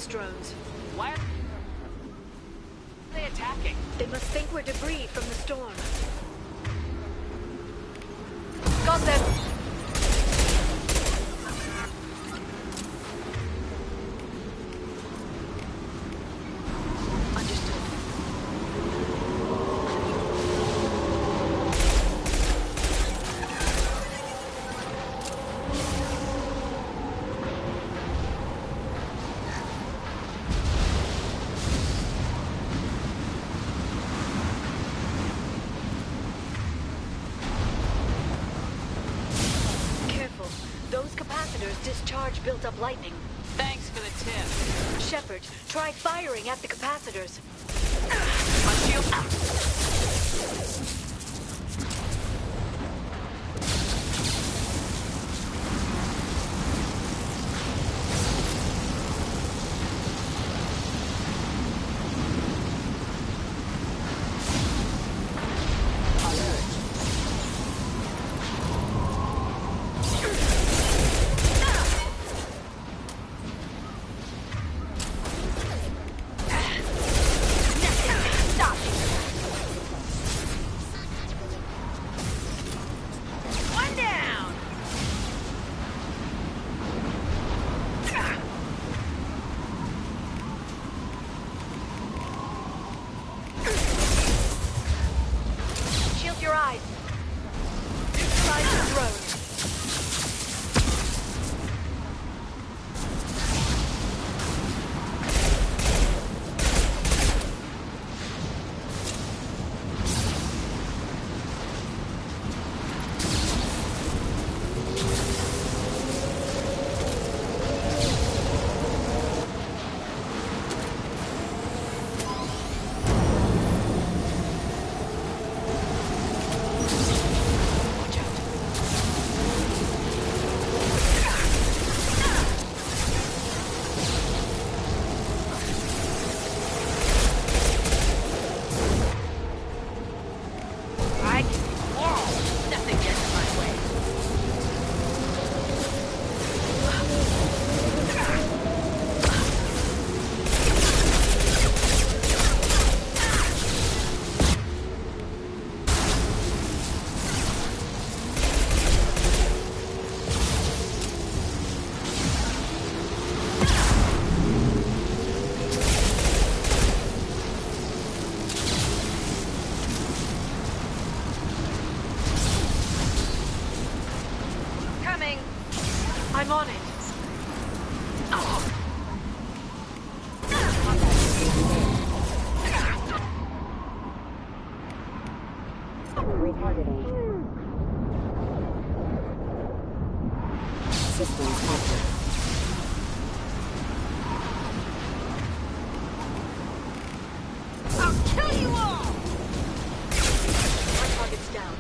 surveillance drones. Why are they attacking? They must think we're debris from the storm. Got them! Discharge built up lightning. Thanks for the tip. Shepard, try firing at the capacitors. My shield. I'm on it. Systems active. I'll kill you all! Our target's down.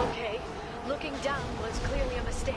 Okay, looking down was clearly a mistake.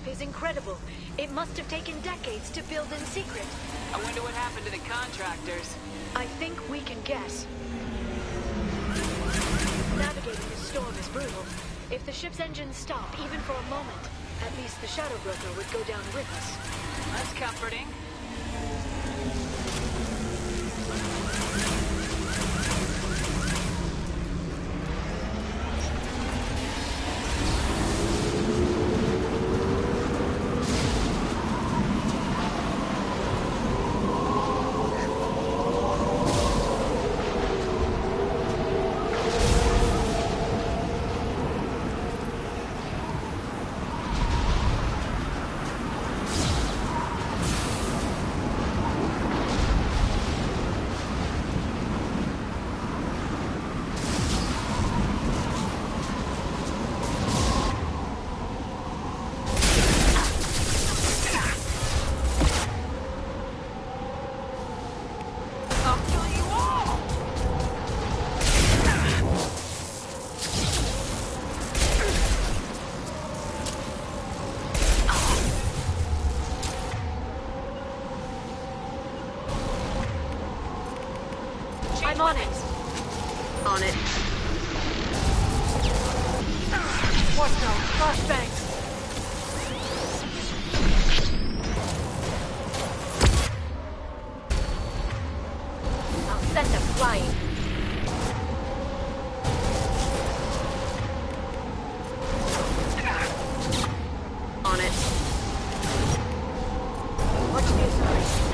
Is incredible. It must have taken decades to build in secret. I wonder what happened to the contractors. I think we can guess. Navigating the storm is brutal. If the ship's engines stop, even for a moment, at least the Shadow Broker would go down with us. That's comforting. I'm on it. On it. Watch out, flashbangs. I'll send them flying. On it. Watch this eye.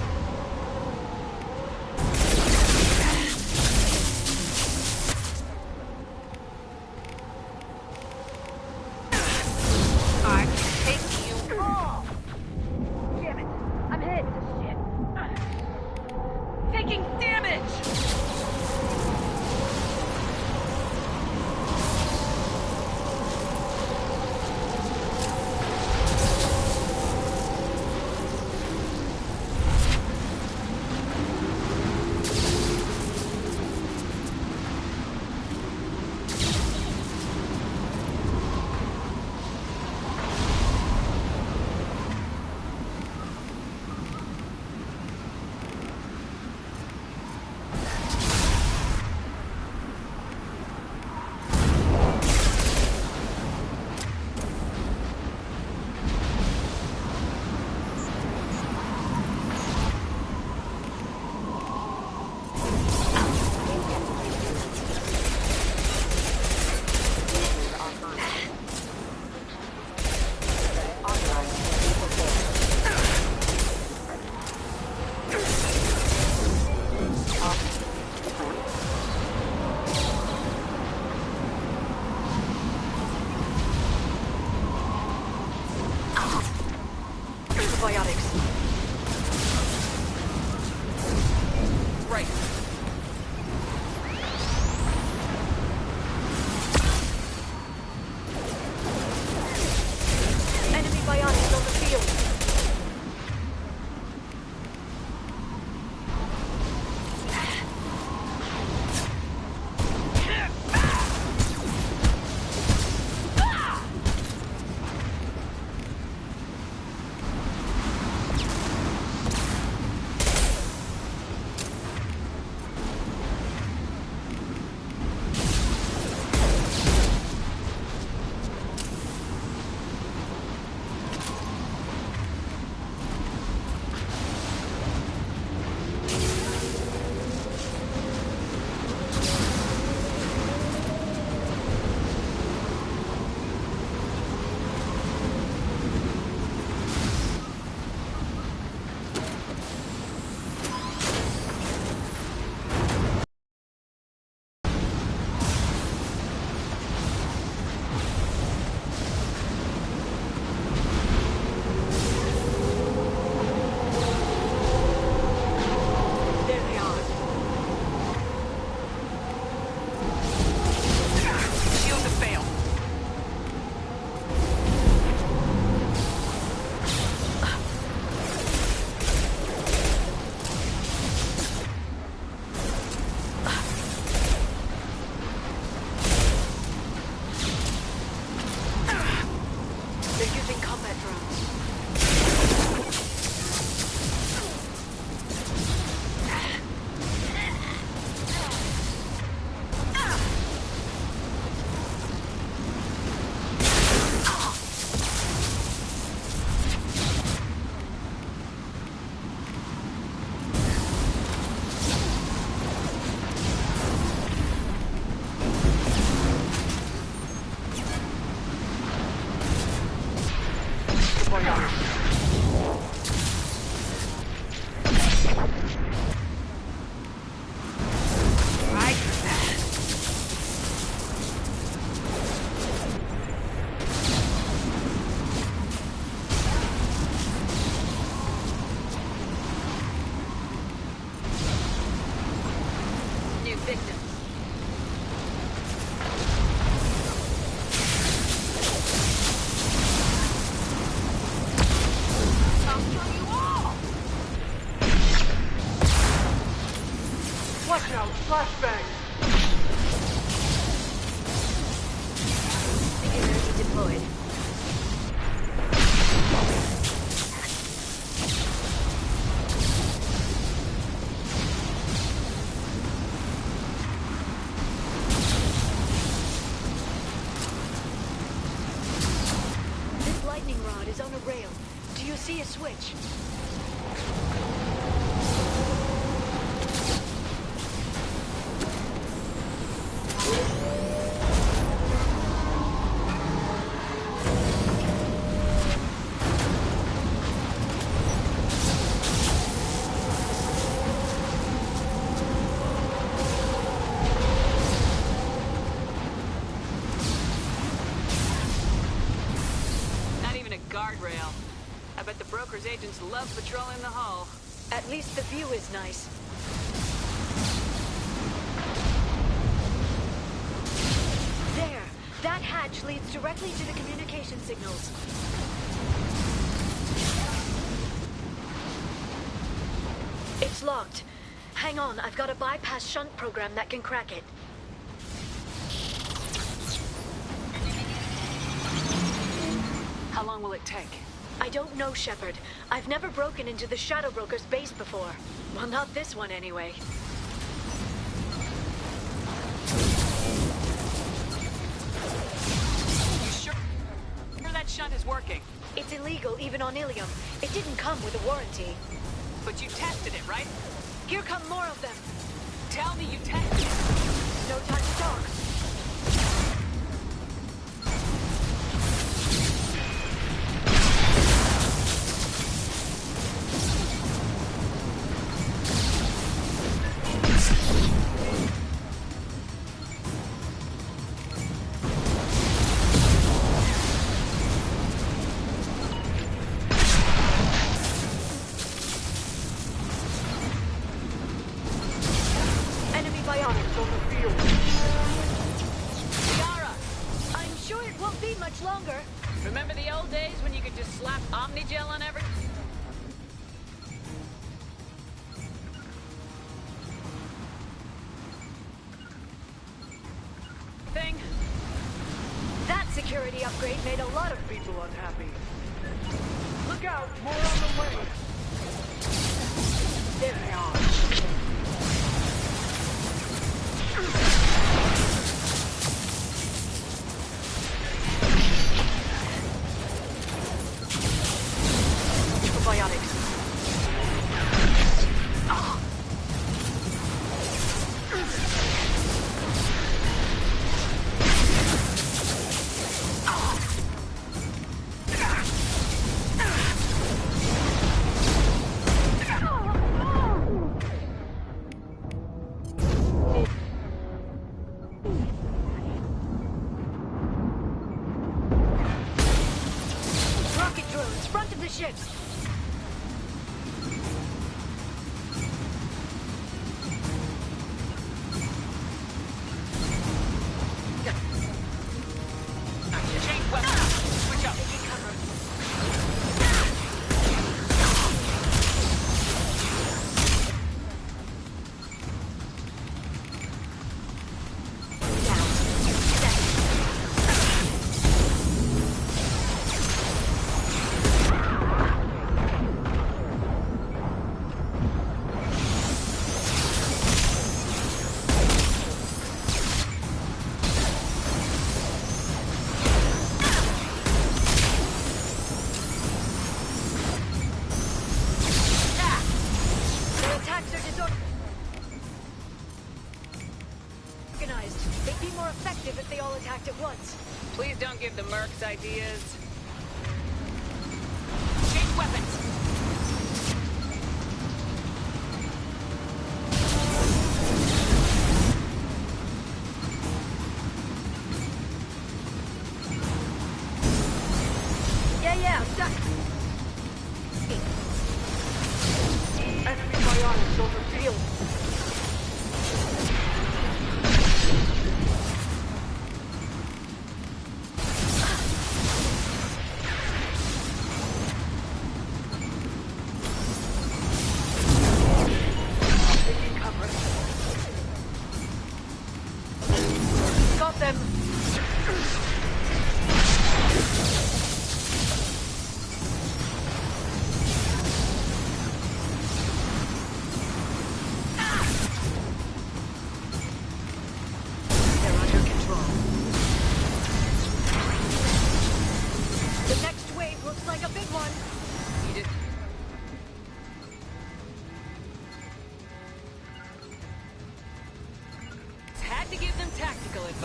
Flashbang! Energy deployed. Do you see a switch? Guardrail. I bet the broker's agents love patrolling the hull. At least the view is nice. There! That hatch leads directly to the communication signals. It's locked. Hang on, I've got a bypass shunt program that can crack it. How long will it take? I don't know, Shepard. I've never broken into the Shadow Broker's base before. Well, not this one anyway. You sure that shunt is working? It's illegal even on Ilium. It didn't come with a warranty. But you tested it, right? Here come more of them. Tell me you tested it. No time to talk. Remember the old days when you could just slap Omnigel on everything? That security upgrade made a lot of people unhappy. Look out, more on the way. There they are. Biotics. Rocket drones, front of the ships.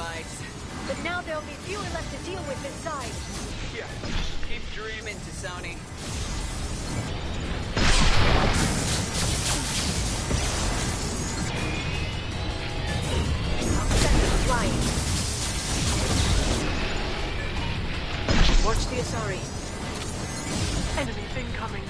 right. But now there'll be fewer left to deal with inside. Yeah. Keep dreaming, Tassoni. Flying. Watch the Asari. Enemy incoming.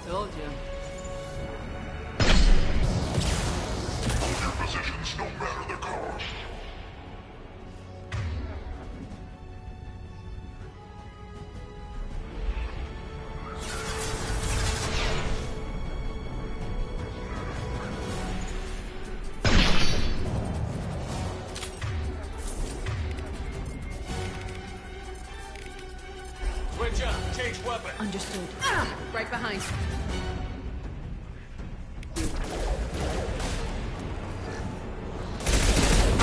Told you. Hold your positions no matter the cost. Switch up. Change weapon. Understood. Right behind.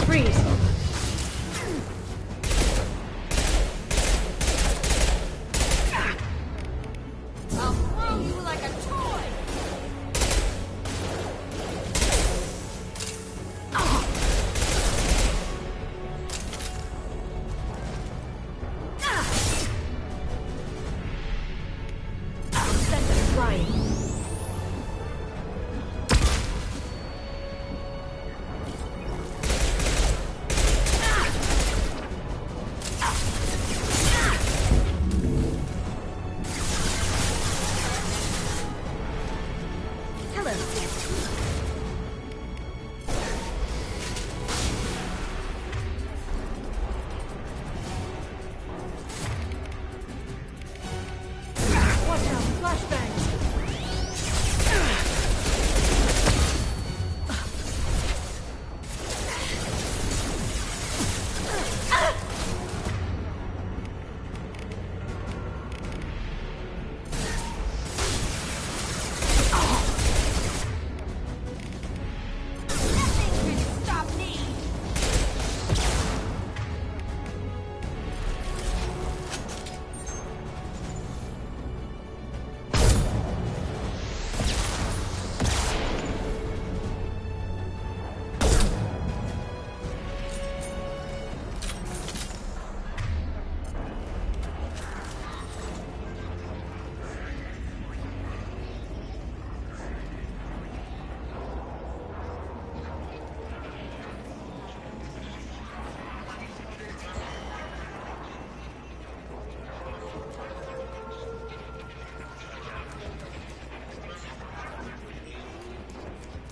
Freeze! I'll throw you like a toy! Send them flying. Watch out, flashbangs!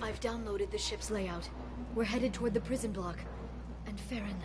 I've downloaded the ship's layout. We're headed toward the prison block. And Farron.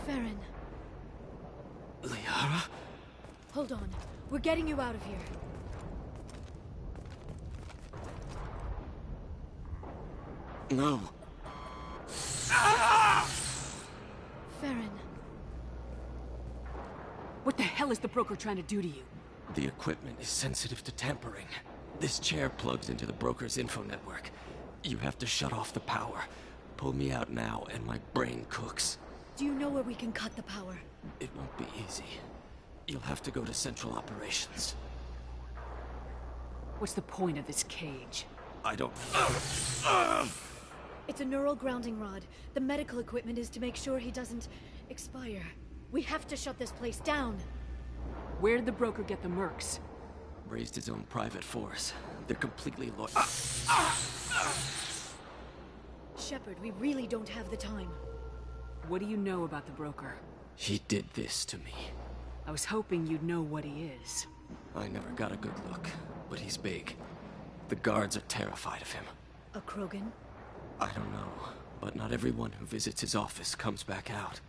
Farron, Liara? hold on. We're getting you out of here. No. Farron. What the hell is the broker trying to do to you? The equipment is sensitive to tampering. This chair plugs into the broker's info network. You have to shut off the power. Pull me out now, and my brain cooks. Do you know where we can cut the power? It won't be easy. You'll have to go to Central Operations. What's the point of this cage? I don't... It's a neural grounding rod. The medical equipment is to make sure he doesn't expire. We have to shut this place down. Where did the broker get the mercs? Raised his own private force. They're completely Shepard, we really don't have the time. What do you know about the broker? He did this to me. I was hoping you'd know what he is. I never got a good look, but he's big. The guards are terrified of him. A Krogan? I don't know, but not everyone who visits his office comes back out.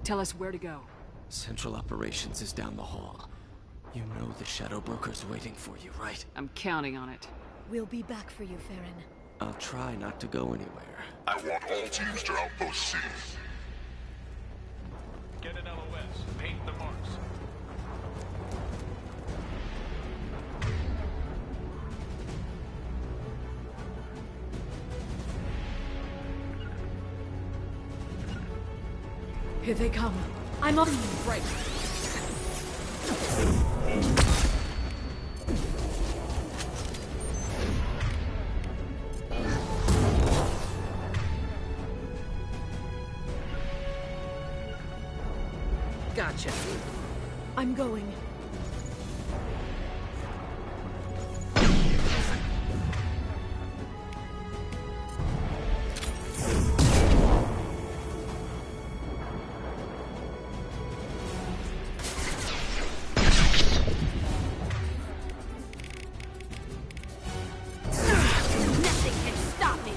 Tell us where to go. Central Operations is down the hall. You know the Shadow Broker's waiting for you, right? I'm counting on it. We'll be back for you, Farron. I'll try not to go anywhere. I want all teams to Outpost C. Get an LOS. Paint the marks. Here they come. I'm on. Right. Gotcha. I'm going. Nothing can stop me.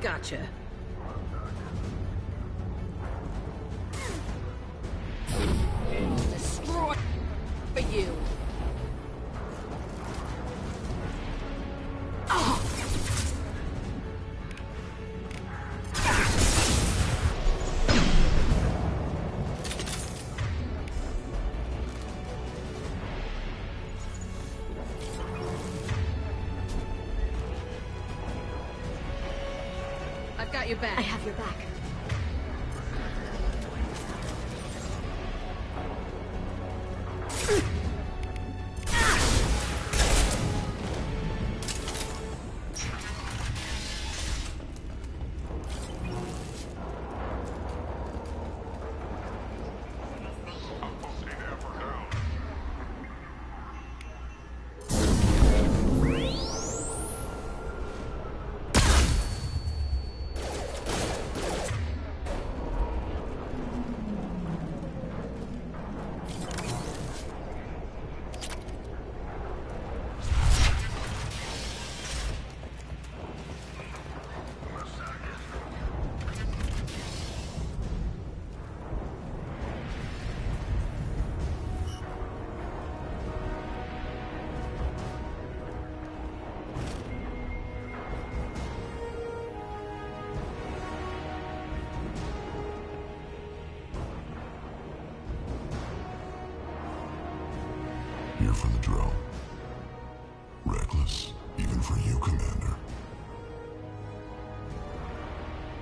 Gotcha. Destroy for you. I've got your back. I have your back. Here for the drill. Reckless, even for you, Commander.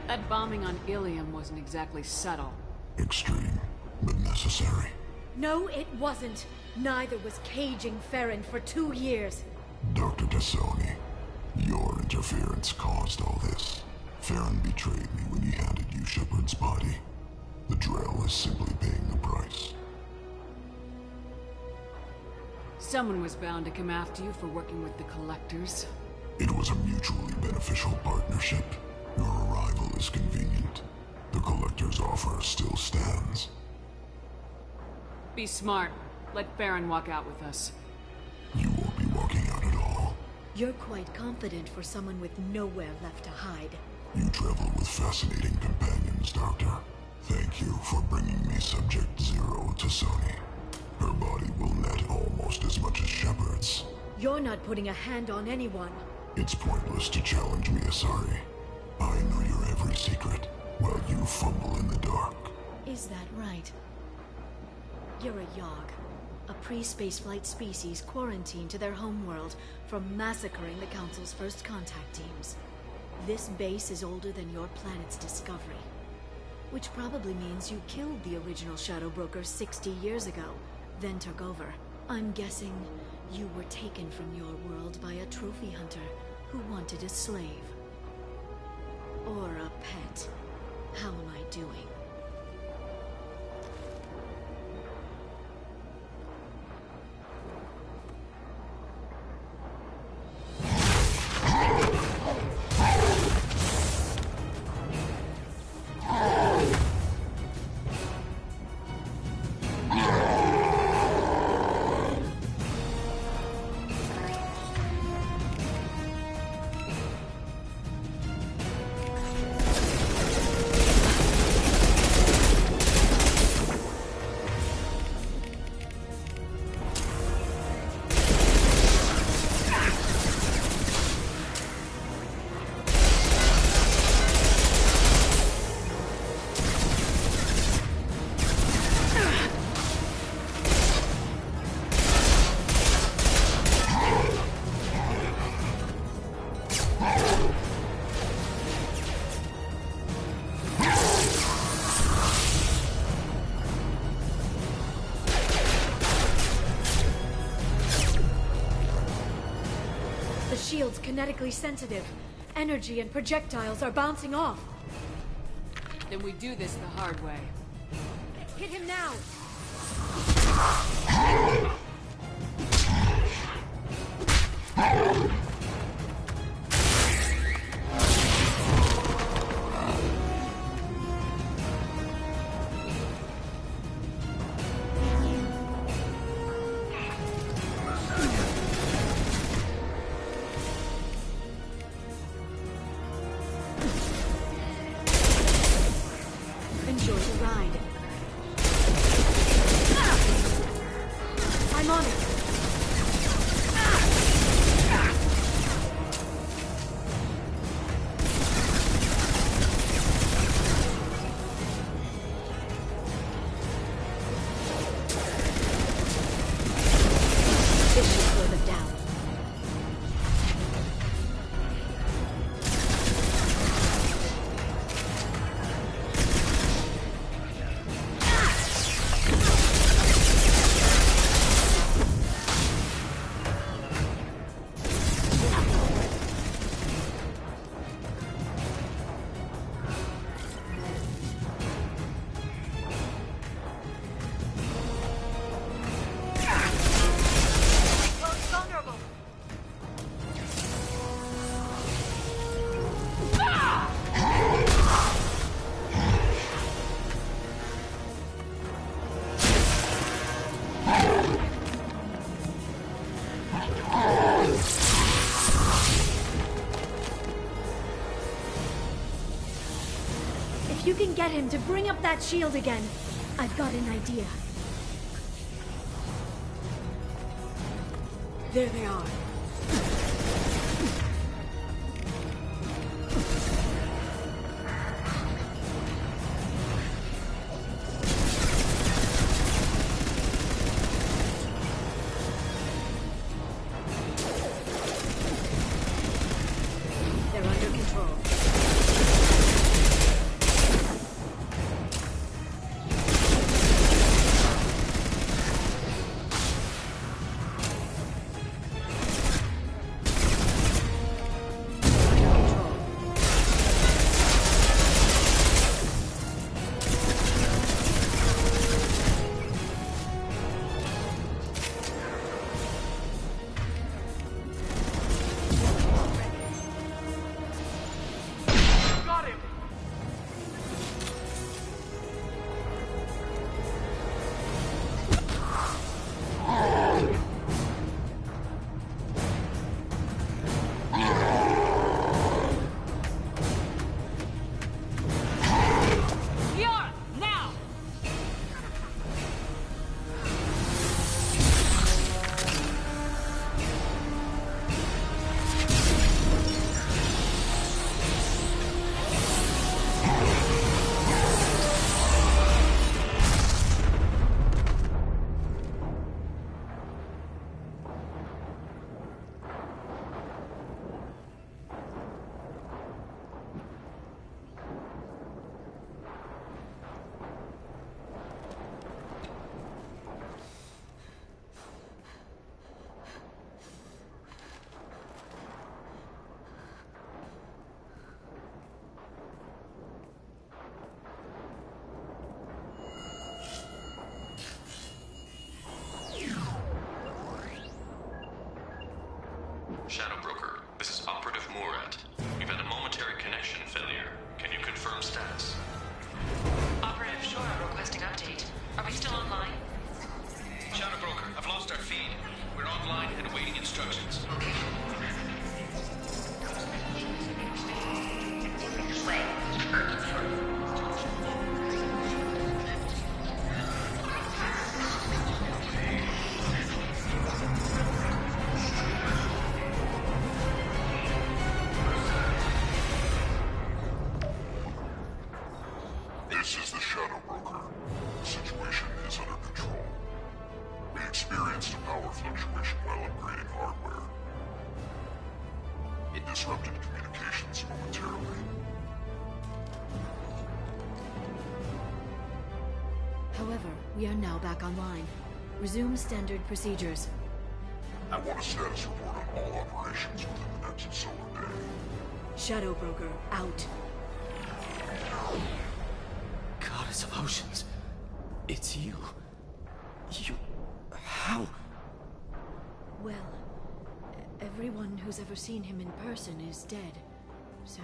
That bombing on Ilium wasn't exactly subtle. Extreme, but necessary. No, it wasn't. Neither was caging Farron for 2 years. Dr. Tassoni, your interference caused all this. Farron betrayed me when he handed you Shepard's body. The drill is simply paying the price. Someone was bound to come after you for working with the Collectors. It was a mutually beneficial partnership. Your arrival is convenient. The Collector's offer still stands. Be smart. Let Farron walk out with us. You won't be walking out at all. You're quite confident for someone with nowhere left to hide. You travel with fascinating companions, Doctor. Thank you for bringing me Subject Zero to Sony. Her body will net almost as much as Shepard's. You're not putting a hand on anyone. It's pointless to challenge me, Asari. I know your every secret, while you fumble in the dark. Is that right? You're a Yogg, a pre-spaceflight species quarantined to their homeworld from massacring the Council's first contact teams. This base is older than your planet's discovery, which probably means you killed the original Shadow Broker 60 years ago, then took over. I'm guessing you were taken from your world by a trophy hunter who wanted a slave. Or a pet. How am I doing? The shield's kinetically sensitive. Energy and projectiles are bouncing off. Then we do this the hard way. Hit him now! Enjoy the ride. I'm on it. This should slow them down. If you can get him to bring up that shield again, I've got an idea. There they are. They're under control. Proceed. We're online and awaiting instructions. This is the Shadow Broker. The situation is under control. We experienced a power fluctuation while upgrading hardware. It disrupted communications momentarily. However, we are now back online. Resume standard procedures. I want a status report on all operations within the next solar day. Shadow Broker, out. Goddess of Oceans. It's you. How? Well, everyone who's ever seen him in person is dead. So,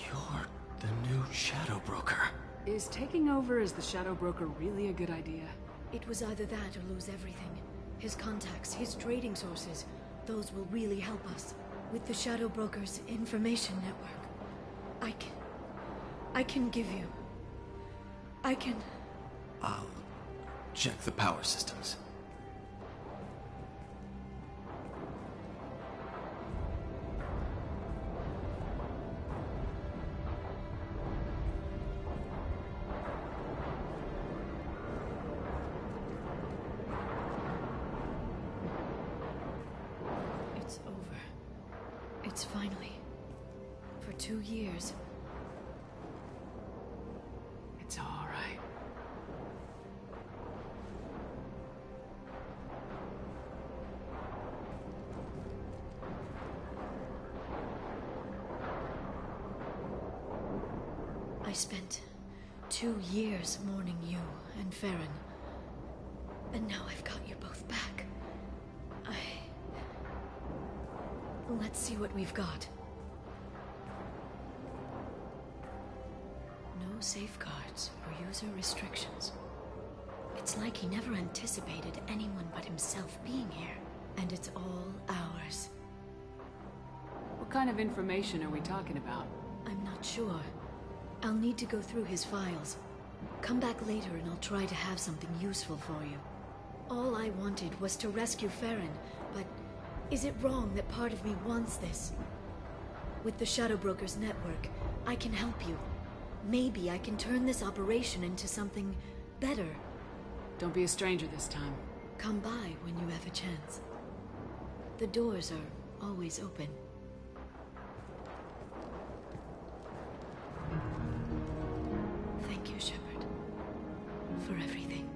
You're the new Shadow Broker. Is taking over as the Shadow Broker really a good idea? it was either that or lose everything. His contacts, his trading sources, those will really help us. With the Shadow Broker's information network, I can give you... I'll check the power systems. It's over. It's finally. For 2 years. It's all right. I spent 2 years mourning you and Farron. And now I've got you both back. Let's see what we've got. No safeguards or user restrictions. It's like he never anticipated anyone but himself being here. And it's all ours. What kind of information are we talking about? I'm not sure. I'll need to go through his files. Come back later and I'll try to have something useful for you. All I wanted was to rescue Farron, but is it wrong that part of me wants this? With the Shadow Broker's network, I can help you. Maybe I can turn this operation into something better. Don't be a stranger this time. Come by when you have a chance. The doors are always open. Thank you, Shepard, for everything.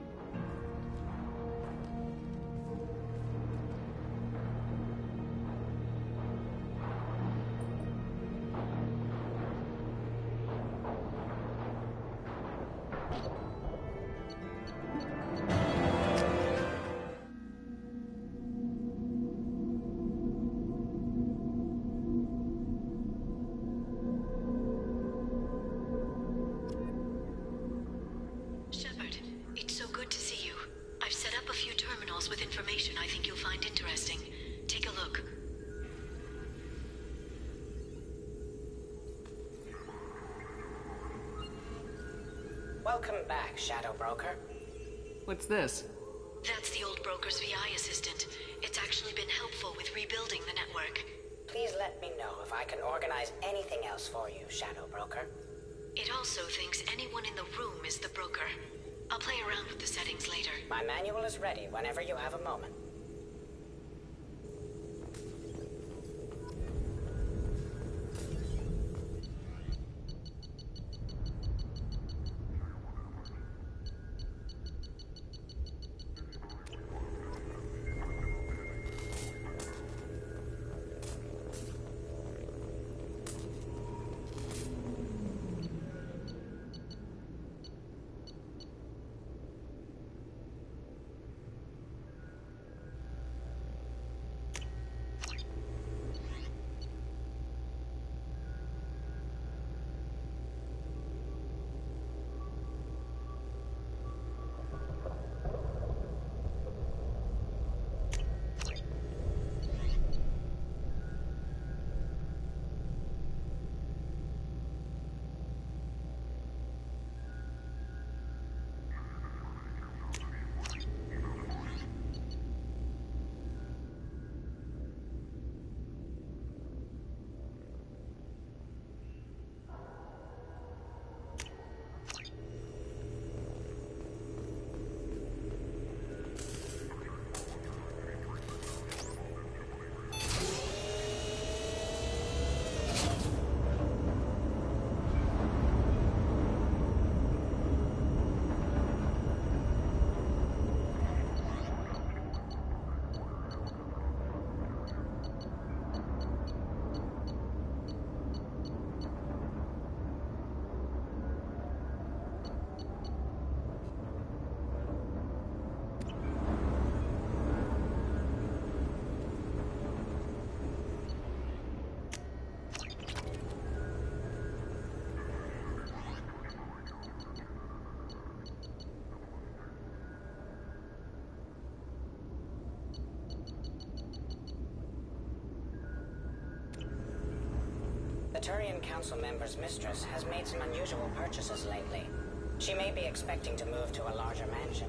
Shepard, it's so good to see you. I've set up a few terminals with information I think you'll find interesting. Take a look. Welcome back, Shadow Broker. What's this? That's the old broker's VI assistant. It's actually been helpful with rebuilding the network. Please let me know if I can organize anything else for you, Shadow Broker. It also thinks anyone in the room is the broker. I'll play around with the settings later. My manual is ready whenever you have a moment. The Turian Council member's mistress has made some unusual purchases lately. She may be expecting to move to a larger mansion.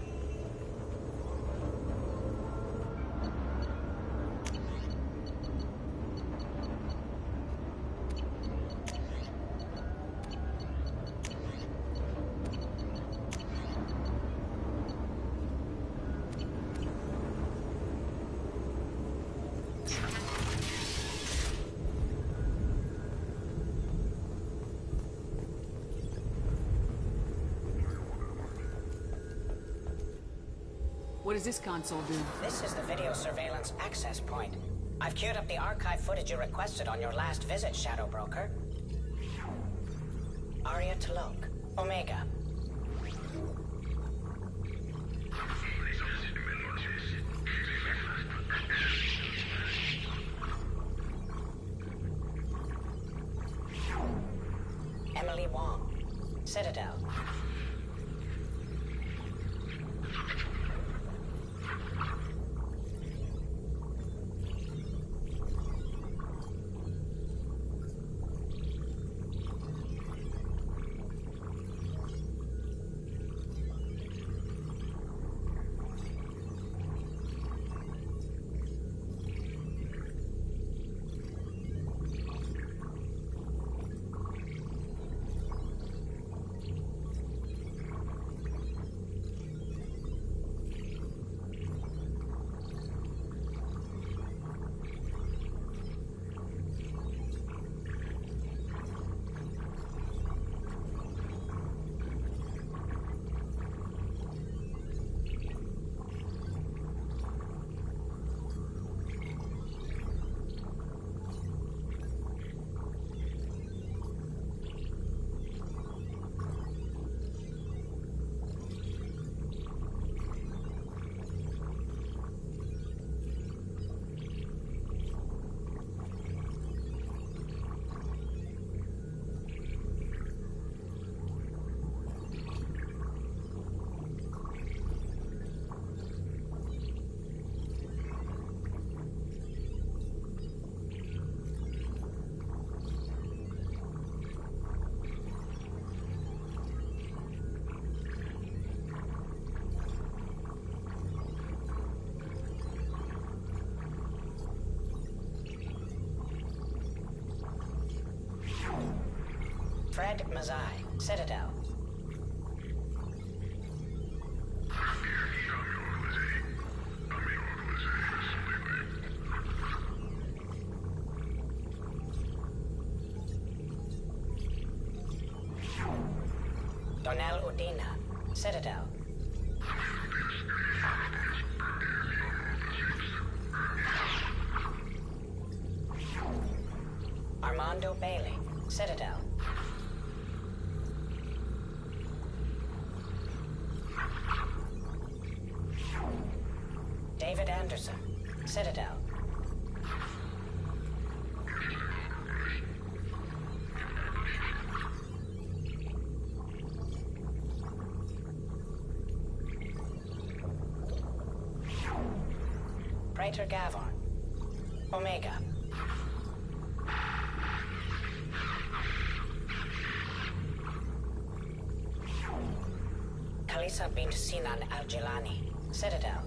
What does this console do? This is the video surveillance access point. I've queued up the archive footage you requested on your last visit, Shadow Broker. Arya T'Loak, Omega. Emily Wong, Citadel. Fred Mazai, Citadel. Donnell Udina, Citadel. Armando Bailey, Citadel. David Anderson, Citadel. Praetor Gavon, Omega. Khalisa bint Sinan al-Jilani, Citadel.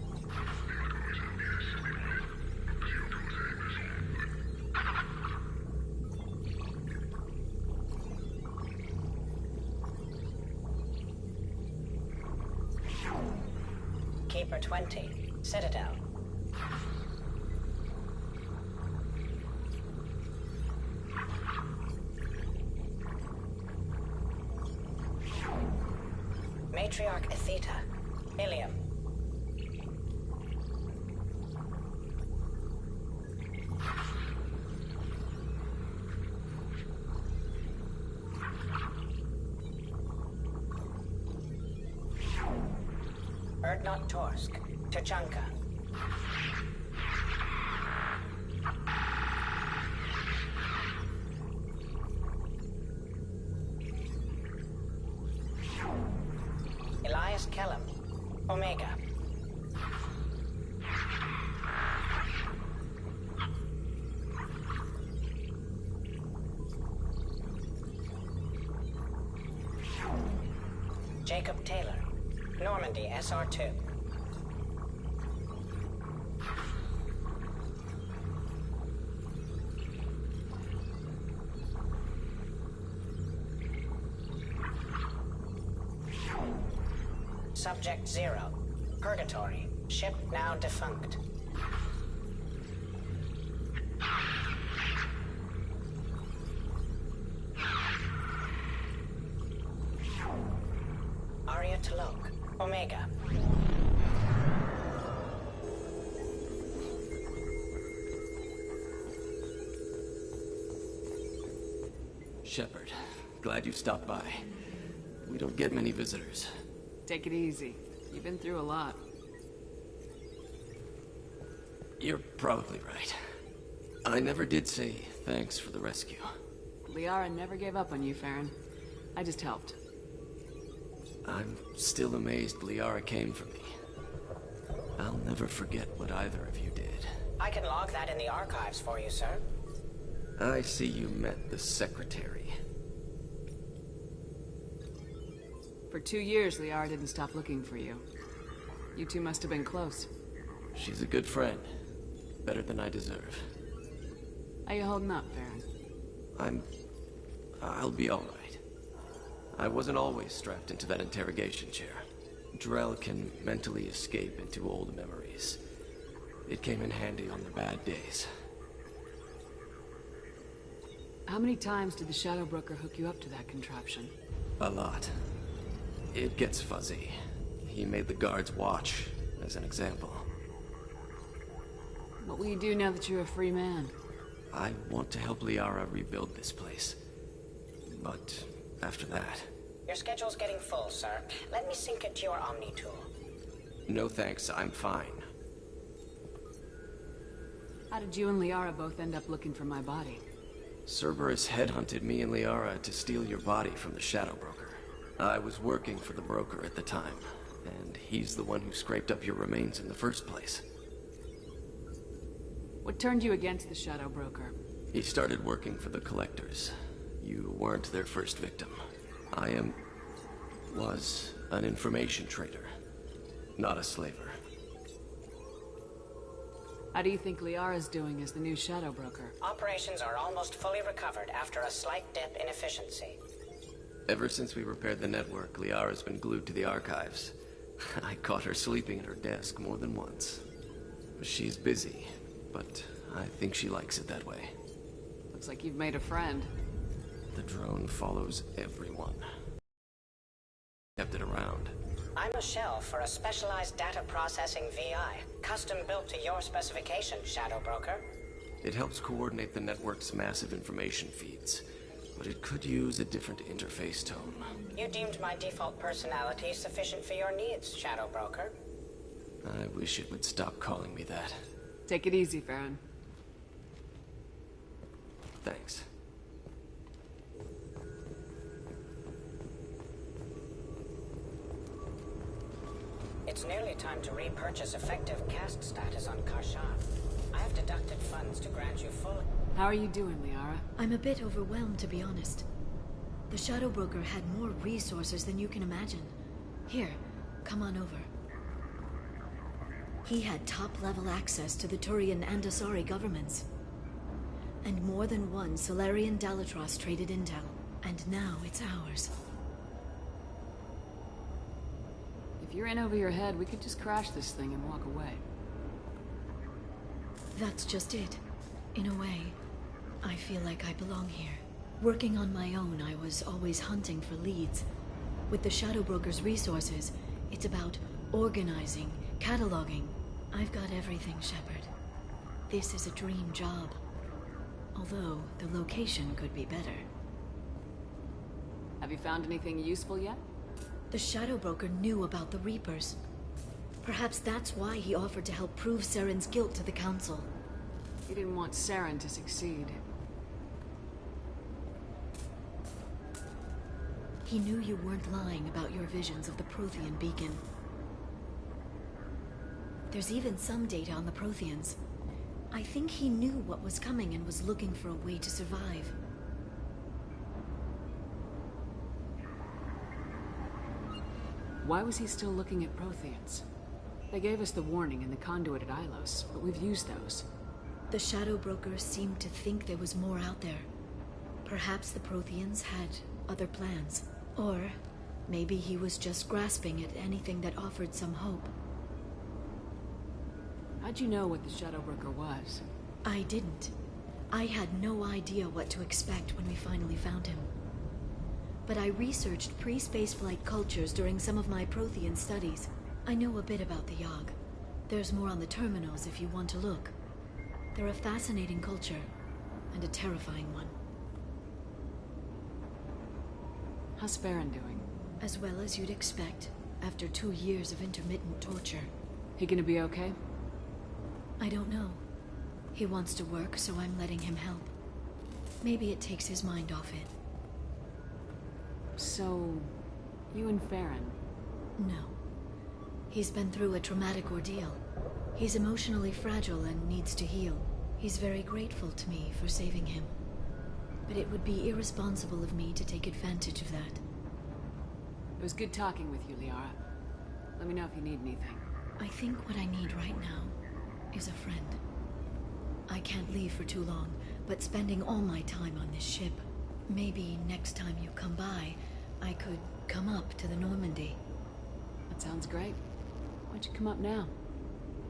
Keeper 20, Citadel. Matriarch Atheta, Ilium. Erdnot Torsk, Tuchanka. Elias Kellum, Omega. Normandy, SR2. Subject 0. Purgatory. Ship now defunct. Aria Talok. Omega. Shepard, glad you stopped by. We don't get many visitors. Take it easy. You've been through a lot. You're probably right. I never did say thanks for the rescue. Liara never gave up on you, Farron. I just helped. I'm still amazed Liara came for me. I'll never forget what either of you did. I can log that in the archives for you, sir. I see you met the Secretary. For 2 years, Liara didn't stop looking for you. You two must have been close. She's a good friend. Better than I deserve. How you holding up, Farron? I'll be alright. I wasn't always strapped into that interrogation chair. Drell can mentally escape into old memories. It came in handy on the bad days. How many times did the Shadow Broker hook you up to that contraption? A lot. It gets fuzzy. He made the guards watch, as an example. What will you do now that you're a free man? I want to help Liara rebuild this place. But after that... Your schedule's getting full, sir. Let me sync it to your Omni tool. No thanks, I'm fine. How did you and Liara both end up looking for my body? Cerberus headhunted me and Liara to steal your body from the Shadow Broker. I was working for the broker at the time, and he's the one who scraped up your remains in the first place. What turned you against the Shadow Broker? He started working for the Collectors. You weren't their first victim. I was an information trader, not a slaver. How do you think Liara's doing as the new Shadow Broker? Operations are almost fully recovered after a slight dip in efficiency. Ever since we repaired the network, Liara's been glued to the archives. I caught her sleeping at her desk more than once. She's busy, but I think she likes it that way. Looks like you've made a friend. The drone follows everyone. Kept it around. I'm a shell for a specialized data processing VI, custom built to your specifications, Shadow Broker. It helps coordinate the network's massive information feeds, but it could use a different interface tone. You deemed my default personality sufficient for your needs, Shadow Broker. I wish it would stop calling me that. Take it easy, Farron. Thanks. It's nearly time to repurchase effective caste status on Karshan. I have deducted funds to grant you full... How are you doing, Liara? I'm a bit overwhelmed, to be honest. The Shadow Broker had more resources than you can imagine. Here, come on over. He had top-level access to the Turian and Asari governments. And more than one Solarian Dalatros traded intel. And now it's ours. If you're in over your head, we could just crash this thing and walk away. That's just it. In a way, I feel like I belong here. Working on my own, I was always hunting for leads. With the Shadow Broker's resources, it's about organizing, cataloging. I've got everything, Shepard. This is a dream job. Although, the location could be better. Have you found anything useful yet? The Shadow Broker knew about the Reapers. Perhaps that's why he offered to help prove Saren's guilt to the Council. He didn't want Saren to succeed. He knew you weren't lying about your visions of the Prothean beacon. There's even some data on the Protheans. I think he knew what was coming and was looking for a way to survive. Why was he still looking at Protheans? They gave us the warning in the conduit at Ilos, but we've used those. The Shadow Broker seemed to think there was more out there. Perhaps the Protheans had other plans. Or maybe he was just grasping at anything that offered some hope. How'd you know what the Shadow Broker was? I didn't. I had no idea what to expect when we finally found him. But I researched pre-spaceflight cultures during some of my Prothean studies. I know a bit about the Yogg. There's more on the terminals if you want to look. They're a fascinating culture, and a terrifying one. How's Farron doing? As well as you'd expect, after 2 years of intermittent torture. He gonna be okay? I don't know. He wants to work, so I'm letting him help. Maybe it takes his mind off it. So, you and Farron? No. He's been through a traumatic ordeal. He's emotionally fragile and needs to heal. He's very grateful to me for saving him. But it would be irresponsible of me to take advantage of that. It was good talking with you, Liara. Let me know if you need anything. I think what I need right now is a friend. I can't leave for too long, but spending all my time on this ship. Maybe next time you come by, I could come up to the Normandy. That sounds great. Why don't you come up now?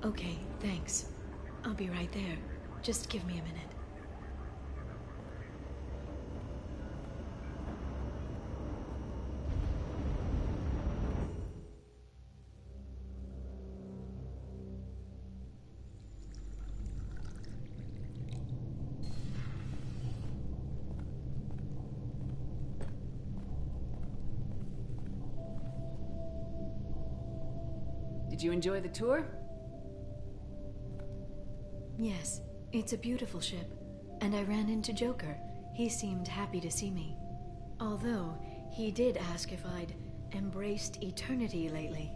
Okay, thanks. I'll be right there. Just give me a minute. Did you enjoy the tour? Yes, it's a beautiful ship. And I ran into Joker. He seemed happy to see me. Although, he did ask if I'd embraced eternity lately.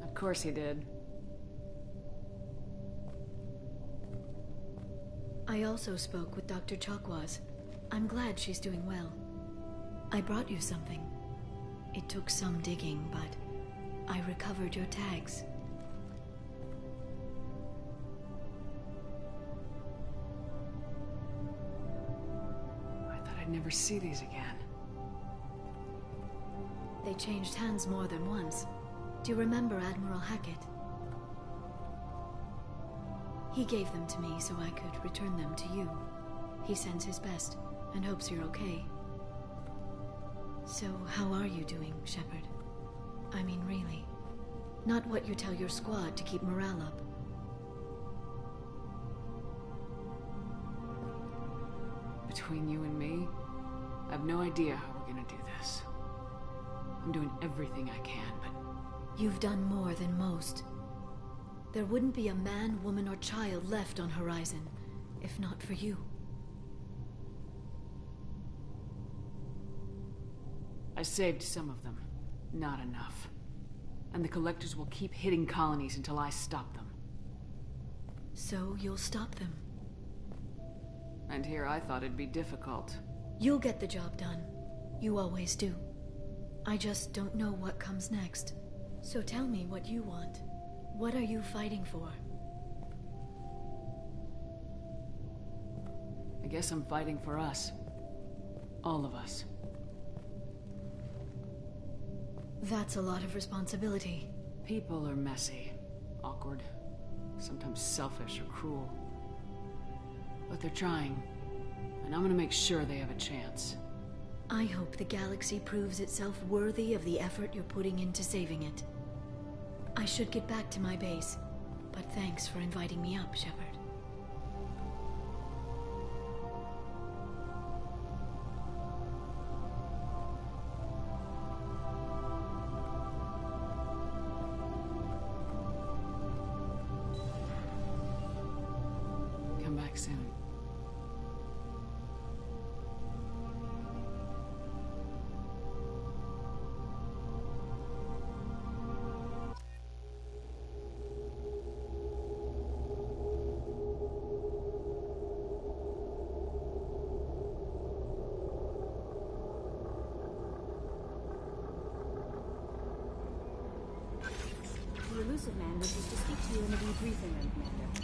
Of course he did. I also spoke with Dr. Chakwas. I'm glad she's doing well. I brought you something. It took some digging, but I recovered your tags. I thought I'd never see these again. They changed hands more than once. Do you remember Admiral Hackett? He gave them to me so I could return them to you. He sends his best and hopes you're okay. So, how are you doing, Shepard? I mean, really. Not what you tell your squad to keep morale up. Between you and me, I have no idea how we're gonna do this. I'm doing everything I can, but... You've done more than most. There wouldn't be a man, woman, or child left on Horizon, if not for you. I saved some of them. Not enough. And the Collectors will keep hitting colonies until I stop them. So you'll stop them. And here I thought it'd be difficult. You'll get the job done. You always do. I just don't know what comes next. So tell me what you want. What are you fighting for? I guess I'm fighting for us. All of us. That's a lot of responsibility. People are messy, awkward, sometimes selfish or cruel. But they're trying, and I'm gonna make sure they have a chance. I hope the galaxy proves itself worthy of the effort you're putting into saving it. I should get back to my base, but thanks for inviting me up, Shepard. Come back soon. The elusive man wishes to speak to you in the debriefing room, Commander.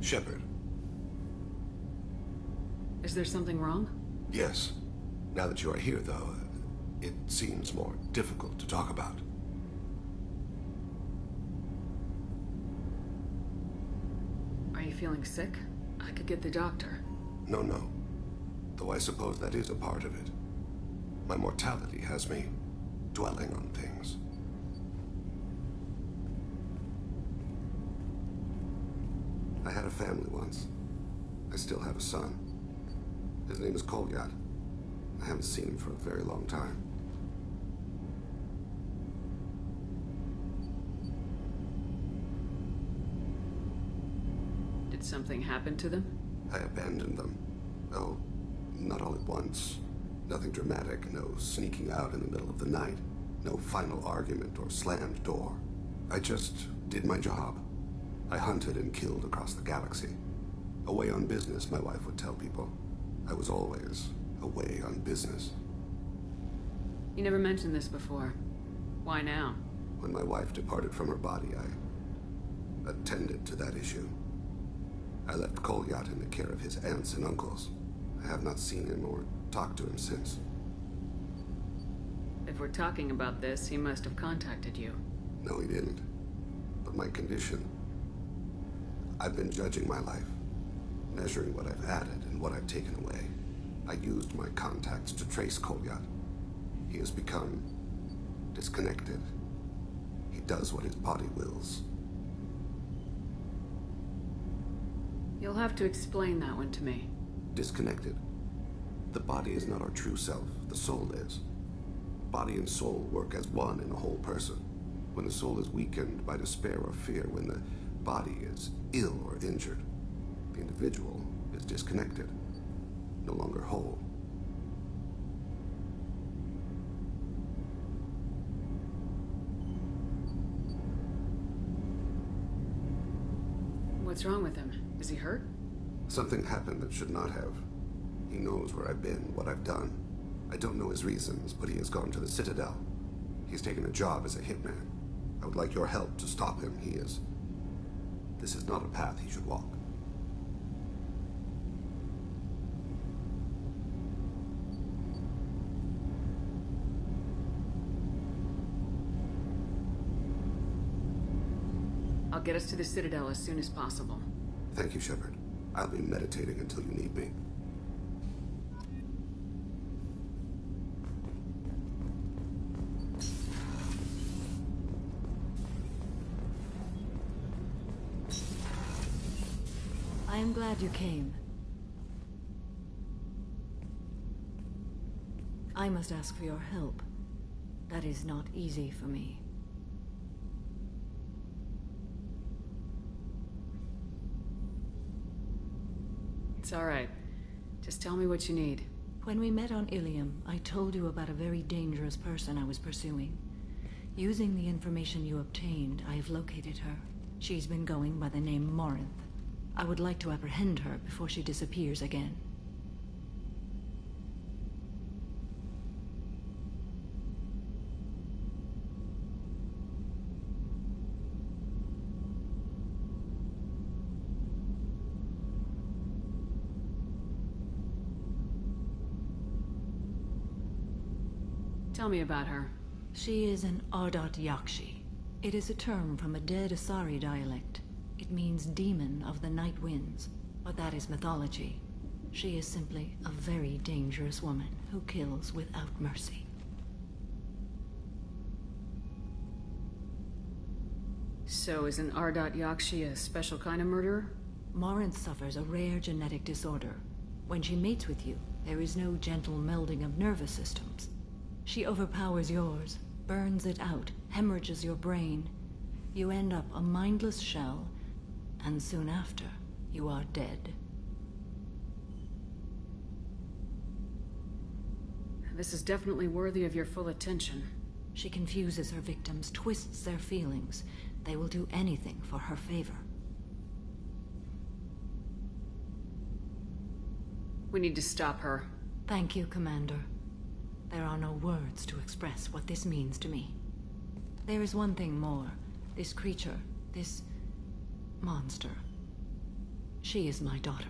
Shepard. Is there something wrong? Yes. Now that you are here, though, it seems more difficult to talk about. Are you feeling sick? I could get the doctor. No. Though I suppose that is a part of it. My mortality has me dwelling on things. I had a family once. I still have a son. His name is Kolyat. I haven't seen him for a very long time. Did something happen to them? I abandoned them. Oh, not all at once. Nothing dramatic, no sneaking out in the middle of the night. No final argument or slammed door. I just did my job. I hunted and killed across the galaxy. Away on business, my wife would tell people. I was always away on business. You never mentioned this before. Why now? When my wife departed from her body, I attended to that issue. I left Kolyat in the care of his aunts and uncles. I have not seen him or talked to him since. If we're talking about this, he must have contacted you. No, he didn't. But my condition... I've been judging my life, measuring what I've added and what I've taken away. I used my contacts to trace Kolyat. He has become disconnected. He does what his body wills. You'll have to explain that one to me. Disconnected. The body is not our true self, the soul is. Body and soul work as one in a whole person. When the soul is weakened by despair or fear, when the body is ill or injured, the individual is disconnected, no longer whole. What's wrong with him? Is he hurt? Something happened that should not have. He knows where I've been, what I've done. I don't know his reasons, but he has gone to the Citadel. He's taken a job as a hitman. I would like your help to stop him. This is not a path he should walk. I'll get us to the Citadel as soon as possible. Thank you, Shepard. I'll be meditating until you need me. I am glad you came. I must ask for your help. That is not easy for me. It's all right. Just tell me what you need. When we met on Ilium, I told you about a very dangerous person I was pursuing. Using the information you obtained, I have located her. She's been going by the name Morinth. I would like to apprehend her before she disappears again. Tell me about her. She is an Ardat Yakshi. It is a term from a dead Asari dialect. It means demon of the night winds, but that is mythology. She is simply a very dangerous woman who kills without mercy. So is an Ardat Yakshi a special kind of murderer? Morinth suffers a rare genetic disorder. When she mates with you, there is no gentle melding of nervous systems. She overpowers yours, burns it out, hemorrhages your brain. You end up a mindless shell, and soon after, you are dead. This is definitely worthy of your full attention. She confuses her victims, twists their feelings. They will do anything for her favor. We need to stop her. Thank you, Commander. There are no words to express what this means to me. There is one thing more. This creature, this monster. She is my daughter.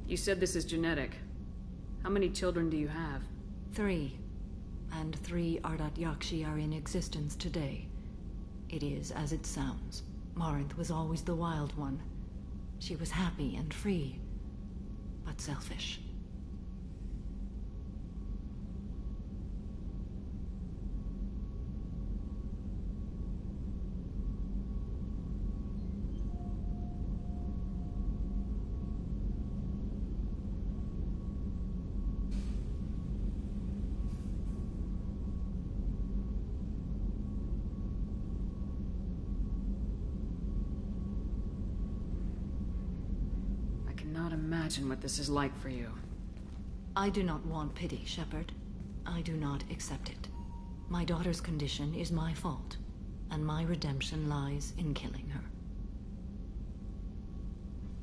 You said this is genetic. How many children do you have? 3. And 3 Ardat Yakshi are in existence today. It is as it sounds. Morinth was always the wild one. She was happy and free, but selfish. Imagine what this is like for you. I do not want pity, Shepard. I do not accept it. My daughter's condition is my fault, and my redemption lies in killing her.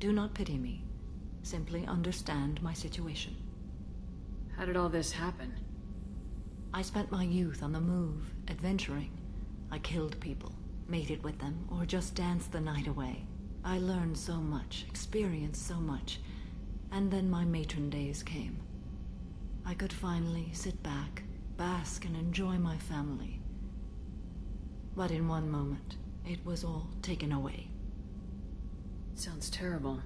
Do not pity me. Simply understand my situation. How did all this happen? I spent my youth on the move, adventuring. I killed people, mated with them, or just danced the night away. I learned so much, experienced so much, and then my matron days came. I could finally sit back, bask and enjoy my family. But in one moment, it was all taken away. Sounds terrible.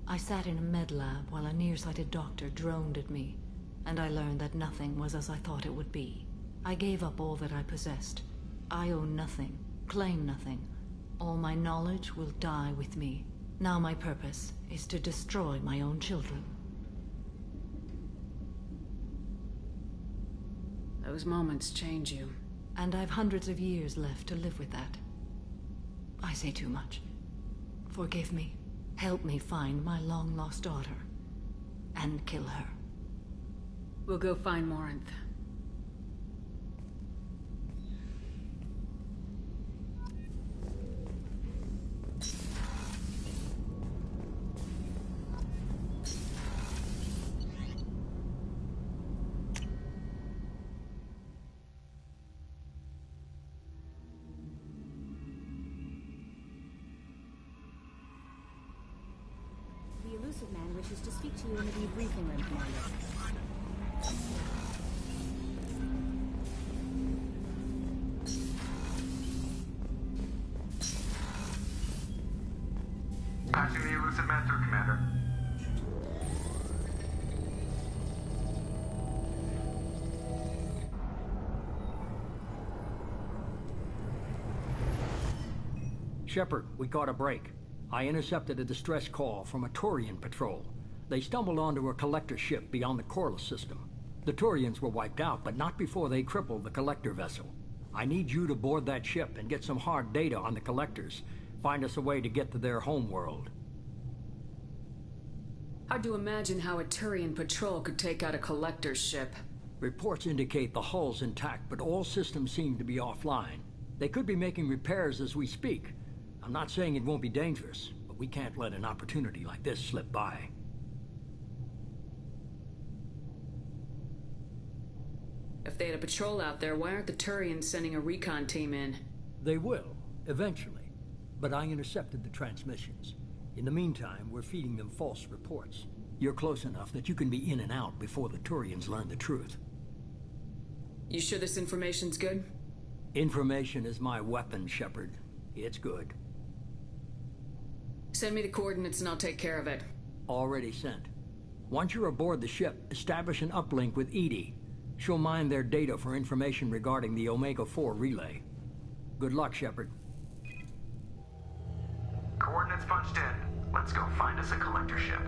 I sat in a med lab while a nearsighted doctor droned at me, and I learned that nothing was as I thought it would be. I gave up all that I possessed. I own nothing, claim nothing. All my knowledge will die with me. Now my purpose is to destroy my own children. Those moments change you. And I've hundreds of years left to live with that. I say too much. Forgive me. Help me find my long-lost daughter. And kill her. We'll go find Morinth. The elusive man wishes to speak to you in the debriefing room, Commander. Passing the elusive man through, Commander. Shepard, we caught a break. I intercepted a distress call from a Turian patrol. They stumbled onto a collector ship beyond the Corliss system. The Turians were wiped out, but not before they crippled the collector vessel. I need you to board that ship and get some hard data on the collectors. Find us a way to get to their homeworld. Hard to imagine how a Turian patrol could take out a collector's ship. Reports indicate the hull's intact, but all systems seem to be offline. They could be making repairs as we speak. I'm not saying it won't be dangerous, but we can't let an opportunity like this slip by. If they had a patrol out there, why aren't the Turians sending a recon team in? They will, eventually. But I intercepted the transmissions. In the meantime, we're feeding them false reports. You're close enough that you can be in and out before the Turians learn the truth. You sure this information's good? Information is my weapon, Shepard. It's good. Send me the coordinates and I'll take care of it. Already sent. Once you're aboard the ship, establish an uplink with Edie. She'll mine their data for information regarding the Omega-4 relay. Good luck, Shepard. Coordinates punched in. Let's go find us a collector ship.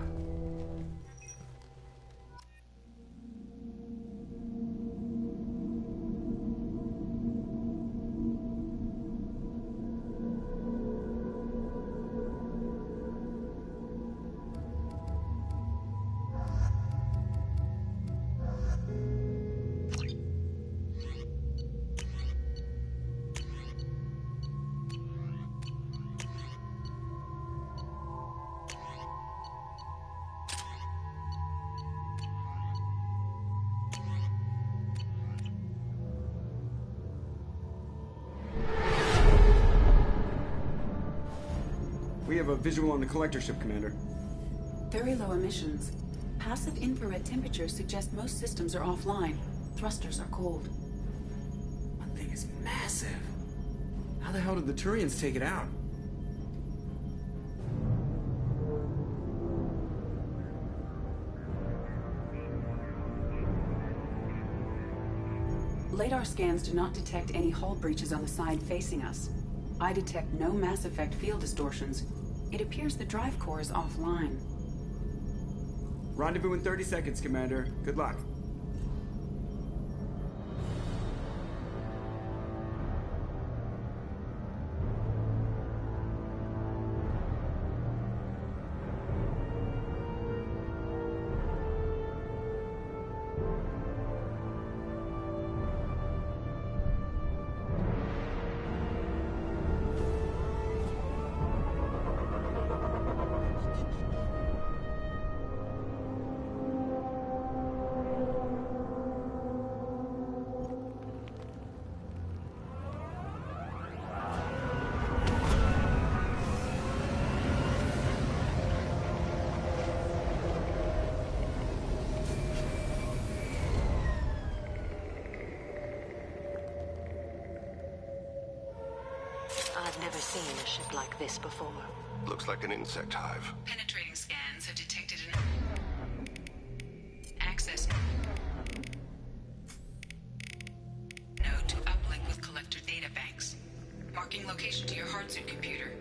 We have a visual on the collector ship, Commander. Very low emissions. Passive infrared temperatures suggest most systems are offline. Thrusters are cold. That thing is massive. How the hell did the Turians take it out? Radar scans do not detect any hull breaches on the side facing us. I detect no mass effect field distortions. It appears the drive core is offline. Rendezvous in 30 seconds, Commander. Good luck. I've never seen a ship like this before. Looks like an insect hive. Penetrating scans have detected an access node to uplink with collector data banks. Marking location to your hardsuit computer.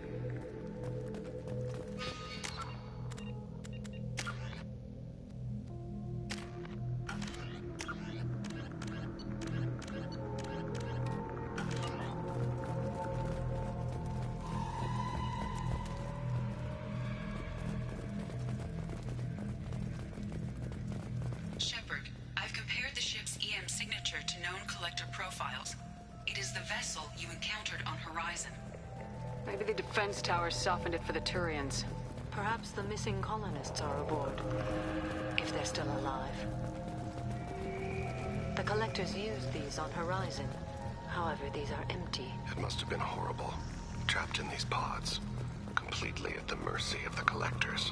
Shepard, I've compared the ship's EM signature to known collector profiles. It is the vessel you encountered on Horizon. Maybe the defense towers softened it for the Turians. Perhaps the missing colonists are aboard. If they're still alive. The collectors used these on Horizon. However, these are empty. It must have been horrible. Trapped in these pods. Completely at the mercy of the collectors.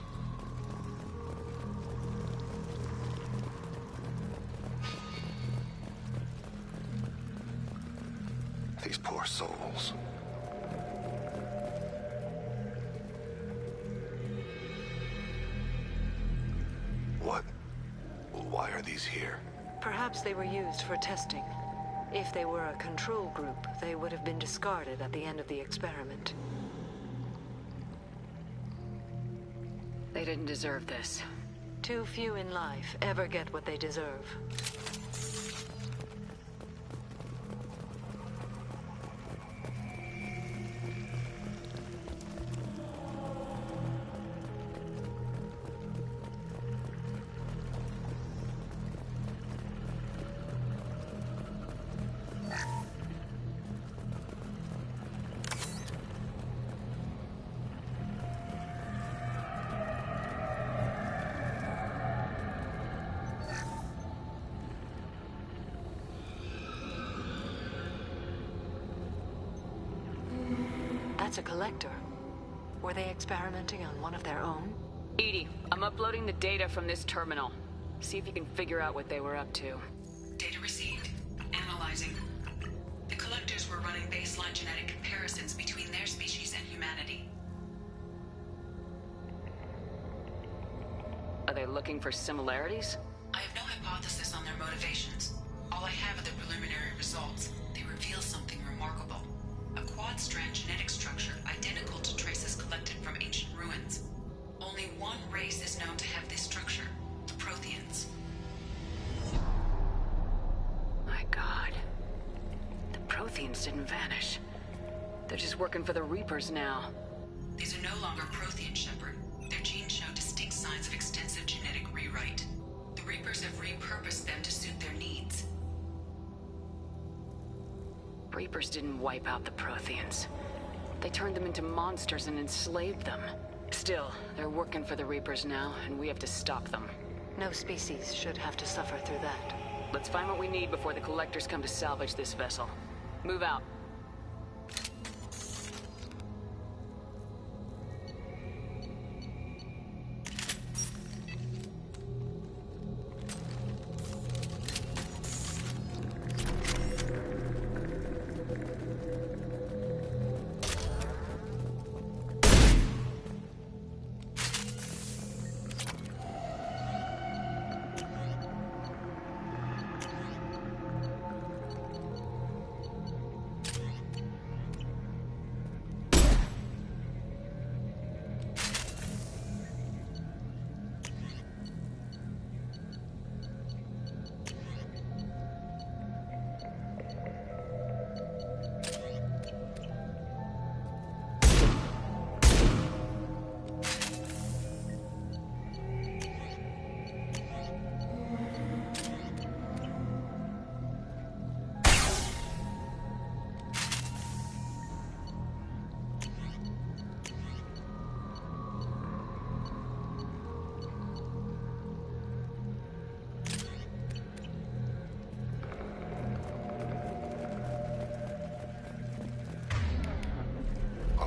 These poor souls. What? Why are these here? Perhaps they were used for testing. If they were a control group, they would have been discarded at the end of the experiment. didn't deserve this. Too few in life ever get what they deserve. That's a collector. Were they experimenting on one of their own? Edie, I'm uploading the data from this terminal. See if you can figure out what they were up to. Data received. Analyzing. The collectors were running baseline genetic comparisons between their species and humanity. Are they looking for similarities? I have no hypothesis on their motivations. All I have are the preliminary results. They reveal something remarkable. A quad-strand genetic structure identical to traces collected from ancient ruins. Only one race is known to have this structure, the Protheans. My God. The Protheans didn't vanish. They're just working for the Reapers now. These are no longer Prothean, Shepard. Their genes show distinct signs of extensive genetic rewrite. The Reapers have repurposed them to suit their needs. Reapers didn't wipe out the Protheans. They turned them into monsters and enslaved them. Still, they're working for the Reapers now, and we have to stop them. No species should have to suffer through that. Let's find what we need before the Collectors come to salvage this vessel. Move out.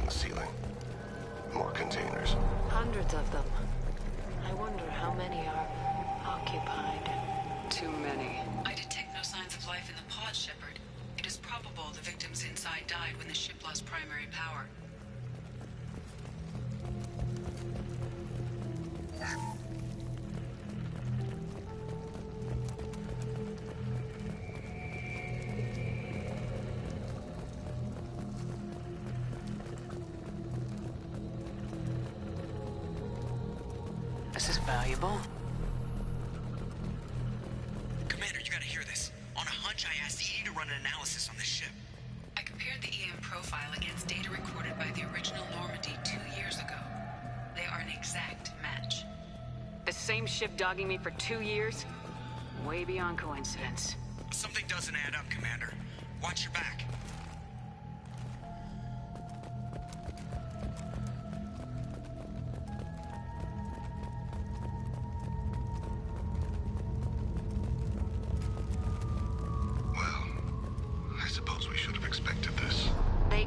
Ceiling. More containers. Hundreds of them. I wonder how many are occupied. Too many. I detect no signs of life in the pod, Shepard. It is probable the victims inside died when the ship lost primary power. This is valuable. Commander, you gotta hear this. On a hunch, I asked EE to run an analysis on this ship. I compared the EM profile against data recorded by the original Normandy 2 years ago. They are an exact match. The same ship dogging me for 2 years? Way beyond coincidence. Something doesn't add up, Commander. Watch your back. They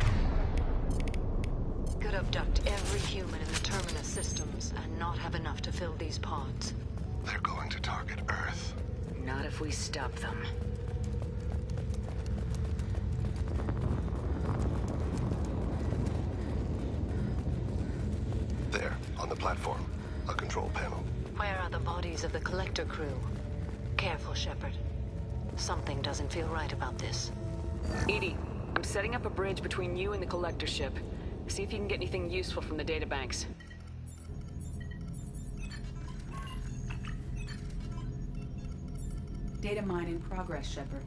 could abduct every human in the Terminus systems and not have enough to fill these pods. They're going to target Earth. Not if we stop them. There, on the platform. A control panel. Where are the bodies of the Collector crew? Careful, Shepard. Something doesn't feel right about this. Edie, I'm setting up a bridge between you and the Collector ship. See if you can get anything useful from the databanks. Data mine in progress, Shepard.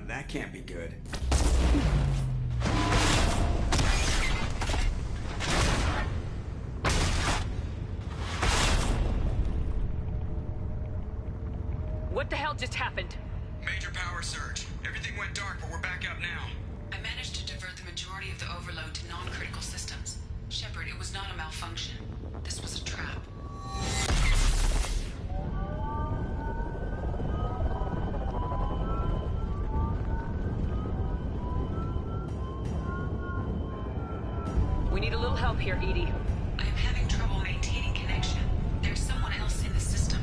That can't be good. What the hell just happened? Major power surge. Everything went dark, but we're back out now. I managed to divert the majority of the overload to non-critical systems. Shepard, it was not a malfunction. This was a trap. We need a little help here, Edie. I am having trouble maintaining connection. There's someone else in the system.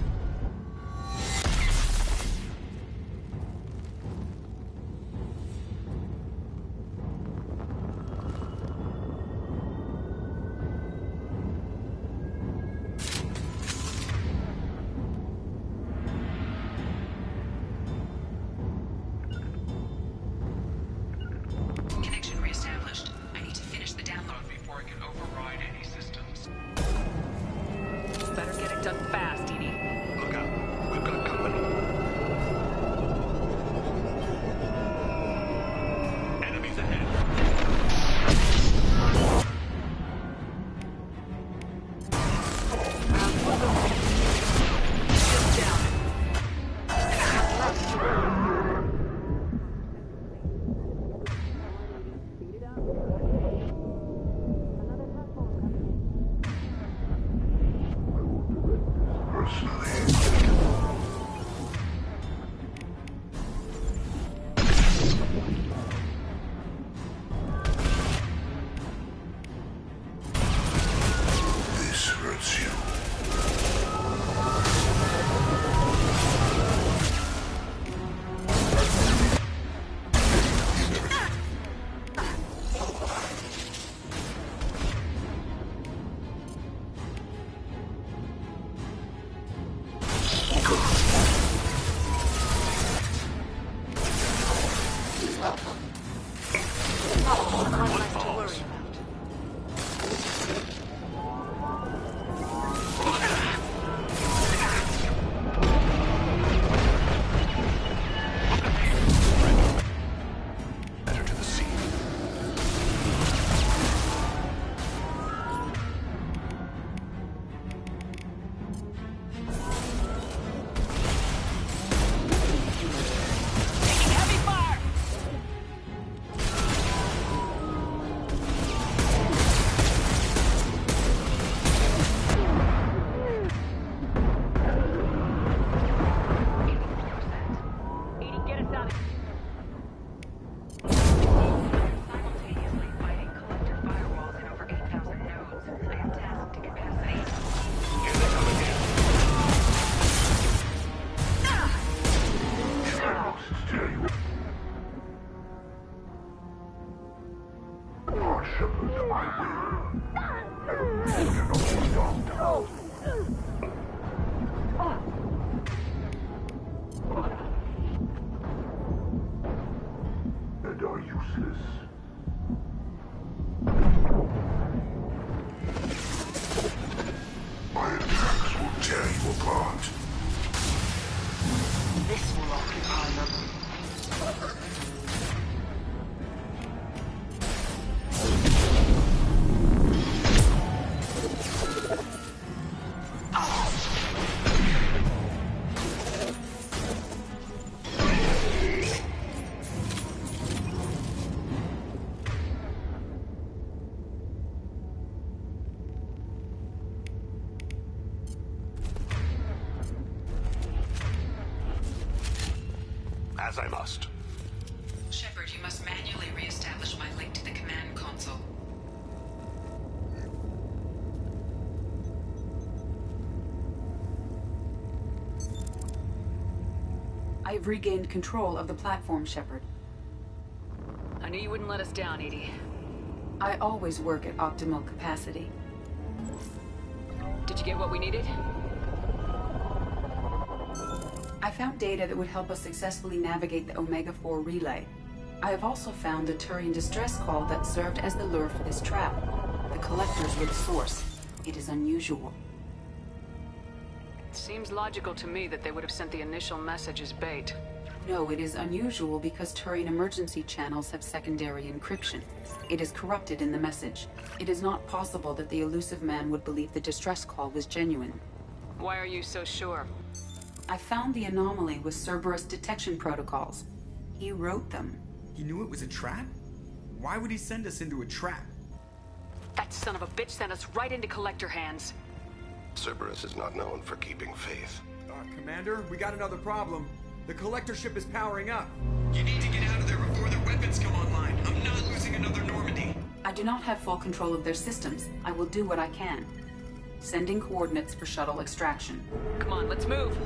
Connection reestablished. I need to finish the download before I can override any systems. Better get it done fast, Edie. Look out. We've got company. Enemies ahead. This hurts you. Better to the sea. Taking heavy fire! Edie, get us out of simultaneously fighting collector firewalls in over 8,000 nodes. I am tasked to capacity. Here they come again. Shepard, I will. And are useless. My attacks will tear you apart. This will occupy them. As I must. Shepard, you must manually reestablish my link to the command console. I've regained control of the platform, Shepard. I knew you wouldn't let us down, Edie. I always work at optimal capacity. Did you get what we needed? I found data that would help us successfully navigate the Omega-4 relay. I have also found the Turian distress call that served as the lure for this trap. The collectors were the source. It is unusual. Seems logical to me that they would have sent the initial message as bait. No, it is unusual because Turian emergency channels have secondary encryption. It is corrupted in the message. It is not possible that the elusive man would believe the distress call was genuine. Why are you so sure? I found the anomaly with Cerberus detection protocols. He wrote them. He knew it was a trap? Why would he send us into a trap? That son of a bitch sent us right into Collector hands. Cerberus is not known for keeping faith. Commander, we got another problem. The collector ship is powering up. You need to get out of there before their weapons come online. I'm not losing another Normandy. I do not have full control of their systems. I will do what I can. Sending coordinates for shuttle extraction. Come on, let's move.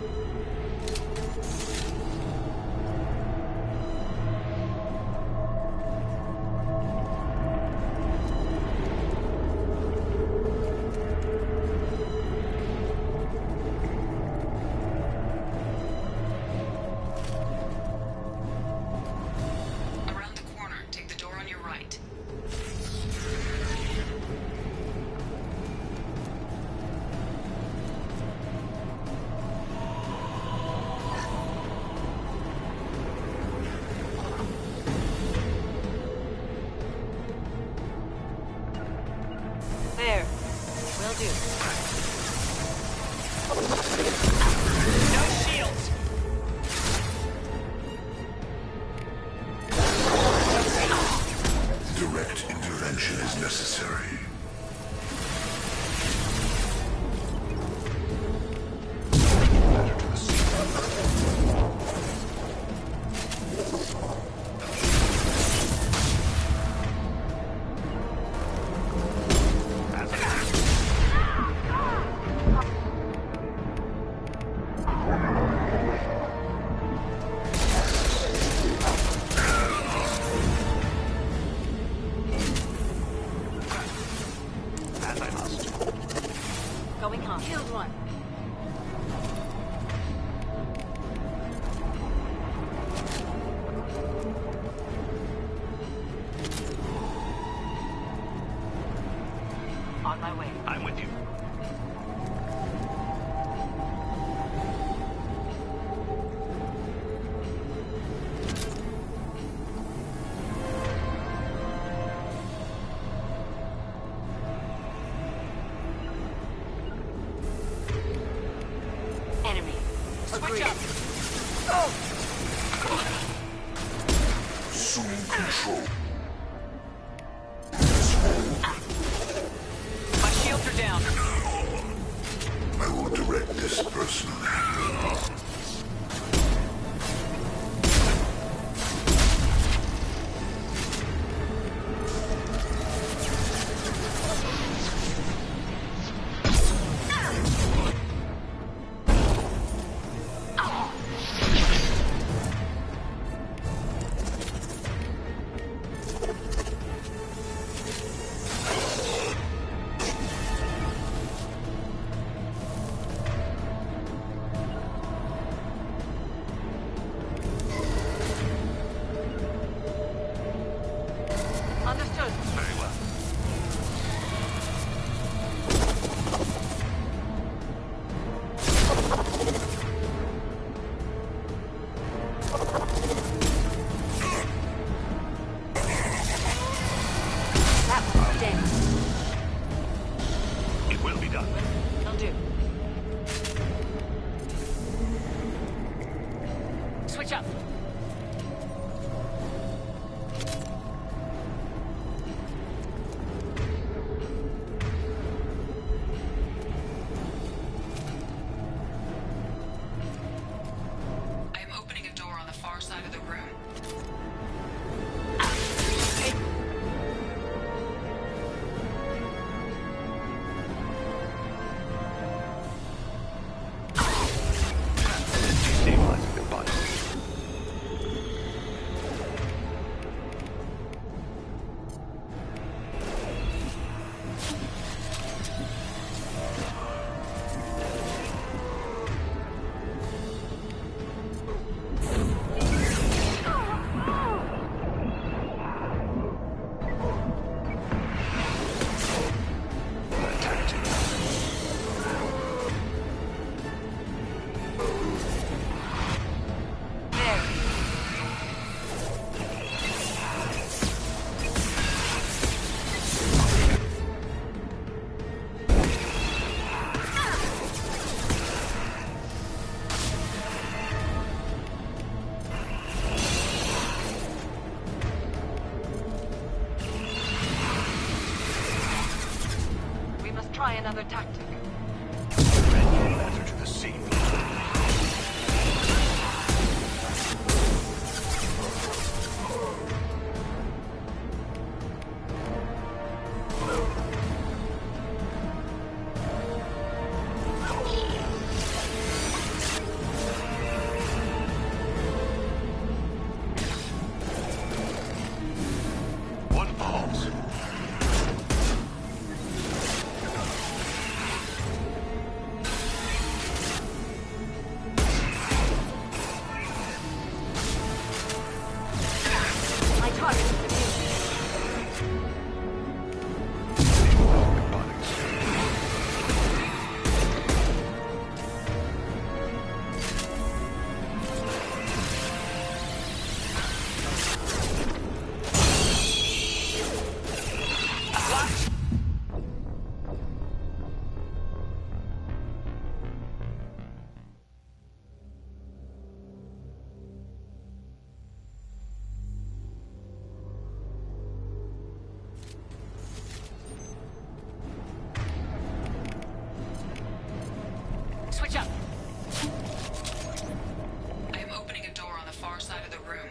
There. Will do. No shields! Direct intervention is necessary. Going home. Killed one. On my way. I'm with you. Enemy. Switch up! Assume control. My shields are down. I will direct this personally. Understood. Very well. That one's dead. It will be done. Will do. Switch up. I am opening a door on the far side of the room. Destabilizing their body. another tactic. Ready matter to the scene. Switch up. I am opening a door on the far side of the room.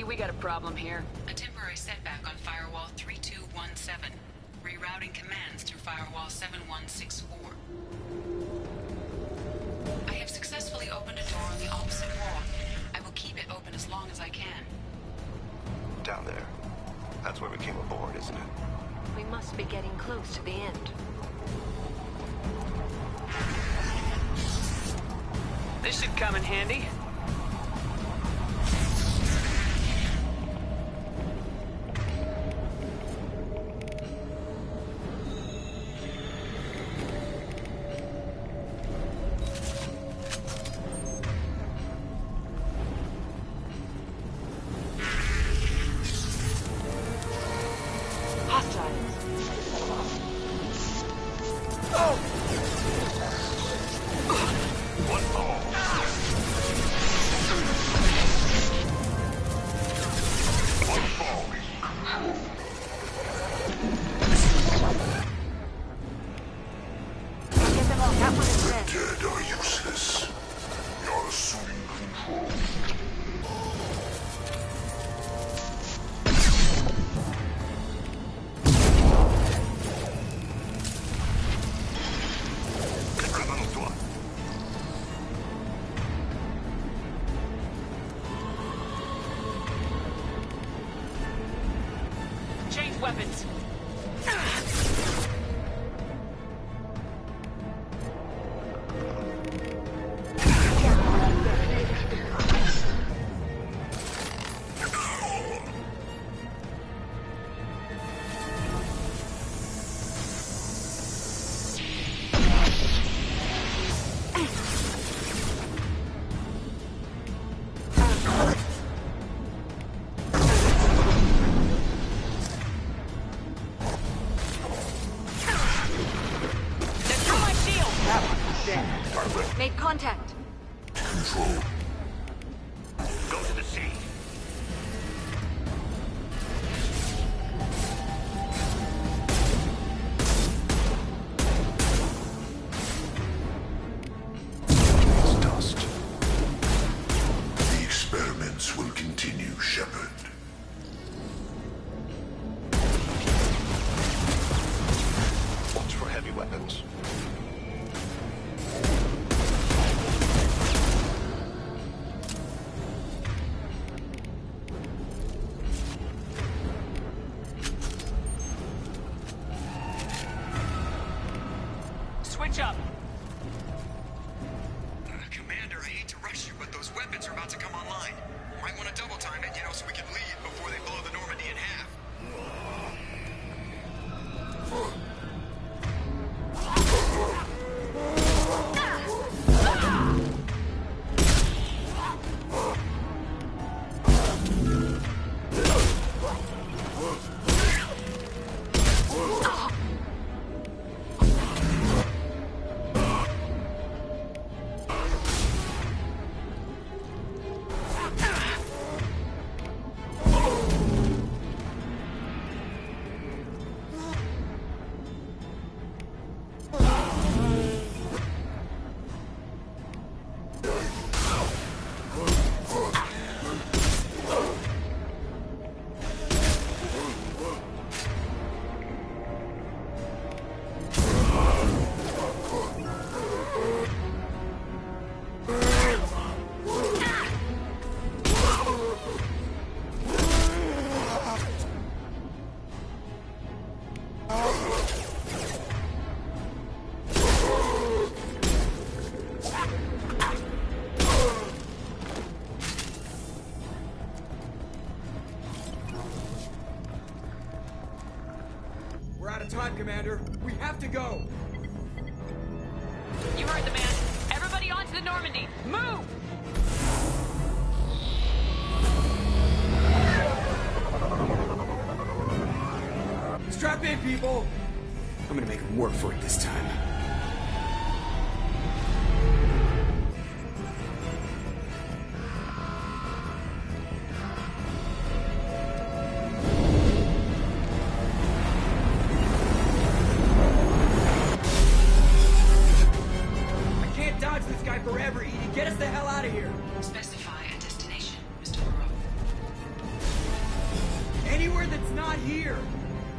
We got a problem here. A temporary setback on Firewall 3217. Rerouting commands through Firewall 7164. I have successfully opened a door on the opposite wall. I will keep it open as long as I can. Down there. That's where we came aboard, isn't it? We must be getting close to the end. This should come in handy. One ball. control. Go to the sea. It's dust. The experiments will continue, Shepard. Watch for heavy weapons. Switch up. Commander, I hate to rush you, but those weapons are about to come online. Might want to double time it, so we can leave before they blow the Normandy in half. We're out of time, Commander. We have to go. You heard the man. Everybody onto the Normandy. Move! Strap in, people. I'm gonna make him work for it this time. I can't dodge this guy forever, Edie. Get us the hell out of here. Specify a destination, Mr. Moreau. Anywhere that's not here.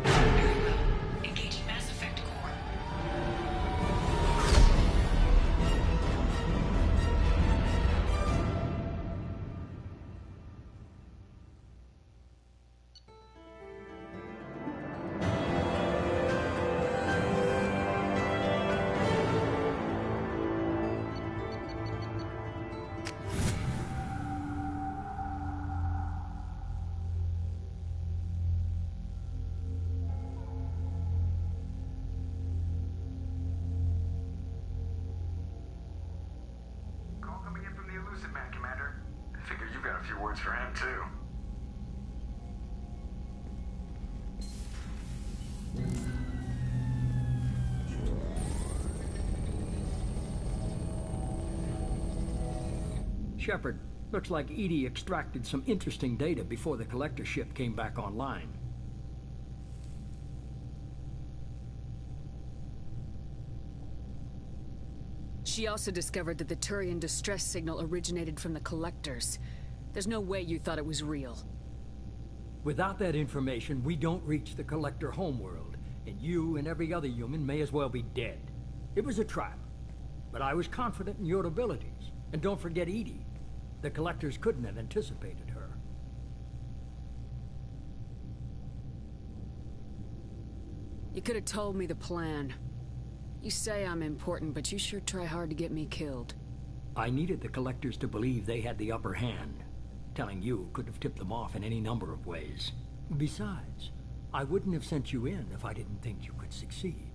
Very well. Engaging Mass Effect Core. Call coming in from the Elusive Man, Commander. I figure you got a few words for him, too. Shepard, looks like Edie extracted some interesting data before the collector ship came back online. She also discovered that the Turian distress signal originated from the collectors. There's no way you thought it was real. Without that information, we don't reach the collector homeworld, and you and every other human may as well be dead. It was a trap, but I was confident in your abilities. And don't forget Edie. The collectors couldn't have anticipated her. You could have told me the plan. You say I'm important, but you sure try hard to get me killed. I needed the collectors to believe they had the upper hand. Telling you could have tipped them off in any number of ways. Besides, I wouldn't have sent you in if I didn't think you could succeed.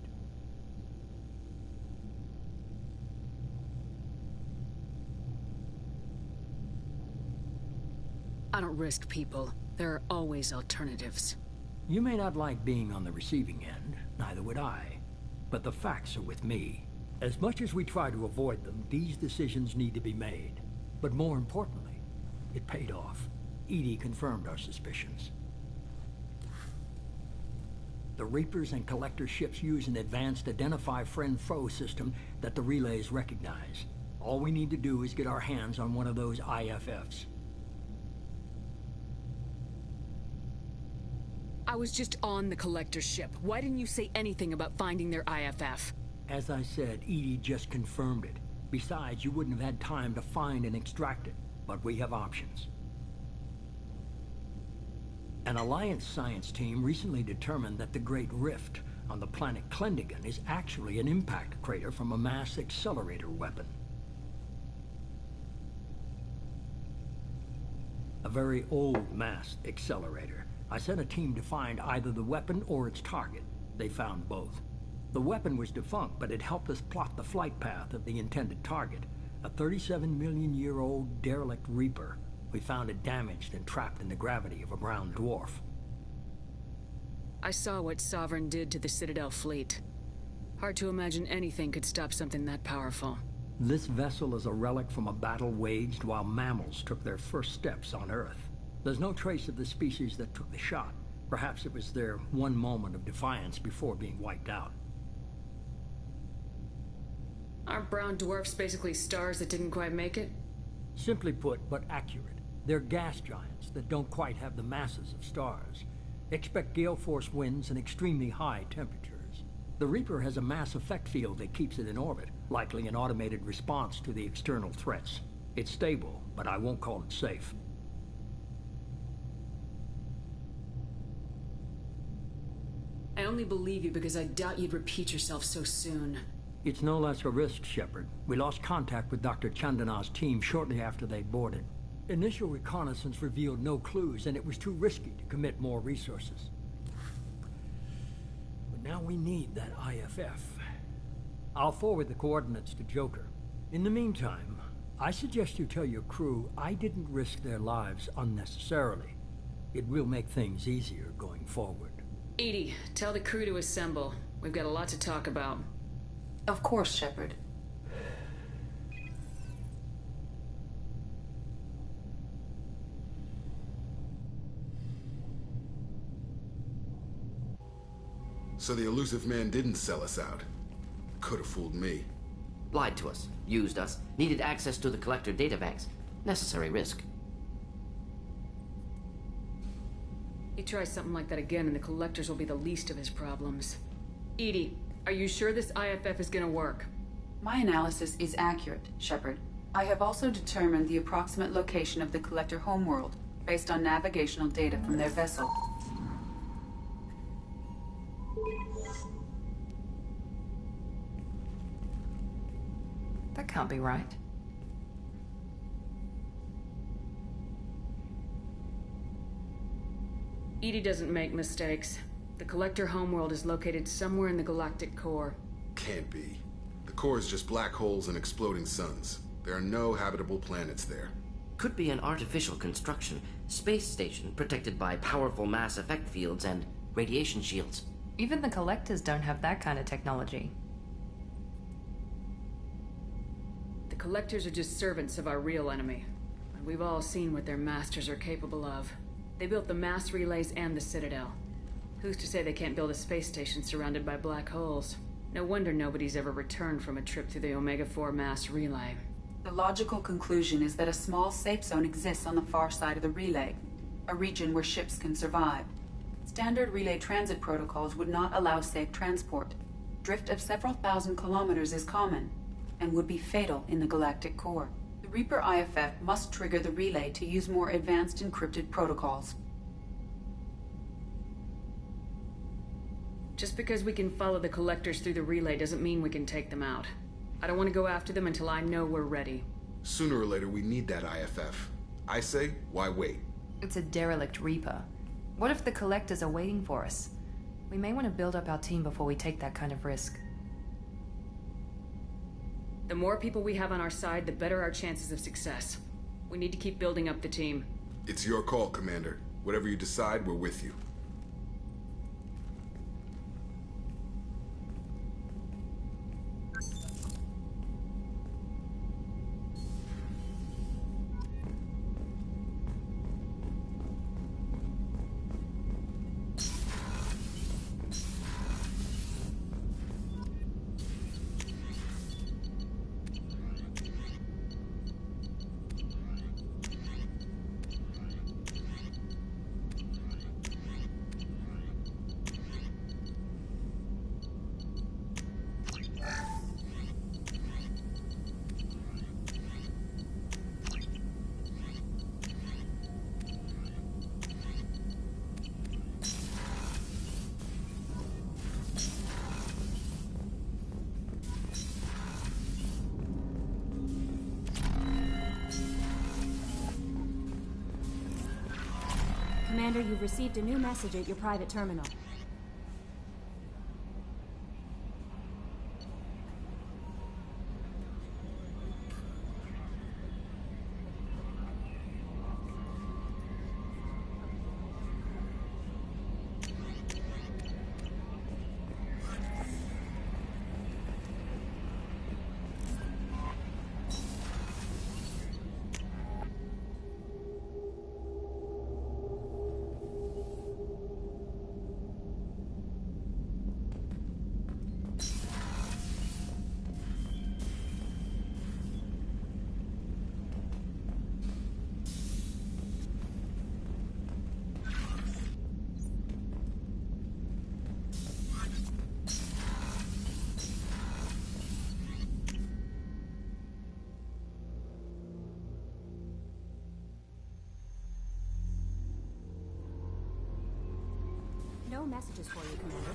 I don't risk people. There are always alternatives. You may not like being on the receiving end, neither would I. But the facts are with me. As much as we try to avoid them, these decisions need to be made. But more importantly, it paid off. Edie confirmed our suspicions. The Reapers and Collector ships use an advanced Identify Friend-Foe system that the relays recognize. All we need to do is get our hands on one of those IFFs. I was just on the Collector ship. Why didn't you say anything about finding their IFF? As I said, Edie just confirmed it. Besides, you wouldn't have had time to find and extract it. But we have options. An Alliance science team recently determined that the Great Rift on the planet Klendigan is actually an impact crater from a mass accelerator weapon. A very old mass accelerator. I sent a team to find either the weapon or its target. They found both. The weapon was defunct, but it helped us plot the flight path of the intended target. A 37-million-year-old derelict Reaper. We found it damaged and trapped in the gravity of a brown dwarf. I saw what Sovereign did to the Citadel fleet. Hard to imagine anything could stop something that powerful. This vessel is a relic from a battle waged while mammals took their first steps on Earth. There's no trace of the species that took the shot. Perhaps it was their one moment of defiance before being wiped out. Aren't brown dwarfs basically stars that didn't quite make it? Simply put, but accurate. They're gas giants that don't quite have the masses of stars. Expect gale force winds and extremely high temperatures. The Reaper has a mass effect field that keeps it in orbit, likely an automated response to the external threats. It's stable, but I won't call it safe. I only believe you because I doubt you'd repeat yourself so soon. It's no less a risk, Shepard. We lost contact with Dr. Chandana's team shortly after they boarded. Initial reconnaissance revealed no clues, and it was too risky to commit more resources. But now we need that IFF. I'll forward the coordinates to Joker. In the meantime, I suggest you tell your crew I didn't risk their lives unnecessarily. It will make things easier going forward. Edie, tell the crew to assemble. We've got a lot to talk about. Of course, Shepard. So the elusive man didn't sell us out. Could have fooled me. Lied to us, used us, needed access to the Collector databanks. Necessary risk. He tries something like that again and the Collectors will be the least of his problems. Edie, are you sure this IFF is gonna work? My analysis is accurate, Shepard. I have also determined the approximate location of the Collector homeworld, based on navigational data from their vessel. That can't be right. Edie doesn't make mistakes. The Collector homeworld is located somewhere in the galactic core. Can't be. The core is just black holes and exploding suns. There are no habitable planets there. Could be an artificial construction, space station protected by powerful mass effect fields and radiation shields. Even the Collectors don't have that kind of technology. The Collectors are just servants of our real enemy. And we've all seen what their masters are capable of. They built the mass relays and the Citadel. Who's to say they can't build a space station surrounded by black holes? No wonder nobody's ever returned from a trip through the Omega-4 mass relay. The logical conclusion is that a small safe zone exists on the far side of the relay, a region where ships can survive. Standard relay transit protocols would not allow safe transport. Drift of several thousand kilometers is common, and would be fatal in the galactic core. The Reaper IFF must trigger the relay to use more advanced encrypted protocols. Just because we can follow the Collectors through the relay doesn't mean we can take them out. I don't want to go after them until I know we're ready. Sooner or later, we need that IFF. I say, why wait? It's a derelict Reaper. What if the Collectors are waiting for us? We may want to build up our team before we take that kind of risk. The more people we have on our side, the better our chances of success. We need to keep building up the team. It's your call, Commander. Whatever you decide, we're with you. Commander, you've received a new message at your private terminal. No messages for you, Commander.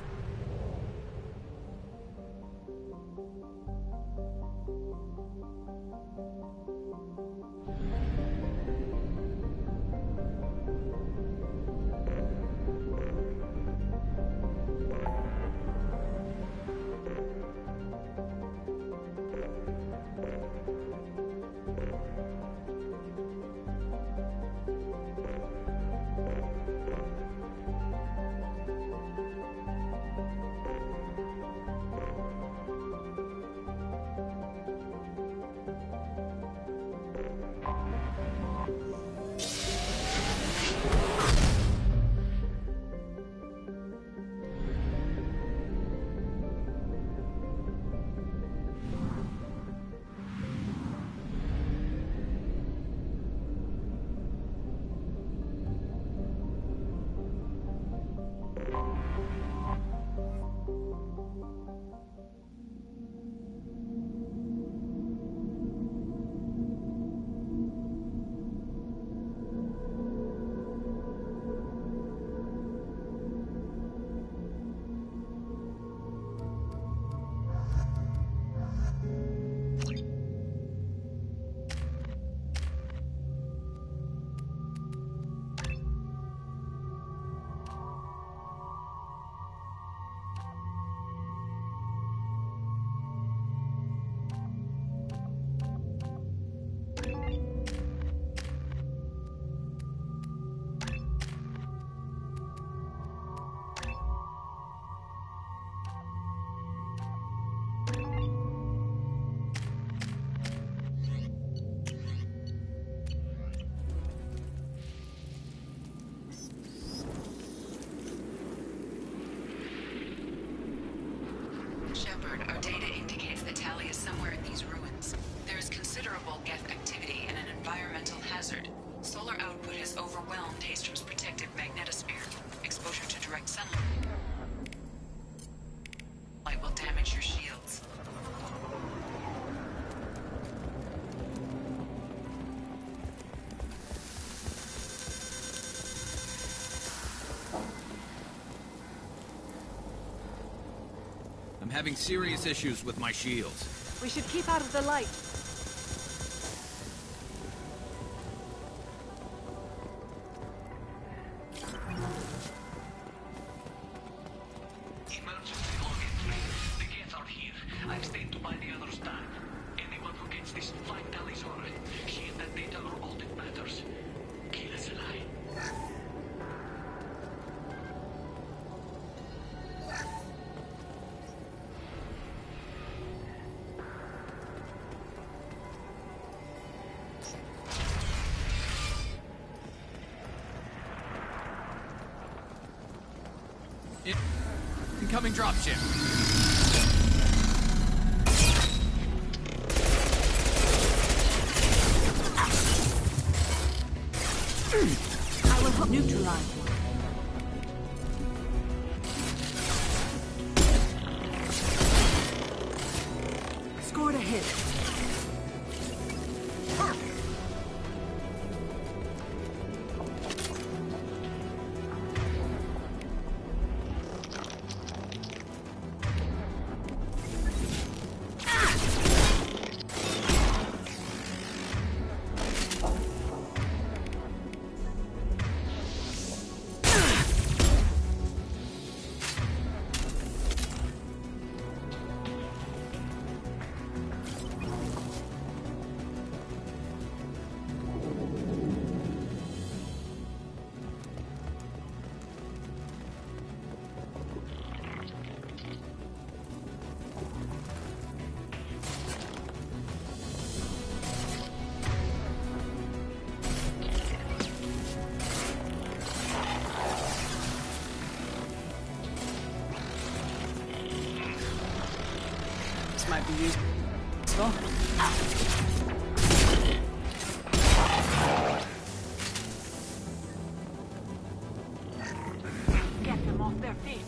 Shepard, our data indicates that Tali is somewhere in these ruins. There is considerable Geth activity and an environmental hazard. Solar output has overwhelmed Haystrom's protective magnetosphere. Exposure to direct sunlight will damage your shields. I'm having serious issues with my shields. We should keep out of the light. Emergency login, please. The Geth are here. I've stayed to buy the others back. Anyone who gets this, find Tali's aura. She and that data are all that matters. Kill us alive. Incoming dropship. I will help neutralize one. Scored a hit. be useful. Get them off their feet.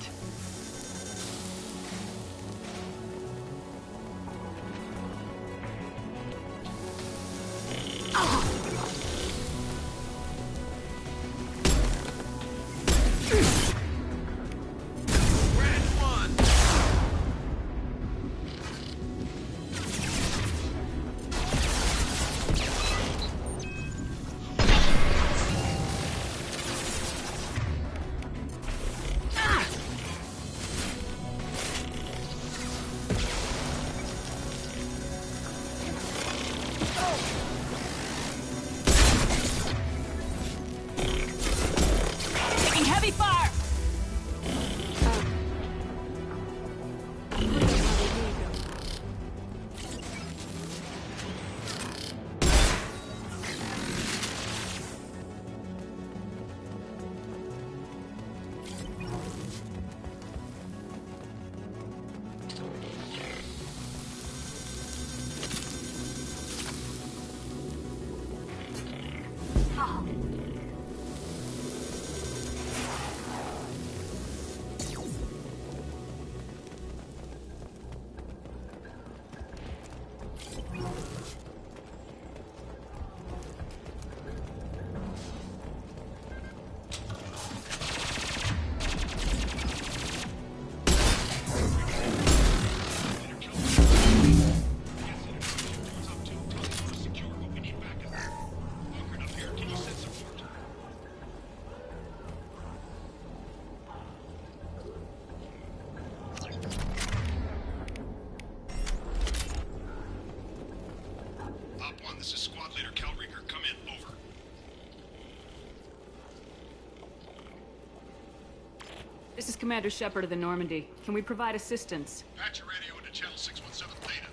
This is Commander Shepard of the Normandy. Can we provide assistance? Patch your radio into channel 617 Theta.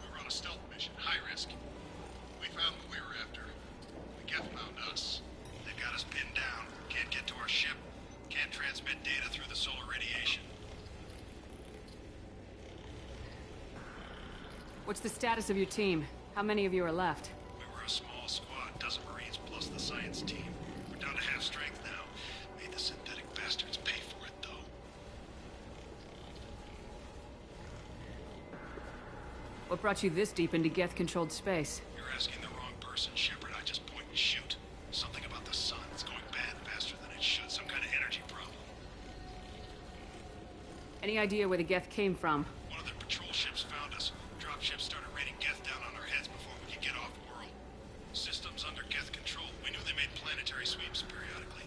We're on a stealth mission, high risk. We found what we were after. The Geth found us. They've got us pinned down. Can't get to our ship. Can't transmit data through the solar radiation. What's the status of your team? How many of you are left? We were a small squad, dozen Marines plus the science team. We're down to half strength now. Made the synthetic bastards pay for it, though. What brought you this deep into Geth-controlled space? You're asking the wrong person, Shepard. I just point and shoot. Something about the sun. It's going bad faster than it should. Some kind of energy problem. Any idea where the Geth came from? One of their patrol ships found us. Dropships started raining Geth down on our heads before we could get off-world. Systems under Geth control. We knew they made planetary sweeps periodically.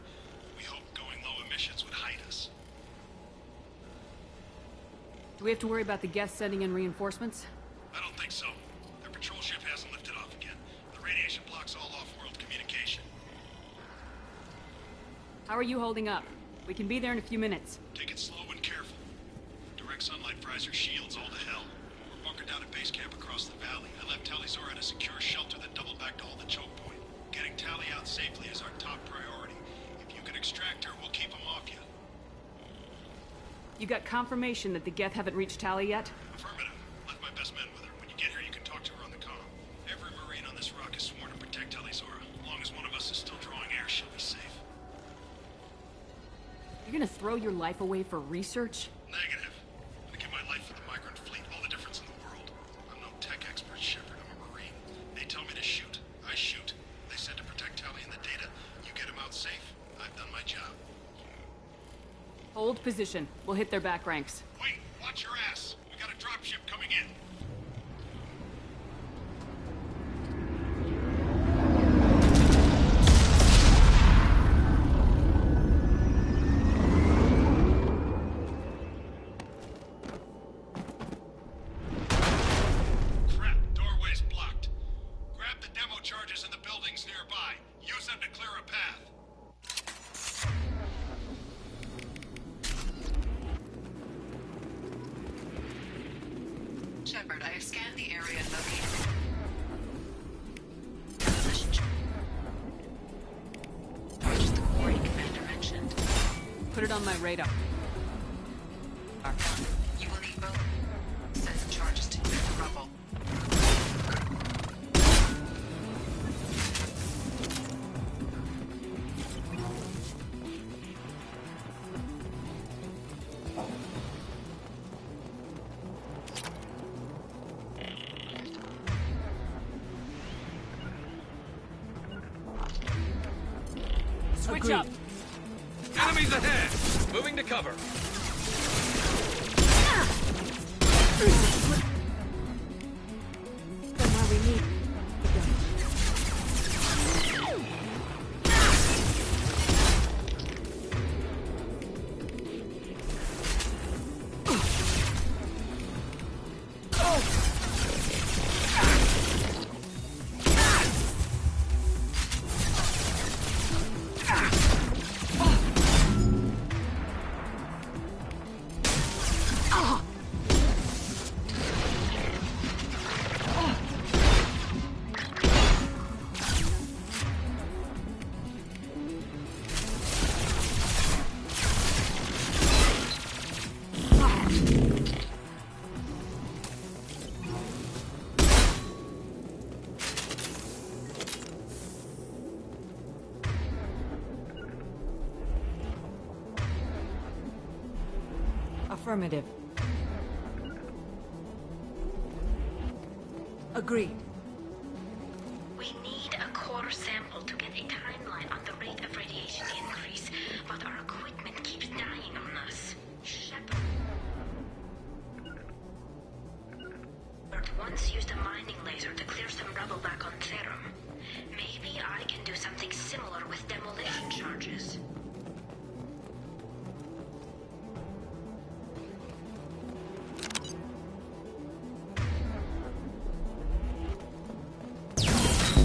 We hoped going low emissions would hide us. Do we have to worry about the Geth sending in reinforcements? I don't think so. Their patrol ship hasn't lifted off again. The radiation blocks all off-world communication. How are you holding up? We can be there in a few minutes. Take it slow and careful. Direct sunlight fries your shields all to hell. We're bunkered down at base camp across the valley. I left Talizor at a secure shelter that doubled back to hold the choke point. Getting Tally out safely is our top priority. If you can extract her, we'll keep them off you. You got confirmation that the Geth haven't reached Tally yet? Affirmative. Left my best men with her. When you get here, you can talk to her on the comm. Every Marine on this rock is sworn to protect Talizor. As long as one of us is still drawing air, she'll be safe. You're gonna throw your life away for research? Negative. I give my life for the migrant fleet, all the difference in the world. I'm no tech expert, Shepard. I'm a Marine. They tell me to shoot. I shoot. They said to protect Tally and the data. You get them out safe. I've done my job. Hold position. We'll hit their back ranks. Wait! Watch your ass! We got a dropship coming in. Crap, doorway's blocked. Grab the demo charges in the buildings nearby. Use them to clear a path. Shepard, I have scanned the area and located position. Just the quarry Commander mentioned. Put it on my radar. You will need both sets of charges Switch Agreed. up. Enemies ahead! Moving to cover. Somehow we need to go. Affirmative. Agreed. We need a core sample to get a timeline on the rate of radiation increase, but our equipment keeps dying on us. Shepard once used a mining laser to clear some rubble back on Therum. Maybe I can do something similar with demolition charges.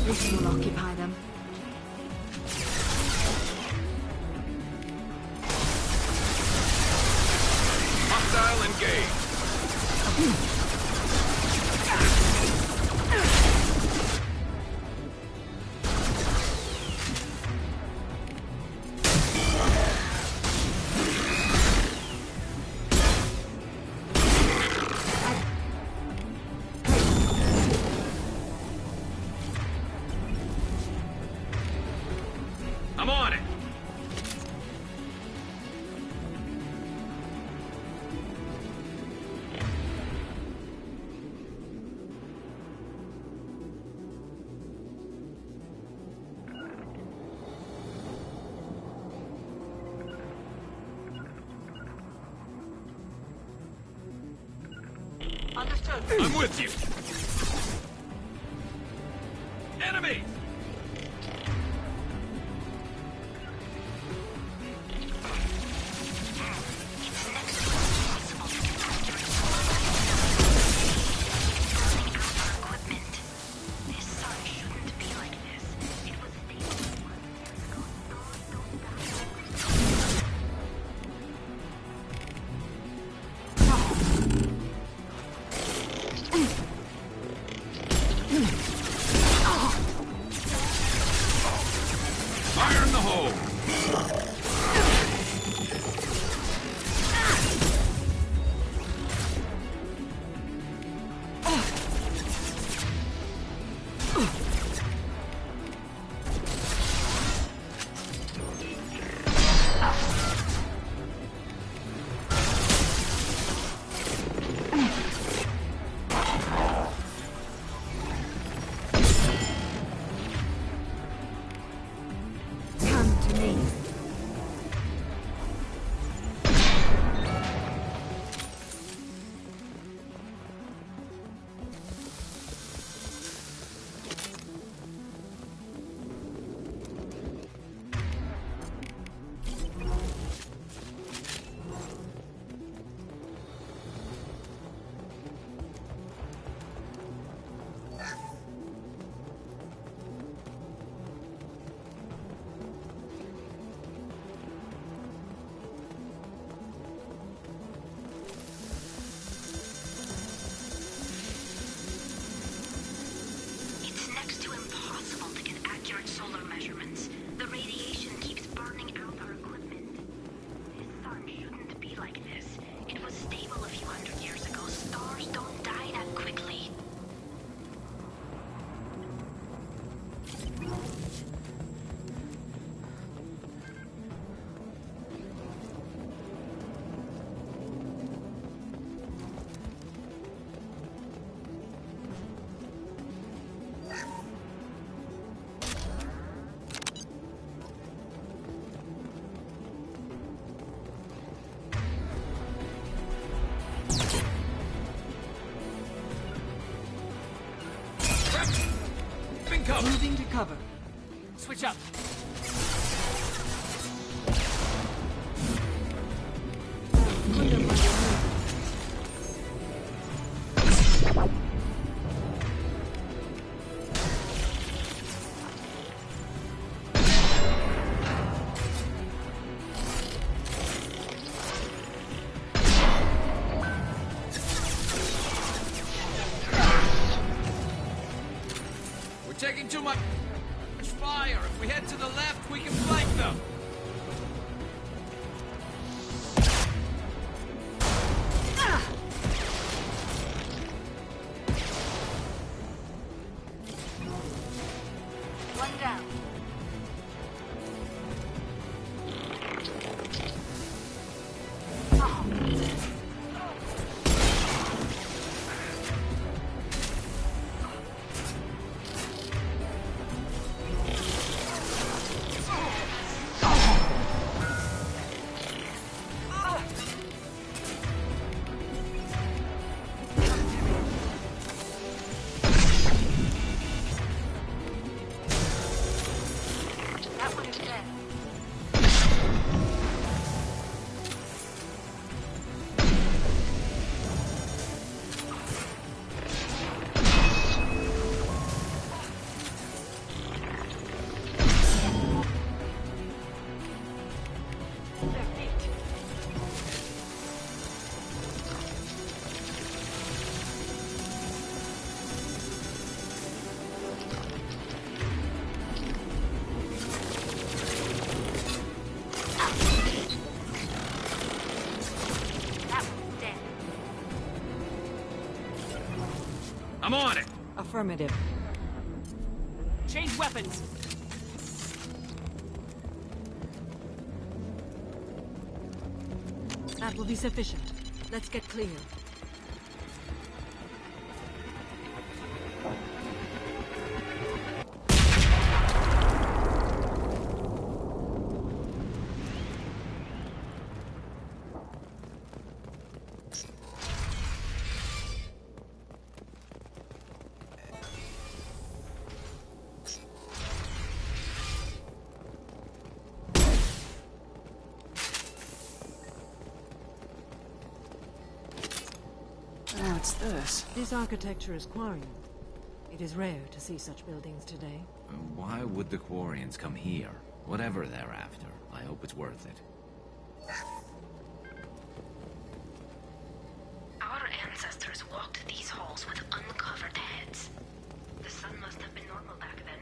This will occupy them. Hostile engaged. I'm on it. Understood. I'm with you. Enemy! Fire in the hole! Come to me. Moving to cover. Switch up. Taking too much fire. If we head to the left, we can flank them. One down. I'm on it. Affirmative. Change weapons. That will be sufficient. Let's get clear. What's this? This architecture is Quarian. It is rare to see such buildings today. Why would the Quarians come here? Whatever they're after, I hope it's worth it. Our ancestors walked these halls with uncovered heads. The sun must have been normal back then.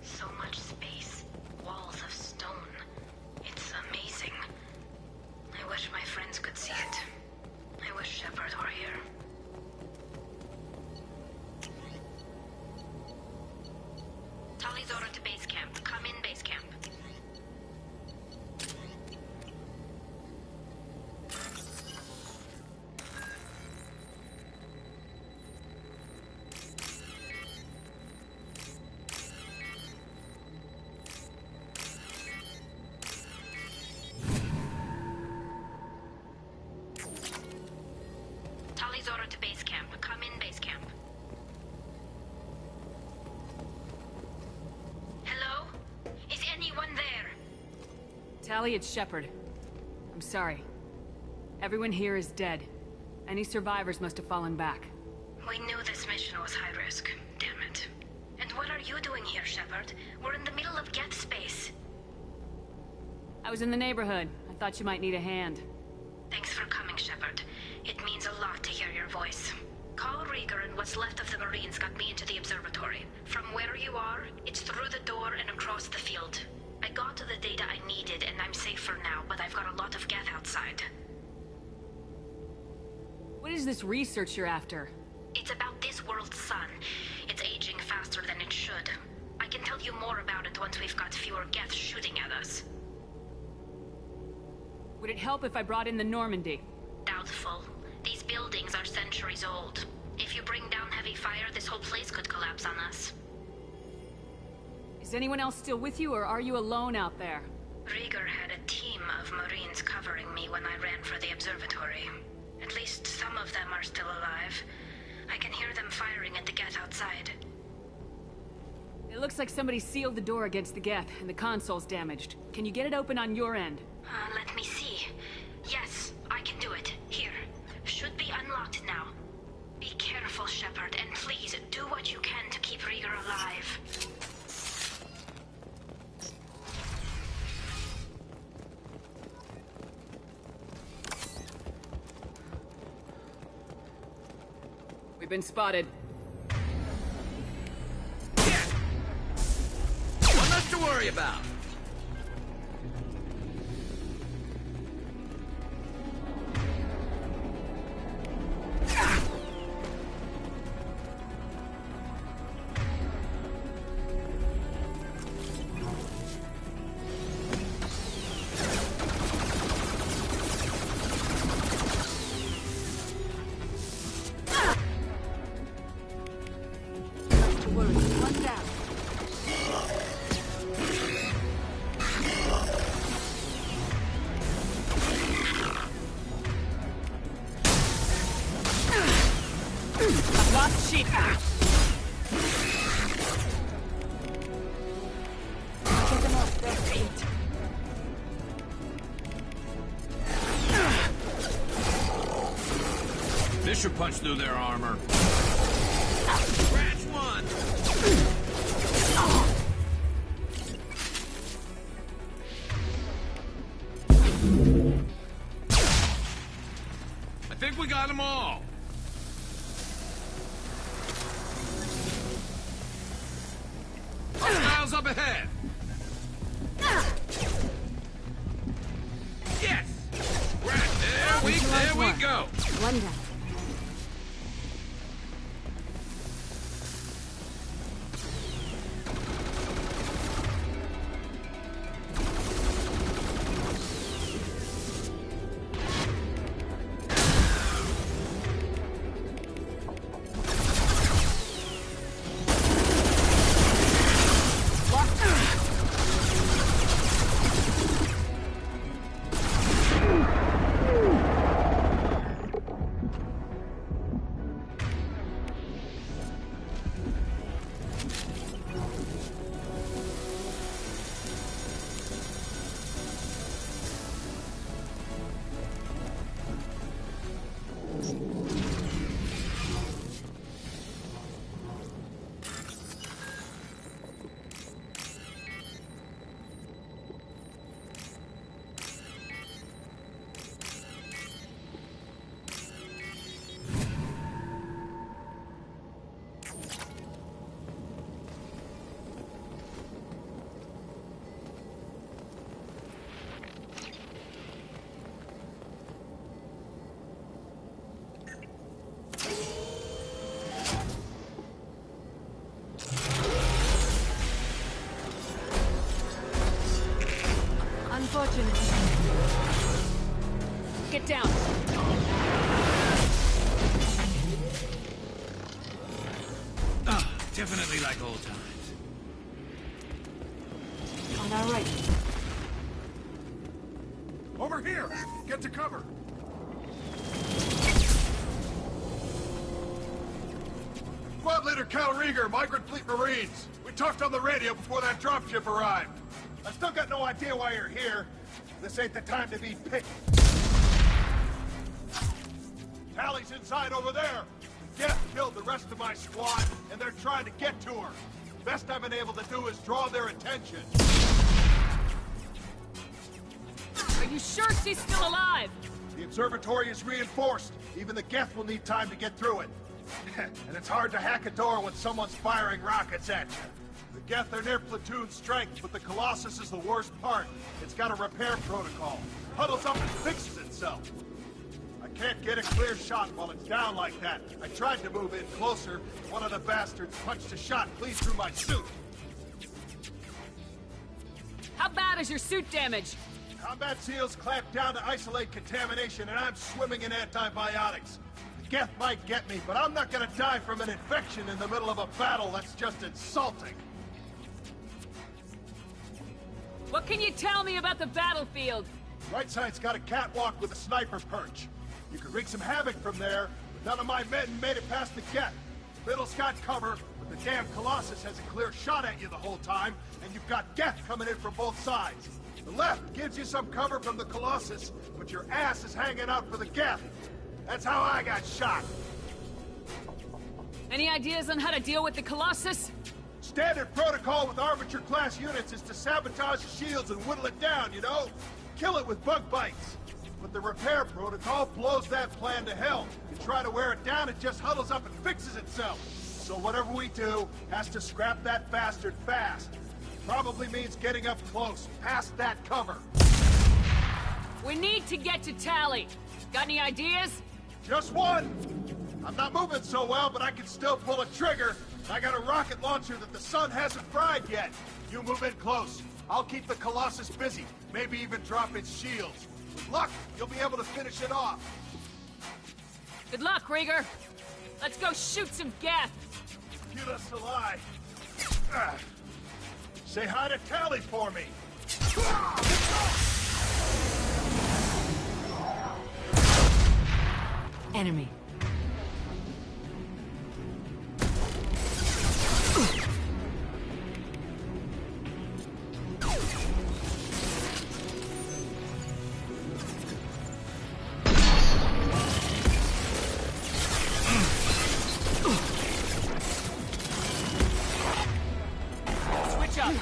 So much space, walls of stone. It's amazing. I wish my friends could see it. I wish Shepard were here. Tali's order to base camp. Come in base camp. Tali's order to base camp. Come in base camp. Hello? Is anyone there? Tali, it's Shepard. I'm sorry. Everyone here is dead. Any survivors must have fallen back. We knew this mission was high risk. Damn it. And what are you doing here, Shepard? We're in the middle of Geth space. I was in the neighborhood. I thought you might need a hand. Thanks for coming, Shepard. It means a lot to hear your voice. Call Rieger and what's left of the Marines got me into the observatory. From where you are, it's through the door and across the field. I got to the data I needed and I'm safe for now, but I've got a lot of Geth outside. What is this research you're after? It's about this world's sun. It's aging faster than it should. I can tell you more about it once we've got fewer Geth shooting at us. Would it help if I brought in the Normandy? Doubtful. These buildings are centuries old. If you bring down heavy fire, this whole place could collapse on us. Is anyone else still with you, or are you alone out there? Rieger had a team of Marines covering me when I ran for the observatory. At least some of them are still alive. I can hear them firing at the Geth outside. It looks like somebody sealed the door against the Geth, and the console's damaged. Can you get it open on your end? Let me see. Yes, I can do it. Here. Should be unlocked now. Be careful, Shepard, and please do what you can to keep Rieger alive. We've been spotted. One less to worry about. This should punch through their armor. Scratch one! I think we got them all. Hostiles up ahead. Yes! Right, there we go. One down. Get down. Definitely like old times. On our right. Over here! Get to cover! Squad Leader Cal Rieger, Migrant Fleet Marines. We talked on the radio before that dropship arrived. I still got no idea why you're here. This ain't the time to be picky. Tally's inside over there. Geth killed the rest of my squad, and they're trying to get to her. Best I've been able to do is draw their attention. Are you sure she's still alive? The observatory is reinforced. Even the Geth will need time to get through it. And it's hard to hack a door when someone's firing rockets at you. The Geth are near platoon strength, but the Colossus is the worst part. It's got a repair protocol. Huddles up and fixes itself. I can't get a clear shot while it's down like that. I tried to move in closer. One of the bastards punched a shot clean through my suit. How bad is your suit damaged? Combat SEALs clamped down to isolate contamination, and I'm swimming in antibiotics. The Geth might get me, but I'm not gonna die from an infection in the middle of a battle. That's just insulting. What can you tell me about the battlefield? Right side's got a catwalk with a sniper perch. You can wreak some havoc from there, but none of my men made it past the Geth. The middle's got cover, but the The damn Colossus has a clear shot at you the whole time, and you've got Geth coming in from both sides. The left gives you some cover from the Colossus, but your ass is hanging out for the Geth. That's how I got shot. Any ideas on how to deal with the Colossus? Standard protocol with Arbiter-class units is to sabotage the shields and whittle it down, you know? Kill it with bug bites. But the repair protocol blows that plan to hell. You try to wear it down, it just huddles up and fixes itself. So whatever we do has to scrap that bastard fast. Probably means getting up close, past that cover. We need to get to Tally. Got any ideas? Just one. I'm not moving so well, but I can still pull a trigger. I got a rocket launcher that the sun hasn't fried yet. You move in close. I'll keep the Colossus busy. Maybe even drop its shields. With luck, you'll be able to finish it off. Good luck, Rieger. Let's go shoot some Geth. Kila Salai. Say hi to Tally for me. Enemy. Switch up.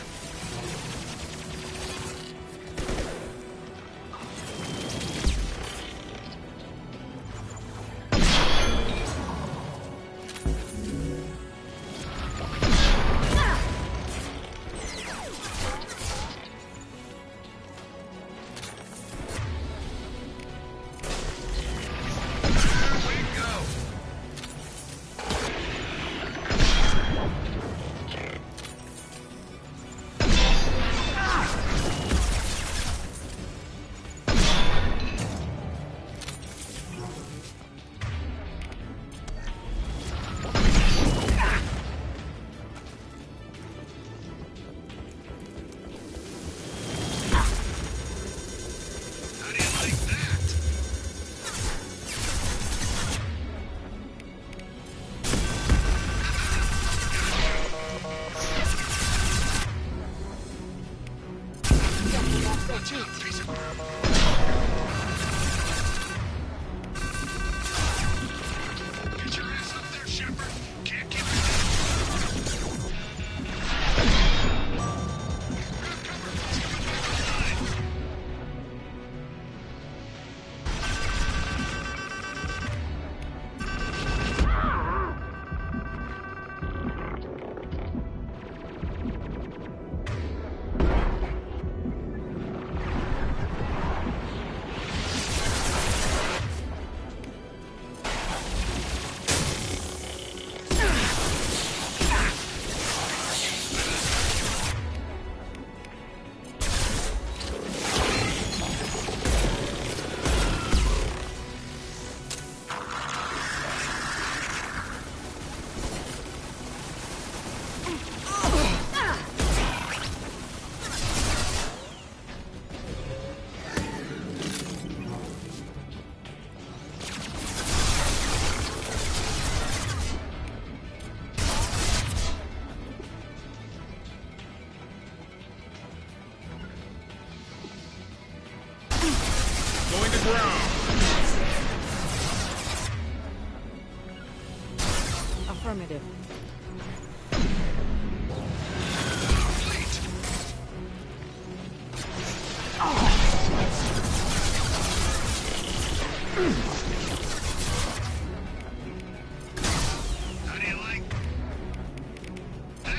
Get your ass up there, Shepard. Can't keep it Affirmative. How do you like that?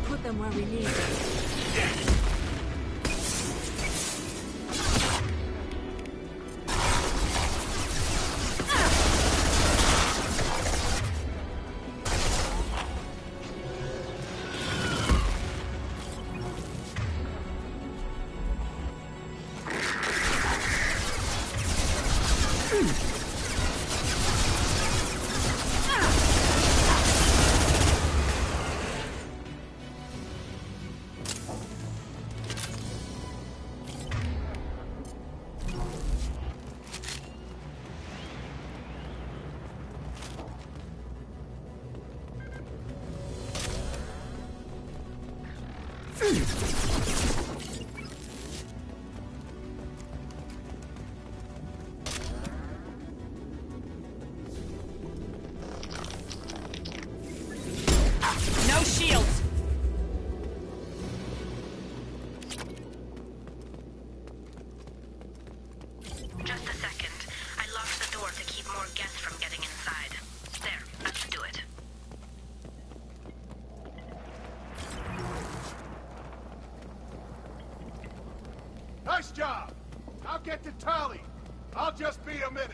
Put them where we need them. No shields! Just a second. I locked the door to keep more guests from getting inside. There, that should do it. Nice job! I'll get to Tally. I'll just be a minute.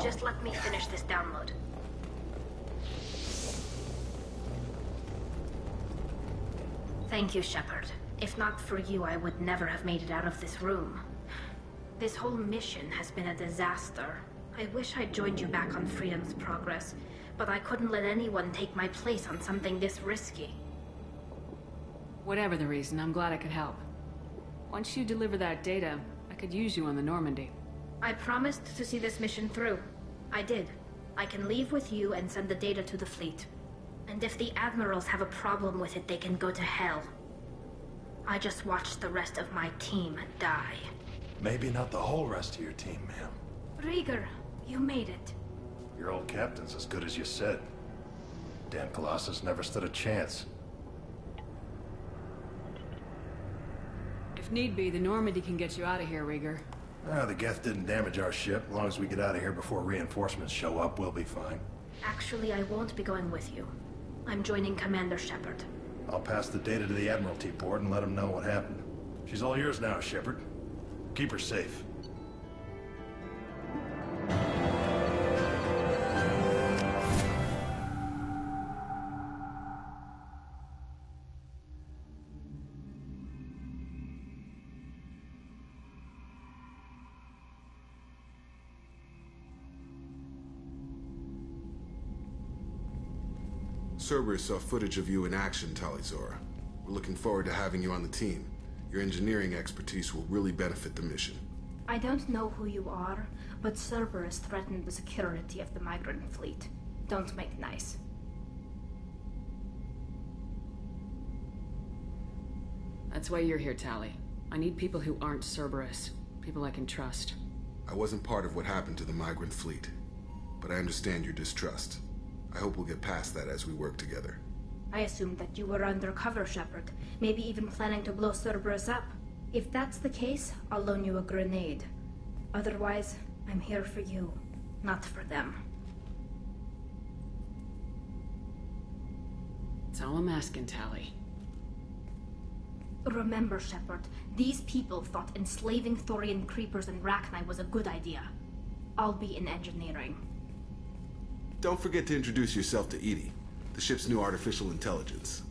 Just let me finish this download. Thank you, Shepard. If not for you, I would never have made it out of this room. This whole mission has been a disaster. I wish I'd joined you back on Freedom's Progress, but I couldn't let anyone take my place on something this risky. Whatever the reason, I'm glad I could help. Once you deliver that data, I could use you on the Normandy. I promised to see this mission through. I did. I can leave with you and send the data to the fleet. And if the admirals have a problem with it, they can go to hell. I just watched the rest of my team die. Maybe not the whole rest of your team, ma'am. Rieger, you made it. Your old captain's as good as you said. Damn Colossus never stood a chance. If need be, the Normandy can get you out of here, Rieger. The Geth didn't damage our ship. As long as we get out of here before reinforcements show up, we'll be fine. Actually, I won't be going with you. I'm joining Commander Shepard. I'll pass the data to the Admiralty board and let them know what happened. She's all yours now, Shepard. Keep her safe. Cerberus saw footage of you in action, Talizora. We're looking forward to having you on the team. Your engineering expertise will really benefit the mission. I don't know who you are, but Cerberus threatened the security of the migrant fleet. Don't make nice. That's why you're here, Tali. I need people who aren't Cerberus. People I can trust. I wasn't part of what happened to the migrant fleet, but I understand your distrust. I hope we'll get past that as we work together. I assumed that you were undercover, Shepard. Maybe even planning to blow Cerberus up. If that's the case, I'll loan you a grenade. Otherwise, I'm here for you, not for them. That's all I'm asking, Tali. Remember, Shepard, these people thought enslaving Thorian creepers and Rachni was a good idea. I'll be in engineering. Don't forget to introduce yourself to Edie, the ship's new artificial intelligence.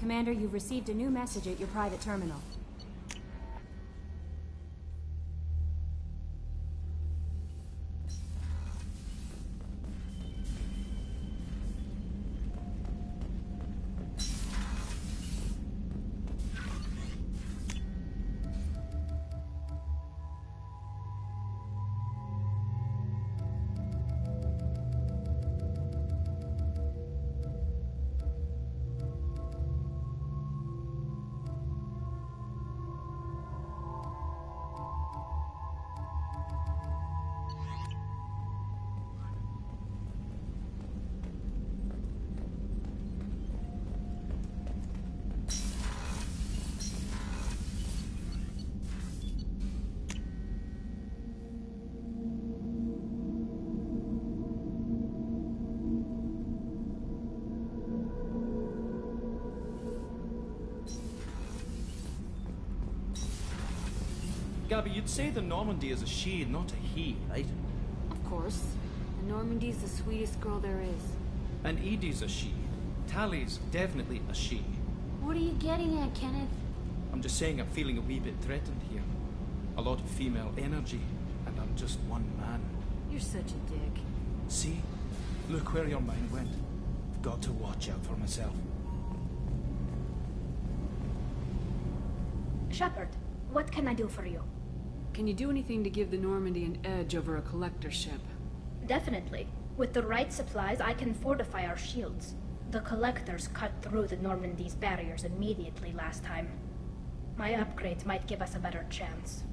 Commander, you've received a new message at your private terminal. Gabby, you'd say the Normandy is a she, not a he, right? Of course. The Normandy's the sweetest girl there is. And Edie's a she. Tally's definitely a she. What are you getting at, Kenneth? I'm just saying I'm feeling a wee bit threatened here. A lot of female energy, and I'm just one man. You're such a dick. See? Look where your mind went. I've got to watch out for myself. Shepard, what can I do for you? Can you do anything to give the Normandy an edge over a collector ship? Definitely. With the right supplies, I can fortify our shields. The collectors cut through the Normandy's barriers immediately last time. My upgrades might give us a better chance.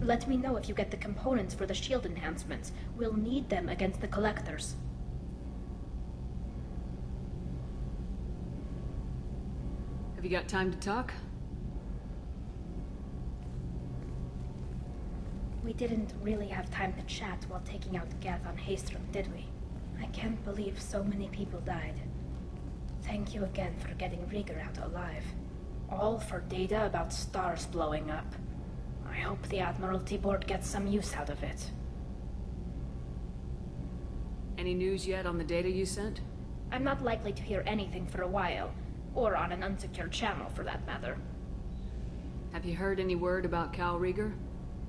Let me know if you get the components for the shield enhancements. We'll need them against the collectors. Have you got time to talk? We didn't really have time to chat while taking out Geth on Haestrom, did we? I can't believe so many people died. Thank you again for getting Rieger out alive. All for data about stars blowing up. I hope the Admiralty Board gets some use out of it. Any news yet on the data you sent? I'm not likely to hear anything for a while, or on an unsecured channel for that matter. Have you heard any word about Cal Rieger?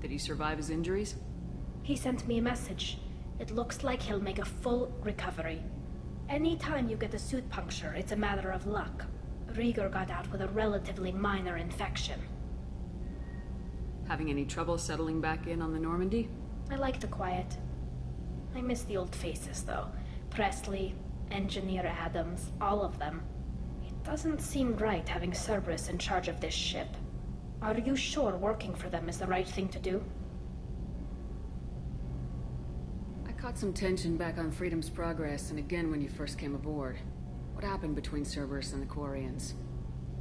Did he survive his injuries? He sent me a message. It looks like he'll make a full recovery. Anytime you get a suit puncture, it's a matter of luck. Rieger got out with a relatively minor infection. Having any trouble settling back in on the Normandy? I like the quiet. I miss the old faces, though. Presley, Engineer Adams, all of them. It doesn't seem right having Cerberus in charge of this ship. Are you sure working for them is the right thing to do? I caught some tension back on Freedom's Progress, and again when you first came aboard. What happened between Cerberus and the Quarians?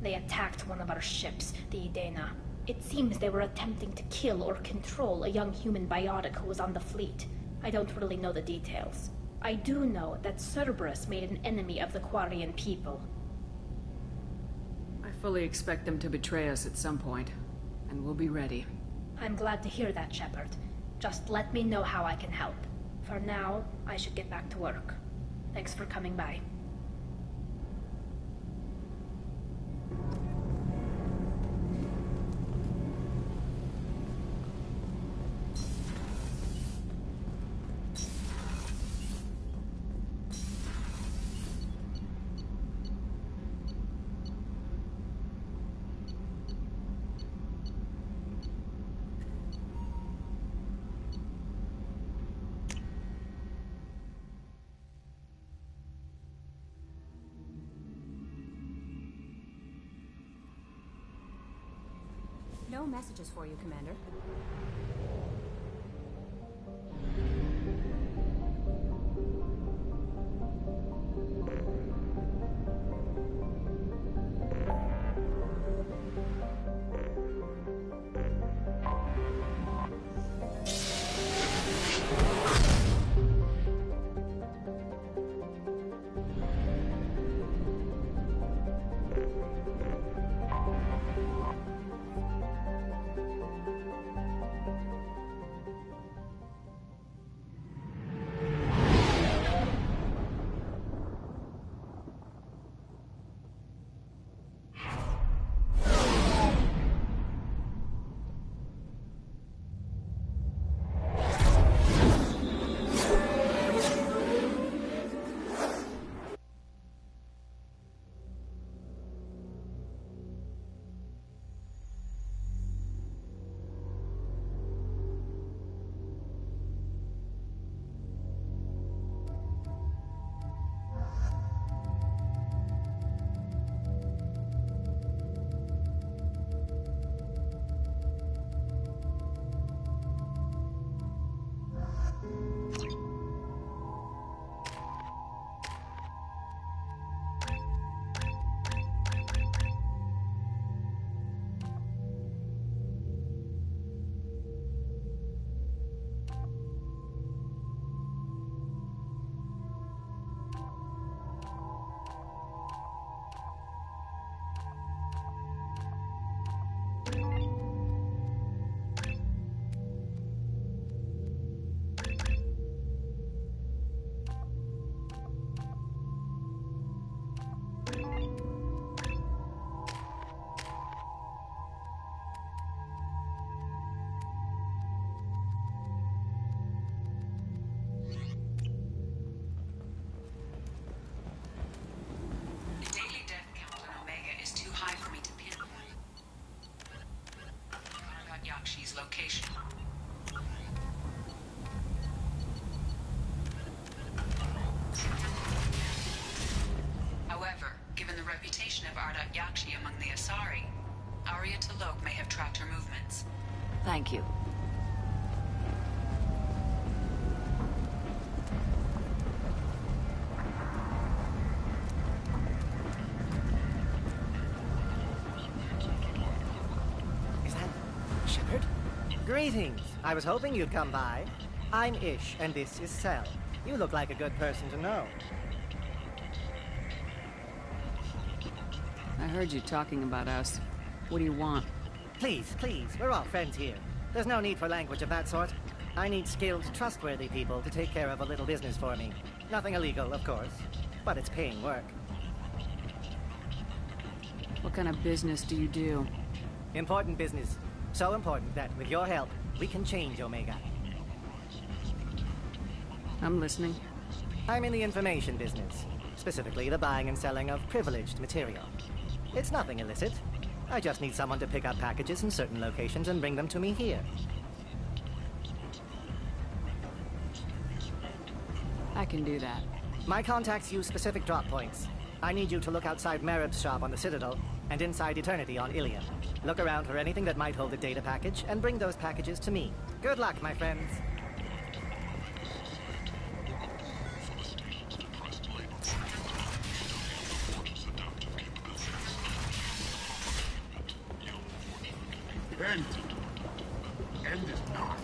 They attacked one of our ships, the Idena. It seems they were attempting to kill or control a young human biotic who was on the fleet. I don't really know the details. I do know that Cerberus made an enemy of the Quarian people. I fully expect them to betray us at some point, and we'll be ready. I'm glad to hear that, Shepard. Just let me know how I can help. For now, I should get back to work. Thanks for coming by. No messages for you, Commander. among the Asari. Arya T'Loak may have tracked her movements. Thank you. Is that Shepard? Greetings. I was hoping you'd come by. I'm Ish, and this is Cell. You look like a good person to know. I heard you talking about us. What do you want? Please, please, we're all friends here. There's no need for language of that sort. I need skilled, trustworthy people to take care of a little business for me. Nothing illegal, of course, but it's paying work. What kind of business do you do? Important business. So important that, with your help, we can change Omega. I'm listening. I'm in the information business. Specifically, the buying and selling of privileged material. It's nothing illicit. I just need someone to pick up packages in certain locations and bring them to me here. I can do that. My contacts use specific drop points. I need you to look outside Merib's shop on the Citadel and inside Eternity on Ilium. Look around for anything that might hold a data package and bring those packages to me. Good luck, my friends. End it now.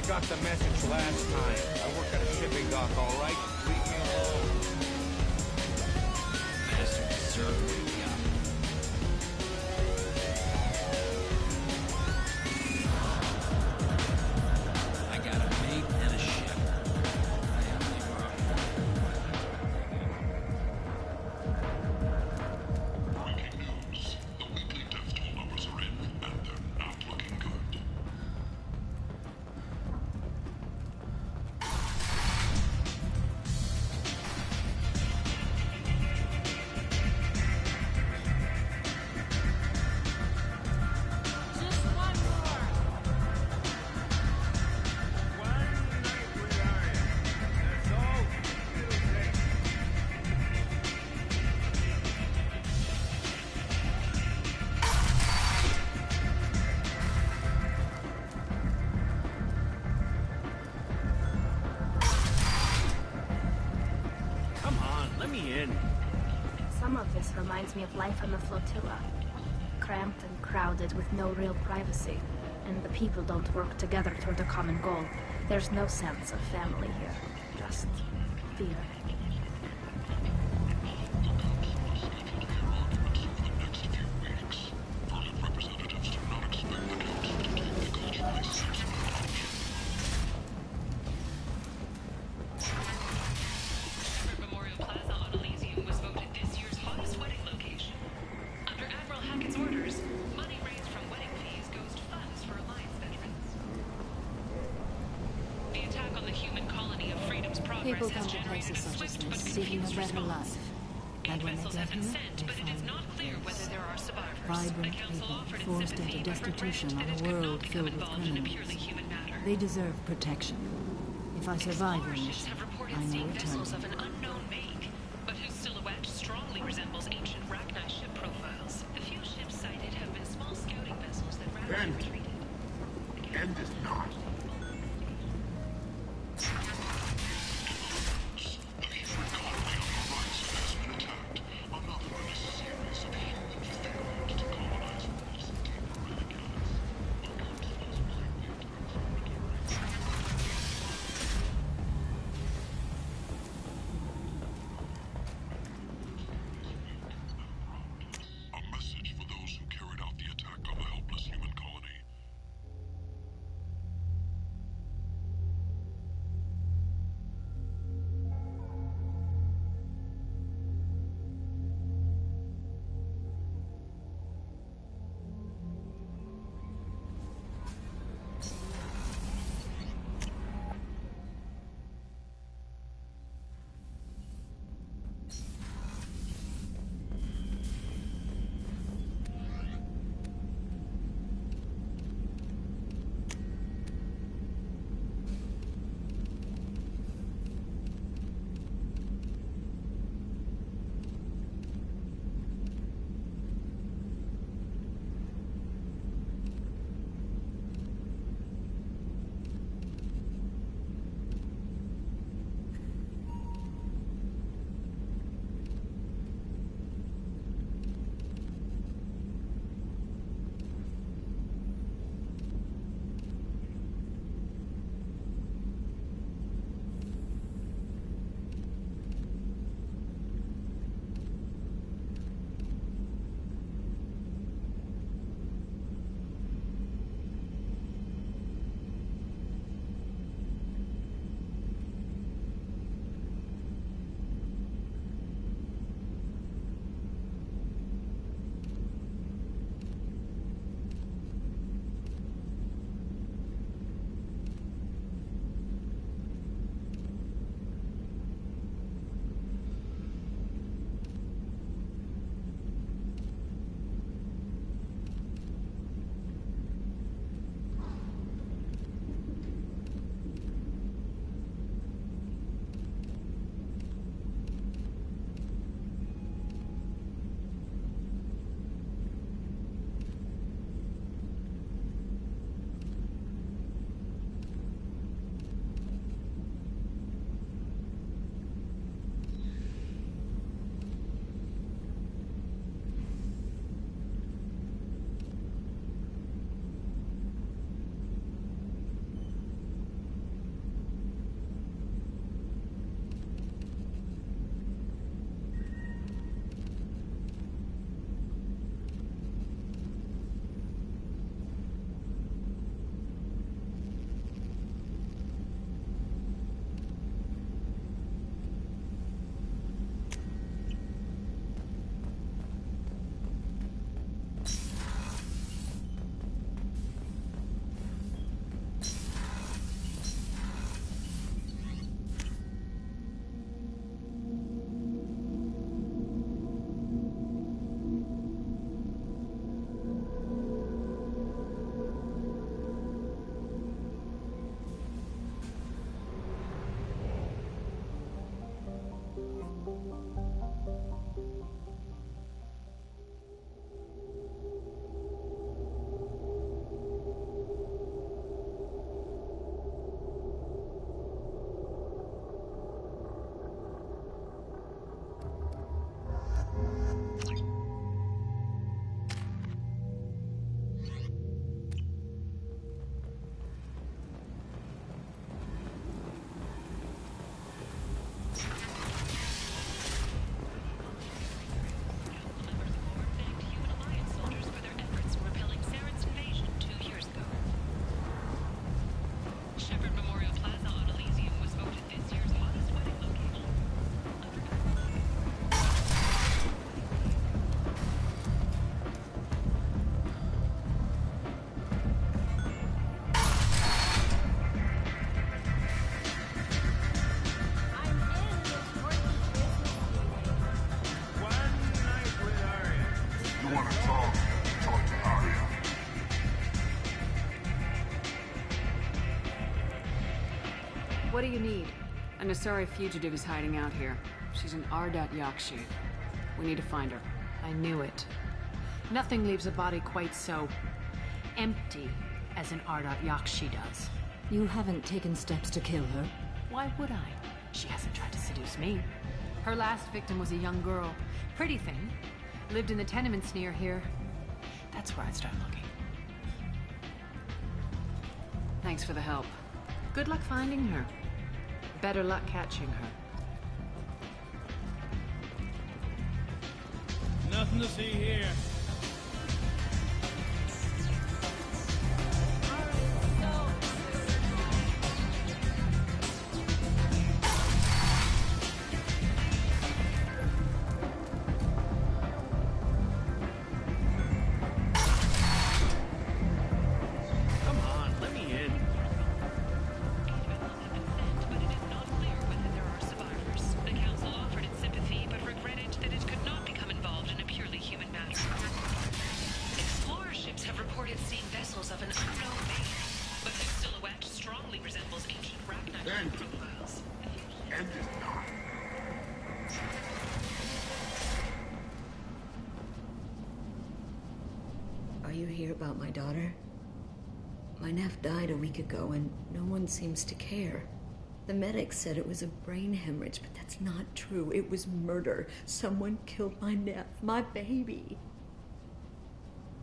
Got the message last time. I work at a shipping dock, all right? Leave me alone. Master deserved waking up. I got a mate and a ship. I am the Breaking news. The weekly death toll numbers are in, and they're not looking good. Some of this reminds me of life on the flotilla. Cramped and crowded with no real privacy. And the people don't work together toward a common goal. There's no sense of family here. Just fear. People come to places such as this, seeking a better life. And when they get here, they find this. Vibrant people forced into destitution on a world filled with criminals. They deserve protection. If I survive your mission, I may return. Of an unknown make, but whose silhouette strongly resembles ancient Rachni ship profiles. The few ships sighted have been small scouting vessels that rapidly retreated. End is not. What do you need? An Asari fugitive is hiding out here. She's an Ardat Yakshi. We need to find her. I knew it. Nothing leaves a body quite so empty as an Ardat Yakshi does. You haven't taken steps to kill her? Why would I? She hasn't tried to seduce me. Her last victim was a young girl. Pretty thing. Lived in the tenements near here. That's where I'd start looking. Thanks for the help. Good luck finding her. Better luck catching her. Nothing to see here. About my daughter. My nephew died a week ago and no one seems to care. The medics said it was a brain hemorrhage, but that's not true. It was murder. Someone killed my nephew, my baby.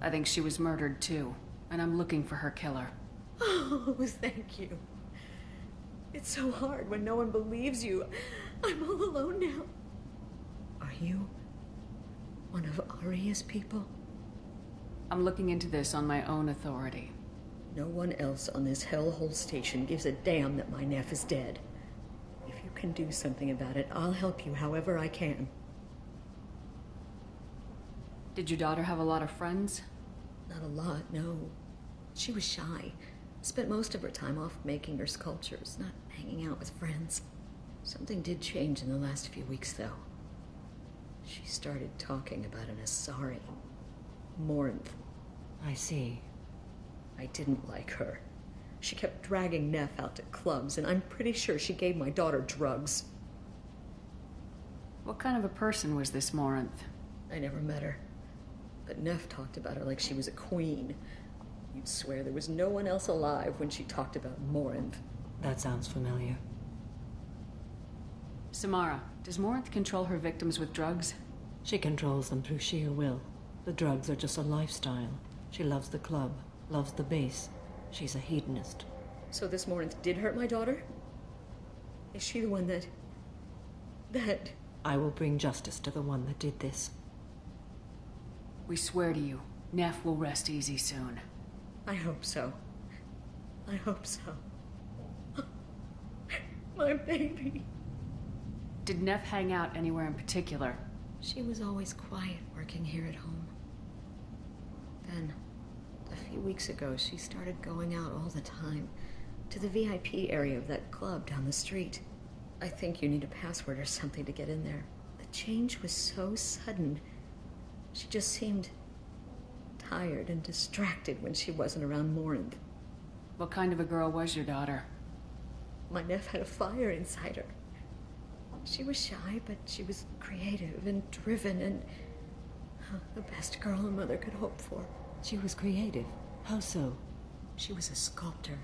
I think she was murdered too, and I'm looking for her killer. Oh, thank you. It's so hard when no one believes you. I'm all alone now. Are you one of Aria's people? I'm looking into this on my own authority. No one else on this hellhole station gives a damn that my nephew is dead. If you can do something about it, I'll help you however I can. Did your daughter have a lot of friends? Not a lot, no. She was shy. Spent most of her time off making her sculptures, not hanging out with friends. Something did change in the last few weeks, though. She started talking about an Asari. Morinth. I see. I didn't like her. She kept dragging Neff out to clubs, and I'm pretty sure she gave my daughter drugs. What kind of a person was this Morinth? I never met her. But Neff talked about her like she was a queen. You'd swear there was no one else alive when she talked about Morinth. That sounds familiar. Samara, does Morinth control her victims with drugs? She controls them through sheer will. The drugs are just a lifestyle. She loves the club, loves the base. She's a hedonist. So this Morinth did hurt my daughter? Is she the one that... I will bring justice to the one that did this. We swear to you, Neff will rest easy soon. I hope so. I hope so. My baby. Did Neff hang out anywhere in particular? She was always quiet working here at home. Then, a few weeks ago, she started going out all the time to the VIP area of that club down the street. I think you need a password or something to get in there. The change was so sudden. She just seemed tired and distracted when she wasn't around Morinth. What kind of a girl was your daughter? My nephew had a fire inside her. She was shy, but she was creative and driven and the best girl a mother could hope for. She was creative? How so? She was a sculptor.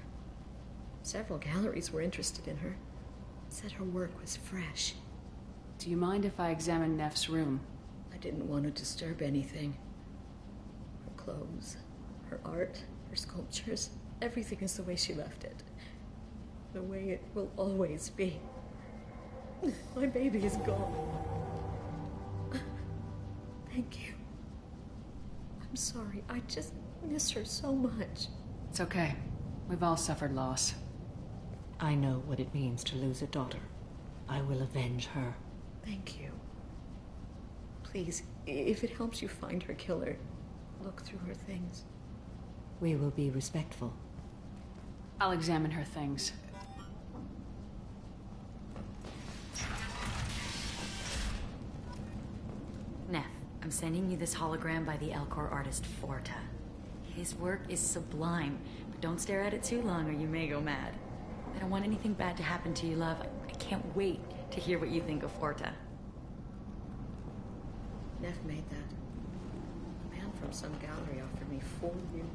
Several galleries were interested in her. Said her work was fresh. Do you mind if I examine Neff's room? I didn't want to disturb anything. Her clothes, her art, her sculptures, everything is the way she left it. The way it will always be. My baby is gone. Thank you. I'm sorry. I just miss her so much. It's okay. We've all suffered loss. I know what it means to lose a daughter. I will avenge her. Thank you. Please, if it helps you find her killer, look through her things. We will be respectful. I'll examine her things. Neff, I'm sending you this hologram by the Elcor artist Forta. His work is sublime, but don't stare at it too long or you may go mad. I don't want anything bad to happen to you, love. I can't wait to hear what you think of Forta. Neff made that. A man from some gallery offered me 4 years.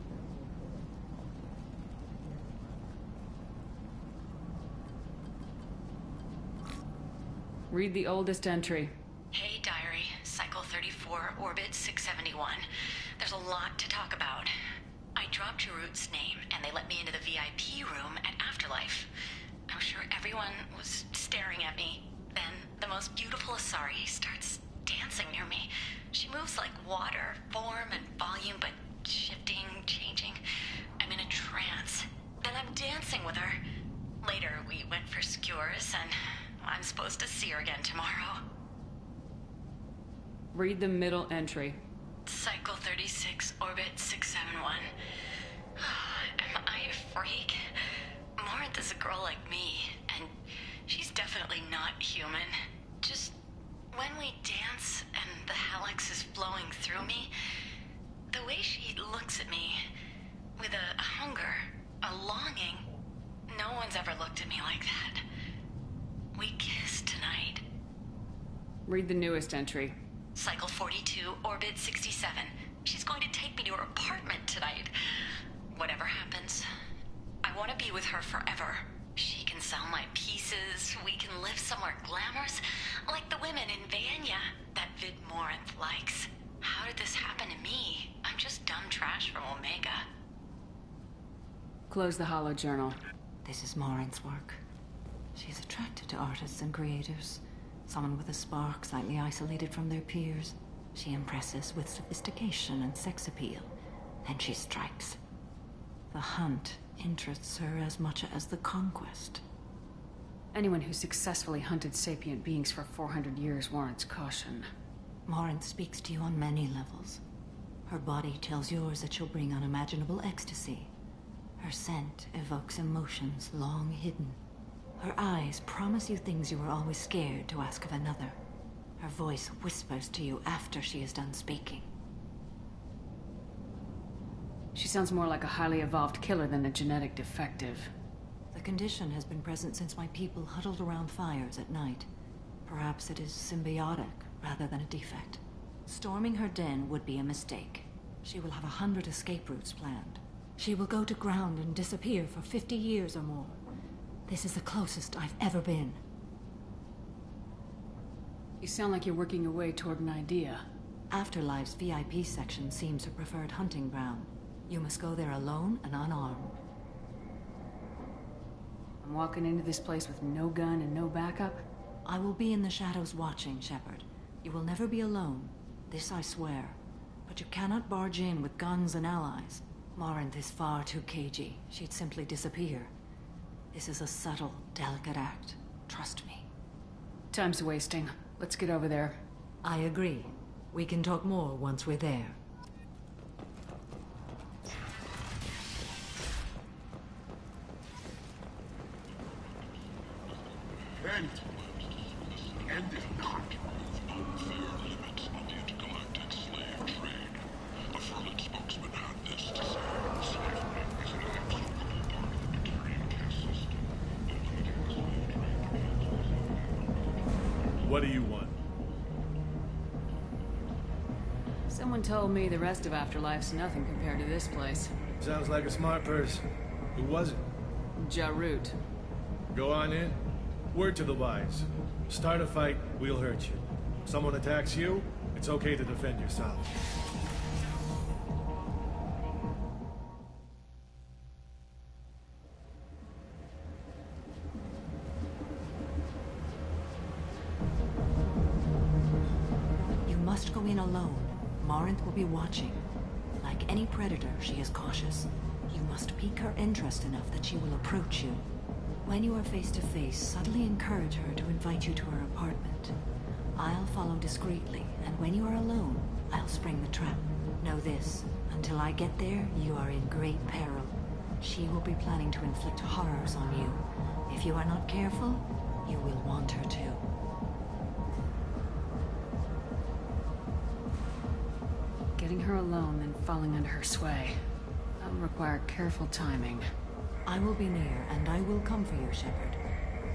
Read the oldest entry. Hey, Diary. Cycle 34, Orbit 671. There's a lot to talk about. I dropped Jarut's name, and they let me into the VIP room at Afterlife. I'm sure everyone was staring at me. Then, the most beautiful Asari starts dancing near me. She moves like water, form and volume, but shifting, changing. I'm in a trance. Then I'm dancing with her. Later, we went for skewers, and I'm supposed to see her again tomorrow. Read the middle entry. Cycle 36, Orbit 671. Am I a freak? Morinth is a girl like me, and she's definitely not human. Just when we dance and the helix is flowing through me, the way she looks at me, with a hunger, a longing, no one's ever looked at me like that. We kissed tonight. Read the newest entry. Cycle 42, Orbit 67. She's going to take me to her apartment tonight. Whatever happens, I want to be with her forever. She can sell my pieces. We can live somewhere glamorous, like the women in Vanya that Vid Morinth likes. How did this happen to me? I'm just dumb trash from Omega. Close the hollow journal. This is Morinth's work. She's attracted to artists and creators. Someone with a spark, slightly isolated from their peers. She impresses with sophistication and sex appeal. Then she strikes. The hunt interests her as much as the conquest. Anyone who successfully hunted sapient beings for 400 years warrants caution. Morinth speaks to you on many levels. Her body tells yours that she'll bring unimaginable ecstasy. Her scent evokes emotions long hidden. Her eyes promise you things you were always scared to ask of another. Her voice whispers to you after she is done speaking. She sounds more like a highly evolved killer than a genetic defective. The condition has been present since my people huddled around fires at night. Perhaps it is symbiotic rather than a defect. Storming her den would be a mistake. She will have 100 escape routes planned. She will go to ground and disappear for 50 years or more. This is the closest I've ever been. You sound like you're working your way toward an idea. Afterlife's VIP section seems her preferred hunting ground. You must go there alone and unarmed. I'm walking into this place with no gun and no backup? I will be in the shadows watching, Shepard. You will never be alone. This I swear. But you cannot barge in with guns and allies. Morinth is far too cagey. She'd simply disappear. This is a subtle, delicate act. Trust me. Time's wasting. Let's get over there. I agree. We can talk more once we're there. End is not unfair limits on the intergalactic slave trade. A Furlan spokesman had this to say. Slavery is an inextricable part of the trade caste system. What do you want? Someone told me the rest of Afterlife's nothing compared to this place. Sounds like a smart person. Who was it? Jarut. Go on in. Word to the wise. Start a fight, we'll hurt you. Someone attacks you, it's okay to defend yourself. You must go in alone. Morinth will be watching. Like any predator, she is cautious. You must pique her interest enough that she will approach you. When you are face to face, subtly encourage her to invite you to her apartment. I'll follow discreetly, and when you are alone, I'll spring the trap. Know this, until I get there, you are in great peril. She will be planning to inflict horrors on you. If you are not careful, you will want her to. Getting her alone, then falling under her sway. That'll require careful timing. I will be near, and I will come for you, Shepard.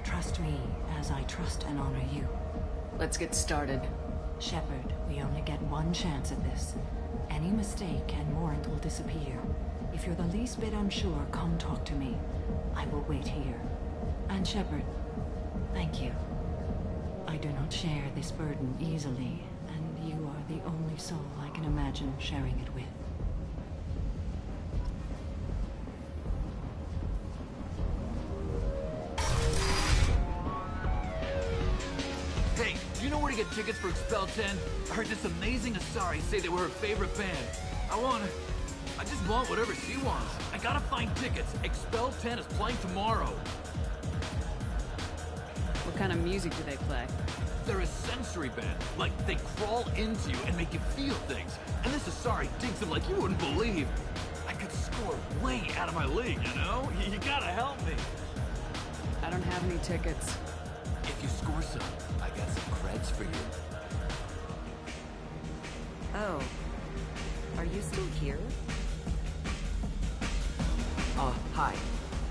Trust me, as I trust and honor you. Let's get started. Shepard, we only get one chance at this. Any mistake and Morant will disappear. If you're the least bit unsure, come talk to me. I will wait here. And Shepard, thank you. I do not share this burden easily, and you are the only soul I can imagine sharing it with. Hey, do you know where to get tickets for Expel 10? I heard this amazing Asari say they were her favorite band. I just want whatever she wants. I gotta find tickets. Expel 10 is playing tomorrow. What kind of music do they play? They're a sensory band. Like, they crawl into you and make you feel things. And this Asari digs them like you wouldn't believe. I could score way out of my league, you know? You gotta help me. I don't have any tickets. If you score some, I got some creds for you. Oh. Are you still here? Hi.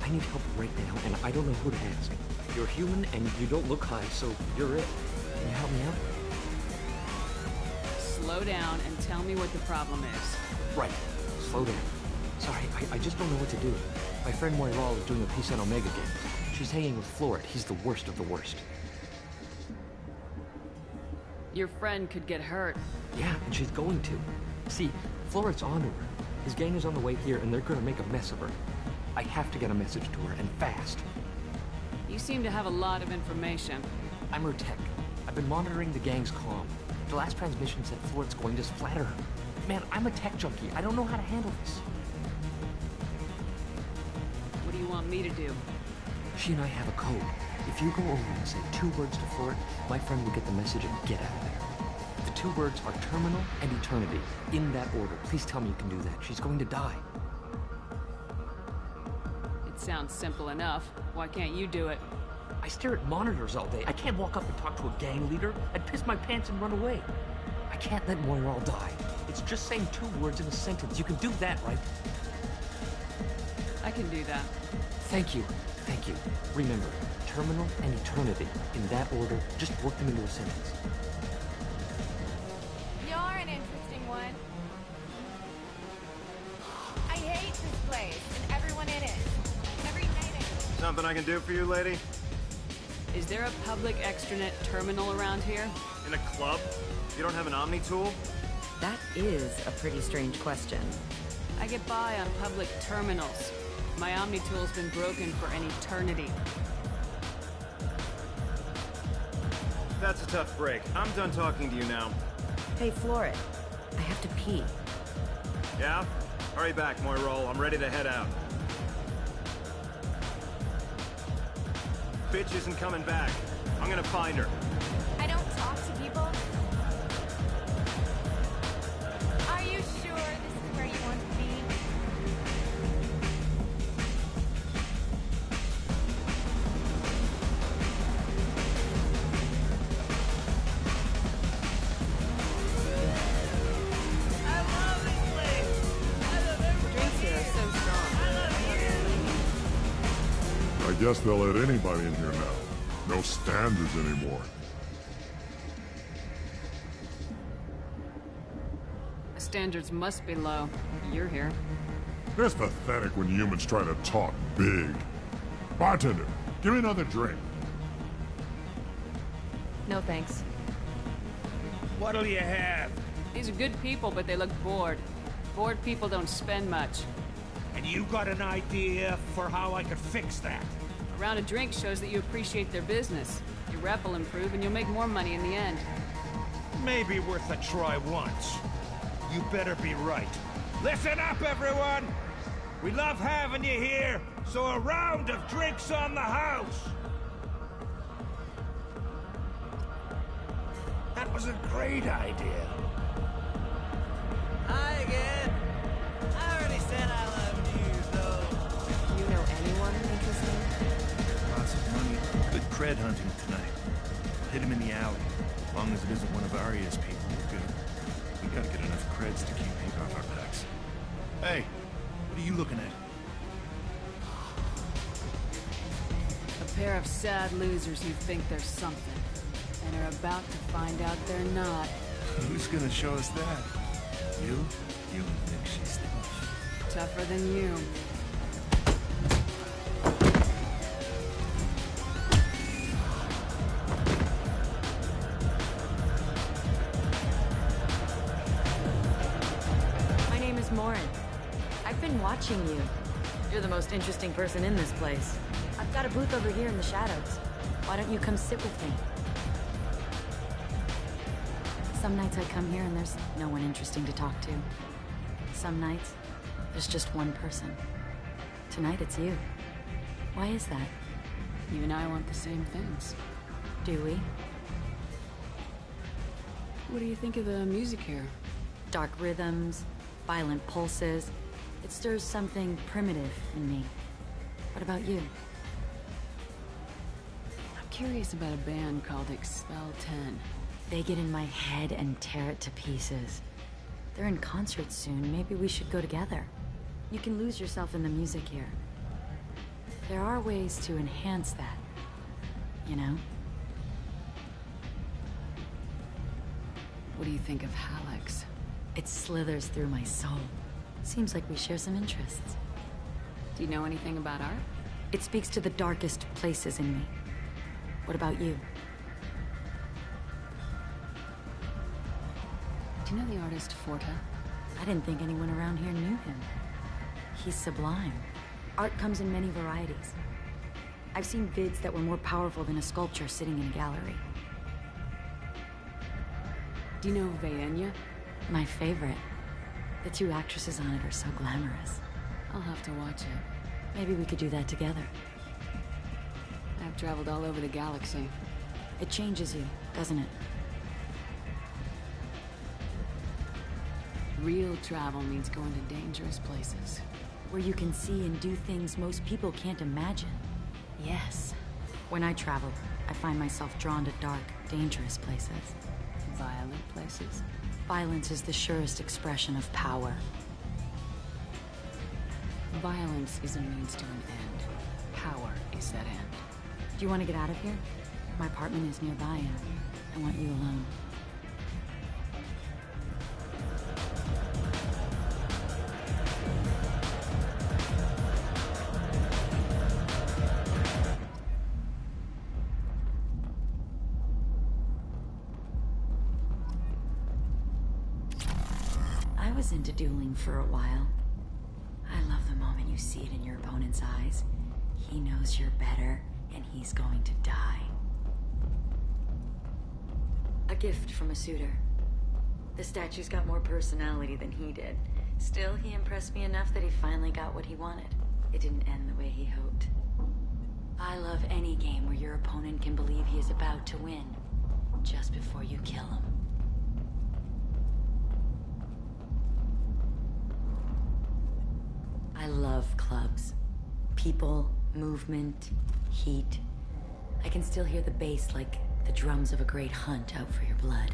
I need help right now, and I don't know who to ask. You're human, and you don't look high, so you're it. Can you help me out? Slow down and tell me what the problem is. Right. Slow down. Sorry, I just don't know what to do. My friend Moiral is doing a piece on Omega Games. She's hanging with Floret. He's the worst of the worst. Your friend could get hurt. Yeah, and she's going to. See, Floret's onto her. His gang is on the way here, and they're gonna make a mess of her. I have to get a message to her, and fast. You seem to have a lot of information. I'm her tech. I've been monitoring the gang's comm. The last transmission said Floret's going to splatter her. Man, I'm a tech junkie. I don't know how to handle this. What do you want me to do? She and I have a code. If you go over and say 2 words to Floret, my friend will get the message and get out of there. The 2 words are terminal and eternity. In that order. Please tell me you can do that. She's going to die. It sounds simple enough. Why can't you do it? I stare at monitors all day. I can't walk up and talk to a gang leader. I'd piss my pants and run away. I can't let Moiral die. It's just saying 2 words in a sentence. You can do that, right? I can do that. Thank you. Thank you. Remember, terminal and eternity. In that order, just work them into a sentence. You're an interesting one. I hate this place and everyone in it. Every night Something I can do for you, lady? Is there a public extranet terminal around here? In a club? You don't have an Omni tool? That is a pretty strange question. I get by on public terminals. My Omni tool's been broken for an eternity. That's a tough break. I'm done talking to you now. Hey, Floret. I have to pee. Yeah? Hurry back, Moiral. I'm ready to head out. Bitch isn't coming back. I'm gonna find her. I don't talk to people. Are you sure this is where you want to be? I love this place! I love everyone Drinks here are so strong. I guess they'll let anybody in here now. No standards anymore. Standards must be low. You're here. It's pathetic when humans try to talk big. Bartender, give me another drink. No thanks. What'll you have? These are good people, but they look bored. Bored people don't spend much. And you got an idea for how I could fix that? A round of drinks shows that you appreciate their business. Your rep will improve and you'll make more money in the end. Maybe worth a try once. You better be right. Listen up, everyone! We love having you here, so a round of drinks on the house! That was a great idea. Hi again. I already said I loved you, though. You know anyone interesting? Lots of money. Good cred hunting tonight. Hit him in the alley. As long as it isn't one of Arya's people, we're good. We gotta get enough creds to keep Pink off our backs. Hey, what are you looking at? pair of sad losers who think they're something, and are about to find out they're not. Who's gonna show us that? You? You think she's tough? Tougher than you. My name is Morin. I've been watching you. You're the most interesting person in this place. I've got a booth over here in the shadows. Why don't you come sit with me? Some nights I come here and there's no one interesting to talk to. Some nights, there's just one person. Tonight it's you. Why is that? You and I want the same things. Do we? What do you think of the music here? Dark rhythms, violent pulses. It stirs something primitive in me. What about you? I'm curious about a band called Expel 10. They get in my head and tear it to pieces. They're in concert soon. Maybe we should go together. You can lose yourself in the music here. There are ways to enhance that, you know? What do you think of Hallex? It slithers through my soul. Seems like we share some interests. Do you know anything about art? It speaks to the darkest places in me. What about you? Do you know the artist Forta? I didn't think anyone around here knew him. He's sublime. Art comes in many varieties. I've seen vids that were more powerful than a sculpture sitting in a gallery. Do you know Vaenya? My favorite. The two actresses on it are so glamorous. I'll have to watch it. Maybe we could do that together. I've traveled all over the galaxy. It changes you, doesn't it? Real travel means going to dangerous places. Where you can see and do things most people can't imagine. Yes. When I travel, I find myself drawn to dark, dangerous places. Violent places? Violence is the surest expression of power. Violence is a means to an end. Power is that end. Do you want to get out of here? My apartment is nearby and I want you alone. I was into dueling for a while. I love the moment you see it in your opponent's eyes. He knows you're better, and he's going to die. A gift from a suitor. The statue's got more personality than he did. Still, he impressed me enough that he finally got what he wanted. It didn't end the way he hoped. I love any game where your opponent can believe he is about to win, just before you kill him. I love clubs. People, movement, heat. I can still hear the bass like the drums of a great hunt out for your blood.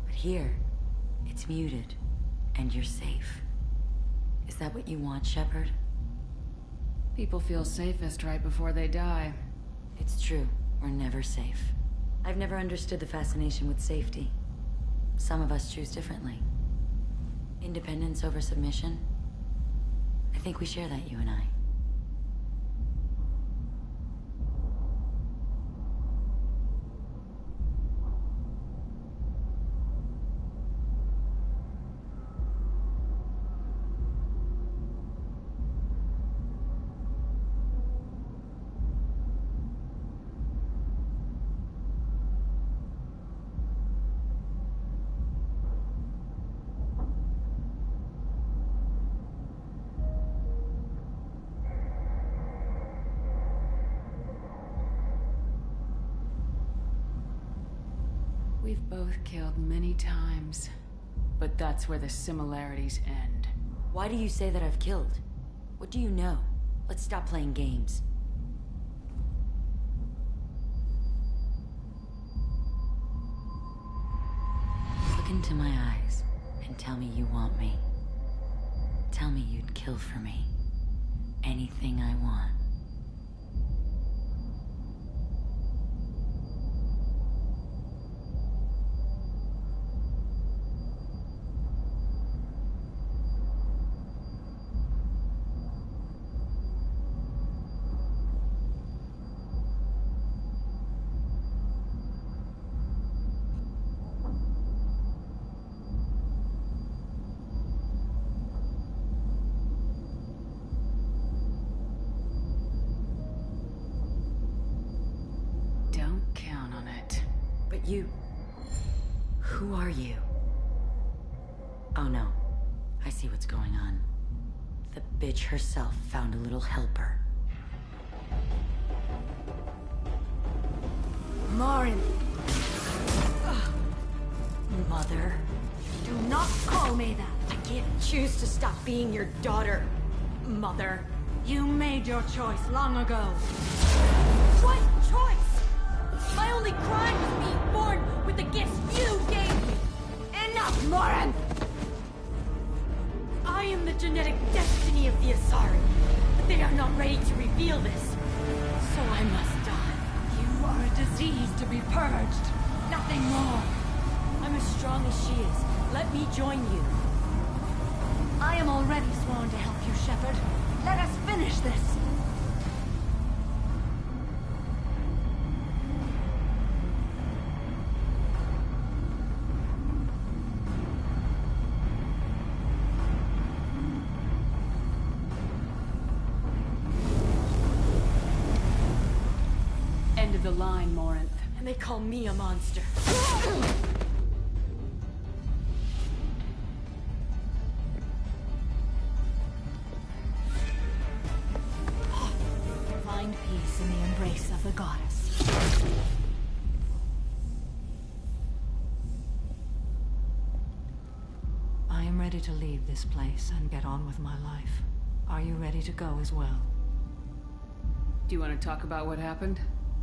But here, it's muted, and you're safe. Is that what you want, Shepard? People feel safest right before they die. It's true. We're never safe. I've never understood the fascination with safety. Some of us choose differently. Independence over submission? I think we share that, you and I. We've both killed many times, but that's where the similarities end. Why do you say that I've killed? What do you know? Let's stop playing games. Look into my eyes and tell me you want me. Tell me you'd kill for me. Anything I want. But you... Who are you? Oh no. I see what's going on. The bitch herself found a little helper. Marin! Mother. Do not call me that! I can't choose to stop being your daughter, Mother. You made your choice long ago. What choice? My only crime was being born with the gifts you gave me! Enough, Marin! I am the genetic destiny of the Asari, but they are not ready to reveal this. So I must die. You are a disease to be purged. Nothing more. I'm as strong as she is. Let me join you. I am already sworn to help you, Shepard. Let us finish this. End of the line, Morinth. And they call me a monster. Find peace in the embrace of the goddess. I am ready to leave this place and get on with my life. Are you ready to go as well? Do you want to talk about what happened?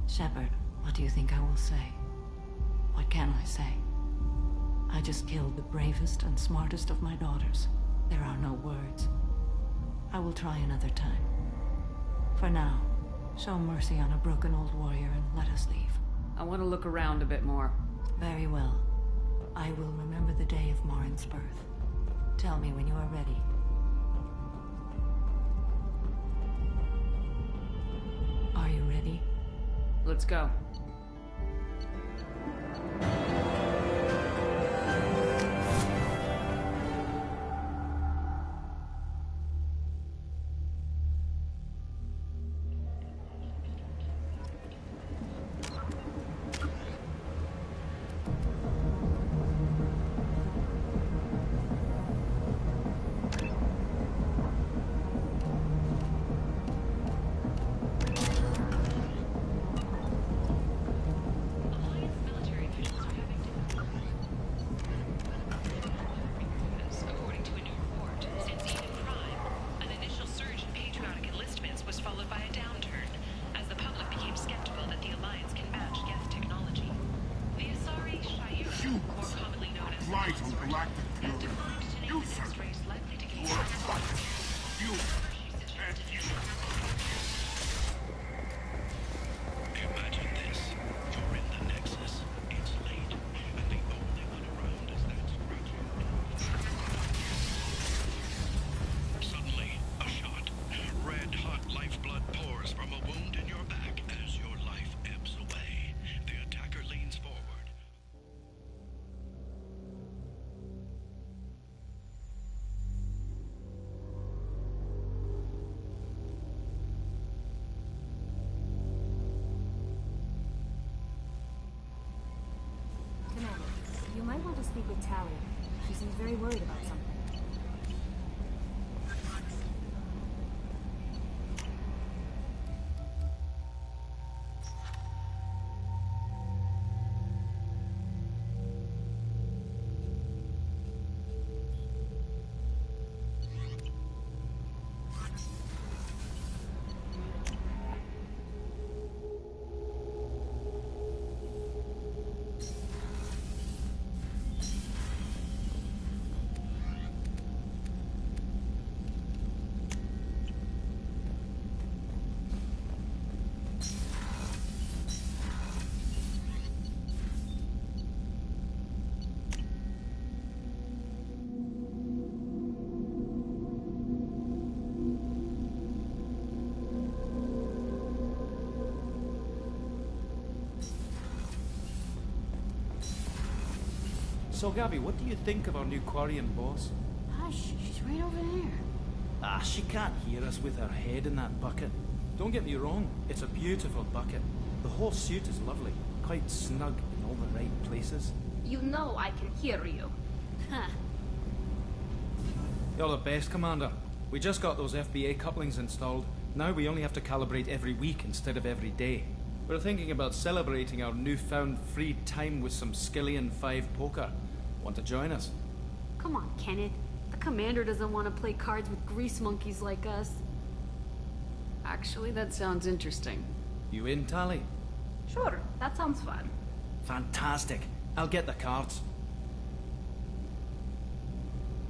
Shepard, what do you think I will say? What can I say? I just killed the bravest and smartest of my daughters. There are no words. I will try another time. For now, show mercy on a broken old warrior and let us leave. I want to look around a bit more. Very well. I will remember the day of Marin's birth. Tell me when you are ready. Are you ready? Let's go. You might want to speak with Tally. She seems very worried about something. So, Gabby, what do you think of our new Quarian boss? Hush, she's right over there. Ah, she can't hear us with her head in that bucket. Don't get me wrong, it's a beautiful bucket. The whole suit is lovely, quite snug in all the right places. You know I can hear you. Huh. You're the best, Commander. We just got those FBA couplings installed. Now we only have to calibrate every week instead of every day. We're thinking about celebrating our newfound free time with some Skillian 5 poker. Want to join us? Come on, Kenneth. The commander doesn't want to play cards with grease monkeys like us. Actually, that sounds interesting. You in, Tally? Sure, that sounds fun. Fantastic. I'll get the cards.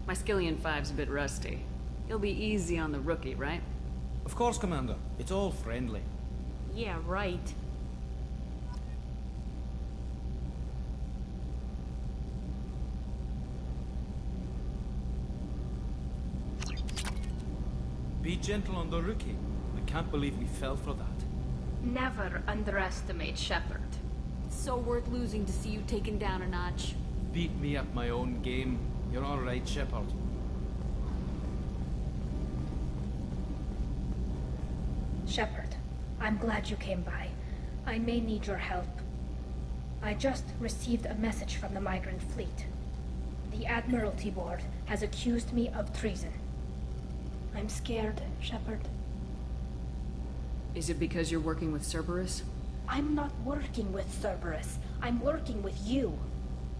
My Skillian 5's a bit rusty. You'll be easy on the rookie, right? Of course, Commander. It's all friendly. Yeah, right. Be gentle on the rookie. I can't believe we fell for that. Never underestimate Shepard. It's so worth losing to see you taken down a notch. Beat me at my own game. You're all right, Shepard. Shepard, I'm glad you came by. I may need your help. I just received a message from the migrant fleet. The Admiralty Board has accused me of treason. I'm scared, Shepard. Is it because you're working with Cerberus? I'm not working with Cerberus. I'm working with you.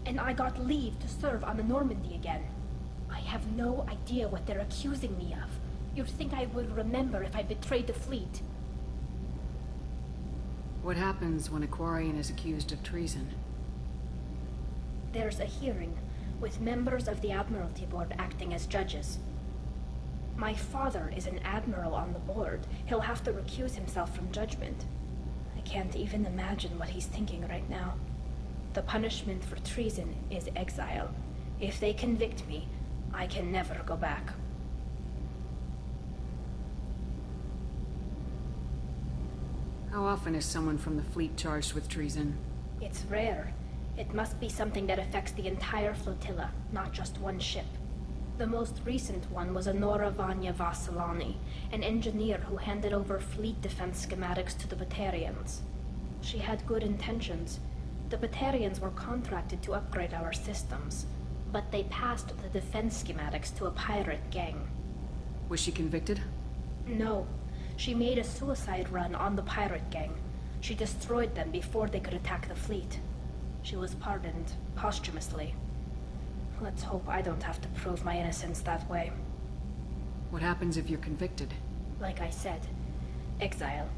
And I got leave to serve on the Normandy again. I have no idea what they're accusing me of. You'd think I would remember if I betrayed the fleet. What happens when a Quarian is accused of treason? There's a hearing, with members of the Admiralty Board acting as judges. My father is an admiral on the board. He'll have to recuse himself from judgment. I can't even imagine what he's thinking right now. The punishment for treason is exile. If they convict me, I can never go back. How often is someone from the fleet charged with treason? It's rare. It must be something that affects the entire flotilla, not just one ship. The most recent one was Honora Vanya Vassilani, an engineer who handed over fleet defense schematics to the Batarians. She had good intentions. The Batarians were contracted to upgrade our systems, but they passed the defense schematics to a pirate gang. Was she convicted? No. She made a suicide run on the pirate gang. She destroyed them before they could attack the fleet. She was pardoned posthumously. Let's hope I don't have to prove my innocence that way. What happens if you're convicted? Like I said, exile.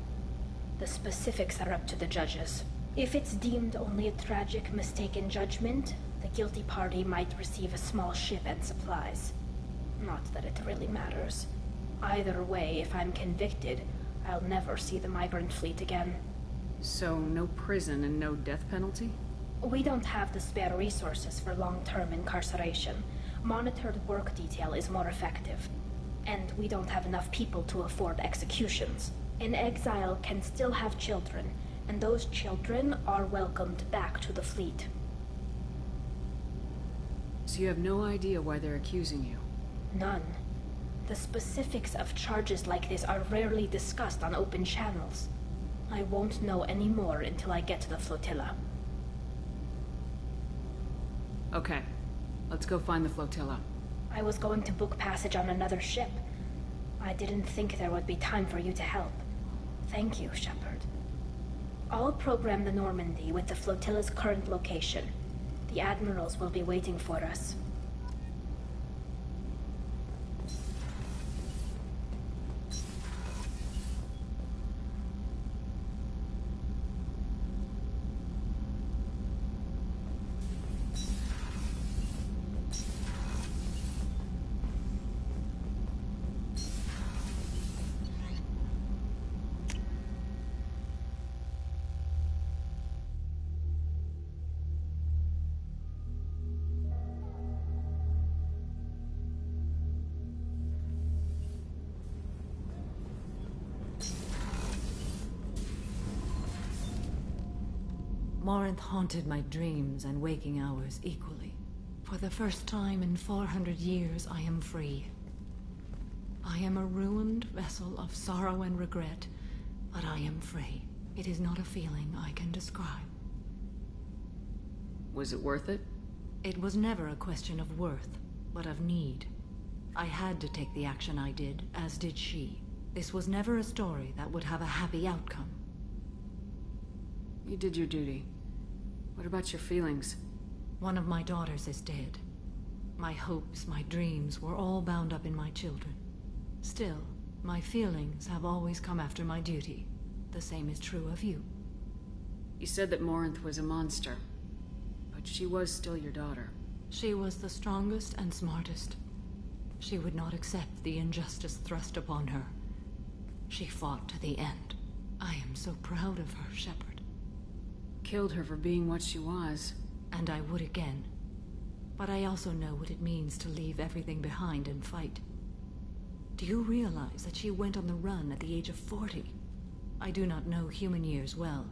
The specifics are up to the judges. If it's deemed only a tragic mistake in judgment, the guilty party might receive a small ship and supplies. Not that it really matters. Either way, if I'm convicted, I'll never see the migrant fleet again. So, no prison and no death penalty? We don't have the spare resources for long-term incarceration. Monitored work detail is more effective. And we don't have enough people to afford executions. An exile can still have children, and those children are welcomed back to the fleet. So you have no idea why they're accusing you? None. The specifics of charges like this are rarely discussed on open channels. I won't know any more until I get to the flotilla. Okay. Let's go find the flotilla. I was going to book passage on another ship. I didn't think there would be time for you to help. Thank you, Shepard. I'll program the Normandy with the flotilla's current location. The admirals will be waiting for us. Morinth haunted my dreams and waking hours equally. For the first time in 400 years, I am free. I am a ruined vessel of sorrow and regret, but I am free. It is not a feeling I can describe. Was it worth it? It was never a question of worth, but of need. I had to take the action I did, as did she. This was never a story that would have a happy outcome. You did your duty. What about your feelings? One of my daughters is dead. My hopes, my dreams were all bound up in my children. Still, my feelings have always come after my duty. The same is true of you. You said that Morinth was a monster, but she was still your daughter. She was the strongest and smartest. She would not accept the injustice thrust upon her. She fought to the end. I am so proud of her, Shepard. Killed her for being what she was. And I would again. But I also know what it means to leave everything behind and fight. Do you realize that she went on the run at the age of 40? I do not know human years well,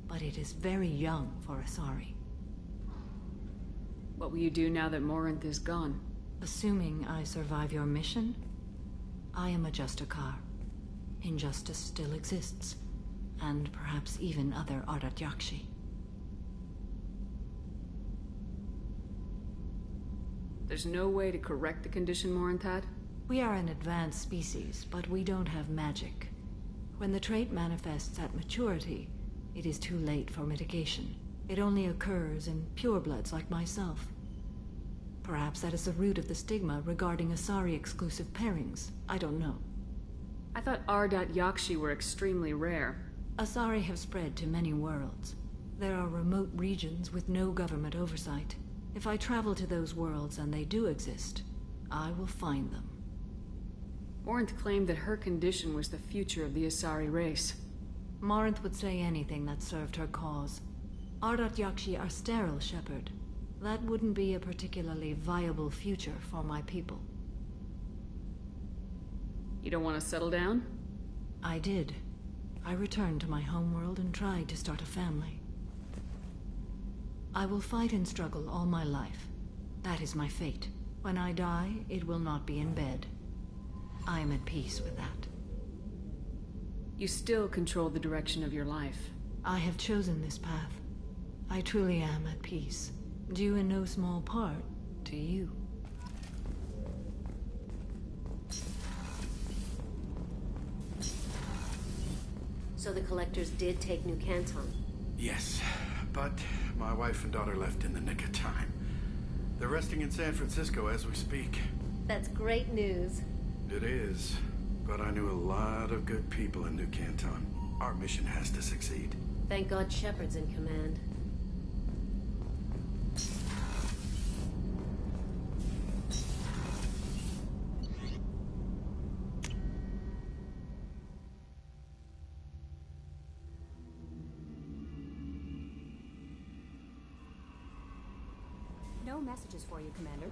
but it is very young for Asari. What will you do now that Morinth is gone? Assuming I survive your mission, I am a Justakar. Injustice still exists, and perhaps even other Ardat Yakshi. There's no way to correct the condition Morinth had? We are an advanced species, but we don't have magic. When the trait manifests at maturity, it is too late for mitigation. It only occurs in purebloods like myself. Perhaps that is the root of the stigma regarding Asari-exclusive pairings. I don't know. I thought Ardat Yakshi were extremely rare. Asari have spread to many worlds. There are remote regions with no government oversight. If I travel to those worlds and they do exist, I will find them. Morinth claimed that her condition was the future of the Asari race. Morinth would say anything that served her cause. Ardat Yakshi are sterile, Shepard. That wouldn't be a particularly viable future for my people. You don't want to settle down? I did. I returned to my homeworld and tried to start a family. I will fight and struggle all my life. That is my fate. When I die, it will not be in bed. I am at peace with that. You still control the direction of your life. I have chosen this path. I truly am at peace, due in no small part to you. So the Collectors did take New Canton? Yes, but my wife and daughter left in the nick of time. They're resting in San Francisco as we speak. That's great news. It is, but I knew a lot of good people in New Canton. Our mission has to succeed. Thank God Shepard's in command. No messages for you, Commander.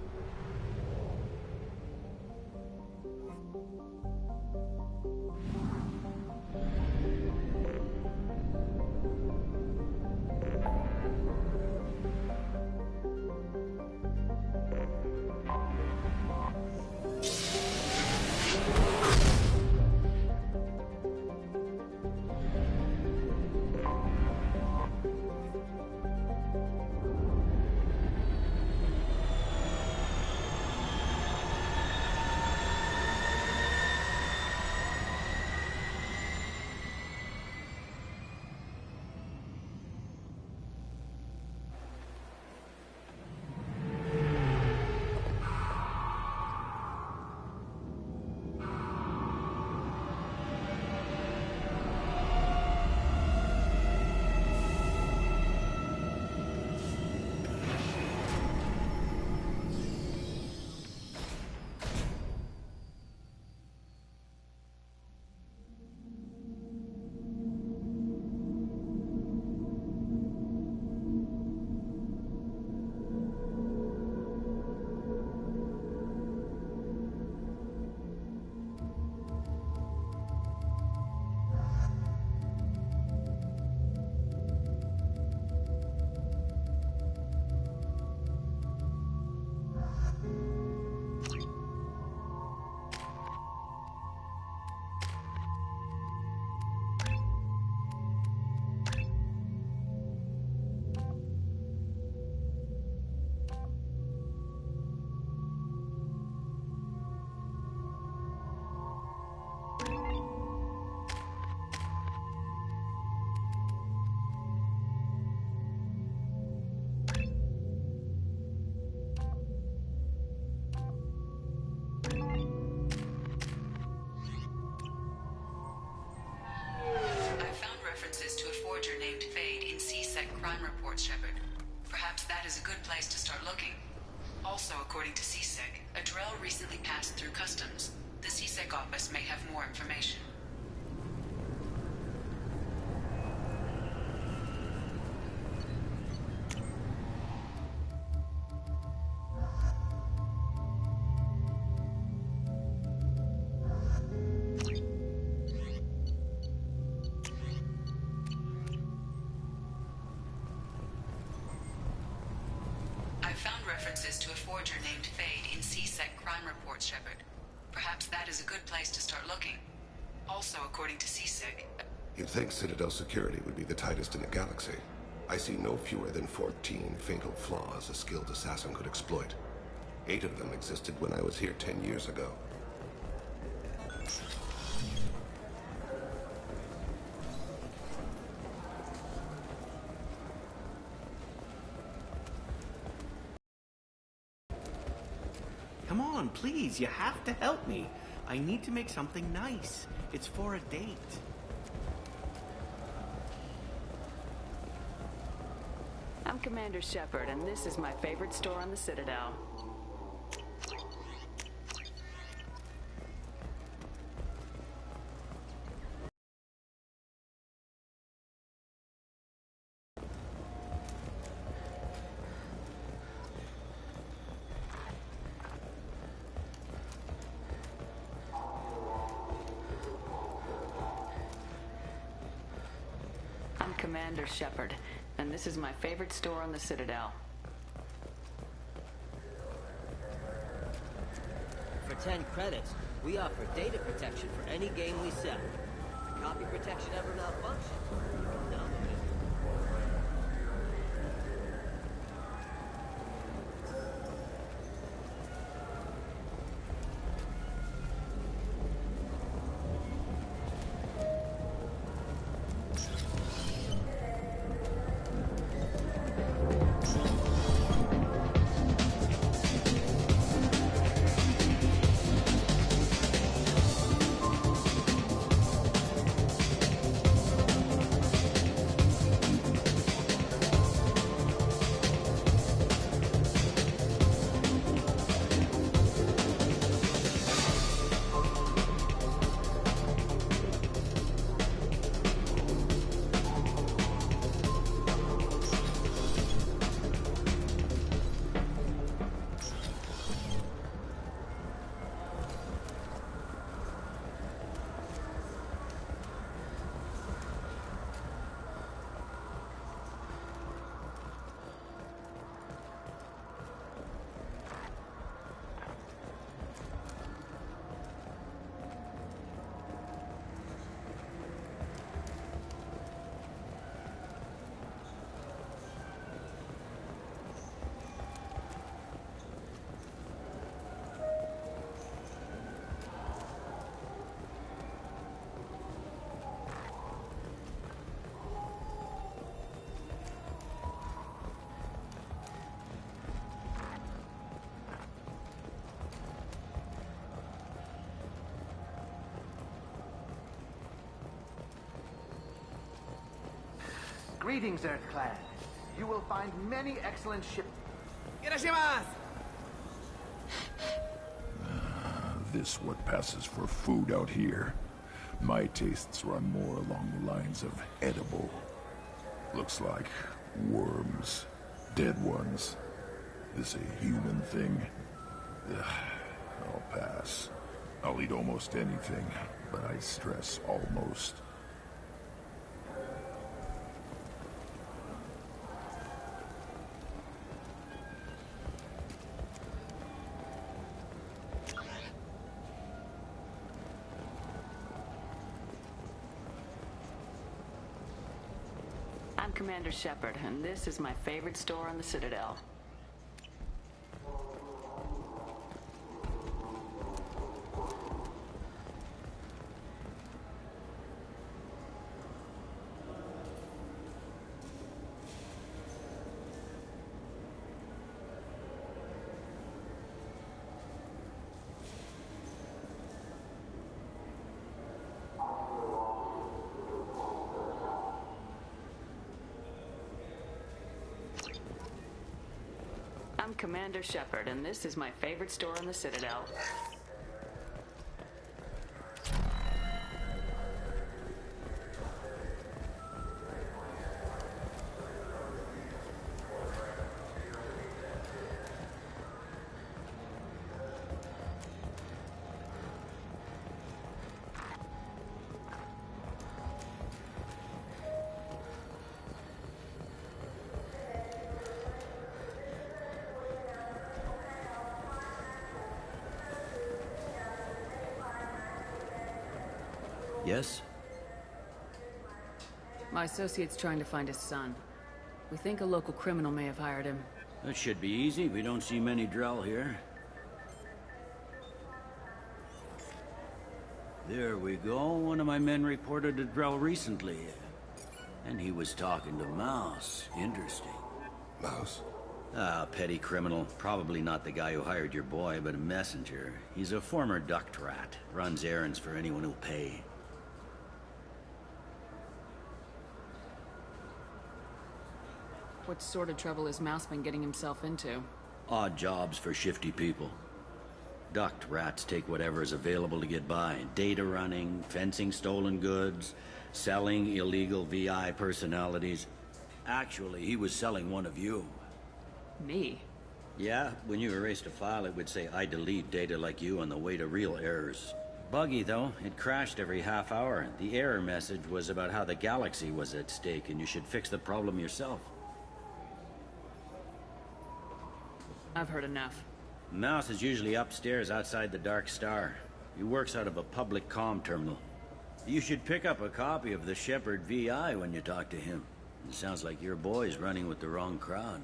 forger named Fade in CSEC crime reports, Shepard. Perhaps that is a good place to start looking. Also, according to CSEC, a Drell recently passed through customs. The CSEC office may have more information. References to a forger named Fade in CSEC crime reports, Shepard. Perhaps that is a good place to start looking. Also, according to CSEC... You'd think Citadel security would be the tightest in the galaxy. I see no fewer than 14 fatal flaws a skilled assassin could exploit. 8 of them existed when I was here 10 years ago. Come on, please, you have to help me. I need to make something nice. It's for a date. I'm Commander Shepard, and this is my favorite store on the Citadel. Commander Shepard, and this is my favorite store on the Citadel. For 10 credits, we offer data protection for any game we sell. If the copy protection ever malfunctions, you can download it. Greetings, Earthclad. You will find many excellent ship... This what passes for food out here. My tastes run more along the lines of edible. Looks like worms. Dead ones. This a human thing? Ugh, I'll pass. I'll eat almost anything, but I stress almost. I'm Commander Shepard, and this is my favorite store on the Citadel. Commander Shepard, and this is my favorite store on the Citadel. Yes? My associate's trying to find his son. We think a local criminal may have hired him. That should be easy. We don't see many Drell here. There we go. One of my men reported a Drell recently. And he was talking to Mouse. Interesting. Mouse? Ah, petty criminal. Probably not the guy who hired your boy, but a messenger. He's a former duct rat. Runs errands for anyone who'll pay. What sort of trouble has Mouse been getting himself into? Odd jobs for shifty people. Duct rats take whatever is available to get by. Data running, fencing stolen goods, selling illegal VI personalities. Actually, he was selling one of you. Me? Yeah, when you erased a file, it would say, I delete data like you on the way to real errors. Buggy, though. It crashed every half hour. The error message was about how the galaxy was at stake, and you should fix the problem yourself. I've heard enough. Mouse is usually upstairs outside the Dark Star. He works out of a public comm terminal. You should pick up a copy of the Shepard VI when you talk to him. It sounds like your boy's running with the wrong crowd.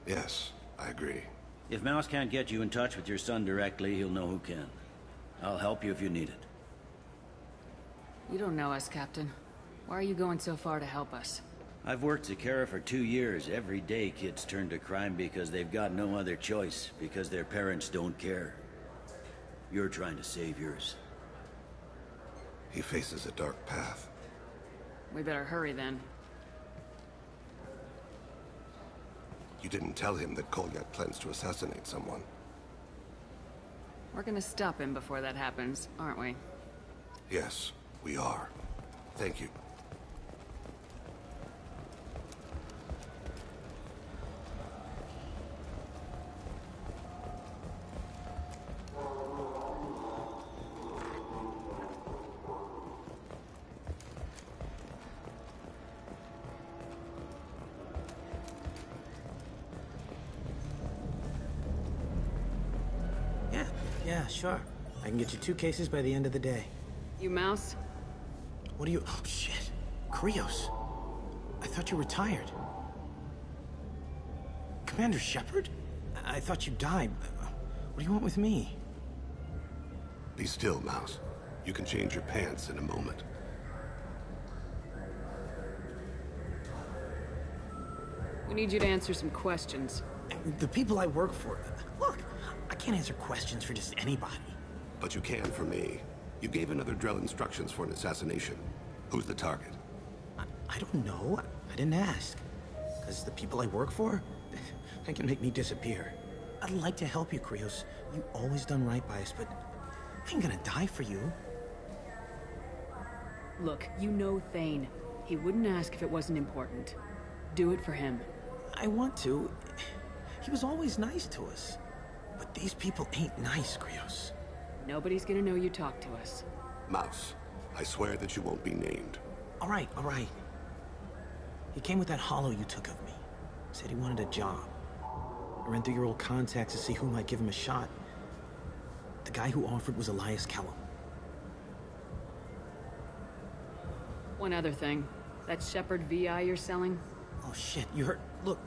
Yes, I agree. If Mouse can't get you in touch with your son directly, he'll know who can. I'll help you if you need it. You don't know us, Captain. Why are you going so far to help us? I've worked Zakera for 2 years. Every day kids turn to crime because they've got no other choice, because their parents don't care. You're trying to save yours. He faces a dark path. We better hurry then. You didn't tell him that Kolyak plans to assassinate someone. We're gonna stop him before that happens, aren't we? Yes, we are. Thank you. Yeah, sure. I can get you 2 cases by the end of the day. You Mouse? What are you... Oh, shit. Krios. I thought you were retired. Commander Shepard? I thought you died. What do you want with me? Be still, Mouse. You can change your pants in a moment. We need you to answer some questions. The people I work for... Look, I can't answer questions for just anybody. But you can for me. You gave another Drell instructions for an assassination. Who's the target? I don't know. I didn't ask. Because the people I work for, they can make me disappear. I'd like to help you, Krios. You always done right by us, but I ain't gonna die for you. Look, you know Thane. He wouldn't ask if it wasn't important. Do it for him. I want to. He was always nice to us. But these people ain't nice, Krios. Nobody's gonna know you talked to us. Mouse, I swear that you won't be named. All right, all right. He came with that hollow you took of me. Said he wanted a job. I ran through your old contacts to see who might give him a shot. The guy who offered was Elias Kellum. One other thing. That Shepard VI you're selling? Oh shit, you heard... Look,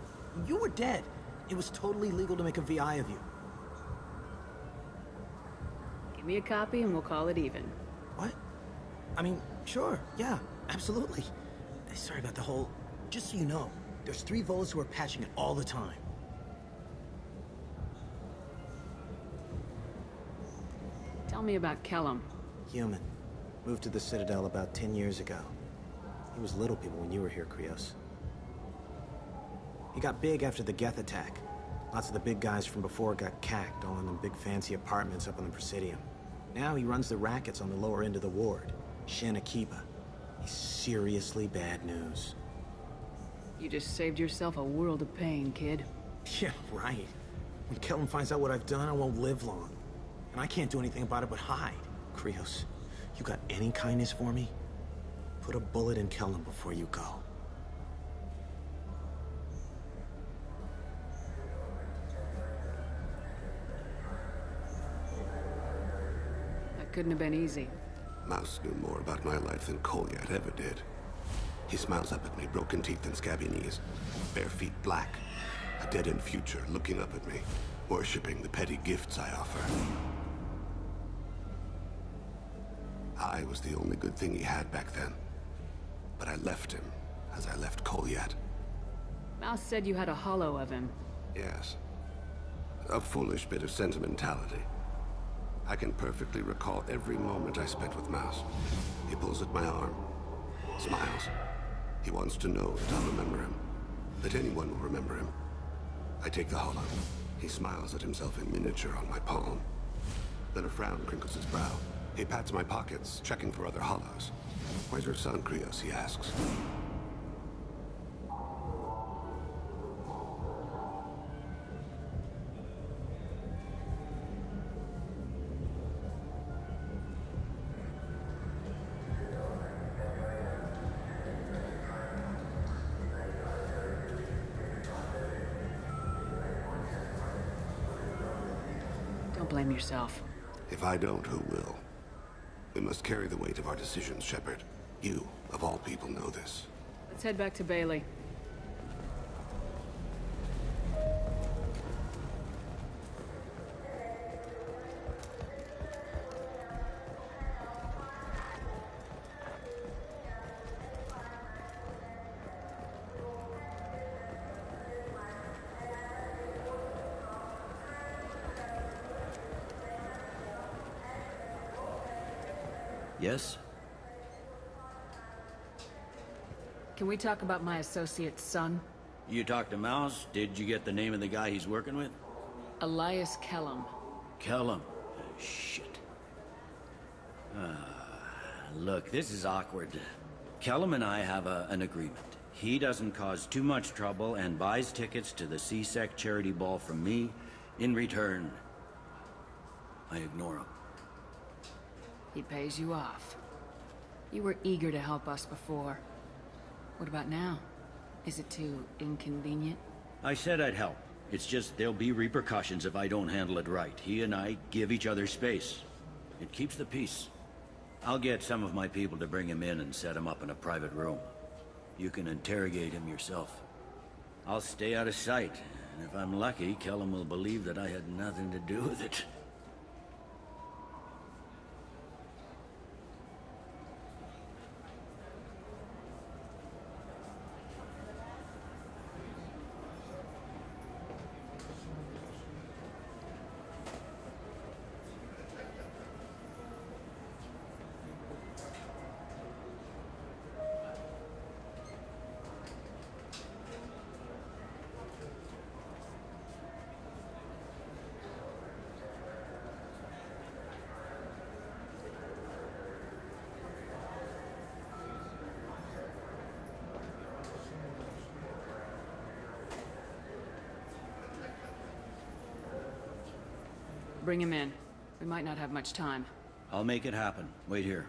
you were dead. It was totally legal to make a VI of you. Give me a copy and we'll call it even. What? I mean, sure, yeah, absolutely. Sorry about the whole... Just so you know, there's 3 Volas who are patching it all the time. Tell me about Kellum. Human. Moved to the Citadel about 10 years ago. He was little people when you were here, Krios. He got big after the Geth attack. Lots of the big guys from before got cacked, all in them big fancy apartments up on the Presidium. Now he runs the rackets on the lower end of the ward, Shanakiba. He's seriously bad news. You just saved yourself a world of pain, kid. Yeah, right. When Kellum finds out what I've done, I won't live long. And I can't do anything about it but hide. Krios, you got any kindness for me? Put a bullet in Kellum before you go. That couldn't have been easy. Mouse knew more about my life than Kolyat ever did. He smiles up at me, broken teeth and scabby knees. Bare feet black. A dead-end future looking up at me, worshipping the petty gifts I offer. I was the only good thing he had back then. But I left him, as I left Kolyat. Mouse said you had a hollow of him. Yes. A foolish bit of sentimentality. I can perfectly recall every moment I spent with Mouse. He pulls at my arm, smiles. He wants to know that I'll remember him, that anyone will remember him. I take the hollow. He smiles at himself in miniature on my palm. Then a frown crinkles his brow. He pats my pockets, checking for other hollows. Where's your son, Krios? He asks. Don't blame yourself. If I don't, who will? We must carry the weight of our decisions, Shepard. You, of all people, know this. Let's head back to Bailey. Yes? Can we talk about my associate's son? You talked to Mouse? Did you get the name of the guy he's working with? Elias Kellum. Kellum? Shit. Look, this is awkward. Kellum and I have an agreement. He doesn't cause too much trouble and buys tickets to the C-Sec charity ball from me. In return, I ignore him. He pays you off. You were eager to help us before. What about now? Is it too inconvenient? I said I'd help. It's just there'll be repercussions if I don't handle it right. He and I give each other space. It keeps the peace. I'll get some of my people to bring him in and set him up in a private room. You can interrogate him yourself. I'll stay out of sight, and if I'm lucky, Kellum will believe that I had nothing to do with it. Bring him in. We might not have much time. I'll make it happen. Wait here.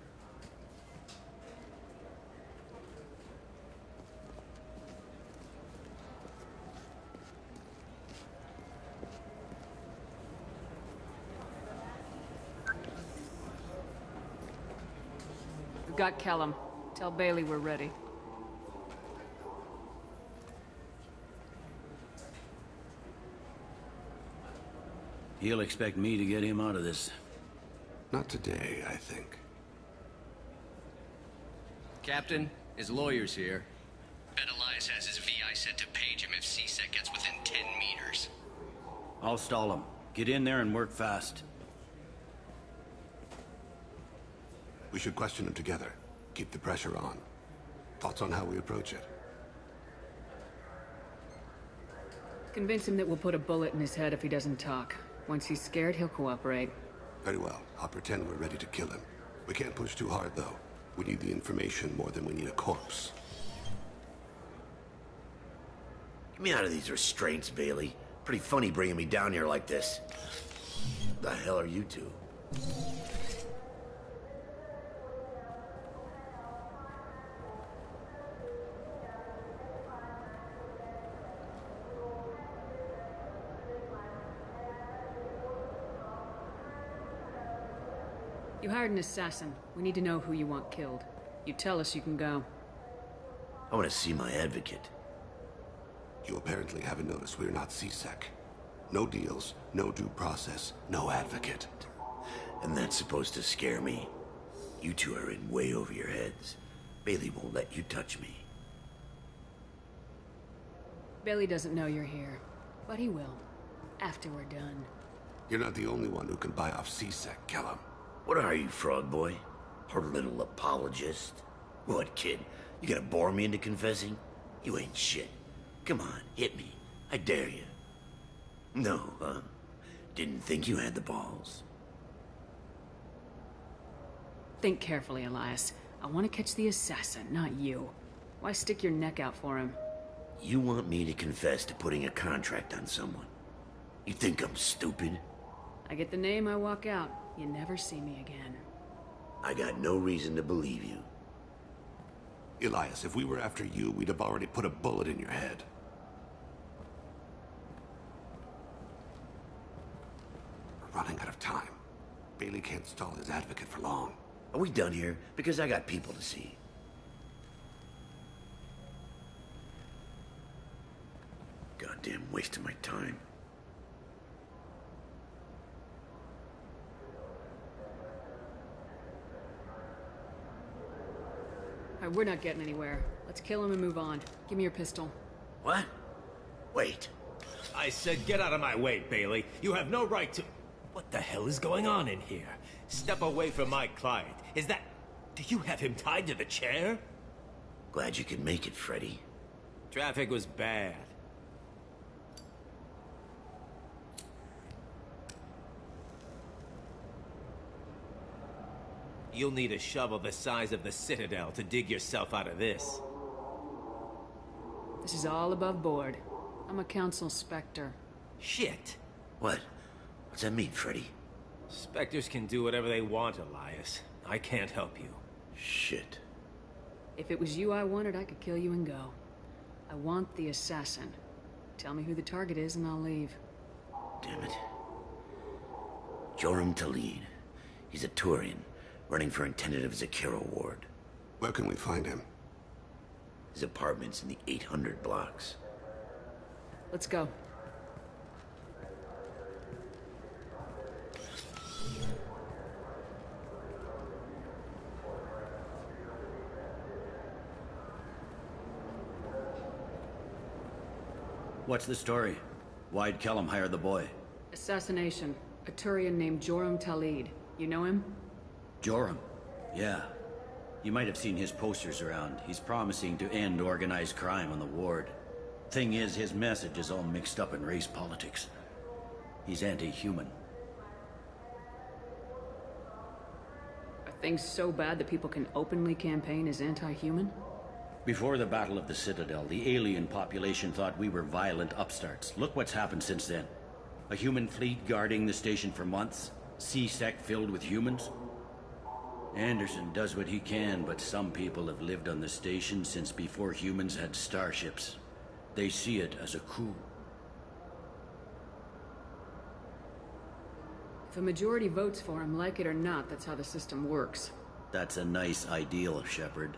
We've got Kellum. Tell Bailey we're ready. He'll expect me to get him out of this. Not today, I think. Captain, his lawyer's here. Bet Elias has his VI set to page him if C-Sec gets within 10 meters. I'll stall him. Get in there and work fast. We should question him together. Keep the pressure on. Thoughts on how we approach it? Convince him that we'll put a bullet in his head if he doesn't talk. Once he's scared, he'll cooperate. Very well. I'll pretend we're ready to kill him. We can't push too hard, though. We need the information more than we need a corpse. Get me out of these restraints, Bailey. Pretty funny bringing me down here like this. The hell are you two? You hired an assassin. We need to know who you want killed. You tell us, you can go. I want to see my advocate. You apparently haven't noticed we're not CSEC. No deals, no due process, no advocate. And that's supposed to scare me. You two are in way over your heads. Bailey won't let you touch me. Bailey doesn't know you're here, but he will. After we're done. You're not the only one who can buy off CSEC, Kellum. What are you, frog boy? Her little apologist? What, kid? You gonna bore me into confessing? You ain't shit. Come on, hit me. I dare you. No, huh? Didn't think you had the balls. Think carefully, Elias. I want to catch the assassin, not you. Why stick your neck out for him? You want me to confess to putting a contract on someone? You think I'm stupid? I get the name, I walk out. You never see me again. I got no reason to believe you. Elias, if we were after you, we'd have already put a bullet in your head. We're running out of time. Bailey can't stall his advocate for long. Are we done here? Because I got people to see. Goddamn waste of my time. Alright, we're not getting anywhere. Let's kill him and move on. Give me your pistol. What? Wait. I said get out of my way, Bailey. You have no right to... What the hell is going on in here? Step away from my client. Is that... Do you have him tied to the chair? Glad you could make it, Freddy. Traffic was bad. You'll need a shovel the size of the Citadel to dig yourself out of this. This is all above board. I'm a council specter. Shit. What? What's that mean, Freddy? Specters can do whatever they want, Elias. I can't help you. Shit. If it was you I wanted, I could kill you and go. I want the assassin. Tell me who the target is and I'll leave. Damn it. Joram Talid. He's a Turian, running for intendant of Zakira Ward. Where can we find him? His apartment's in the 800 blocks. Let's go. What's the story? Why'd Kellum hire the boy? Assassination. A Turian named Joram Talid. You know him? Joram? Yeah. You might have seen his posters around. He's promising to end organized crime on the ward. Thing is, his message is all mixed up in race politics. He's anti-human. Are things so bad that people can openly campaign as anti-human? Before the Battle of the Citadel, the alien population thought we were violent upstarts. Look what's happened since then. A human fleet guarding the station for months. C-Sec filled with humans. Anderson does what he can, but some people have lived on the station since before humans had starships. They see it as a coup. If a majority votes for him, like it or not, that's how the system works. That's a nice ideal, Shepard.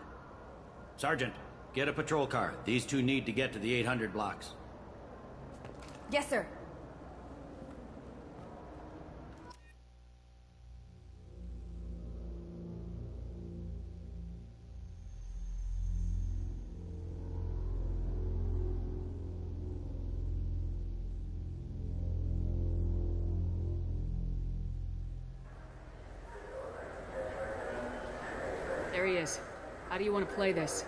Sergeant, get a patrol car. These two need to get to the 800 blocks. Yes, sir. There he is. How do you want to play this?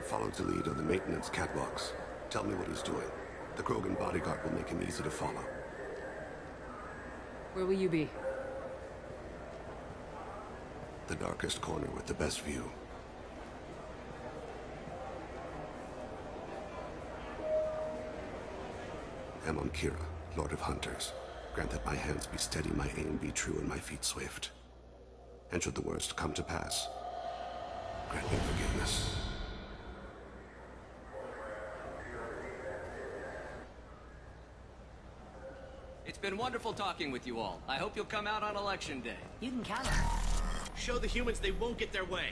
Follow Talid on the maintenance catwalks. Tell me what he's doing. The Krogan bodyguard will make him easy to follow. Where will you be? The darkest corner with the best view. Amon Kira, Lord of Hunters. Grant that my hands be steady, my aim be true, and my feet swift. And should the worst come to pass, grant me forgiveness. It's been wonderful talking with you all. I hope you'll come out on Election Day. You can count on it. Show the humans they won't get their way.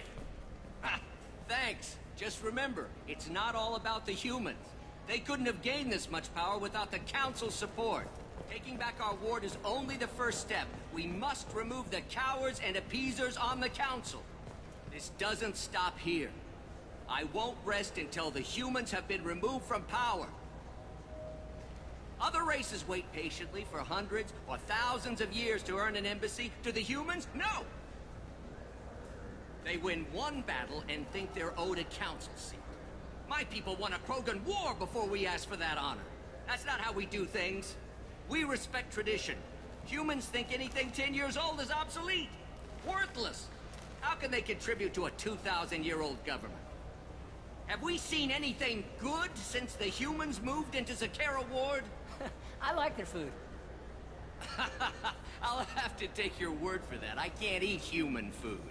Ha! Thanks. Just remember, it's not all about the humans. They couldn't have gained this much power without the Council's support. Taking back our ward is only the first step. We must remove the cowards and appeasers on the Council. This doesn't stop here. I won't rest until the humans have been removed from power. Other races wait patiently for hundreds or thousands of years to earn an embassy. To the humans, no! They win one battle and think they're owed a council seat. My people won a Krogan war before we asked for that honor. That's not how we do things. We respect tradition. Humans think anything 10 years old is obsolete. Worthless. How can they contribute to a 2,000-year-old government? Have we seen anything good since the humans moved into Zakera Ward? I like their food. I'll have to take your word for that. I can't eat human food.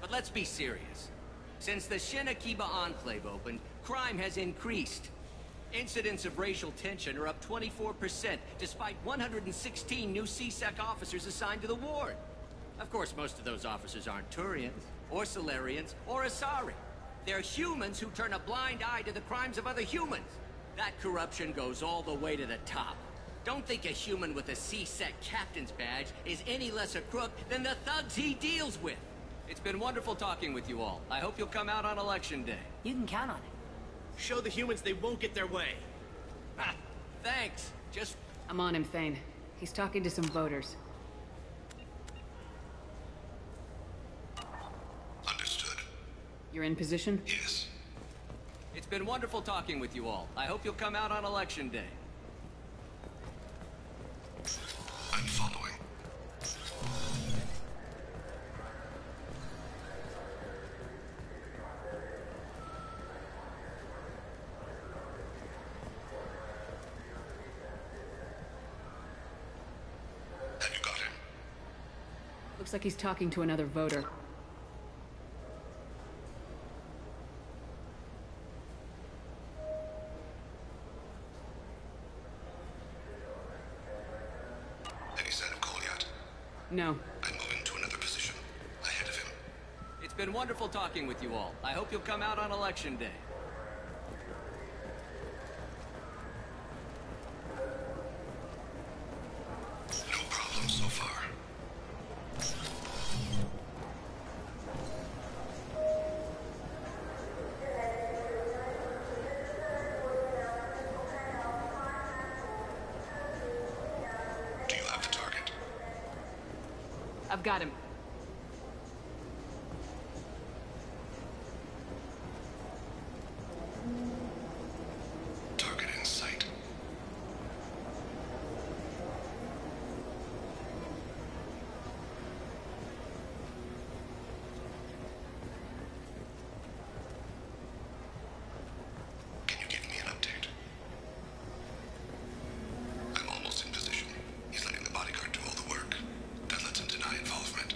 But let's be serious. Since the Shinakiba Enclave opened, crime has increased. Incidents of racial tension are up 24%, despite 116 new CSEC officers assigned to the ward. Of course, most of those officers aren't Turians, or Solarians, or Asari. They're humans who turn a blind eye to the crimes of other humans. That corruption goes all the way to the top. Don't think a human with a CSEC captain's badge is any less a crook than the thugs he deals with. It's been wonderful talking with you all. I hope you'll come out on Election Day. You can count on it. Show the humans they won't get their way. Ha! Thanks. Just... I'm on him, Thane. He's talking to some voters. Understood. You're in position? Yes. It's been wonderful talking with you all. I hope you'll come out on Election Day. I'm following. Have you got him? Looks like he's talking to another voter. Any sign of call yet? No. I'm moving to another position, ahead of him. It's been wonderful talking with you all. I hope you'll come out on Election Day. No problem so far. Do you have the target? I've got him. Target in sight. Can you give me an update? I'm almost in position. He's letting the bodyguard do all the work. That lets him deny involvement.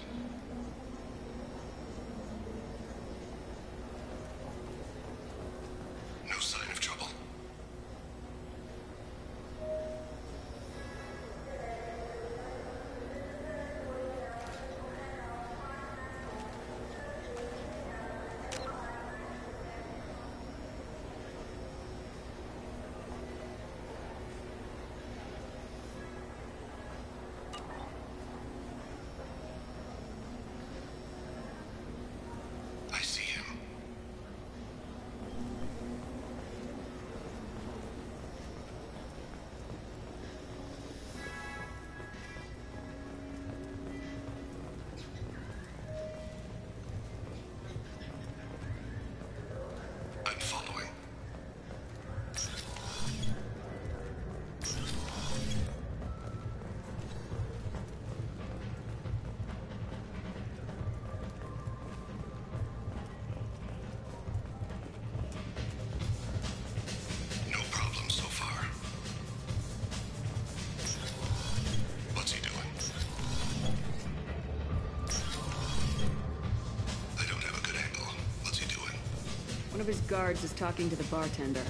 One of his guards is talking to the bartender.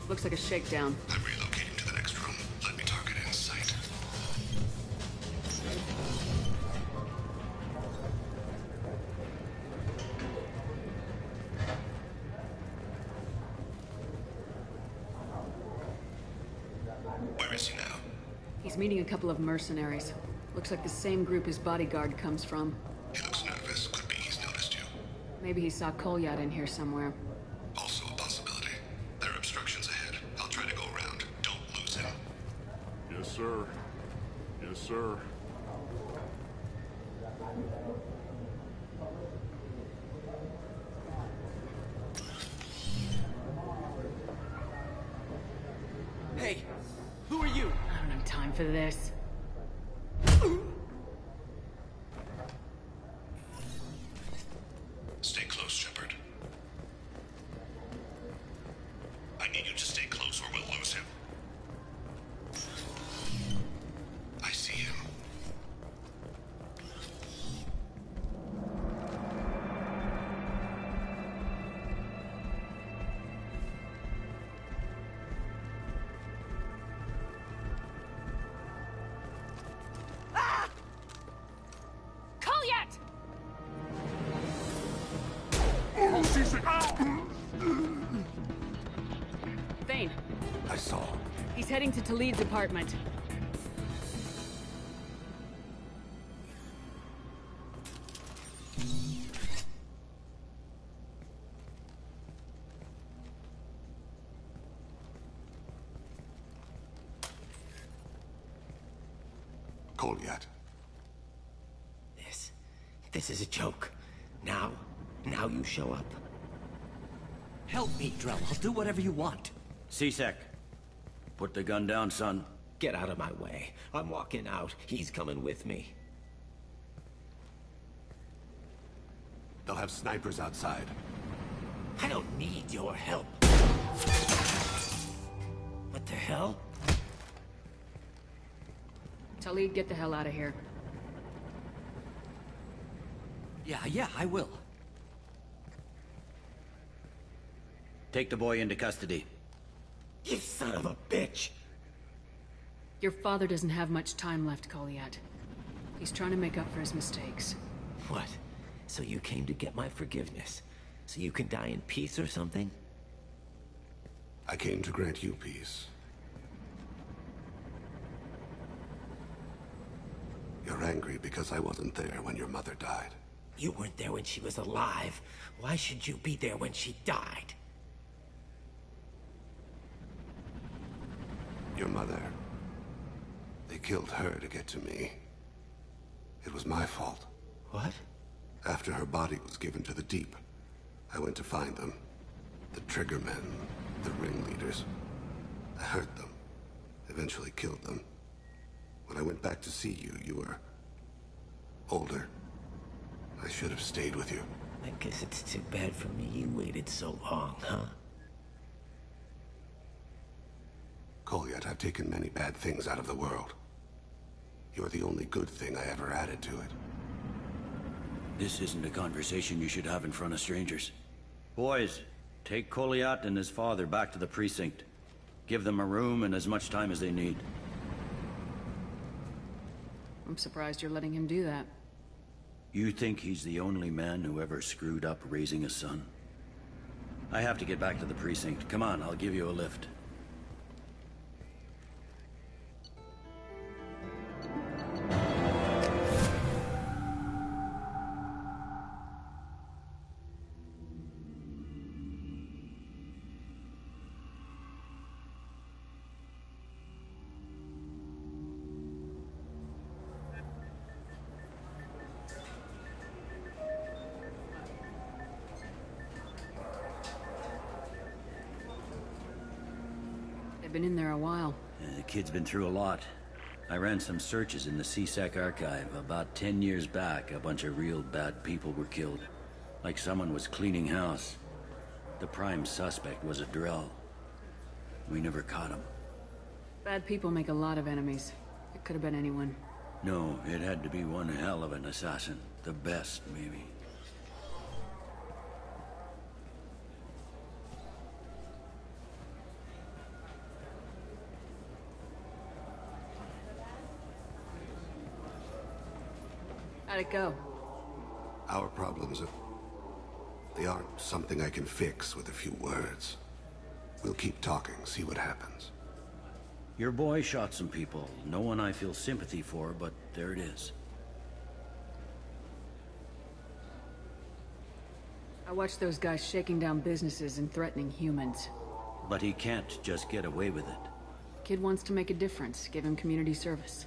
Looks like a shakedown. I'm relocating to the next room. Let me target in sight. Where is he now? He's meeting a couple of mercenaries. Looks like the same group his bodyguard comes from. He looks nervous. Could be he's noticed you. Maybe he saw Kolyat in here somewhere. Also a possibility. There are obstructions ahead. I'll try to go around. Don't lose him. Yes, sir. Yes, sir. Hey, who are you? I don't have time for this. Stay close, Shepard. I need you to stay close or we'll lose him. I see him. Kolyat! Thane, I saw. he's heading to Talid's apartment. Kolyat. This is a joke. Now you show up. Help me, Drell. I'll do whatever you want. C-Sec. Put the gun down, son. Get out of my way. I'm walking out. He's coming with me. They'll have snipers outside. I don't need your help. What the hell? Talid, get the hell out of here. Yeah, I will. Take the boy into custody. You son of a bitch! Your father doesn't have much time left, Kolyat. He's trying to make up for his mistakes. What? So you came to get my forgiveness? So you can die in peace or something? I came to grant you peace. You're angry because I wasn't there when your mother died. You weren't there when she was alive. Why should you be there when she died? Your mother. They killed her to get to me. It was my fault. What? After her body was given to the Deep, I went to find them. The Triggermen, the ringleaders. I hurt them. Eventually killed them. When I went back to see you, you were older. I should have stayed with you. I guess it's too bad for me you waited so long, huh? Kolyat, I've taken many bad things out of the world. You're the only good thing I ever added to it. This isn't a conversation you should have in front of strangers. Boys, take Kolyat and his father back to the precinct. Give them a room and as much time as they need. I'm surprised you're letting him do that. You think he's the only man who ever screwed up raising a son? I have to get back to the precinct. Come on, I'll give you a lift. Been in there a while. The kid's been through a lot. I ran some searches in the C-Sec archive. About 10 years back, a bunch of real bad people were killed. Like someone was cleaning house. The prime suspect was a Drell. We never caught him. Bad people make a lot of enemies. It could have been anyone. No, it had to be one hell of an assassin. The best, maybe. How'd it go? Our problems they aren't something I can fix with a few words. We'll keep talking, see what happens. Your boy shot some people. No one I feel sympathy for, but there it is. I watched those guys shaking down businesses and threatening humans. But he can't just get away with it. Kid wants to make a difference. Give him community service.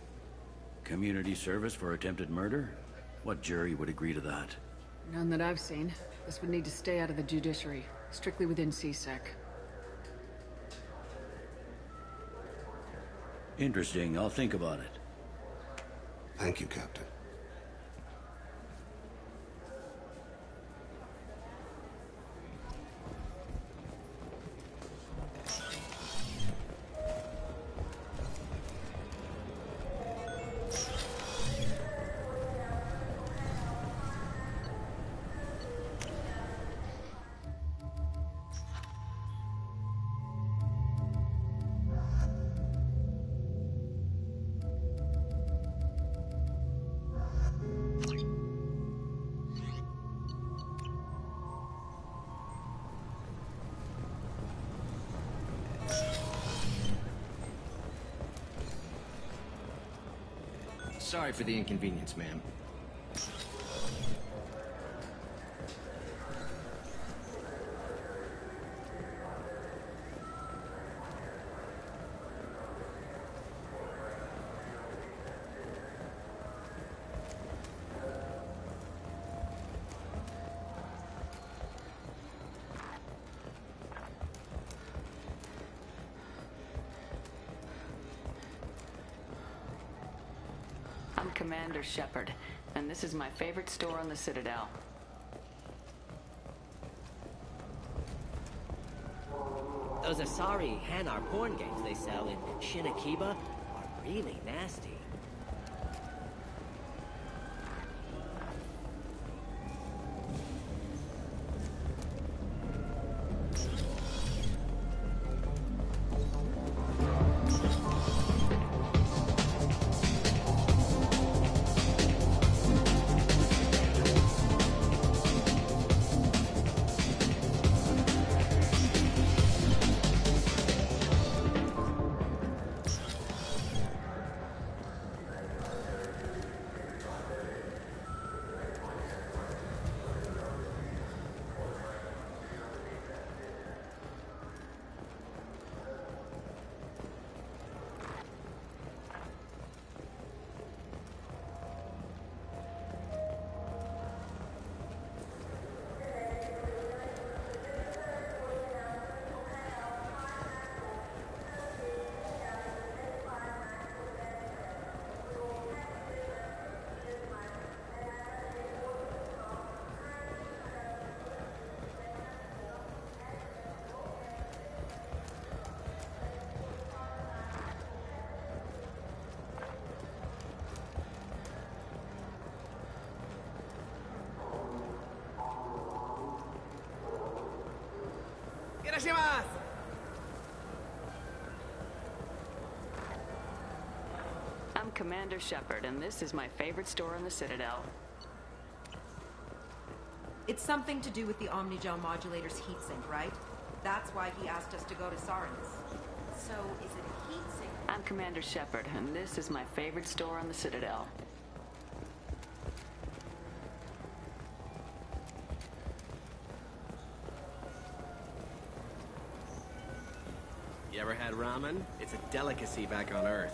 Community service for attempted murder? What jury would agree to that? None that I've seen. This would need to stay out of the judiciary. Strictly within CSEC. Interesting. I'll think about it. Thank you, Captain. Sorry for the inconvenience, ma'am. I'm Commander Shepard, and this is my favorite store on the Citadel. Those Asari Hanar porn games they sell in Shinakiba are really nasty. I'm Commander Shepard, and this is my favorite store on the Citadel. It's something to do with the Omnigel modulator's heatsink, right? That's why he asked us to go to Sarin's. So, is it a heatsink? I'm Commander Shepard, and this is my favorite store on the Citadel. You ever had ramen? It's a delicacy back on Earth.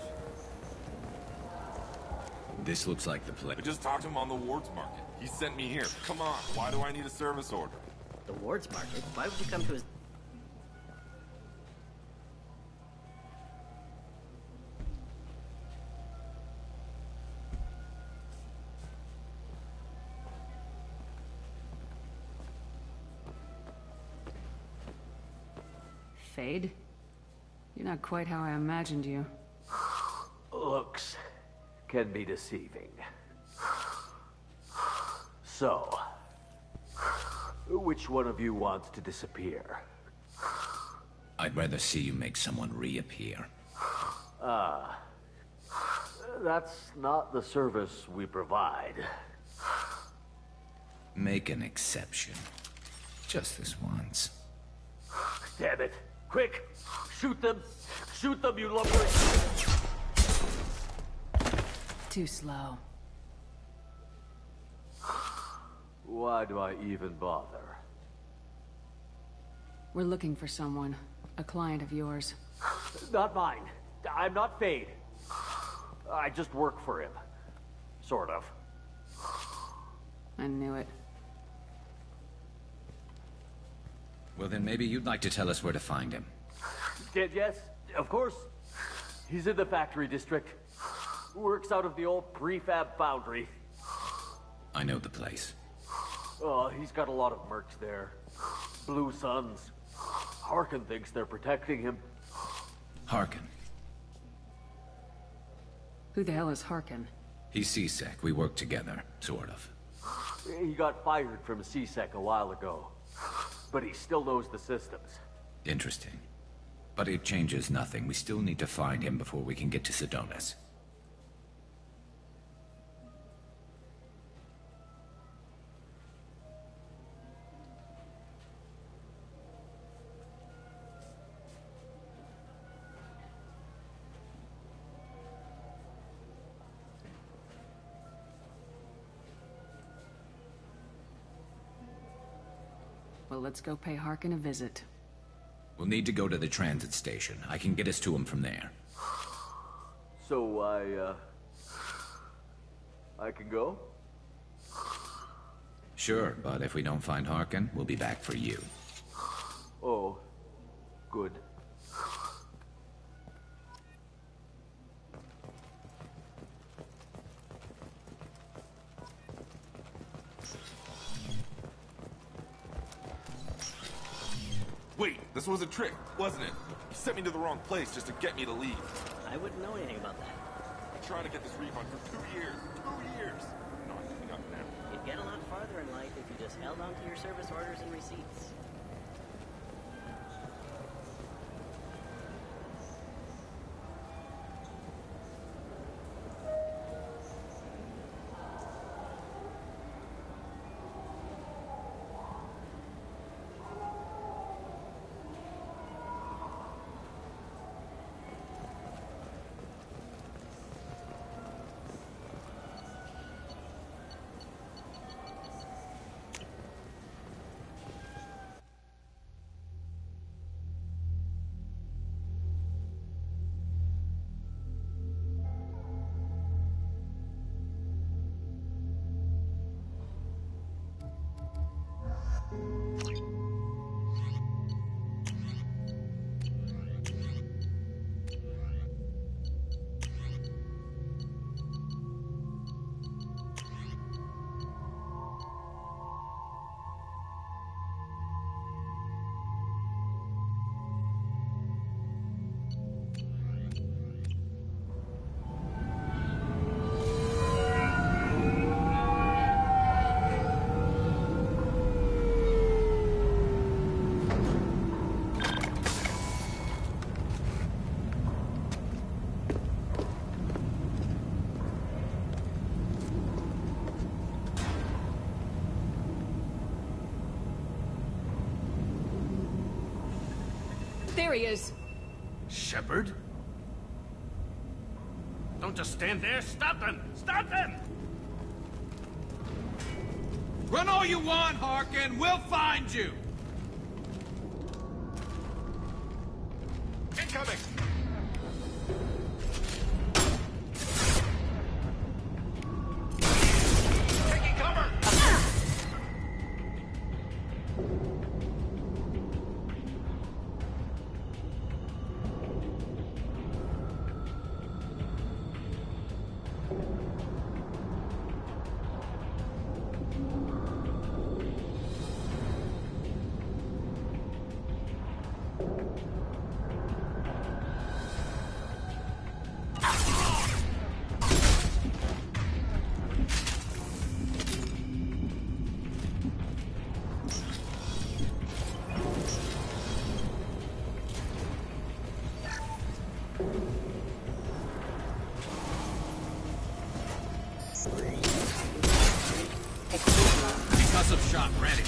This looks like the place. I just talked to him on the Wards Market. He sent me here. Come on, why do I need a service order? The Wards Market? Why would you come to his... Fade? You're not quite how I imagined you. Looks can be deceiving. So, which one of you wants to disappear? I'd rather see you make someone reappear. That's not the service we provide. Make an exception. Just this once. Damn it. Quick! Shoot them! Shoot them, you lumbering... Too slow. Why do I even bother? We're looking for someone. A client of yours. Not mine. I'm not Fade. I just work for him. Sort of. I knew it. Well, then maybe you'd like to tell us where to find him. Yes, of course. He's in the factory district. Works out of the old prefab foundry. I know the place. Oh, he's got a lot of mercs there. Blue Suns. Harkin thinks they're protecting him. Harkin. Who the hell is Harkin? He's C-Sec. We work together, sort of. He got fired from CSEC a while ago. But he still knows the systems. Interesting. But it changes nothing. We still need to find him before we can get to Sedonis. Well, let's go pay Harkin a visit. We'll need to go to the transit station. I can get us to him from there. So I can go? Sure, but if we don't find Harkin, we'll be back for you. Oh, good. Wait, this was a trick, wasn't it? You sent me to the wrong place just to get me to leave. I wouldn't know anything about that. I'm trying to get this refund for 2 years. 2 years! No, I'm giving up now. You'd get a lot farther in life if you just held on to your service orders and receipts. There he is! Shepard? Don't just stand there. Stop him! Stop him! Run all you want, Harkin. We'll find you. Incoming! Taking cover! Explosive shot ready.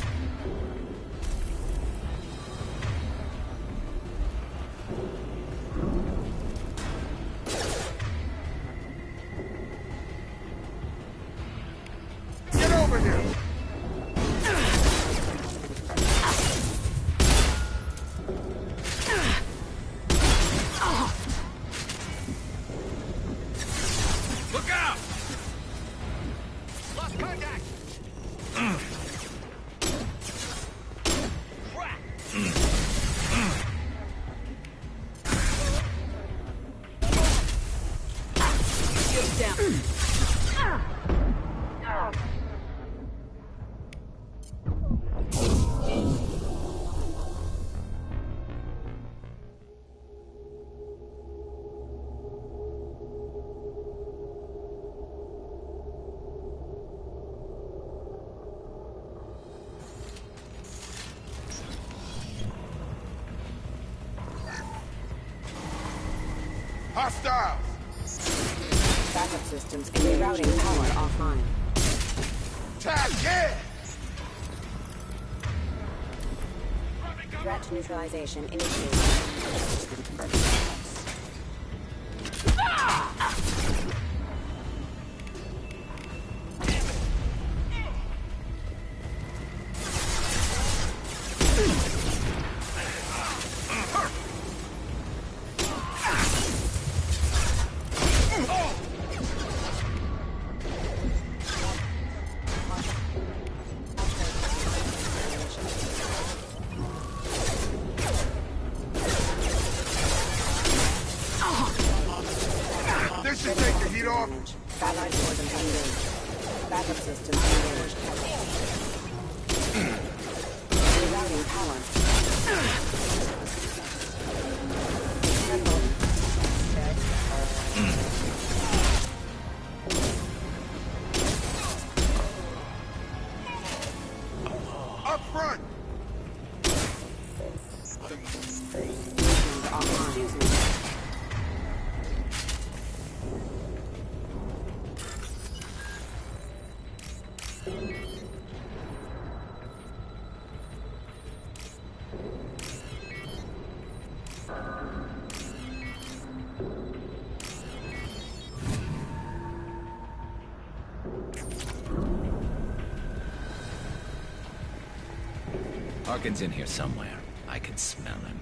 Get over here! Look out! Lost contact! Get down. Hostiles! Backup systems and rerouting power offline. Tag, yeah! Threat neutralization initiated. This should take the heat off. Allied forces engaged. Backup systems engaged. Rerouting power. Up front! Harkin's in here somewhere. I can smell him.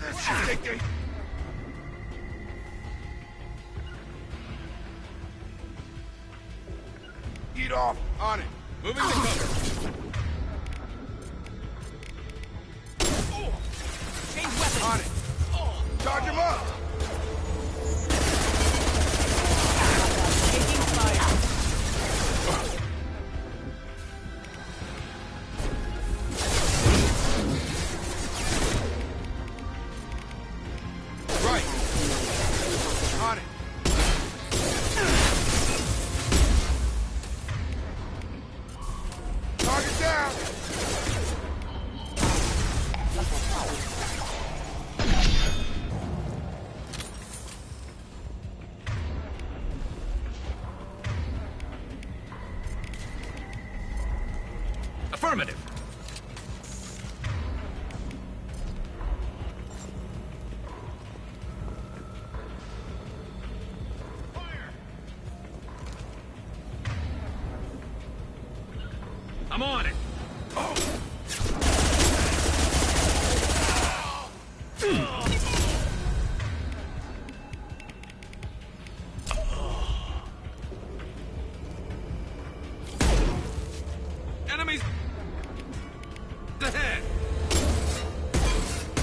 This should take the... Heat off. On it. Moving to cover. Change weapon! On it. Charge him up. Taking fire! Right. On it. Target down. Affirmative. I'm on it. Enemies ahead.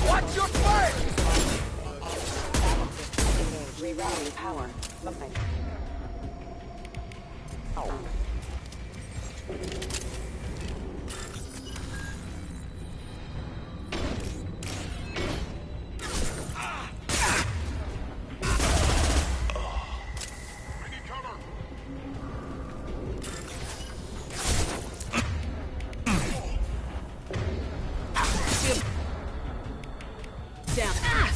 Watch your fire. Rerouting power. Moving. down. Ah!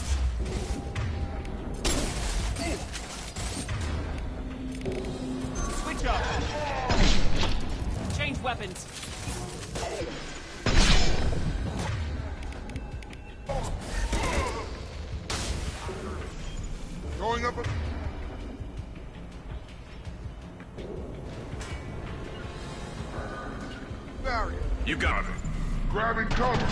Switch up! Change weapons! Going up a... barrier. You got it. Grabbing cover.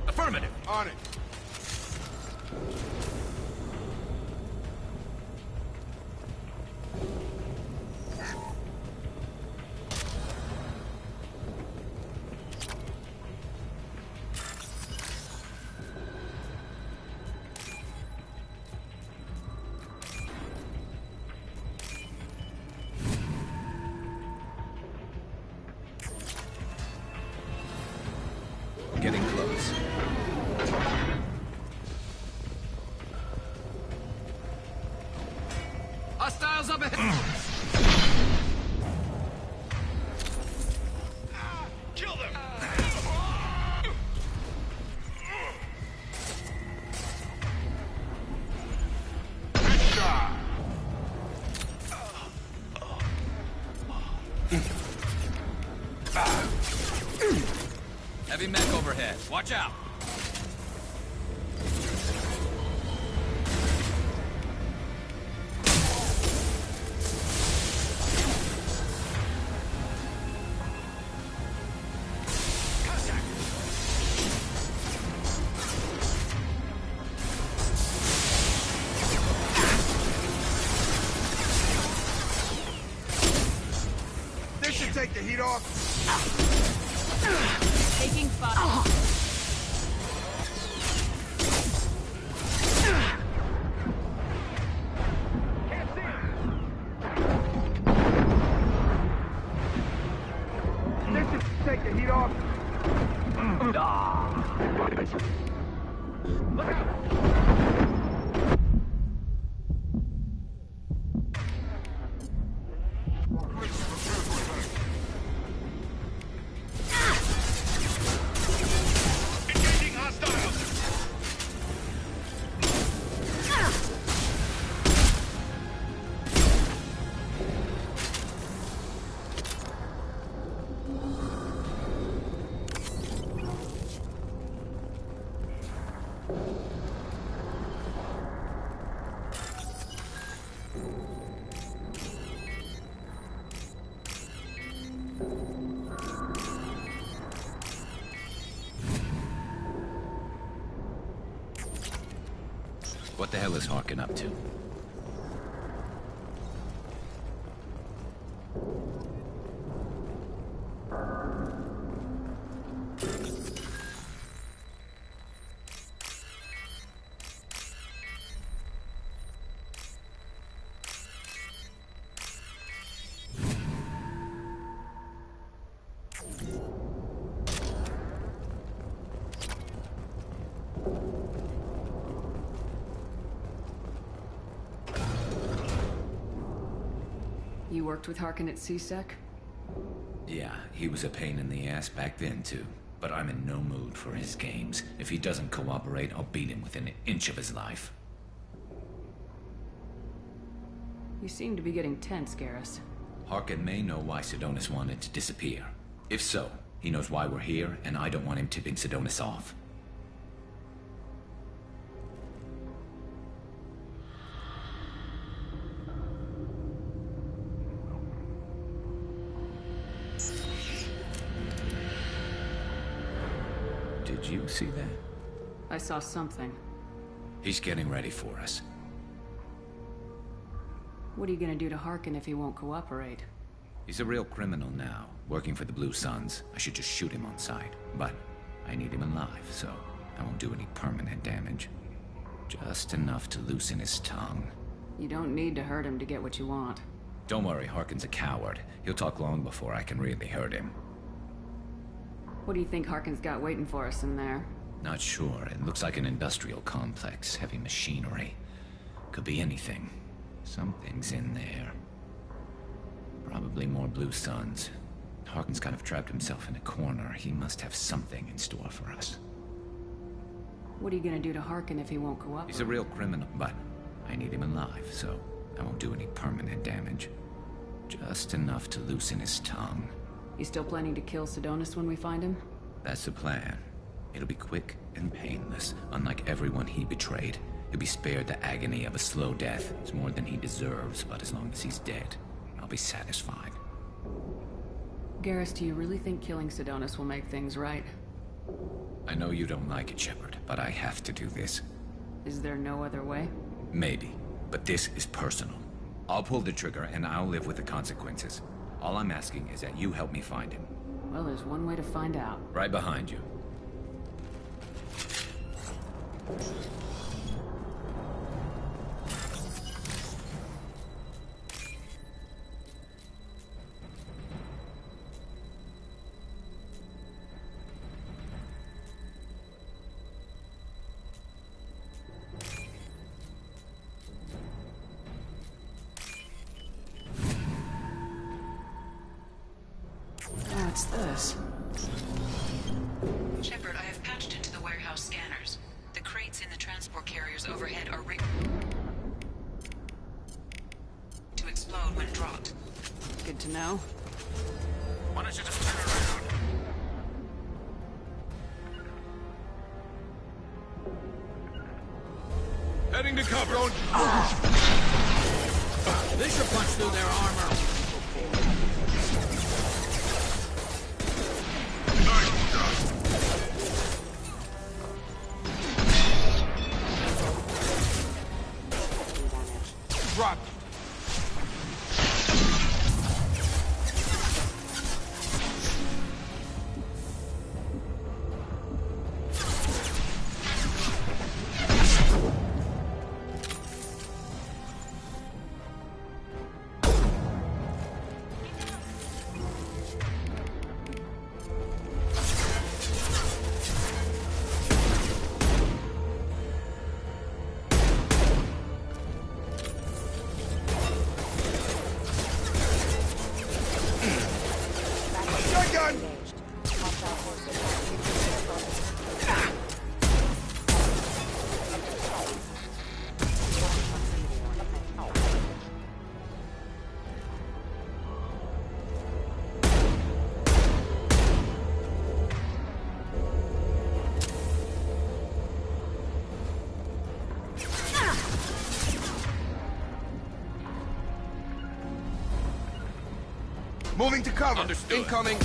Affirmative. On it. Getting close. Hostiles up ahead. Kill them. Heavy mech overhead. Watch out. This should take the heat off. Taking fire. This should take the heat off. Look out! Engaging hostiles. What the hell is Harkin up to? You worked with Harkin at CSEC? Yeah, he was a pain in the ass back then, too. But I'm in no mood for his games. If he doesn't cooperate, I'll beat him within an inch of his life. You seem to be getting tense, Garrus. Harkin may know why Sedonis wanted to disappear. If so, he knows why we're here, and I don't want him tipping Sedonis off. Did you see that? I saw something. He's getting ready for us. What are you gonna do to Harkin if he won't cooperate? He's a real criminal now, working for the Blue Suns. I should just shoot him on sight. But I need him alive, so I won't do any permanent damage. Just enough to loosen his tongue. You don't need to hurt him to get what you want. Don't worry, Harkin's a coward. He'll talk long before I can really hurt him. What do you think Harkin's got waiting for us in there? Not sure. It looks like an industrial complex. Heavy machinery. Could be anything. Something's in there. Probably more Blue Suns. Harkin's kind of trapped himself in a corner. He must have something in store for us. What are you gonna do to Harkin if he won't cooperate? He's a real criminal, but I need him alive, so I won't do any permanent damage. Just enough to loosen his tongue. You still planning to kill Sidonis when we find him? That's the plan. It'll be quick and painless. Unlike everyone he betrayed, he'll be spared the agony of a slow death. It's more than he deserves, but as long as he's dead, I'll be satisfied. Garrus, do you really think killing Sidonis will make things right? I know you don't like it, Shepard, but I have to do this. Is there no other way? Maybe, but this is personal. I'll pull the trigger and I'll live with the consequences. All I'm asking is that you help me find him. Well, there's one way to find out. Right behind you. What's this? Shepard, I have patched into the warehouse scanners. The crates in the transport carriers overhead are rigged to explode when dropped. Good to know. Why don't you just turn around? Heading to cover. They should punch through their armor. Drop. Moving to cover. Understood. Incoming.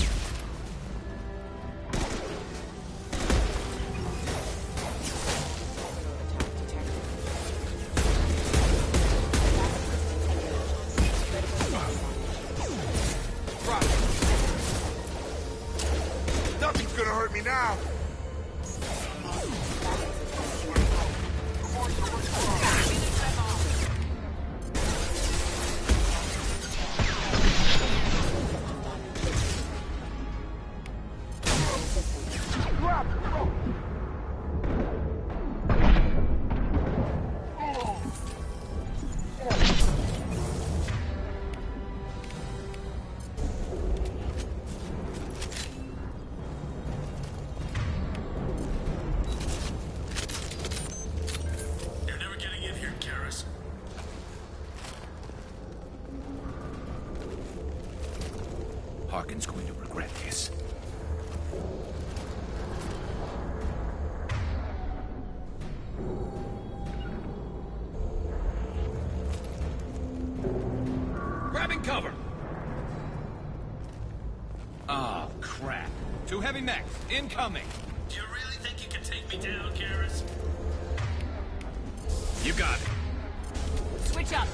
Drop. Nothing's gonna hurt me now. Harkin's going to regret this. Grabbing cover! Oh, crap. Two heavy mechs, incoming! Do you really think you can take me down, Garrus? You got it. Switch up!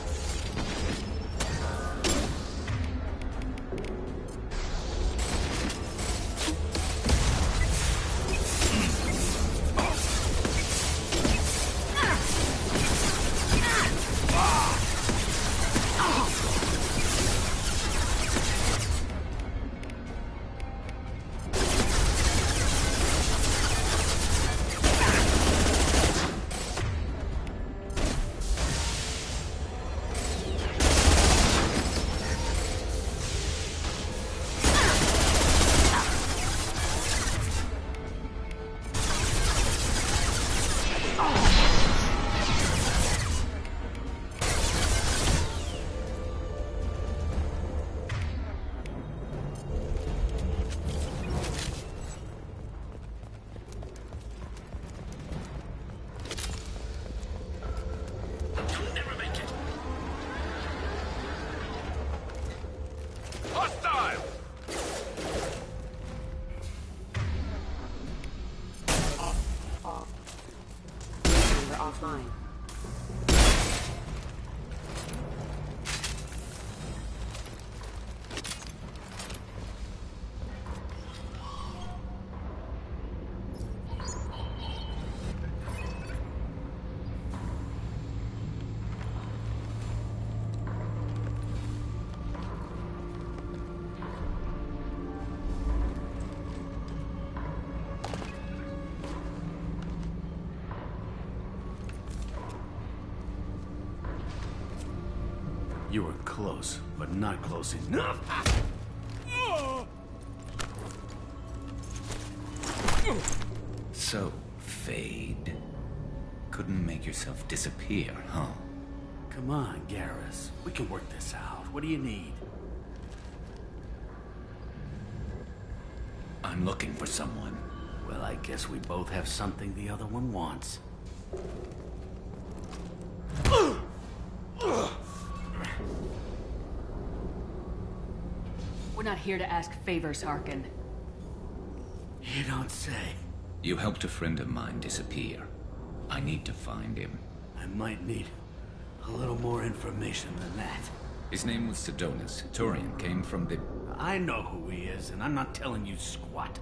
offline. You were close, but not close enough. So, Fade. Couldn't make yourself disappear, huh? Come on, Garrus. We can work this out. What do you need? I'm looking for someone. Well, I guess we both have something the other one wants. We're not here to ask favors, Harkin. You don't say. You helped a friend of mine disappear. I need to find him. I might need a little more information than that. His name was Sidonus. Turian came from the... I know who he is, and I'm not telling you squat.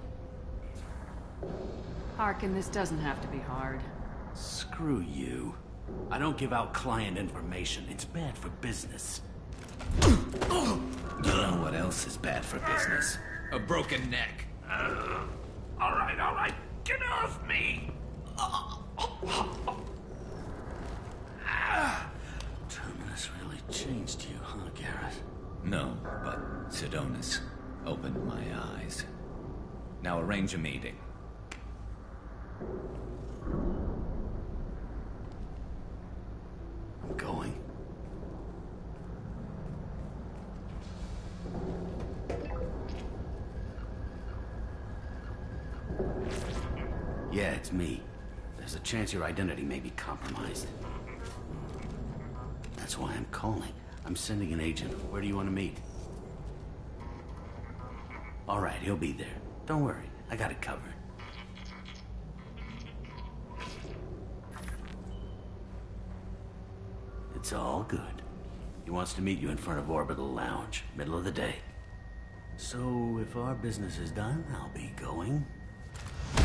Harkin, this doesn't have to be hard. Screw you. I don't give out client information. It's bad for business. You know what else is bad for business? A broken neck. All right. Get off me! Terminus really changed you, huh, Garrus? No, but Sidonus opened my eyes. Now arrange a meeting. I'm going. Yeah, it's me. There's a chance your identity may be compromised. That's why I'm calling. I'm sending an agent. Where do you want to meet? All right, he'll be there. Don't worry, I got it covered. It's all good. He wants to meet you in front of Orbital Lounge, middle of the day. So, if our business is done, I'll be going.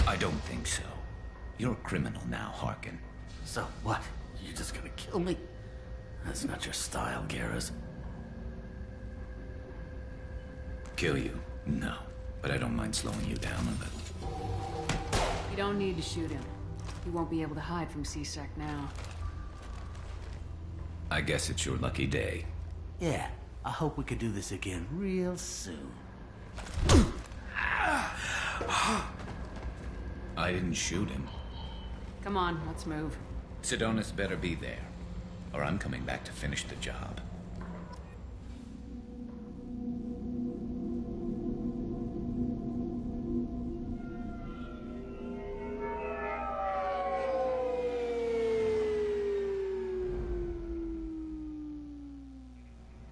I don't think so. You're a criminal now, Harkin. So what? You're just gonna kill me? That's not your style, Garrus. Kill you? No. But I don't mind slowing you down a little. You don't need to shoot him. He won't be able to hide from C-Sec now. I guess it's your lucky day. Yeah, I hope we could do this again real soon. I didn't shoot him. Come on, let's move. Sidonus better be there, or I'm coming back to finish the job.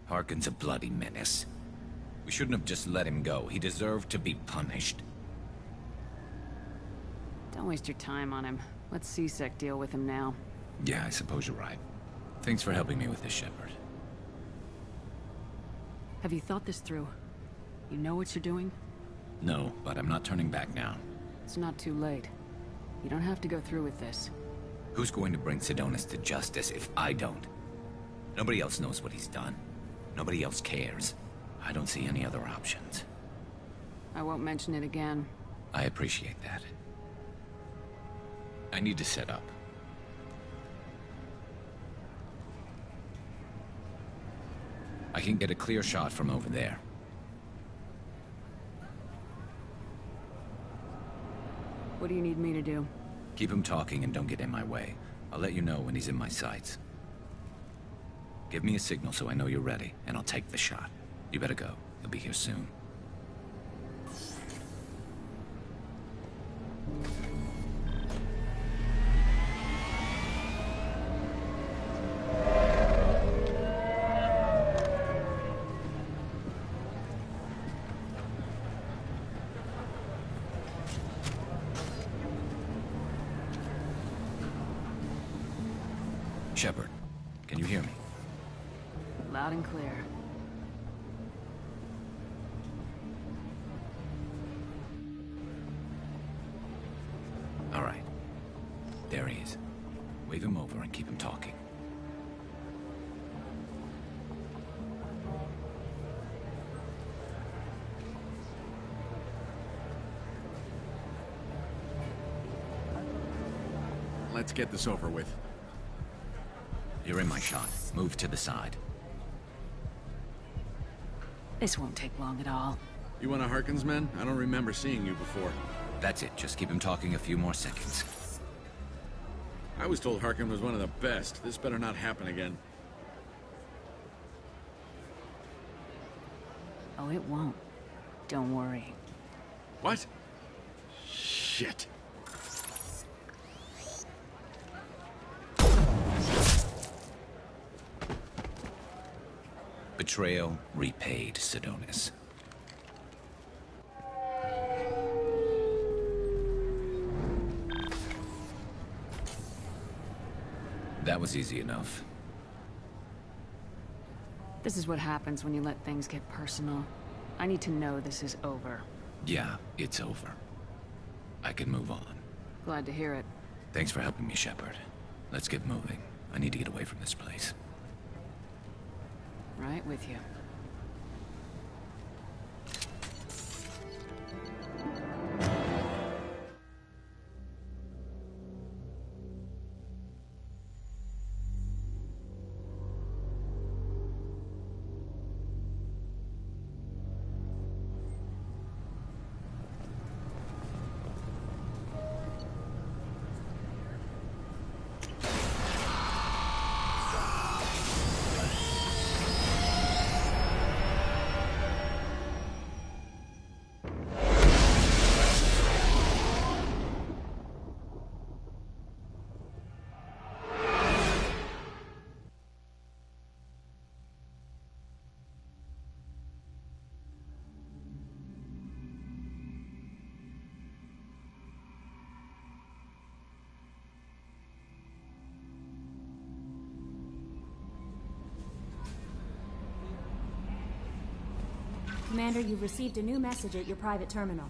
Harkin's a bloody menace. We shouldn't have just let him go. He deserved to be punished. Don't waste your time on him. Let C-Sec deal with him now. Yeah, I suppose you're right. Thanks for helping me with this, Shepard. Have you thought this through? You know what you're doing? No, but I'm not turning back now. It's not too late. You don't have to go through with this. Who's going to bring Sidonus to justice if I don't? Nobody else knows what he's done. Nobody else cares. I don't see any other options. I won't mention it again. I appreciate that. I need to set up. I can get a clear shot from over there. What do you need me to do? Keep him talking and don't get in my way. I'll let you know when he's in my sights. Give me a signal so I know you're ready, and I'll take the shot. You better go. He'll be here soon. Shepard, can you hear me? Loud and clear. All right. There he is. Wave him over and keep him talking. Let's get this over with. You're in my shot. Move to the side. This won't take long at all. You one of Harkin's men? I don't remember seeing you before. That's it. Just keep him talking a few more seconds. I was told Harkin was one of the best. This better not happen again. Oh, it won't. Don't worry. What? Shit. Betrayal repaid, Sidonis. That was easy enough. This is what happens when you let things get personal. I need to know this is over. Yeah, it's over. I can move on. Glad to hear it. Thanks for helping me, Shepard. Let's get moving. I need to get away from this place. Right with you. Commander, you've received a new message at your private terminal.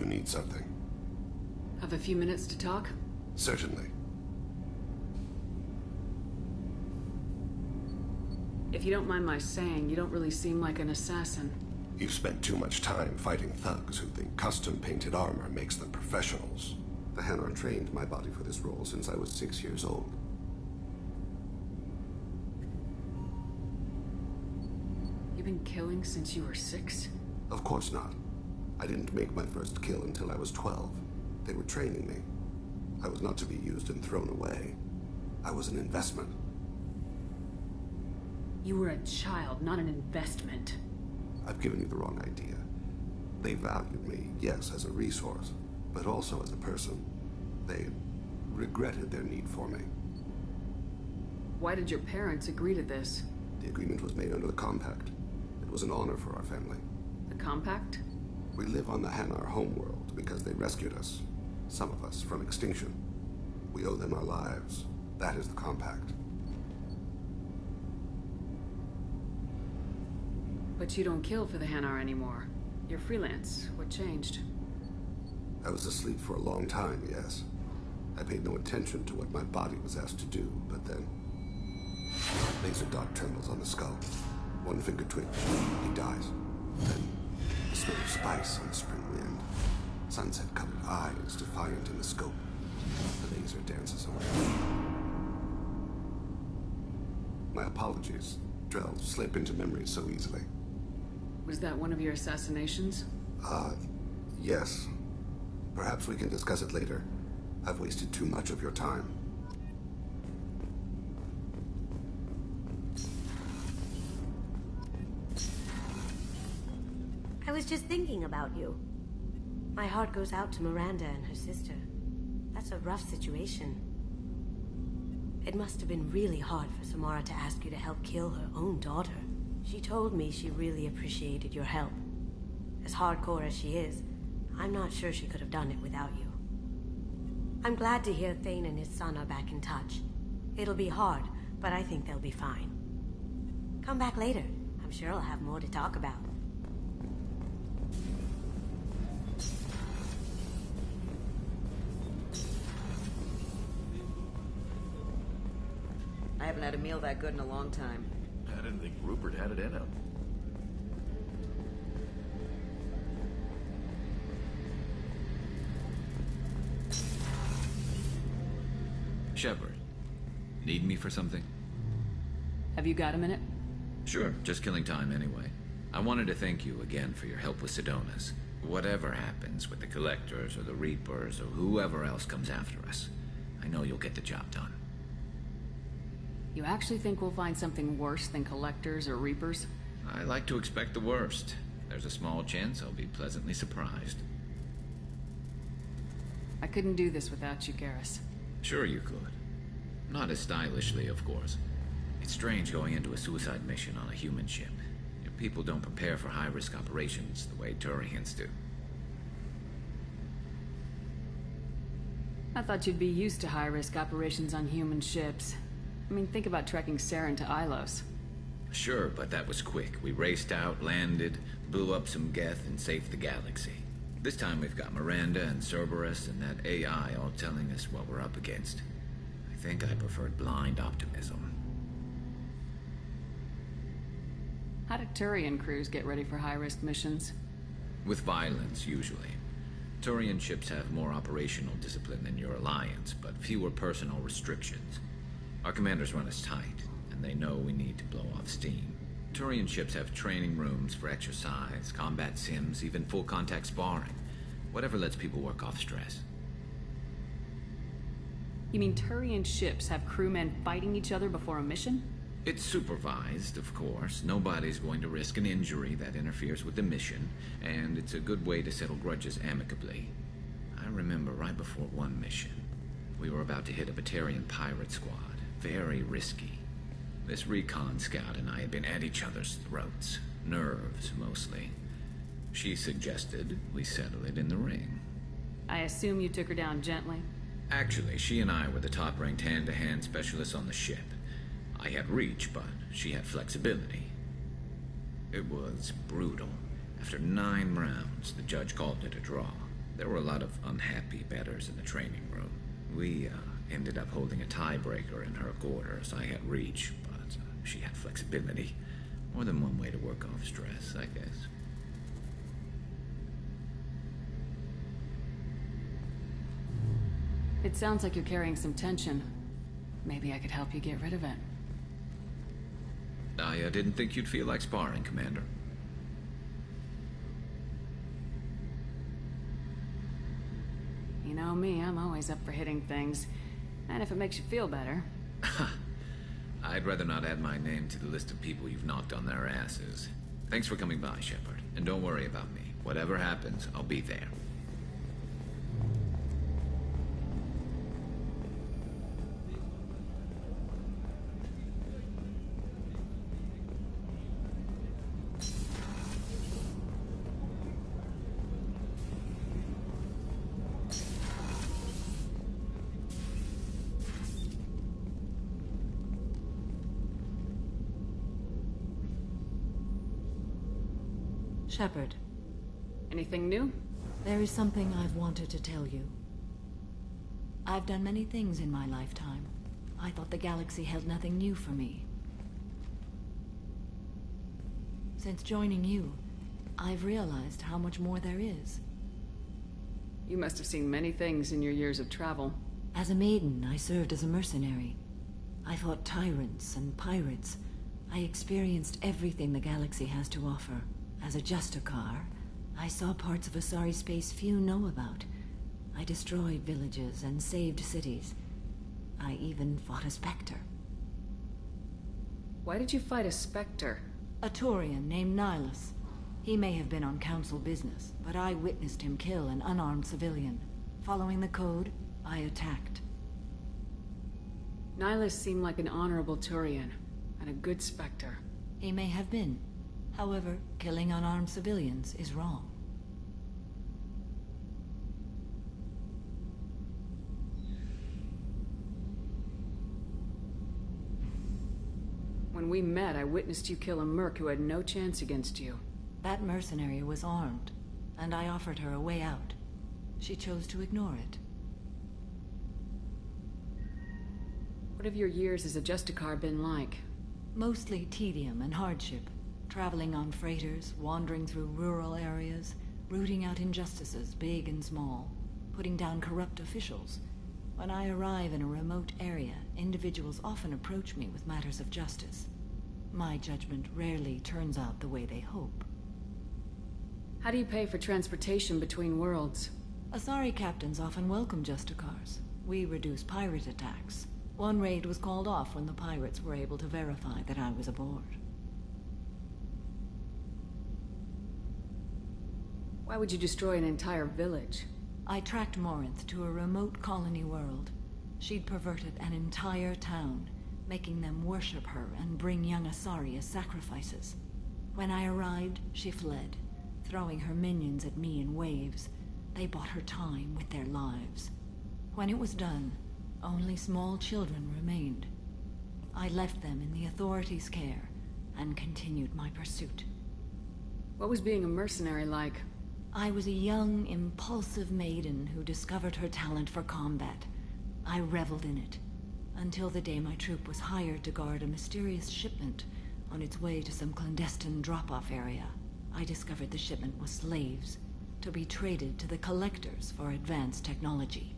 Need something? Have a few minutes to talk? Certainly. If you don't mind my saying, you don't really seem like an assassin. You've spent too much time fighting thugs who think custom-painted armor makes them professionals. The Hanar trained my body for this role since I was 6 years old. You've been killing since you were 6? Of course not. I didn't make my first kill until I was 12. They were training me. I was not to be used and thrown away. I was an investment. You were a child, not an investment. I've given you the wrong idea. They valued me, yes, as a resource, but also as a person. They regretted their need for me. Why did your parents agree to this? The agreement was made under the compact. It was an honor for our family. The compact? We live on the Hanar homeworld because they rescued us. Some of us from extinction. We owe them our lives. That is the compact. But you don't kill for the Hanar anymore. You're freelance. What changed? I was asleep for a long time, yes. I paid no attention to what my body was asked to do, but then... laser dot trembles on the skull. One finger twitch. He dies. Then, the smell of spice on the spring wind. Sunset-colored eyes defiant in the scope. The laser dances away. My apologies. Drell slip into memory so easily. Was that one of your assassinations? Yes. Perhaps we can discuss it later. I've wasted too much of your time. I was just thinking about you. My heart goes out to Miranda and her sister. That's a rough situation. It must have been really hard for Samara to ask you to help kill her own daughter. She told me she really appreciated your help. As hardcore as she is, I'm not sure she could have done it without you. I'm glad to hear Thane and his son are back in touch. It'll be hard, but I think they'll be fine. Come back later. I'm sure I'll have more to talk about. I haven't had a meal that good in a long time. I didn't think Rupert had it in him. Shepard, need me for something? Have you got a minute? Sure, just killing time anyway. I wanted to thank you again for your help with Sedona's. Whatever happens with the Collectors or the Reapers or whoever else comes after us, I know you'll get the job done. You actually think we'll find something worse than Collectors or Reapers? I like to expect the worst. There's a small chance I'll be pleasantly surprised. I couldn't do this without you, Garrus. Sure you could. Not as stylishly, of course. It's strange going into a suicide mission on a human ship. Your people don't prepare for high-risk operations the way Turians do. I thought you'd be used to high-risk operations on human ships. I mean, think about trekking Saren to Ilos. Sure, but that was quick. We raced out, landed, blew up some Geth, and saved the galaxy. This time we've got Miranda and Cerberus and that AI all telling us what we're up against. I think I preferred blind optimism. How do Turian crews get ready for high-risk missions? With violence, usually. Turian ships have more operational discipline than your alliance, but fewer personal restrictions. Our commanders run us tight, and they know we need to blow off steam. Turian ships have training rooms for exercise, combat sims, even full-contact sparring. Whatever lets people work off stress. You mean Turian ships have crewmen fighting each other before a mission? It's supervised, of course. Nobody's going to risk an injury that interferes with the mission, and it's a good way to settle grudges amicably. I remember right before one mission, we were about to hit a Batarian pirate squad. Very risky. This recon scout and I had been at each other's throats. Nerves, mostly. She suggested we settle it in the ring. I assume you took her down gently? Actually, she and I were the top-ranked hand-to-hand specialists on the ship. I had reach, but she had flexibility. It was brutal. After 9 rounds, the judge called it a draw. There were a lot of unhappy bettors in the training room. We, ended up holding a tiebreaker in her quarters. I had reach, but she had flexibility. More than one way to work off stress, I guess. It sounds like you're carrying some tension. Maybe I could help you get rid of it. I didn't think you'd feel like sparring, Commander. You know me, I'm always up for hitting things. And if it makes you feel better. I'd rather not add my name to the list of people you've knocked on their asses. Thanks for coming by, Shepard. And don't worry about me. Whatever happens, I'll be there. Shepard. Anything new? There is something I've wanted to tell you. I've done many things in my lifetime. I thought the galaxy held nothing new for me. Since joining you, I've realized how much more there is. You must have seen many things in your years of travel. As a maiden, I served as a mercenary. I fought tyrants and pirates. I experienced everything the galaxy has to offer. As a Justicar, I saw parts of Asari space few know about. I destroyed villages and saved cities. I even fought a Spectre. Why did you fight a Spectre? A Turian named Nihilus. He may have been on council business, but I witnessed him kill an unarmed civilian. Following the code, I attacked. Nihilus seemed like an honorable Turian, and a good Spectre. He may have been. However, killing unarmed civilians is wrong. When we met, I witnessed you kill a merc who had no chance against you. That mercenary was armed, and I offered her a way out. She chose to ignore it. What have your years as a Justicar been like? Mostly tedium and hardship. Traveling on freighters, wandering through rural areas, rooting out injustices, big and small, putting down corrupt officials. When I arrive in a remote area, individuals often approach me with matters of justice. My judgment rarely turns out the way they hope. How do you pay for transportation between worlds? Asari captains often welcome Justicars. We reduce pirate attacks. One raid was called off when the pirates were able to verify that I was aboard. Why would you destroy an entire village? I tracked Morinth to a remote colony world. She'd perverted an entire town, making them worship her and bring young Asari as sacrifices. When I arrived, she fled, throwing her minions at me in waves. They bought her time with their lives. When it was done, only small children remained. I left them in the authorities' care and continued my pursuit. What was being a mercenary like? I was a young, impulsive maiden who discovered her talent for combat. I reveled in it, until the day my troop was hired to guard a mysterious shipment on its way to some clandestine drop-off area. I discovered the shipment was slaves, to be traded to the Collectors for advanced technology.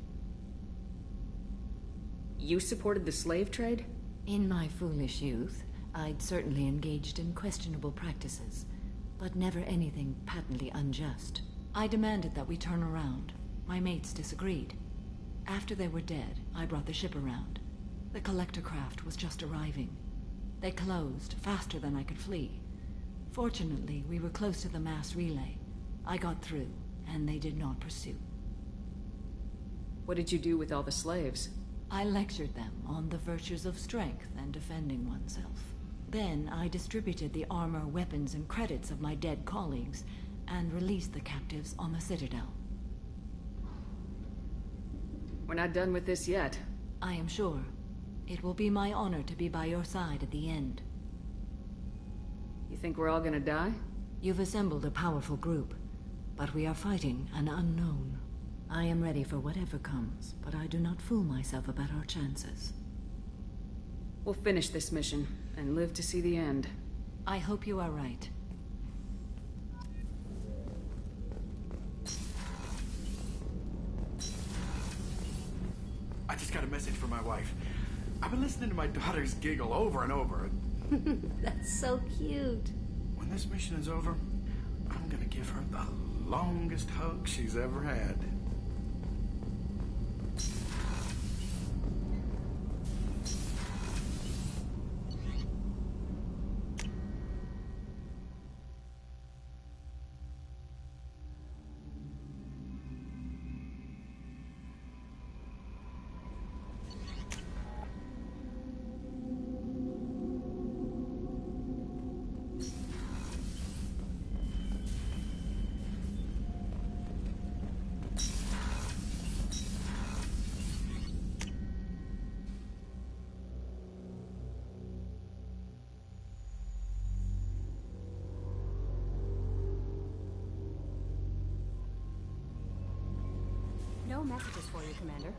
You supported the slave trade? In my foolish youth, I'd certainly engaged in questionable practices, but never anything patently unjust. I demanded that we turn around. My mates disagreed. After they were dead, I brought the ship around. The collector craft was just arriving. They closed faster than I could flee. Fortunately, we were close to the mass relay. I got through, and they did not pursue. What did you do with all the slaves? I lectured them on the virtues of strength and defending oneself. Then I distributed the armor, weapons, and credits of my dead colleagues, and released the captives on the Citadel. We're not done with this yet. I am sure. It will be my honor to be by your side at the end. You think we're all gonna die? You've assembled a powerful group, but we are fighting an unknown. I am ready for whatever comes, but I do not fool myself about our chances. We'll finish this mission, and live to see the end. I hope you are right. I just got a message from my wife. I've been listening to my daughters giggle over and over. That's so cute. When this mission is over, I'm gonna give her the longest hug she's ever had. No messages for you, Commander.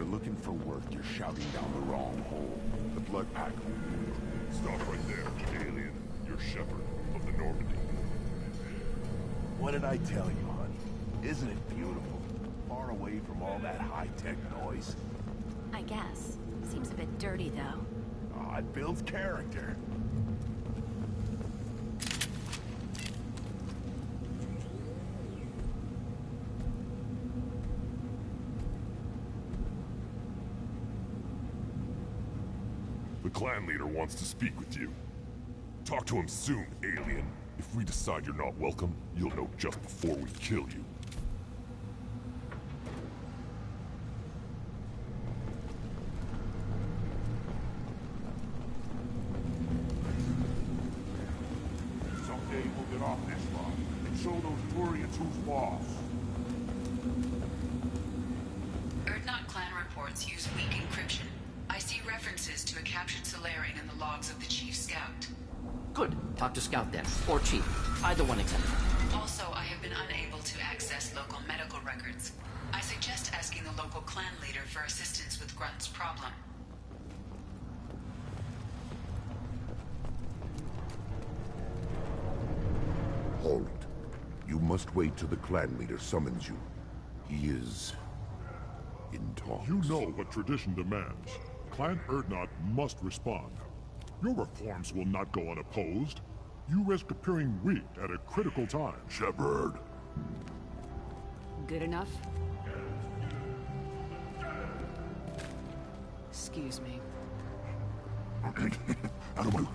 Looking for work, you're shouting down the wrong hole. The blood pack hole. Stop right there, alien. You're Shepard of the Normandy. What did I tell you, honey? Isn't it beautiful? Far away from all that high-tech noise. I guess. Seems a bit dirty, though. Oh, it builds character. The clan leader wants to speak with you. Talk to him soon, alien. If we decide you're not welcome, you'll know just before we kill you. Someday we'll get off this line and show those Turians who's boss. Erdnot clan reports use weak encryption. I see references to a captured Solarian in the logs of the Chief Scout. Good. Talk to Scout then. Or Chief. Either one acceptable. Also, I have been unable to access local medical records. I suggest asking the local clan leader for assistance with Grunt's problem. Hold. You must wait till the clan leader summons you. He is in talks. You know what tradition demands. Clan Erdnot must respond. Your reforms will not go unopposed. You risk appearing weak at a critical time. Shepard. Good enough? Excuse me. Out of my...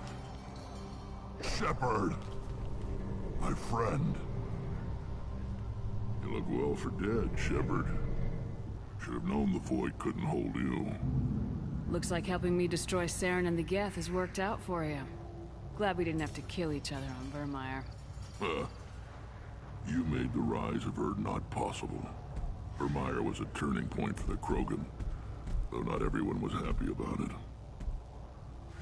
Shepard! My friend. You look well for dead, Shepard. Should have known the Void couldn't hold you. Looks like helping me destroy Saren and the Geth has worked out for you. Glad we didn't have to kill each other on Vermeer. You made the rise of Erdnot possible. Vermeer was a turning point for the Krogan, though not everyone was happy about it.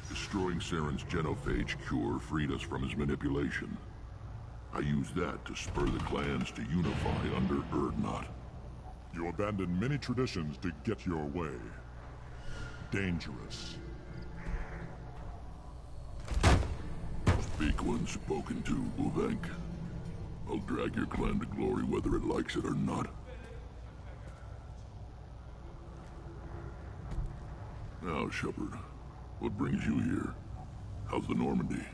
Destroying Saren's genophage cure freed us from his manipulation. I used that to spur the clans to unify under Erdnot. You abandoned many traditions to get your way. dangerous. Speak when spoken to, Uvenk. I'll drag your clan to glory whether it likes it or not. Now, Shepard, what brings you here? How's the Normandy?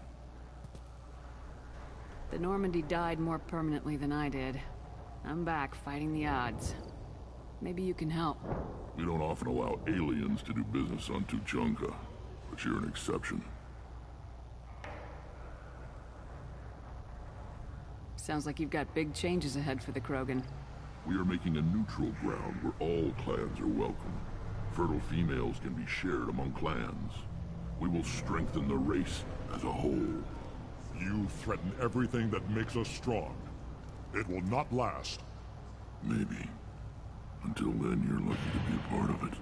The Normandy died more permanently than I did. I'm back fighting the odds. Maybe you can help. We don't often allow aliens to do business on Tuchanka, but you're an exception. Sounds like you've got big changes ahead for the Krogan. We are making a neutral ground where all clans are welcome. Fertile females can be shared among clans. We will strengthen the race as a whole. You threaten everything that makes us strong. It will not last. Maybe. Until then, you're lucky to be a part of it.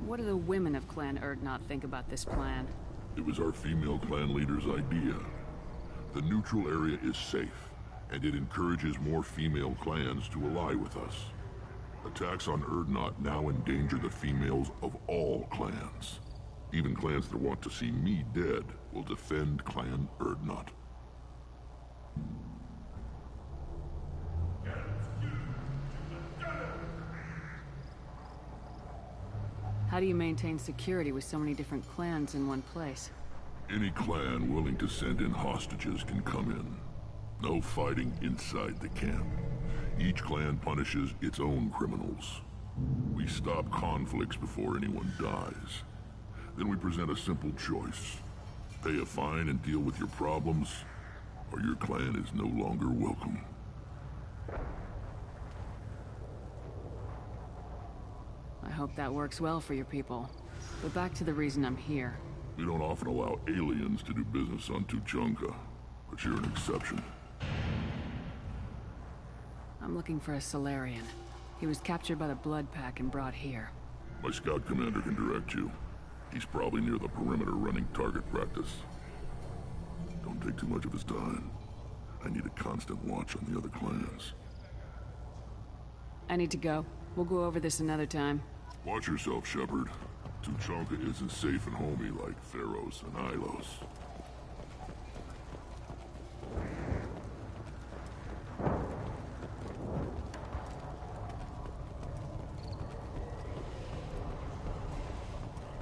What do the women of Clan Urdnot think about this plan? It was our female clan leader's idea. The neutral area is safe, and it encourages more female clans to ally with us. Attacks on Urdnot now endanger the females of all clans. Even clans that want to see me dead will defend Clan Urdnot. How do you maintain security with so many different clans in one place? Any clan willing to send in hostages can come in. No fighting inside the camp. Each clan punishes its own criminals. We stop conflicts before anyone dies. Then we present a simple choice. Pay a fine and deal with your problems, or your clan is no longer welcome. I hope that works well for your people. But back to the reason I'm here. We don't often allow aliens to do business on Tuchanka, but you're an exception. I'm looking for a Solarian. He was captured by the Blood Pack and brought here. My scout commander can direct you. He's probably near the perimeter running target practice. Don't take too much of his time. I need a constant watch on the other clans. I need to go. We'll go over this another time. Watch yourself, Shepard. Tuchanka isn't safe and homey like Theros and Ilos.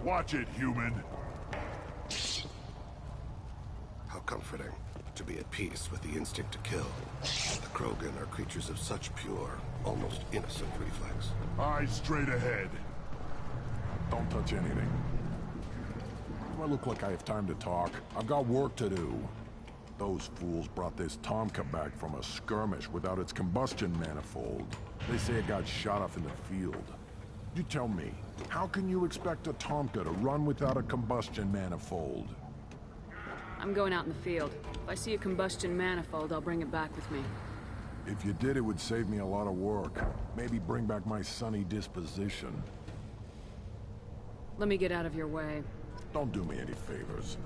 Watch it, human! How comforting to be at peace with the instinct to kill. The Krogan are creatures of such pure, almost innocent reflex. Eyes straight ahead. Don't touch anything. Do I look like I have time to talk? I've got work to do. Those fools brought this Tomka back from a skirmish without its combustion manifold. They say it got shot off in the field. You tell me, how can you expect a Tomka to run without a combustion manifold? I'm going out in the field. If I see a combustion manifold, I'll bring it back with me. If you did, it would save me a lot of work. Maybe bring back my sunny disposition. Let me get out of your way. Don't do me any favors.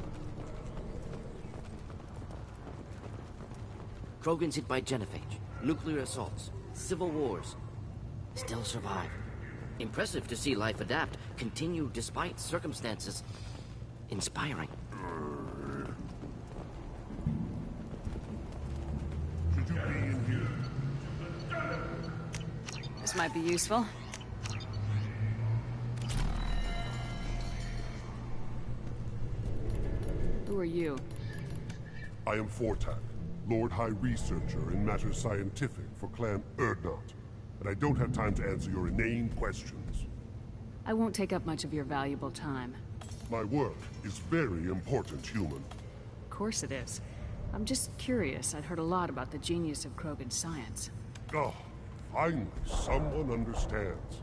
Krogans hit by genophage, nuclear assaults, civil wars. Still survive. Impressive to see life adapt, continue despite circumstances. Inspiring. Should you be in here? This might be useful. Who are you? I am Fortak, Lord High Researcher in matters scientific for Clan Urdnot. And I don't have time to answer your inane questions. I won't take up much of your valuable time. My work is very important, human. Of course it is. I'm just curious. I'd heard a lot about the genius of Krogan science. Oh, finally, someone understands.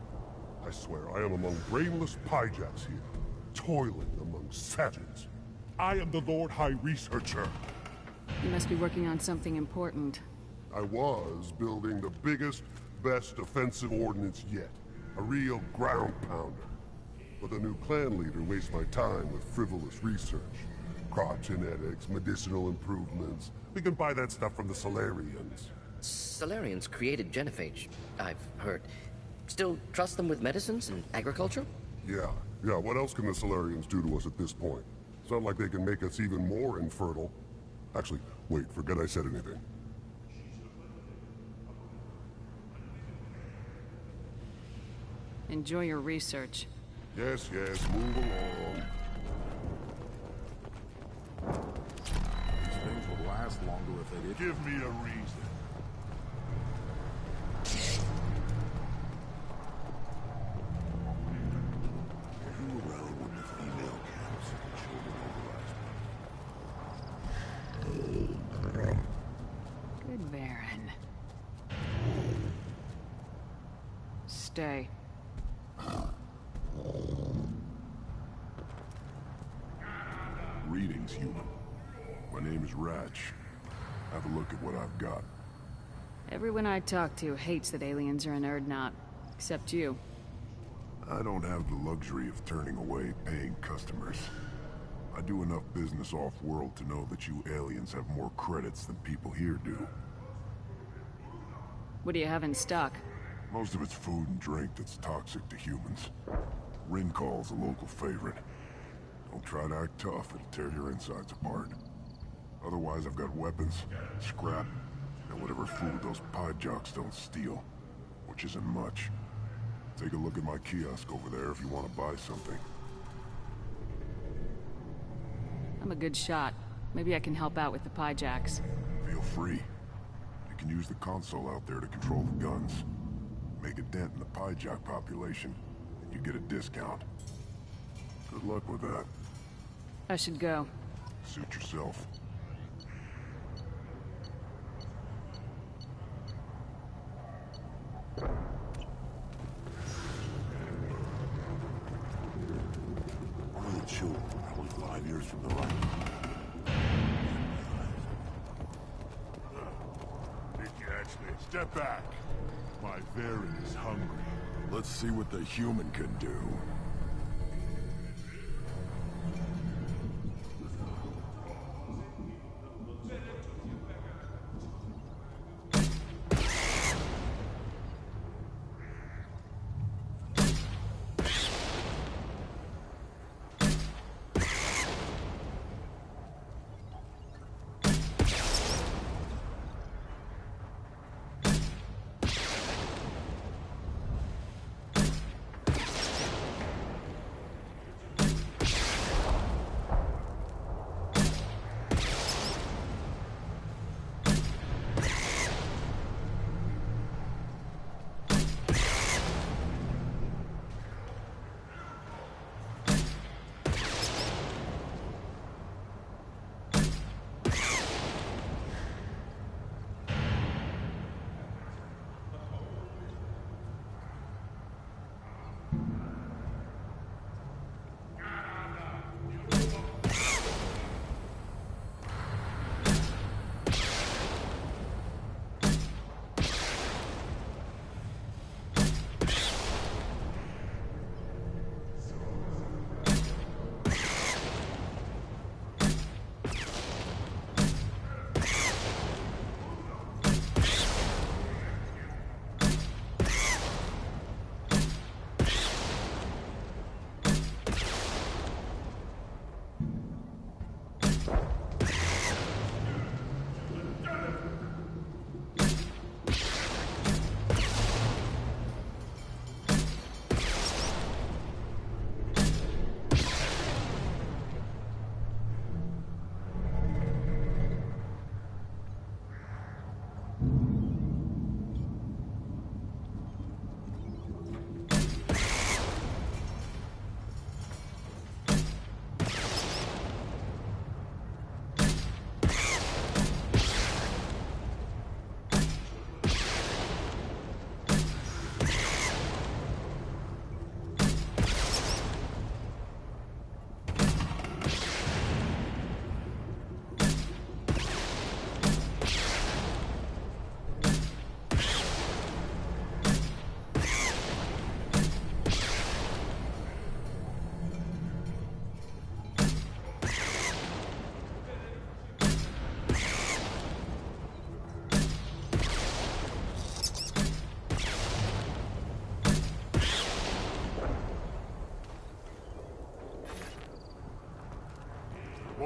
I swear I am among brainless pyjaks here, toiling among savages. I am the Lord High Researcher. You must be working on something important. I was building the biggest, best offensive ordnance yet. A real ground pounder. but the new clan leader wastes my time with frivolous research. Crop genetics, medicinal improvements. We can buy that stuff from the Solarians. Solarians created genophage, I've heard. Still trust them with medicines and agriculture? Yeah. What else can the Solarians do to us at this point? It's not like they can make us even more infertile. Actually, wait, forget I said anything. Enjoy your research. Yes, move along. These things would last longer if they did. Give me a reason. Are you around when the female camps and children override? Good Baron. Stay. Greetings, human. My name is Ratch. Have a look at what I've got. Everyone I talk to hates that aliens are an Erdnot. Except you. I don't have the luxury of turning away paying customers. I do enough business off-world to know that you aliens have more credits than people here do. What do you have in stock? Most of it's food and drink that's toxic to humans. Ringcall's a local favorite. Don't try to act tough, it'll tear your insides apart. Otherwise, I've got weapons, scrap, and whatever food those pie jocks don't steal. Which isn't much. Take a look at my kiosk over there if you want to buy something. I'm a good shot. Maybe I can help out with the pie jacks. Feel free. You can use the console out there to control the guns. Make a dent in the pie jock population, and you get a discount. Good luck with that. I should go. Suit yourself. One of the children, probably 5 years from the right. Did you actually step back? My Baron is hungry. Let's see what the human can do.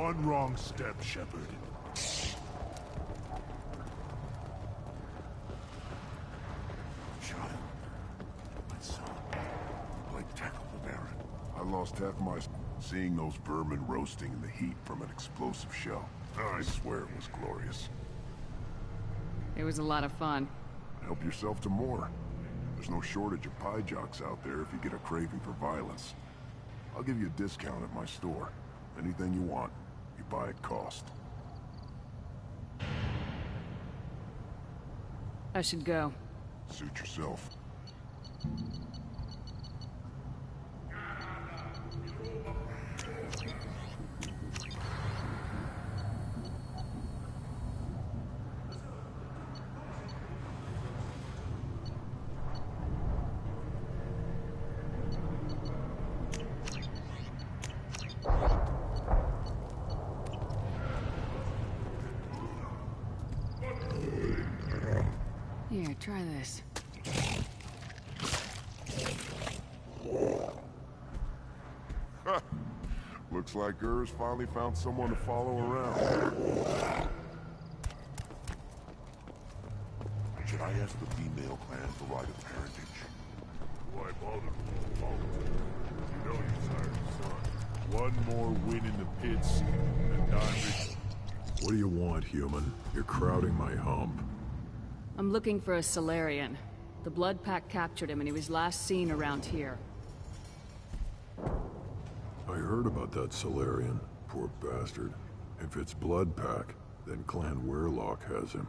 One wrong step, Shepard. Child. My son. Blake tackled the Baron. I lost half my... Seeing those vermin roasting in the heat from an explosive shell. I swear it was glorious. It was a lot of fun. Help yourself to more. There's no shortage of pie jocks out there if you get a craving for violence. I'll give you a discount at my store. Anything you want, you buy at cost. I should go. Suit yourself. Here, try this. Looks like Gur's finally found someone to follow around. Should I ask the female clan for right of parentage? Why bother? You know he's hired a son. One more win in the pits, and I'm... What do you want, human? You're crowding my hump. I'm looking for a Solarian. The Blood Pack captured him and he was last seen around here. I heard about that Solarian. Poor bastard. If it's Blood Pack, then Clan Weirlock has him.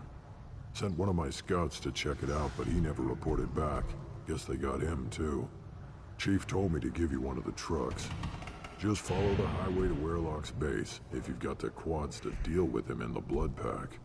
Sent one of my scouts to check it out, but he never reported back. Guess they got him, too. Chief told me to give you one of the trucks. Just follow the highway to Weirlock's base, if you've got the quads to deal with him in the Blood Pack.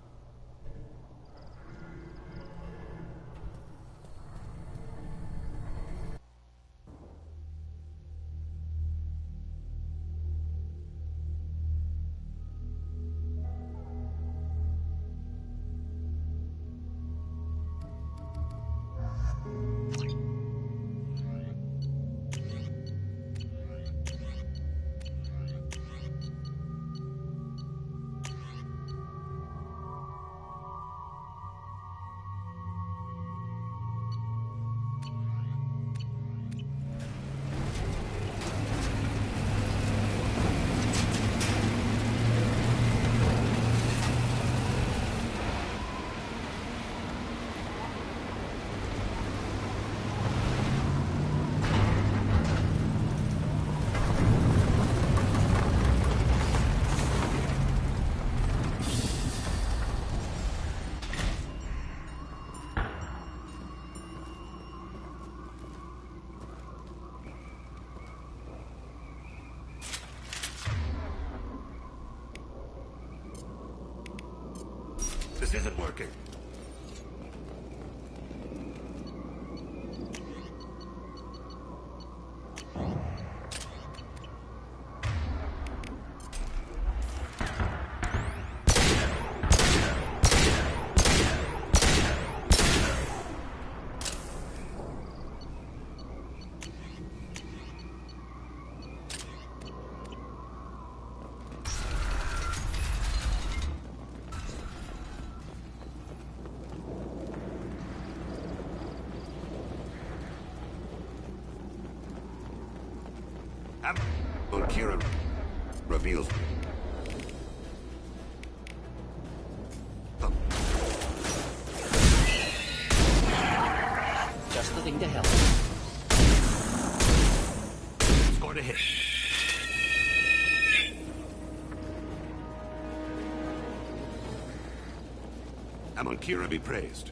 This isn't working. Kira reveals. Just the thing to help. It's going to hit. Kira be praised.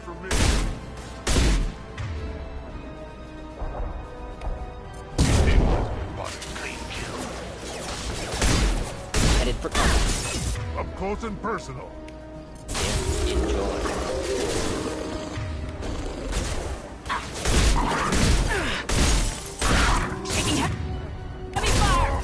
for me. Clean kill. Headed for combat. Up close and personal. Enjoy. Taking heavy fire!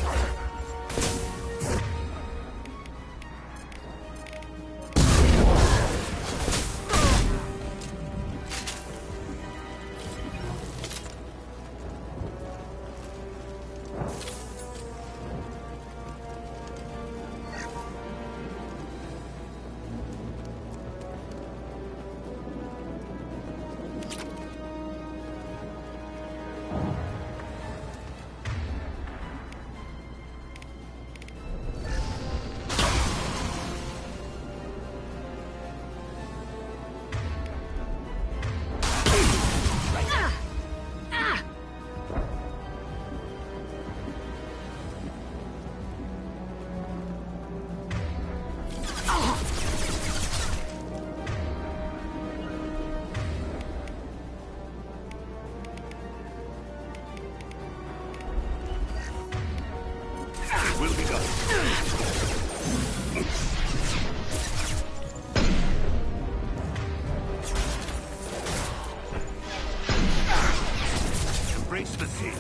Embrace the sea.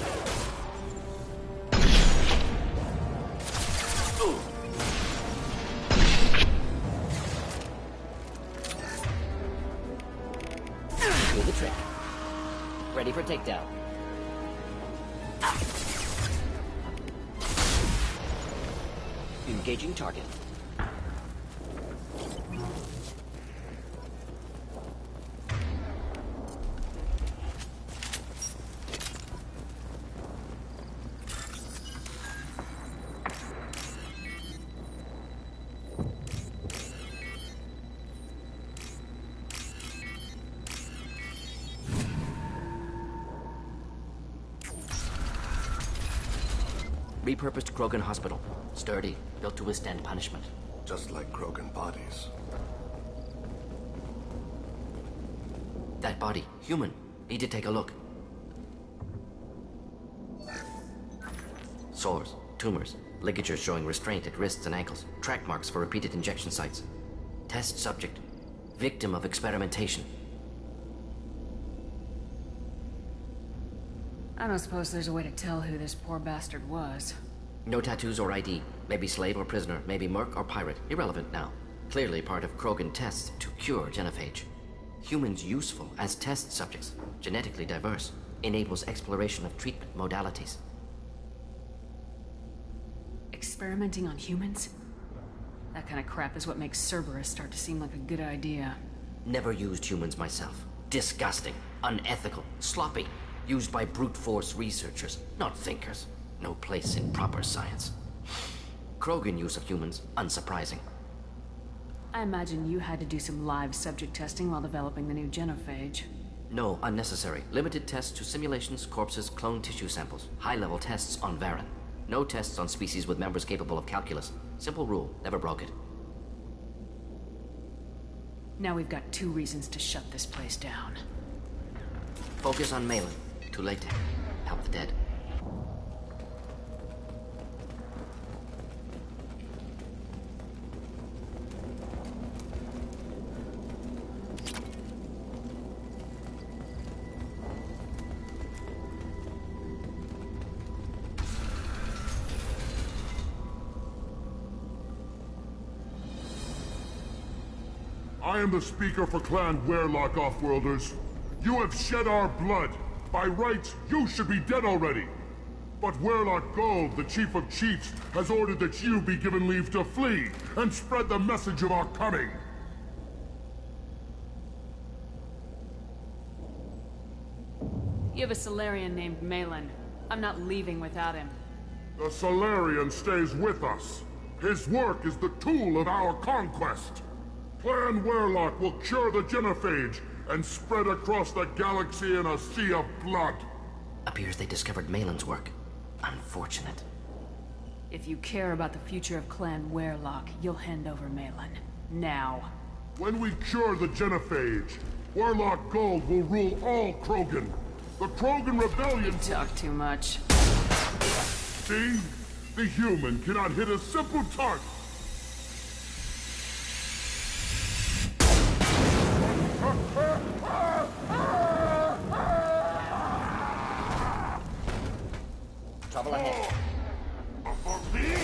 Do the trick. Ready for takedown. Engaging target. Repurposed Krogan Hospital. Sturdy, built to withstand punishment. Just like Krogan bodies. That body, human. Need to take a look. Sores, tumors, ligatures showing restraint at wrists and ankles, track marks for repeated injection sites. Test subject, victim of experimentation. I don't suppose there's a way to tell who this poor bastard was. No tattoos or ID. Maybe slave or prisoner, maybe merc or pirate. Irrelevant now. Clearly part of Krogan tests to cure genophage. Humans useful as test subjects, genetically diverse, enables exploration of treatment modalities. Experimenting on humans? That kind of crap is what makes Cerberus start to seem like a good idea. Never used humans myself. Disgusting, unethical, sloppy. Used by brute force researchers, not thinkers. No place in proper science. Krogan use of humans, unsurprising. I imagine you had to do some live subject testing while developing the new genophage. No, unnecessary. Limited tests to simulations, corpses, cloned tissue samples. High-level tests on Varen. No tests on species with members capable of calculus. Simple rule, never broke it. Now we've got 2 reasons to shut this place down. Focus on Malin. Too late to help the dead. I am the speaker for Clan Werlock, Offworlders. You have shed our blood. By rights, you should be dead already. But Werlock Gold, the Chief of Chiefs, has ordered that you be given leave to flee and spread the message of our coming. You have a Solarian named Malin. I'm not leaving without him. The Solarian stays with us. His work is the tool of our conquest. Clan Werlock will cure the genophage and spread across the galaxy in a sea of blood. Appears they discovered Malin's work. Unfortunate. If you care about the future of Clan Werlock, you'll hand over Malin. Now. When we cure the genophage, Warlock Gold will rule all Krogan. The Krogan Rebellion... You talk too much. See? The human cannot hit a simple target. Trouble ahead. For me?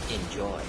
Enjoy.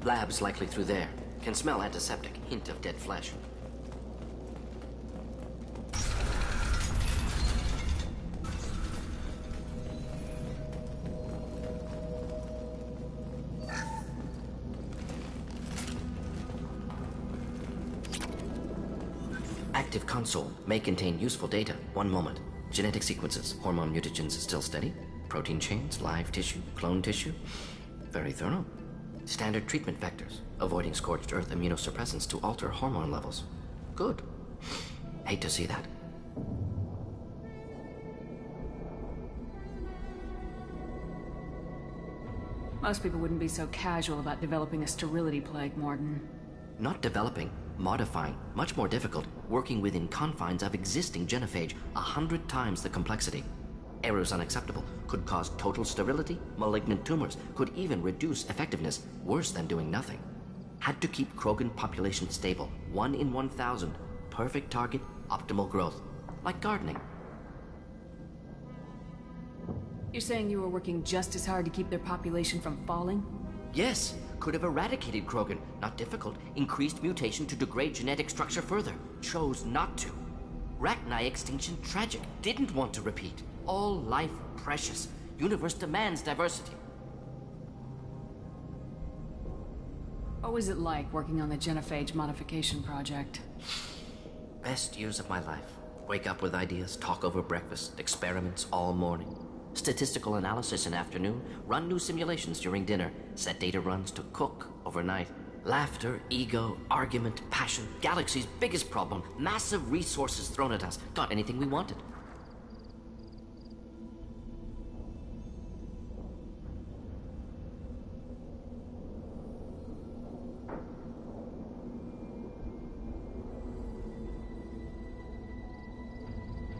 Labs likely through there. Can smell antiseptic. Hint of dead flesh. Active console may contain useful data. One moment. Genetic sequences. Hormone mutagens still steady. Protein chains, live tissue, clone tissue. Very thorough. Standard treatment vectors, avoiding scorched earth immunosuppressants to alter hormone levels. Good. Hate to see that. Most people wouldn't be so casual about developing a sterility plague, Morton. Not developing, modifying, much more difficult, working within confines of existing genophage, 100 times the complexity. Errors unacceptable, could cause total sterility, malignant tumors, could even reduce effectiveness, worse than doing nothing. Had to keep Krogan population stable, 1 in 1,000. Perfect target, optimal growth. Like gardening. You're saying you were working just as hard to keep their population from falling? Yes, could have eradicated Krogan. Not difficult. Increased mutation to degrade genetic structure further. Chose not to. Rachni extinction tragic. Didn't want to repeat. All life precious. Universe demands diversity. What was it like working on the genophage modification project? Best years of my life. Wake up with ideas, talk over breakfast, experiments all morning. Statistical analysis in afternoon, run new simulations during dinner, set data runs to cook overnight. Laughter, ego, argument, passion, galaxy's biggest problem, massive resources thrown at us. Got anything we wanted.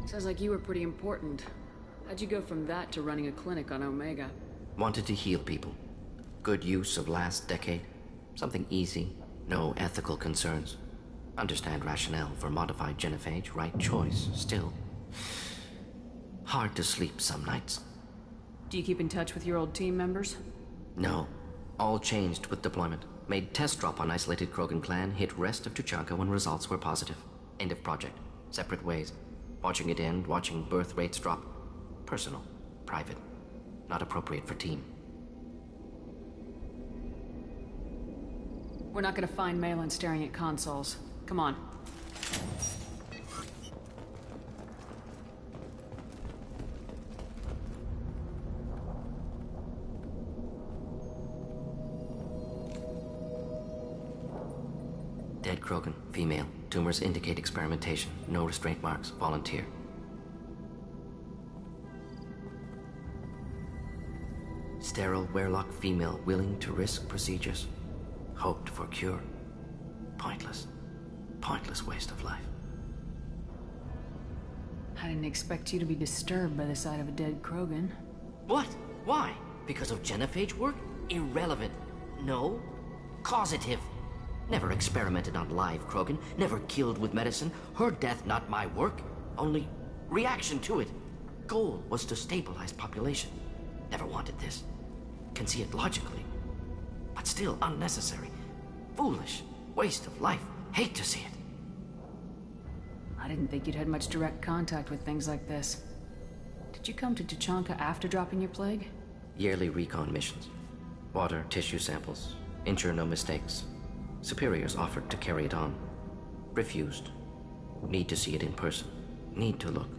Sounds like you were pretty important. How'd you go from that to running a clinic on Omega? Wanted to heal people. Good use of last decade. Something easy, no ethical concerns. Understand rationale for modified genophage, right choice, still. Hard to sleep some nights. Do you keep in touch with your old team members? No. All changed with deployment. Made test drop on isolated Krogan clan, hit rest of Tuchanka when results were positive. End of project. Separate ways. Watching it end, watching birth rates drop. Personal. Private. Not appropriate for team. We're not gonna find Malin staring at consoles. Come on. Dead Krogan, female. Tumors indicate experimentation. No restraint marks. Volunteer. Sterile Werelock female willing to risk procedures. Hoped for cure. Pointless. Pointless waste of life. I didn't expect you to be disturbed by the sight of a dead Krogan. What? Why? Because of genophage work? Irrelevant. No. Causative. Never experimented on live Krogan. Never killed with medicine. Her death not my work. Only reaction to it. Goal was to stabilize population. Never wanted this. Can see it logically. But still unnecessary. Foolish. Waste of life. Hate to see it. I didn't think you'd had much direct contact with things like this. Did you come to Tuchanka after dropping your plague? Yearly recon missions. Water, tissue samples. Ensure no mistakes. Superiors offered to carry it on. Refused. Need to see it in person. Need to look.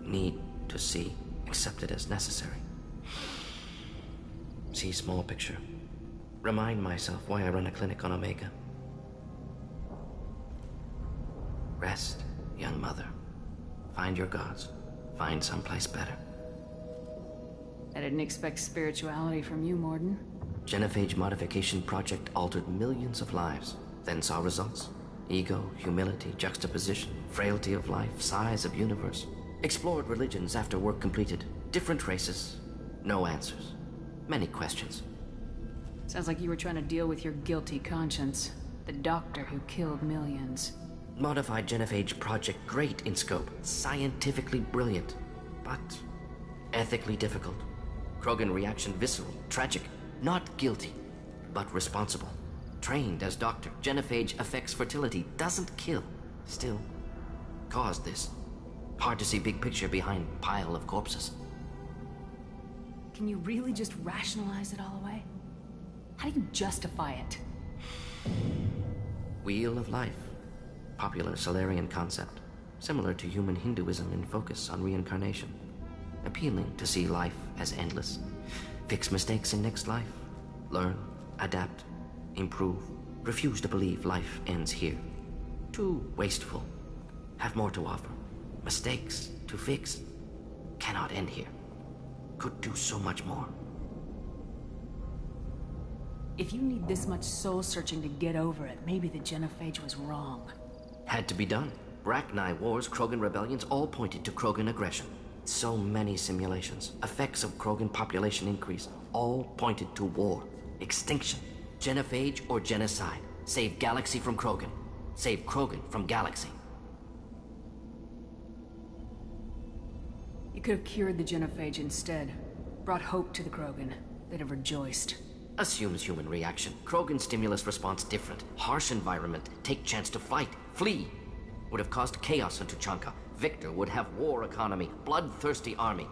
Need to see. Accept it as necessary. See small picture. Remind myself why I run a clinic on Omega. Rest, young mother. Find your gods. Find someplace better. I didn't expect spirituality from you, Morden. Genophage modification project altered millions of lives. Then saw results. Ego, humility, juxtaposition, frailty of life, size of universe. Explored religions after work completed. Different races. No answers. Many questions. Sounds like you were trying to deal with your guilty conscience. The doctor who killed millions. Modified genophage project great in scope. Scientifically brilliant. But ethically difficult. Krogan reaction visceral, tragic. Not guilty, but responsible. Trained as doctor. Genophage affects fertility. Doesn't kill. Still, caused this. Hard to see big picture behind pile of corpses. Can you really just rationalize it all away? How do you justify it? Wheel of life. Popular Solarian concept. Similar to human Hinduism in focus on reincarnation. Appealing to see life as endless. Fix mistakes in next life. Learn, adapt, improve. Refuse to believe life ends here. Too wasteful. Have more to offer. Mistakes to fix. Cannot end here. Could do so much more. If you need this much soul-searching to get over it, maybe the genophage was wrong. Had to be done. Rachni wars, Krogan rebellions, all pointed to Krogan aggression. So many simulations. Effects of Krogan population increase. All pointed to war. Extinction. Genophage or genocide. Save galaxy from Krogan. Save Krogan from galaxy. You could have cured the genophage instead. Brought hope to the Krogan. They'd have rejoiced. Assumes human reaction. Krogan stimulus response different. Harsh environment. Take chance to fight. Flee. Would have caused chaos in Tuchanka. Victor would have war economy. Bloodthirsty army.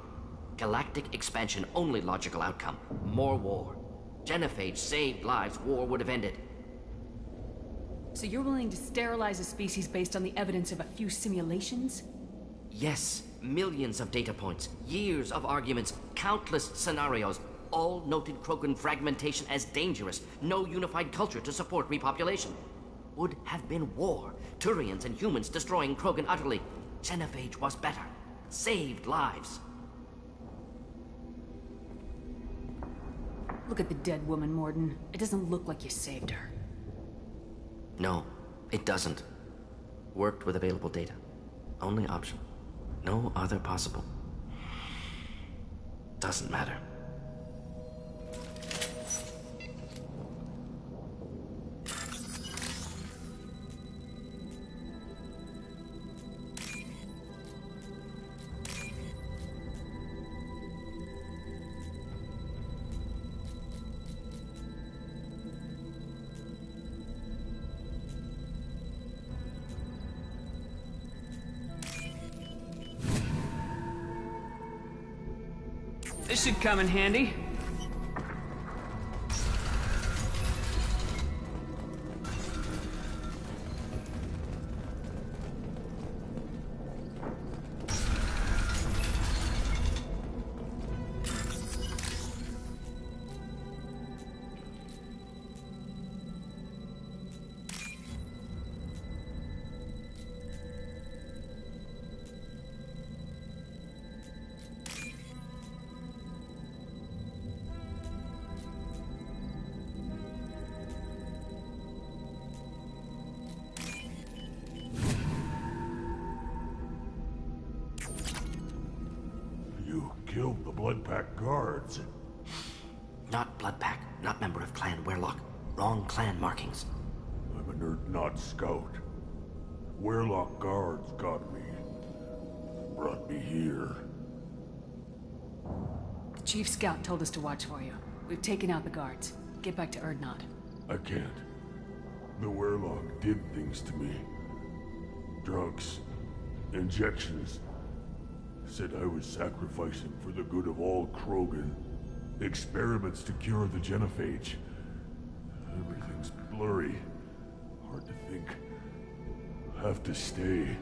Galactic expansion only logical outcome. More war. Genophage saved lives. War would have ended. So you're willing to sterilize a species based on the evidence of a few simulations? Yes. Millions of data points. Years of arguments. Countless scenarios. All noted Krogan fragmentation as dangerous. No unified culture to support repopulation. Would have been war. Turians and humans destroying Krogan utterly. Genophage was better. Saved lives. Look at the dead woman, Morden. It doesn't look like you saved her. No, it doesn't. Worked with available data. Only option. No other possible. Doesn't matter. This should come in handy. killed the Bloodpack guards. Not Bloodpack, not member of Clan Werlock. Wrong clan markings. I'm a Nerd scout. Werlock guards got me. Brought me here. The Chief Scout told us to watch for you. We've taken out the guards. Get back to Erdnot. I can't. The Werlock did things to me. Drugs. Injections. Said I was sacrificing for the good of all Krogan. Experiments to cure the genophage. Everything's blurry. Hard to think. Have to stay.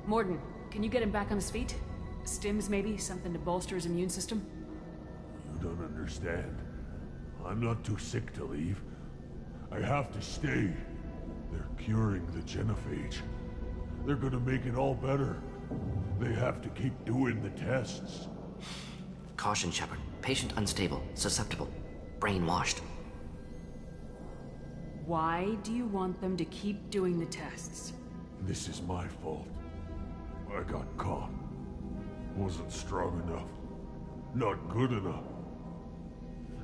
Morden, can you get him back on his feet? Stims, maybe? Something to bolster his immune system? You don't understand. I'm not too sick to leave. I have to stay. They're curing the genophage. They're gonna make it all better. They have to keep doing the tests. Caution, Shepard. Patient unstable, susceptible, brainwashed. Why do you want them to keep doing the tests? This is my fault. I got caught. Wasn't strong enough. Not good enough.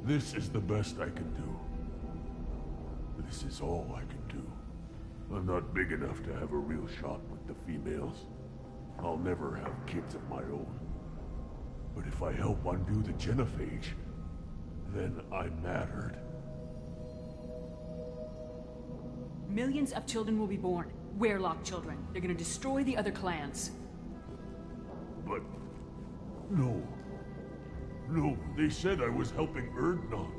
This is the best I can do. This is all I can do. I'm not big enough to have a real shot with the females. I'll never have kids of my own. But if I help undo the genophage, then I mattered. Millions of children will be born. Werlock children. They're gonna destroy the other clans. But... no. No, they said I was helping Erdnot.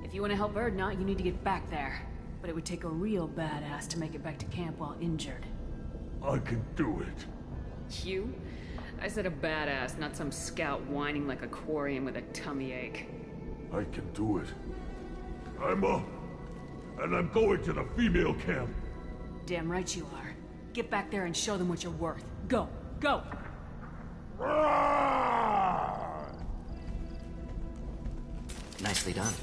If you want to help Erdnot, you need to get back there. But it would take a real badass to make it back to camp while injured. I can do it. You? I said a badass, not some scout whining like a quarian with a tummy ache. I can do it. I'm up. And I'm going to the female camp. Damn right you are. Get back there and show them what you're worth. Go! Go! Nicely done.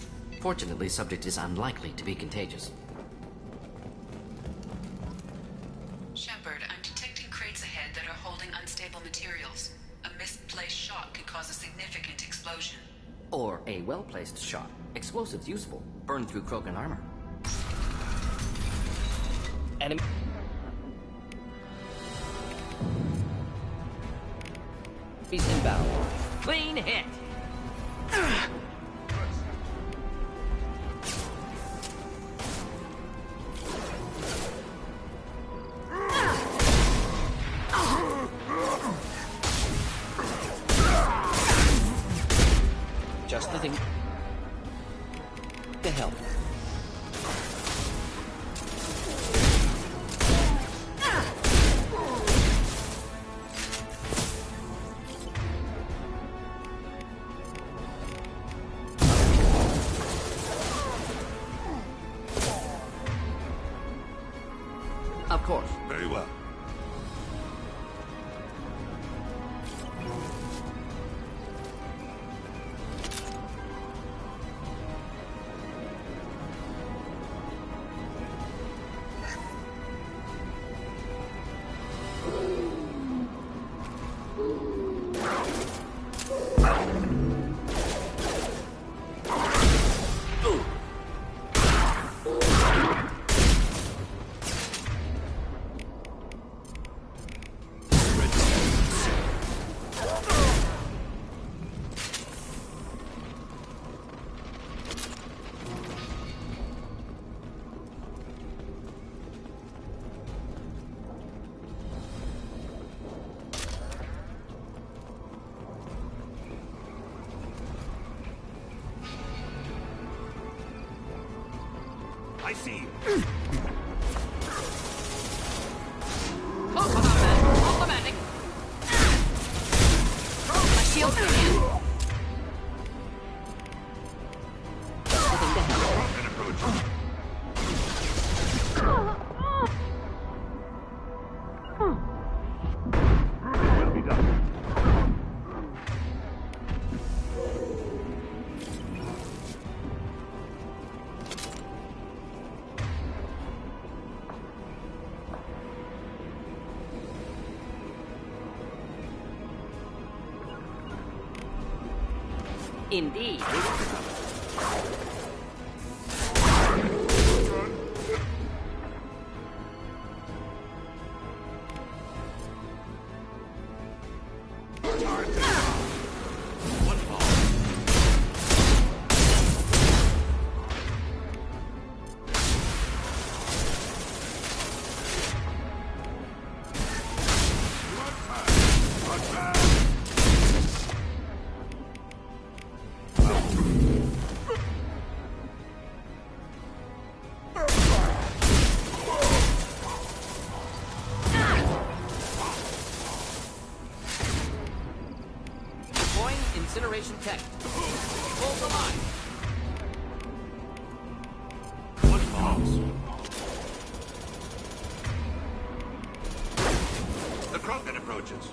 Fortunately, subject is unlikely to be contagious. Shepard, I'm detecting crates ahead that are holding unstable materials. A misplaced shot could cause a significant explosion. Or a well-placed shot. Explosives useful. Burn through Krogan armor. Enemy... He's inbound. Clean hit! Just the thing to help. Of course. Very well. I see you. Oh, come on, man. Complimenting. My shield's in. Well be done. Indeed. Incineration tech. Hold the line. What falls? The Krogan approaches.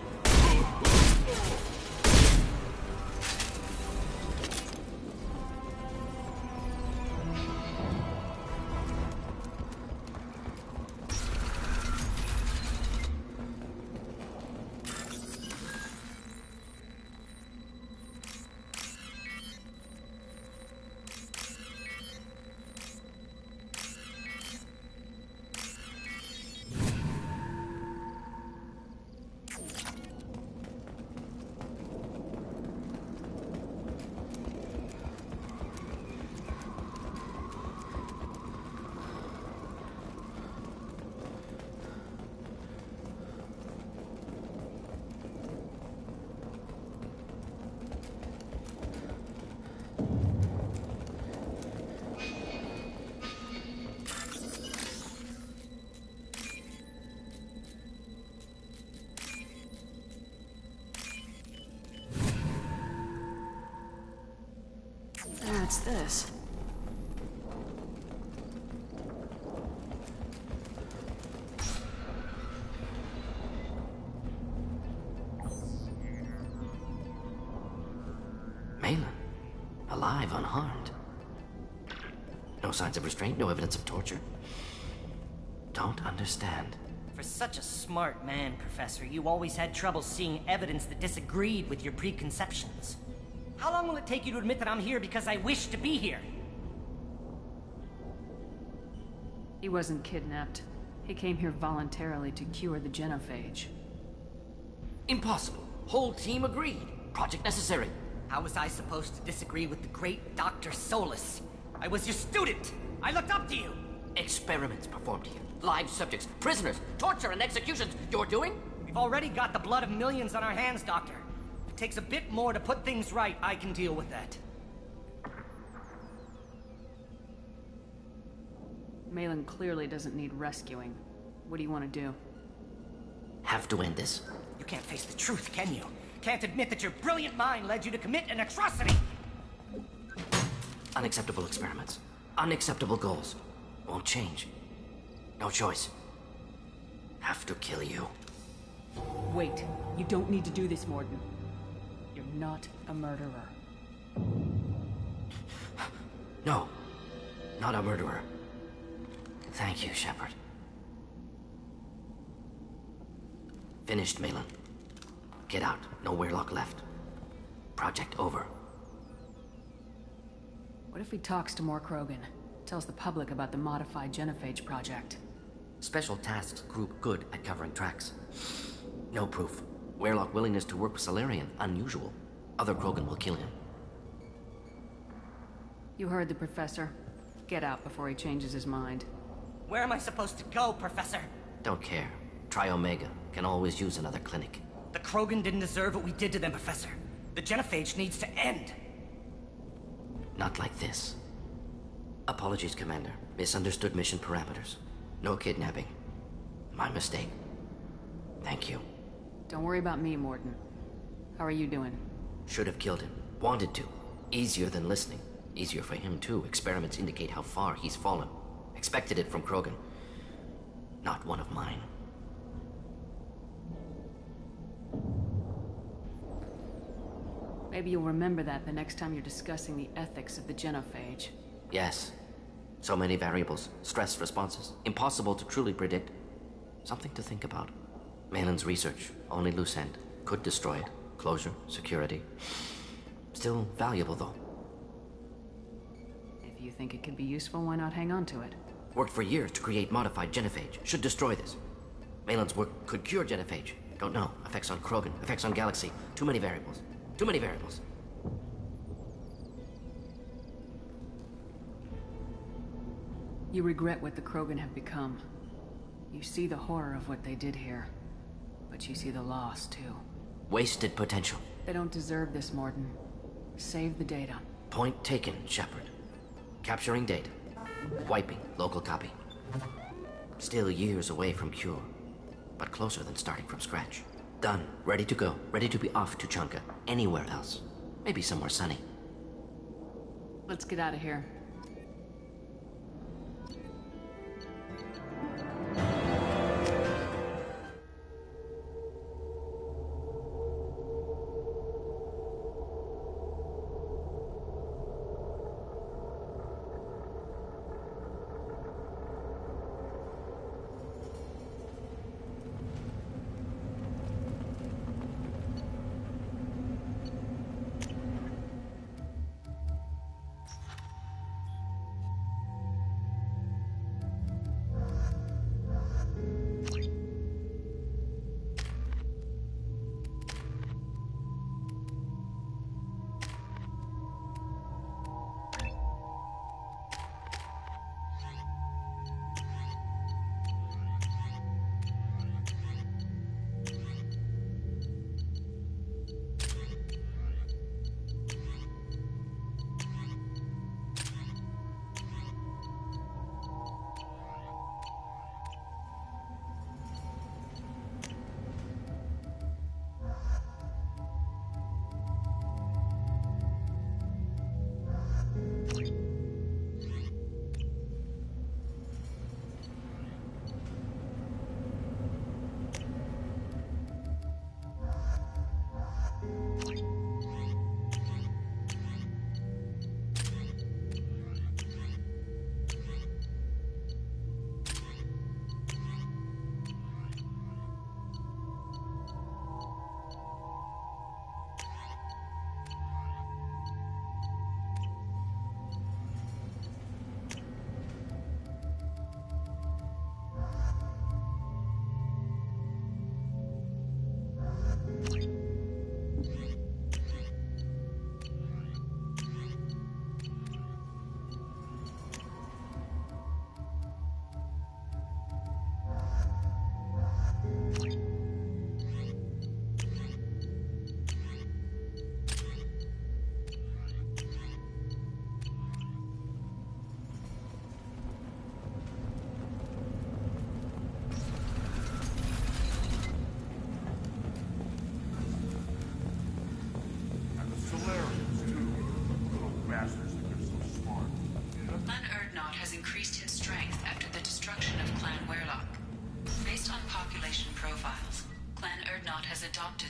What's this? Malin. Alive, unharmed. No signs of restraint, no evidence of torture. Don't understand. For such a smart man, Professor, you always had trouble seeing evidence that disagreed with your preconceptions. How long will it take you to admit that I'm here because I wish to be here? He wasn't kidnapped. He came here voluntarily to cure the genophage. Impossible. Whole team agreed. Project necessary. How was I supposed to disagree with the great Dr. Solus? I was your student! I looked up to you! Experiments performed here. Live subjects, prisoners, torture and executions. You're doing? We've already got the blood of millions on our hands, Doctor. If it takes a bit more to put things right, I can deal with that. Malin clearly doesn't need rescuing. What do you want to do? Have to end this. You can't face the truth, can you? Can't admit that your brilliant mind led you to commit an atrocity! Unacceptable experiments. Unacceptable goals. Won't change. No choice. Have to kill you. Wait. You don't need to do this, Morden. You're not a murderer. No. Not a murderer. Thank you, Shepard. Finished, Malin. Get out. No Weirlock left. Project over. What if he talks to more Krogan? Tells the public about the modified genophage project? Special Tasks Group good at covering tracks. No proof. Weirlock willingness to work with Salarian. Unusual. Other Krogan will kill him. You heard the Professor. Get out before he changes his mind. Where am I supposed to go, Professor? Don't care. Try Omega. Can always use another clinic. The Krogan didn't deserve what we did to them, Professor. The genophage needs to end. Not like this. Apologies, Commander. Misunderstood mission parameters. No kidnapping. My mistake. Thank you. Don't worry about me, Morden. How are you doing? Should have killed him. Wanted to. Easier than listening. Easier for him, too. Experiments indicate how far he's fallen. Expected it from Krogan. Not one of mine. Maybe you'll remember that the next time you're discussing the ethics of the genophage. Yes. So many variables. Stress responses. Impossible to truly predict. Something to think about. Malin's research. Only loose end. Could destroy it. Closure. Security. Still still valuable, though. If you think it could be useful, why not hang on to it? Worked for years to create modified genophage. Should destroy this. Malin's work could cure genophage. Don't know. Effects on Krogan, effects on Galaxy. Too many variables. Too many variables. You regret what the Krogan have become. You see the horror of what they did here. But you see the loss, too. Wasted potential. They don't deserve this, Mordin. Save the data. Point taken, Shepard. Capturing data. Wiping local copy. Still years away from cure. But closer than starting from scratch. Done. Ready to go. Ready to be off to Chunka. Anywhere else. Maybe somewhere sunny. Let's get out of here.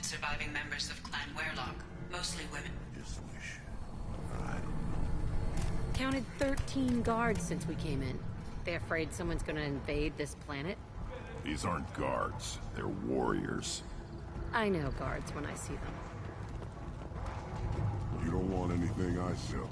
Surviving members of Clan Werlock, mostly women. Just wish. Counted 13 guards since we came in. They afraid someone's gonna invade this planet? These aren't guards. They're warriors. I know guards when I see them. You don't want anything I sell.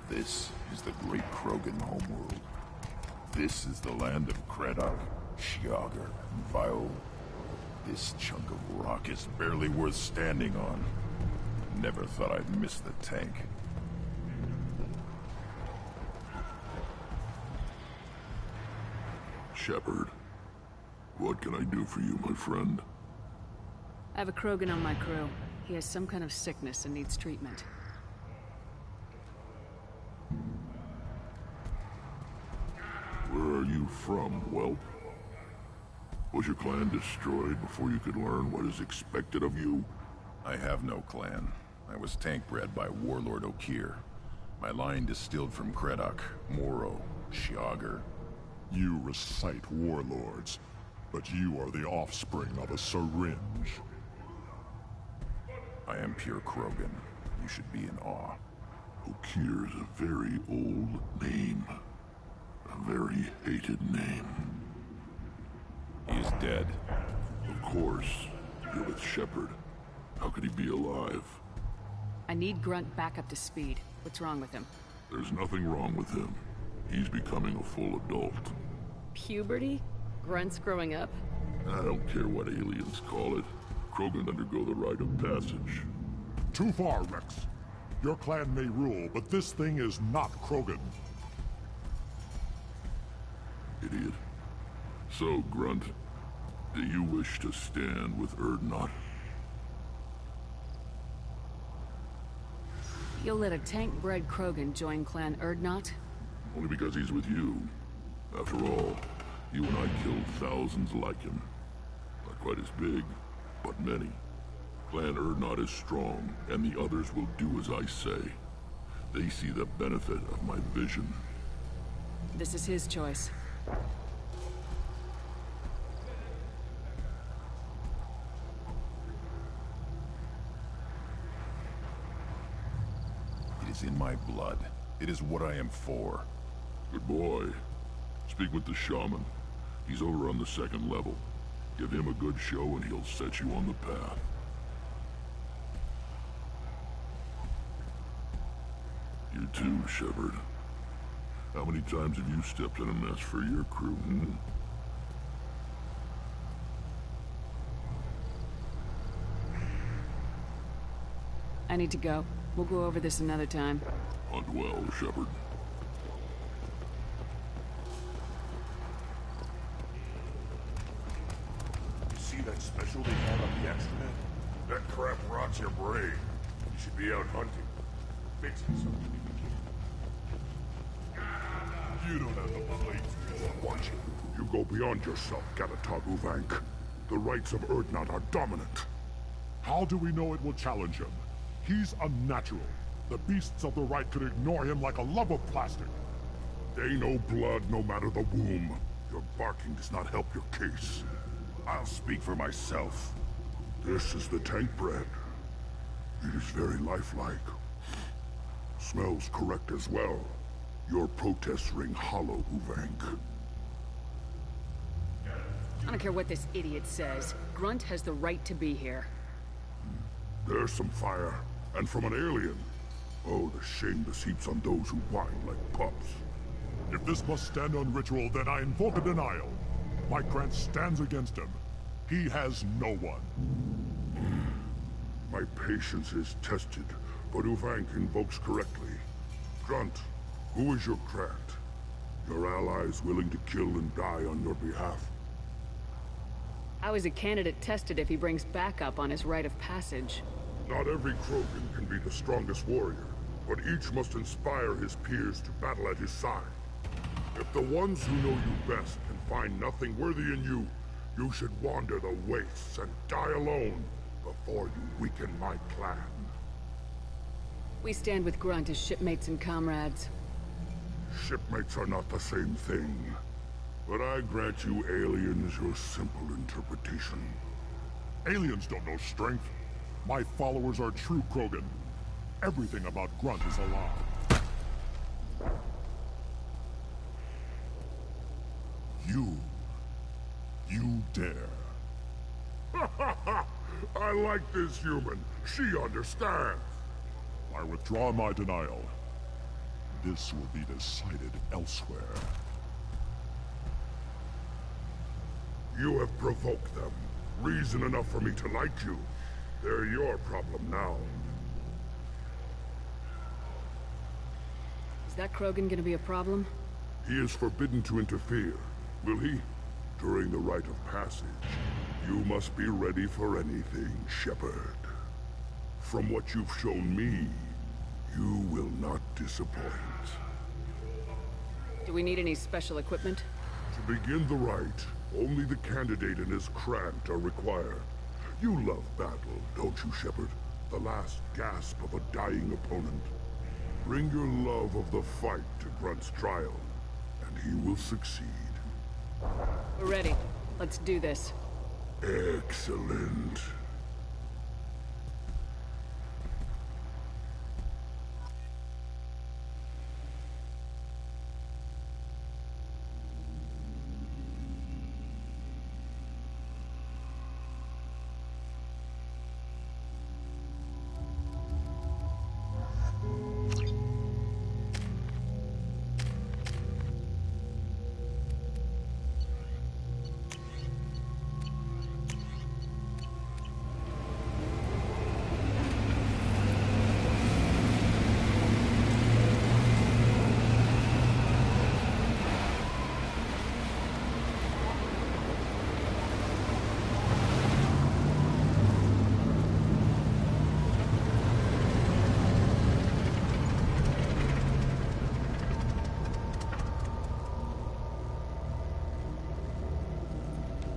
This is the great Krogan homeworld. This is the land of Kredok, Shiagar, and Vio. This chunk of rock is barely worth standing on. Never thought I'd miss the tank. Shepard, what can I do for you, my friend? I have a Krogan on my crew. He has some kind of sickness and needs treatment. Where are you from, whelp? Was your clan destroyed before you could learn what is expected of you? I have no clan. I was tank bred by Warlord Okir. My line distilled from Kredok, Moro, Shiagar. You recite warlords, but you are the offspring of a syringe. I am pure Krogan. You should be in awe. Okeer is a very old name. A very hated name. He is dead. Of course. You're with Shepard. How could he be alive? I need Grunt back up to speed. What's wrong with him? There's nothing wrong with him. He's becoming a full adult. Puberty? Grunt's growing up? I don't care what aliens call it. Krogan undergo the rite of passage. Too far, Rex. Your clan may rule, but this thing is not Krogan. Idiot. So, Grunt, do you wish to stand with Urdnot? You'll let a tank-bred Krogan join Clan Urdnot? Only because he's with you. After all, you and I killed thousands like him. Not quite as big, but many. Clan Urdnot is strong, and the others will do as I say. They see the benefit of my vision. This is his choice. It is in my blood. It is what I am for. Good boy. Speak with the shaman. He's over on the second level. Give him a good show and he'll set you on the path. You too, Shepard. How many times have you stepped in a mess for your crew, I need to go. We'll go over this another time. Hunt well, Shepard. You see that special they had on the extranet? That crap rots your brain. You should be out hunting. Fixing something. You don't have the blade. Watch it. You go beyond yourself, Gatatog Uvank. The rights of Urdnot are dominant. How do we know it will challenge him? He's unnatural. The beasts of the right could ignore him like a lump of plastic. They know blood no matter the womb. Your barking does not help your case. I'll speak for myself. This is the tank bread. It is very lifelike. Smells correct as well. Your protests ring hollow, Uvank. I don't care what this idiot says. Grunt has the right to be here. There's some fire, and from an alien. Oh, the shame this heaps on those who whine like pups. If this must stand on ritual, then I invoke a denial. My Grant stands against him. He has no one. My patience is tested, but Uvank invokes correctly. Grunt, who is your Grant? Your allies willing to kill and die on your behalf? I was a candidate tested if he brings backup on his rite of passage. Not every Krogan can be the strongest warrior, but each must inspire his peers to battle at his side. If the ones who know you best can find nothing worthy in you, you should wander the wastes and die alone before you weaken my clan. We stand with Grunt as shipmates and comrades. Shipmates are not the same thing. But I grant you aliens your simple interpretation. Aliens don't know strength. My followers are true Krogan. Everything about Grunt is a lie. You dare. I like this human. She understands. I withdraw my denial. This will be decided elsewhere. You have provoked them. Reason enough for me to like you. They're your problem now. Is that Krogan gonna be a problem? He is forbidden to interfere. Will he? During the rite of passage, you must be ready for anything, Shepard. From what you've shown me, you will not disappoint. Do we need any special equipment? To begin the rite, only the candidate and his Krant are required. You love battle, don't you, Shepard? The last gasp of a dying opponent. Bring your love of the fight to Grunt's trial, and he will succeed. We're ready. Let's do this. Excellent.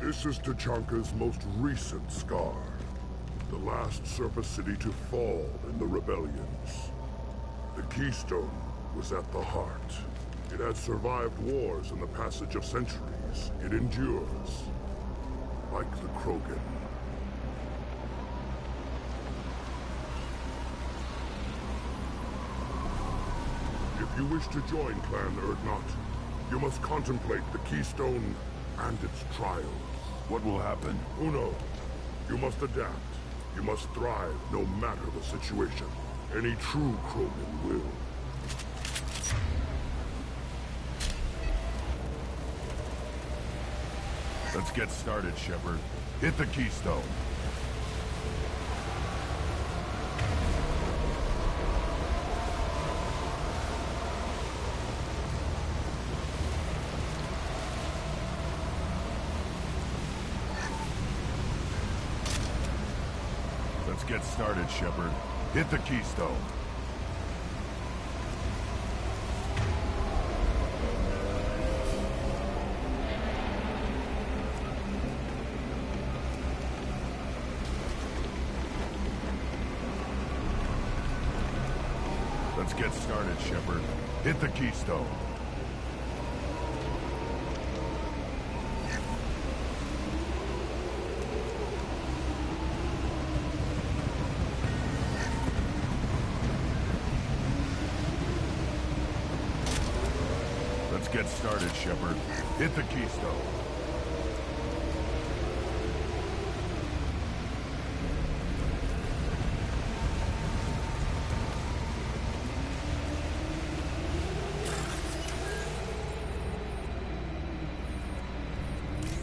This is Tachanka's most recent scar. The last surface city to fall in the rebellions. The Keystone was at the heart. It has survived wars and the passage of centuries. It endures. Like the Krogan. If you wish to join Clan Urdnot, you must contemplate the Keystone and its trials. What will happen? Who knows? You must adapt. You must thrive no matter the situation. Any true Krogan will. Let's get started, Shepard. Hit the Keystone. Let's get started, Shepard. Hit the Keystone. Let's get started, Shepard. Hit the Keystone. Let's get started, Shepard. Hit the Keystone.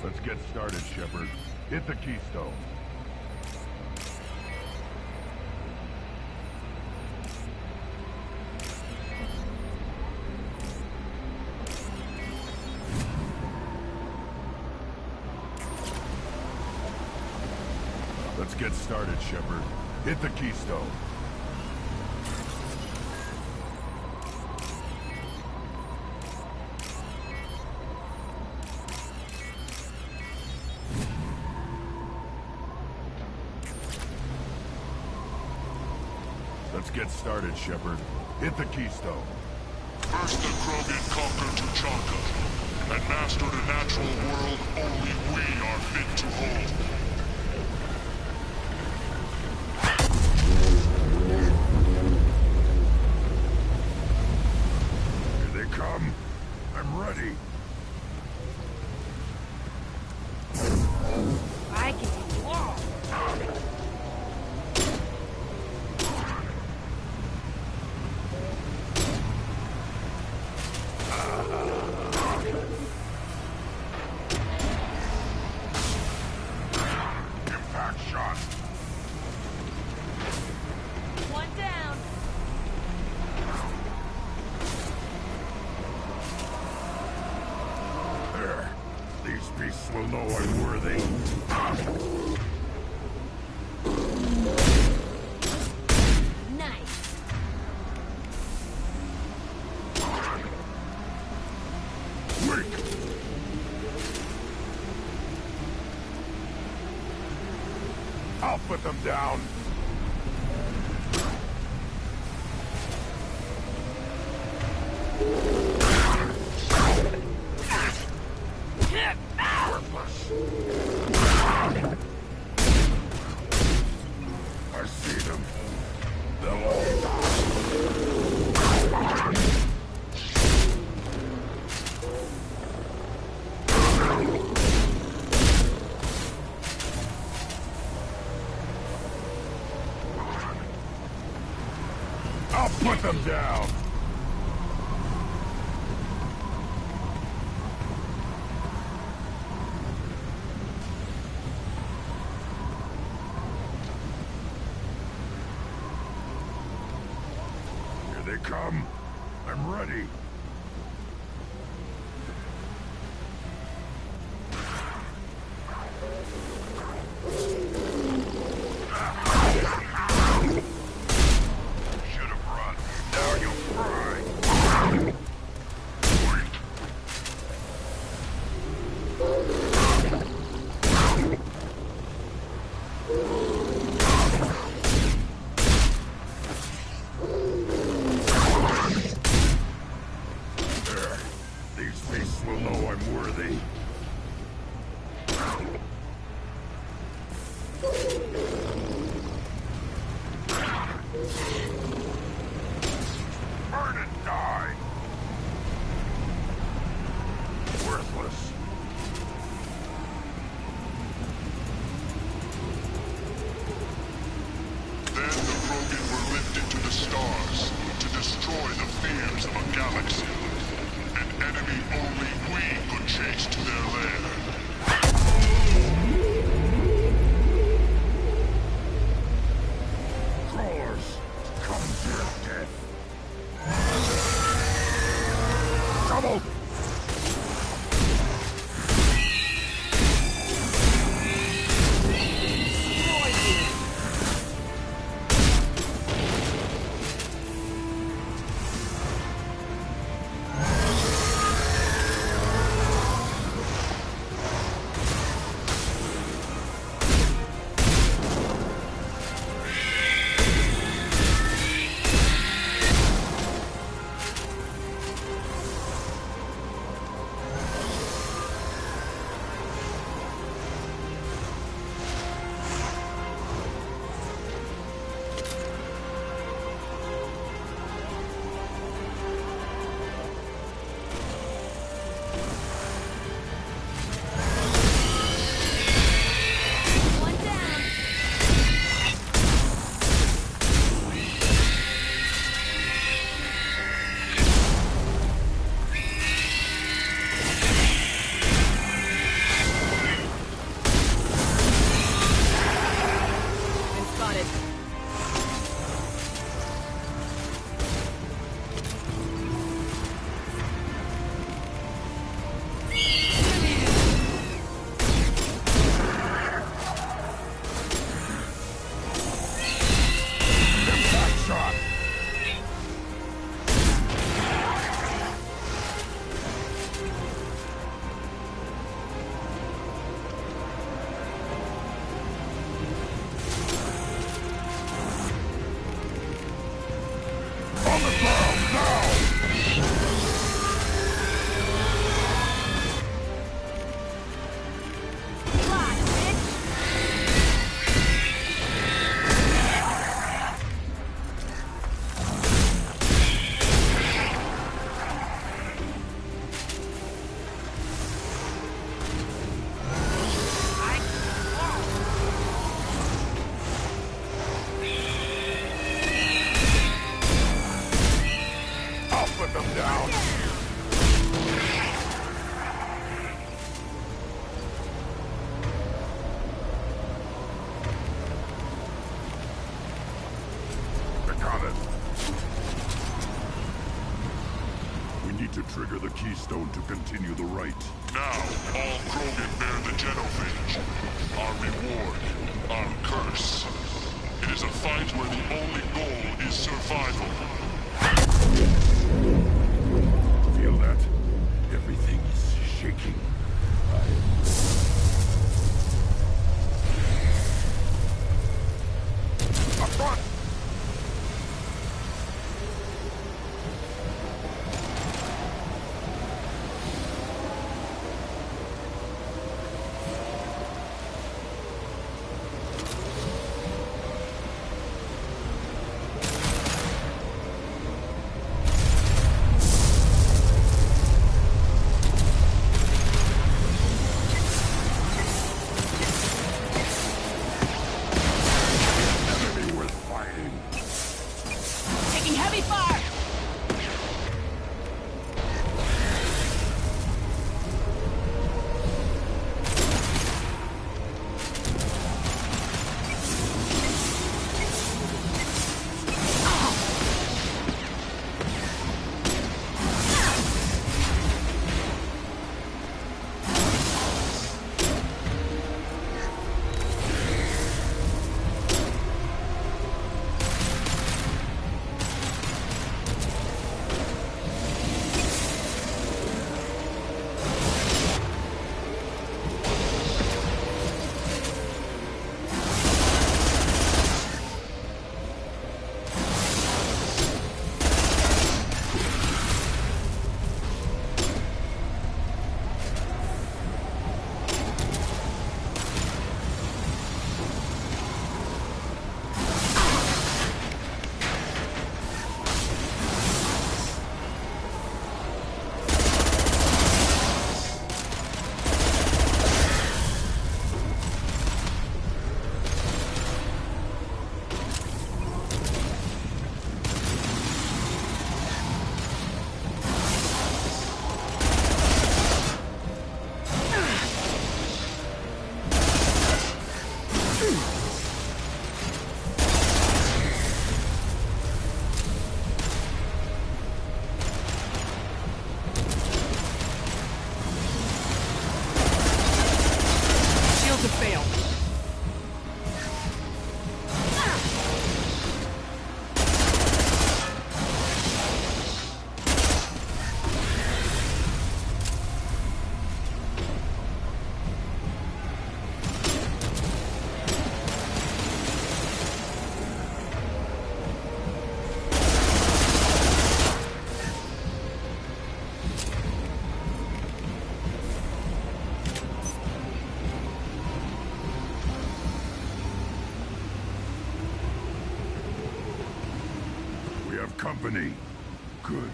Let's get started, Shepard. Hit the Keystone. Let's get started, Shepard. Hit the Keystone. Let's get started, Shepard. Hit the Keystone. First the Krogan conquered Tachanka, and mastered a natural world only we are fit to hold. Here they come. I'm ready. I can do all. Impact shot. One down. There. These beasts will know I'm worthy. Nice. Weak. I'll put them down. Worthless. I see them. They'll all die. I'll put them down. Here they come. I'm ready. Should have run. Now you'll fry. tribes of a galaxy. An enemy only we could chase to their lair. Crawlers, come to your death. Double! Trigger the keystone to continue the rite. Now, all Krogan bear the genophage. Our reward, our curse. It is a fight where the only goal is survival. Feel that? Everything is shaking. Up front! company. Good.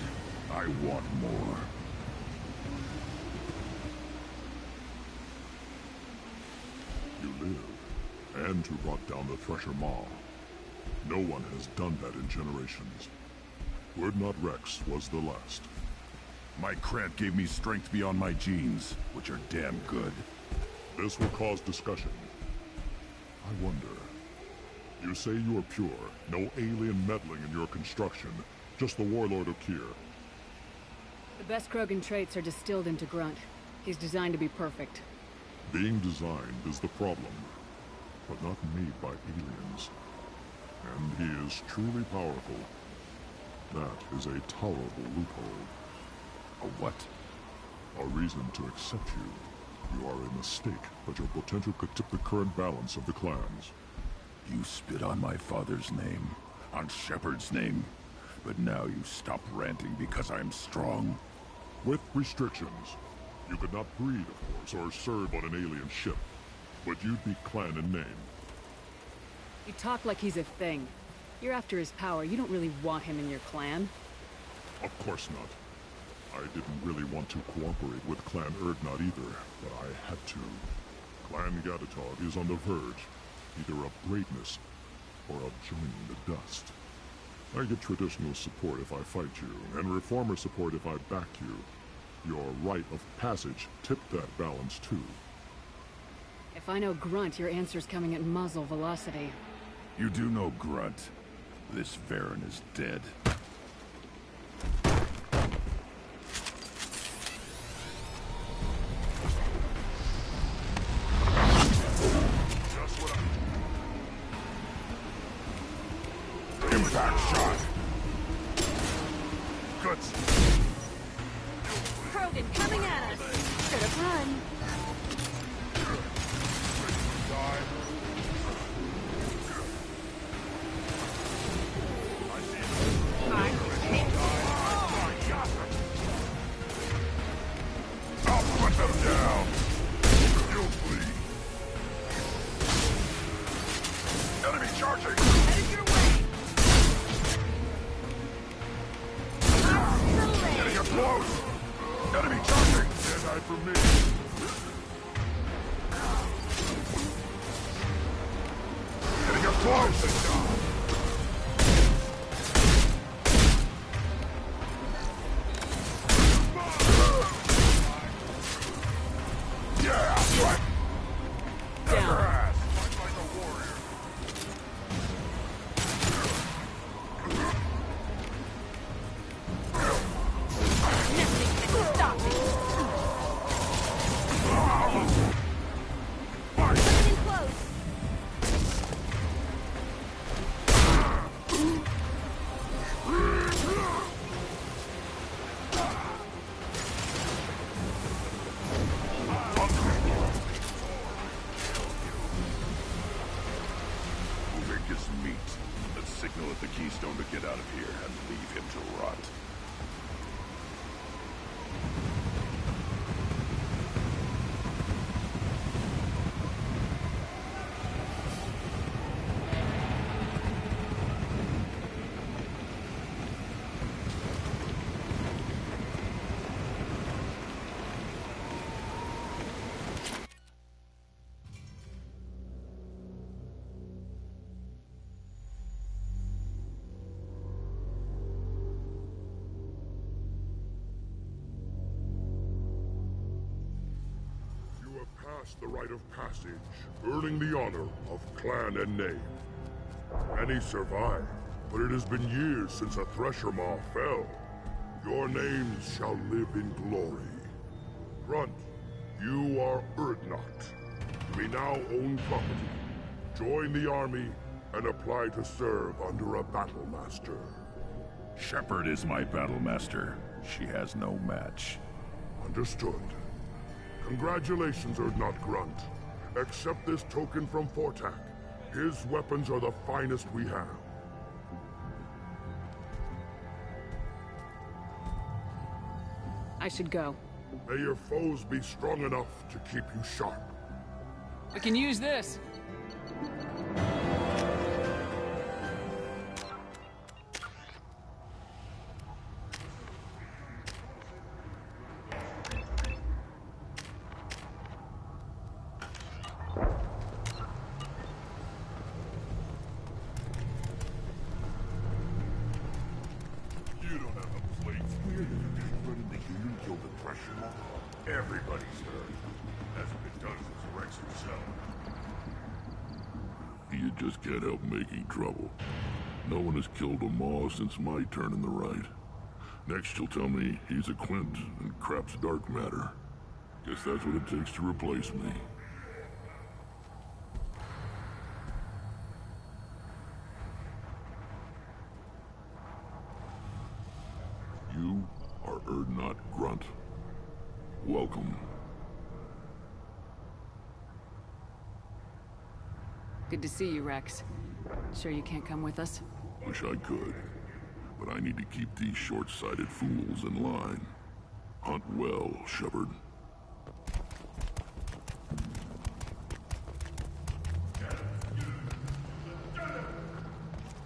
I want more. You live, and who brought down the Thresher Maw. No one has done that in generations. Urdnot Rex was the last. My Krant gave me strength beyond my genes, which are damn good. This will cause discussion. I wonder. You say you are pure, no alien meddling in your construction, just the Warlord Okier. The best Krogan traits are distilled into Grunt. He's designed to be perfect. Being designed is the problem, but not made by aliens. And he is truly powerful. That is a tolerable loophole. A what? A reason to accept you. You are a mistake, but your potential could tip the current balance of the clans. You spit on my father's name, on Shepard's name, but now you stop ranting because I'm strong. With restrictions. You could not breed, of course, or serve on an alien ship, but you'd be clan in name. You talk like he's a thing. You're after his power. You don't really want him in your clan. Of course not. I didn't really want to cooperate with Clan Urdnot either, but I had to. Clan Gatatog is on the verge, either of greatness or of joining the dust. I get traditional support if I fight you, and reformer support if I back you. Your rite of passage tipped that balance too. If I know Grunt, your answer's coming at muzzle velocity. You do know Grunt. This Varen is dead. Impact shot. Guts. Krogan coming at us. Should have run. I'll put them down. You'll bleed. Enemy charging. Headed your way. Getting up close. Enemy charging. Dead-eye for me. Getting up close. The rite of passage, earning the honor of clan and name. Many survive, but it has been years since a Thresher Maw fell. Your names shall live in glory. Grunt, you are Urdnot. We now own property. Join the army and apply to serve under a battle master. Shepard is my battle master. She has no match. Understood. Congratulations, Urdnot Grunt. Accept this token from Fortak. His weapons are the finest we have. I should go. May your foes be strong enough to keep you sharp. We can use this. Everybody's heard. Hasn't been done since Rex himself. You just can't help making trouble. No one has killed a Maw since my turn in the right. Next you'll tell me he's a Quint and crap's dark matter. Guess that's what it takes to replace me. You are Urdnot Grunt. Welcome. Good to see you, Rex. Sure you can't come with us? Wish I could, but I need to keep these short-sighted fools in line. Hunt well, Shepard.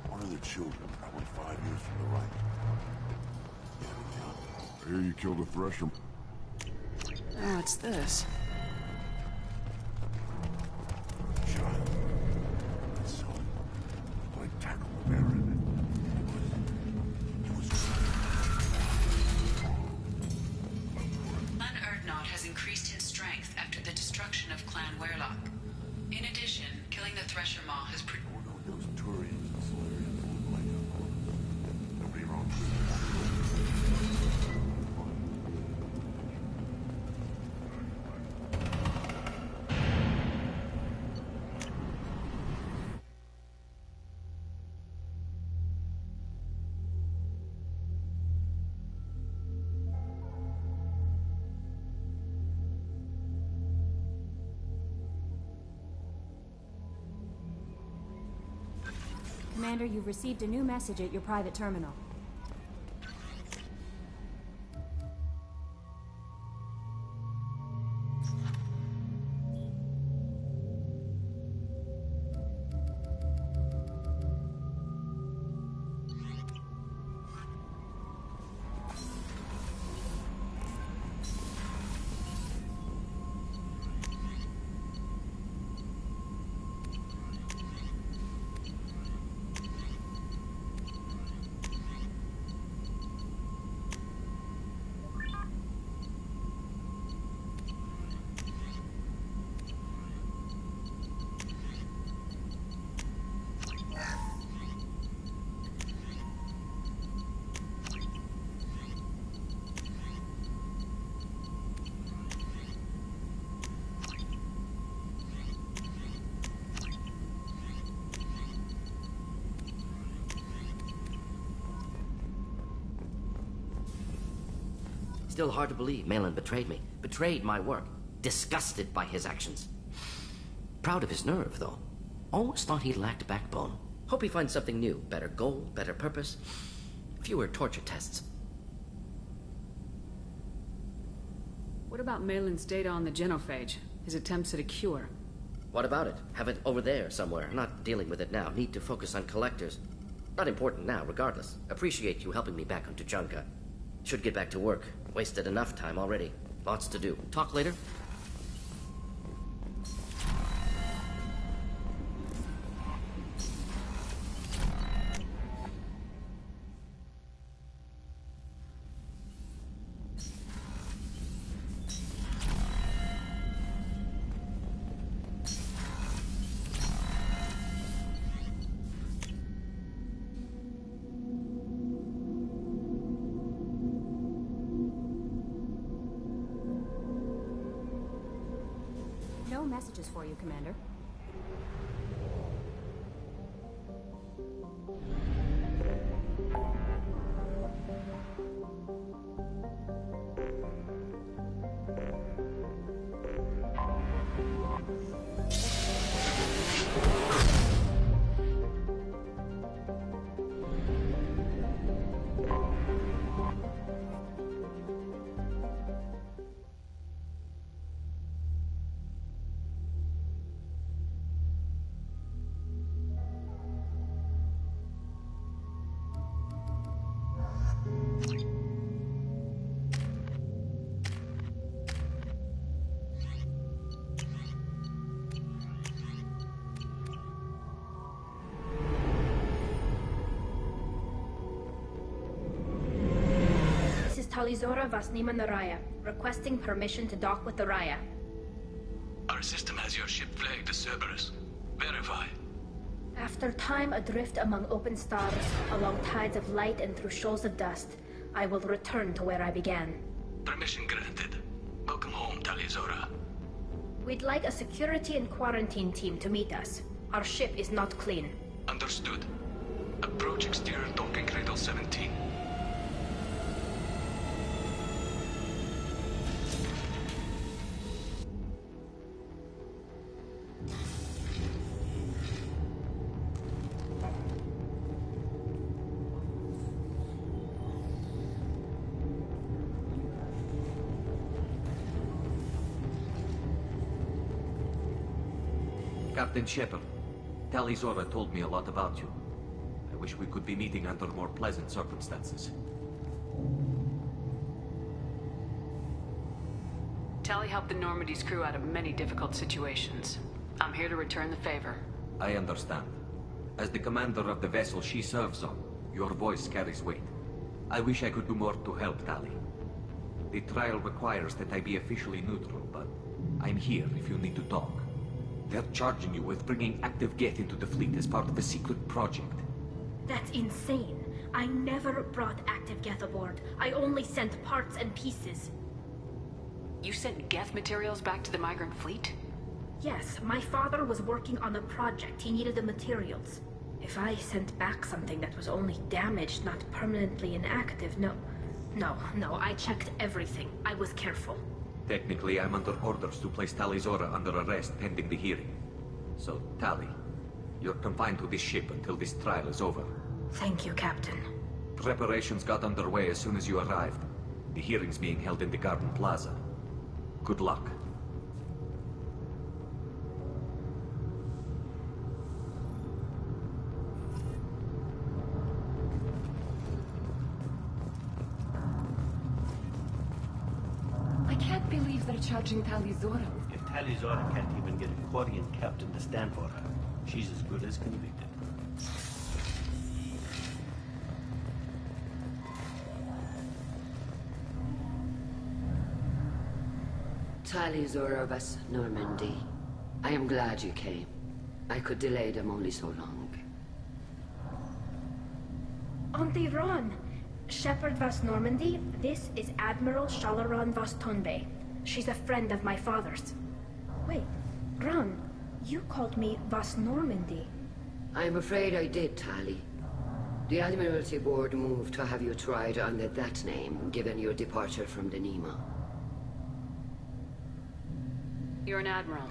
One of the children, probably 5 years from the right. I hear you killed a Thresher. Oh, it's this. Clan Urdnot has increased in strength after the destruction of Clan Werlock. In addition, killing the Thresher Maw has Those Turians and Solarians look like nobody wrong. Commander, you've received a new message at your private terminal. Still hard to believe Malin betrayed me. Betrayed my work. Disgusted by his actions. Proud of his nerve, though. Always thought he lacked backbone. Hope he finds something new. Better goal, better purpose. Fewer torture tests. What about Malin's data on the genophage? His attempts at a cure? What about it? Have it over there somewhere. Not dealing with it now. Need to focus on collectors. Not important now, regardless. Appreciate you helping me back on Tuchanka. Should get back to work. Wasted enough time already. Lots to do. Talk later? No messages for you, Commander. Talizora Vasnima Naraya, requesting permission to dock with the Raya. Our system has your ship flagged as Cerberus. Verify. After time adrift among open stars, along tides of light and through shoals of dust, I will return to where I began. Permission granted. Welcome home, Talizora. We'd like a security and quarantine team to meet us. Our ship is not clean. Understood. Approach exterior docking cradle 17. Captain Shepard, Talizora told me a lot about you. I wish we could be meeting under more pleasant circumstances. Tali helped the Normandy's crew out of many difficult situations. I'm here to return the favor. I understand. As the commander of the vessel she serves on, your voice carries weight. I wish I could do more to help Tali. The trial requires that I be officially neutral, but I'm here if you need to talk. They're charging you with bringing active Geth into the fleet as part of a secret project. That's insane. I never brought active Geth aboard. I only sent parts and pieces. You sent Geth materials back to the migrant fleet? Yes, my father was working on a project. He needed the materials. If I sent back something that was only damaged, not permanently inactive, no, I checked everything. I was careful. Technically, I'm under orders to place Talizora under arrest pending the hearing. So, Tali, you're confined to this ship until this trial is over. Thank you, Captain. Preparations got underway as soon as you arrived. The hearing's being held in the Garden Plaza. Good luck. I can't believe they're charging Talizora. If Talizora can't even get a Quarian captain to stand for her, she's as good as convicted. Talizora vas Normandy. I am glad you came. I could delay them only so long. Auntie Ron! Shepard vas Normandy, this is Admiral Shalaron vas Tonbe. She's a friend of my father's. Wait, Ron, you called me vas Normandy. I'm afraid I did, Tali. The Admiralty Board moved to have you tried under that name, given your departure from the Nima. You're an admiral.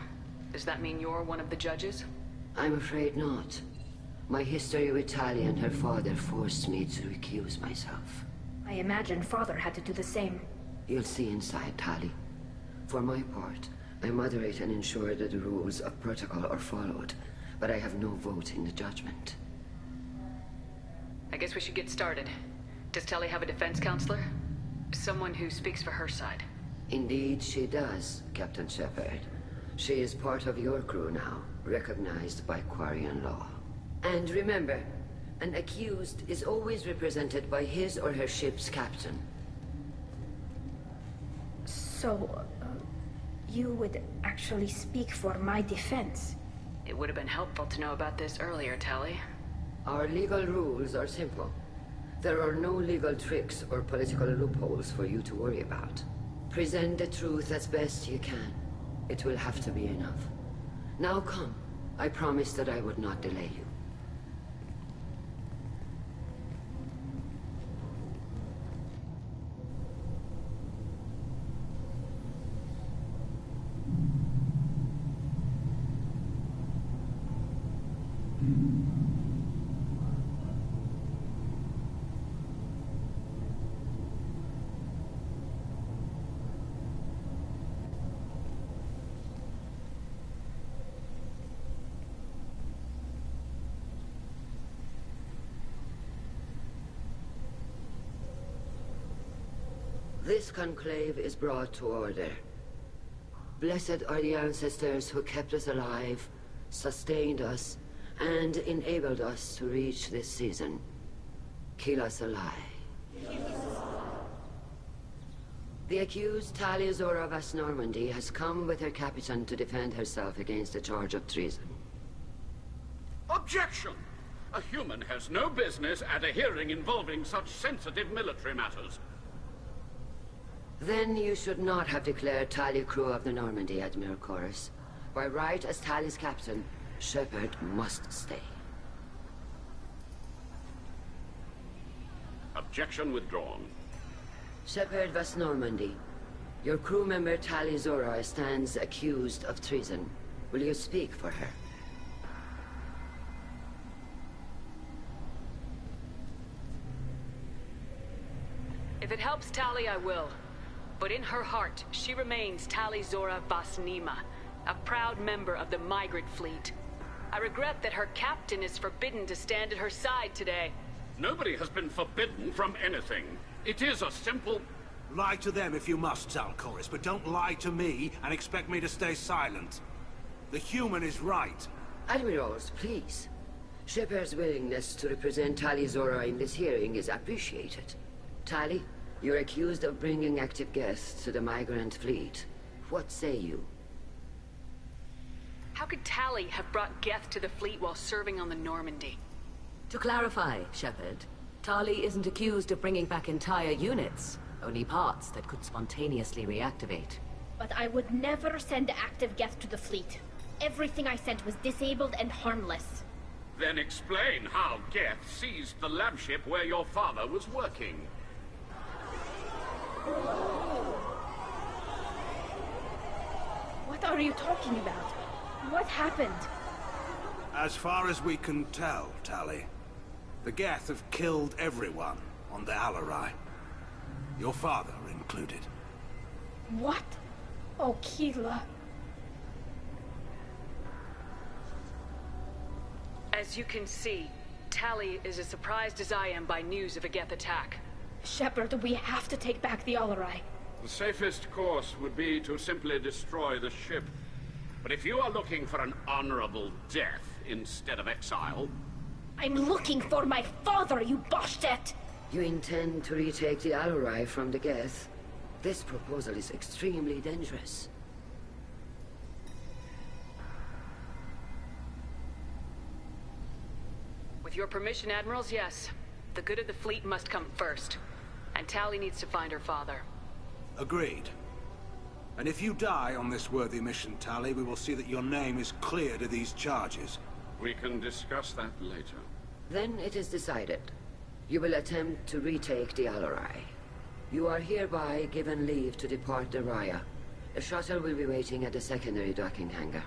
Does that mean you're one of the judges? I'm afraid not. My history with Tali and her father forced me to recuse myself. I imagine father had to do the same. You'll see inside, Tali. For my part, I moderate and ensure that the rules of protocol are followed, but I have no vote in the judgment. I guess we should get started. Does Tali have a defense counselor? Someone who speaks for her side. Indeed, she does, Captain Shepard. She is part of your crew now, recognized by Quarian law. And remember, an accused is always represented by his or her ship's captain. So, you would actually speak for my defense? It would have been helpful to know about this earlier, Tali. Our legal rules are simple. There are no legal tricks or political loopholes for you to worry about. Present the truth as best you can. It will have to be enough. Now come. I promised that I would not delay you. This conclave is brought to order. Blessed are the ancestors who kept us alive, sustained us, and enabled us to reach this season. Keep us alive. The accused Talia Zora Vas Normandy has come with her captain to defend herself against a charge of treason. Objection! A human has no business at a hearing involving such sensitive military matters. Then you should not have declared Talia crew of the Normandy, Admiral Chorus. By right as Talia's captain, Shepard must stay. Objection withdrawn. Shepard Vas Normandy, your crew member Talia Zora stands accused of treason. Will you speak for her? If it helps Tali, I will. But in her heart, she remains Tali Zora Vas Nima, a proud member of the migrant fleet. I regret that her captain is forbidden to stand at her side today. Nobody has been forbidden from anything. It is a simple... Lie to them if you must, Zalcoris, but don't lie to me and expect me to stay silent. The human is right. Admirals, please. Shepard's willingness to represent Tali Zora in this hearing is appreciated. Tali, you're accused of bringing active guests to the migrant fleet. What say you? How could Tali have brought Geth to the fleet while serving on the Normandy? To clarify, Shepard, Tali isn't accused of bringing back entire units, only parts that could spontaneously reactivate. But I would never send active Geth to the fleet. Everything I sent was disabled and harmless. Then explain how Geth seized the lab ship where your father was working. What are you talking about? What happened? As far as we can tell, Tali, the Geth have killed everyone on the Alarai. Your father included. What? Oh, Keela. As you can see, Tali is as surprised as I am by news of a Geth attack. Shepard, we have to take back the Alarai. The safest course would be to simply destroy the ship. But if you are looking for an honorable death instead of exile... I'm looking for my father, you Boshtet! You intend to retake the Alarai from the Geth? This proposal is extremely dangerous. With your permission, Admirals, yes. The good of the fleet must come first. And Tali needs to find her father. Agreed. And if you die on this worthy mission, Tali, we will see that your name is cleared of these charges. We can discuss that later. Then it is decided. You will attempt to retake the Alarai. You are hereby given leave to depart the Raya. A shuttle will be waiting at the secondary docking hangar.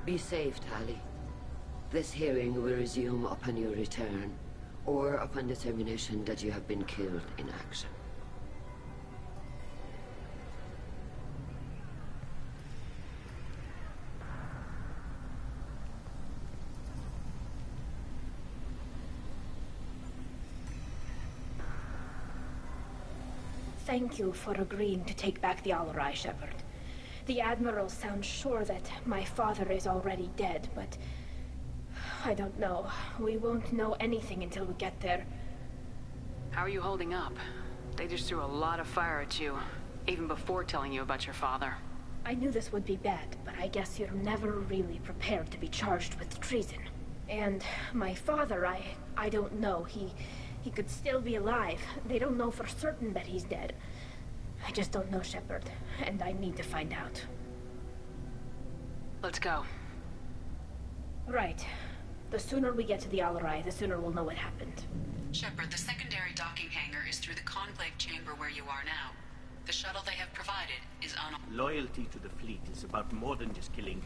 Be safe, Tali. This hearing will resume upon your return, or upon determination that you have been killed in action. Thank you for agreeing to take back the Alarai, Shepard. The Admiral sounds sure that my father is already dead, but... I don't know. We won't know anything until we get there. How are you holding up? They just threw a lot of fire at you, even before telling you about your father. I knew this would be bad, but I guess you're never really prepared to be charged with treason. And my father, I don't know. He could still be alive. They don't know for certain that he's dead. I just don't know, Shepard, and I need to find out. Let's go. Right. The sooner we get to the Alarai, the sooner we'll know what happened. Shepard, the secondary docking hangar is through the conclave chamber where you are now. The shuttle they have provided is on... Loyalty to the fleet is about more than just killing.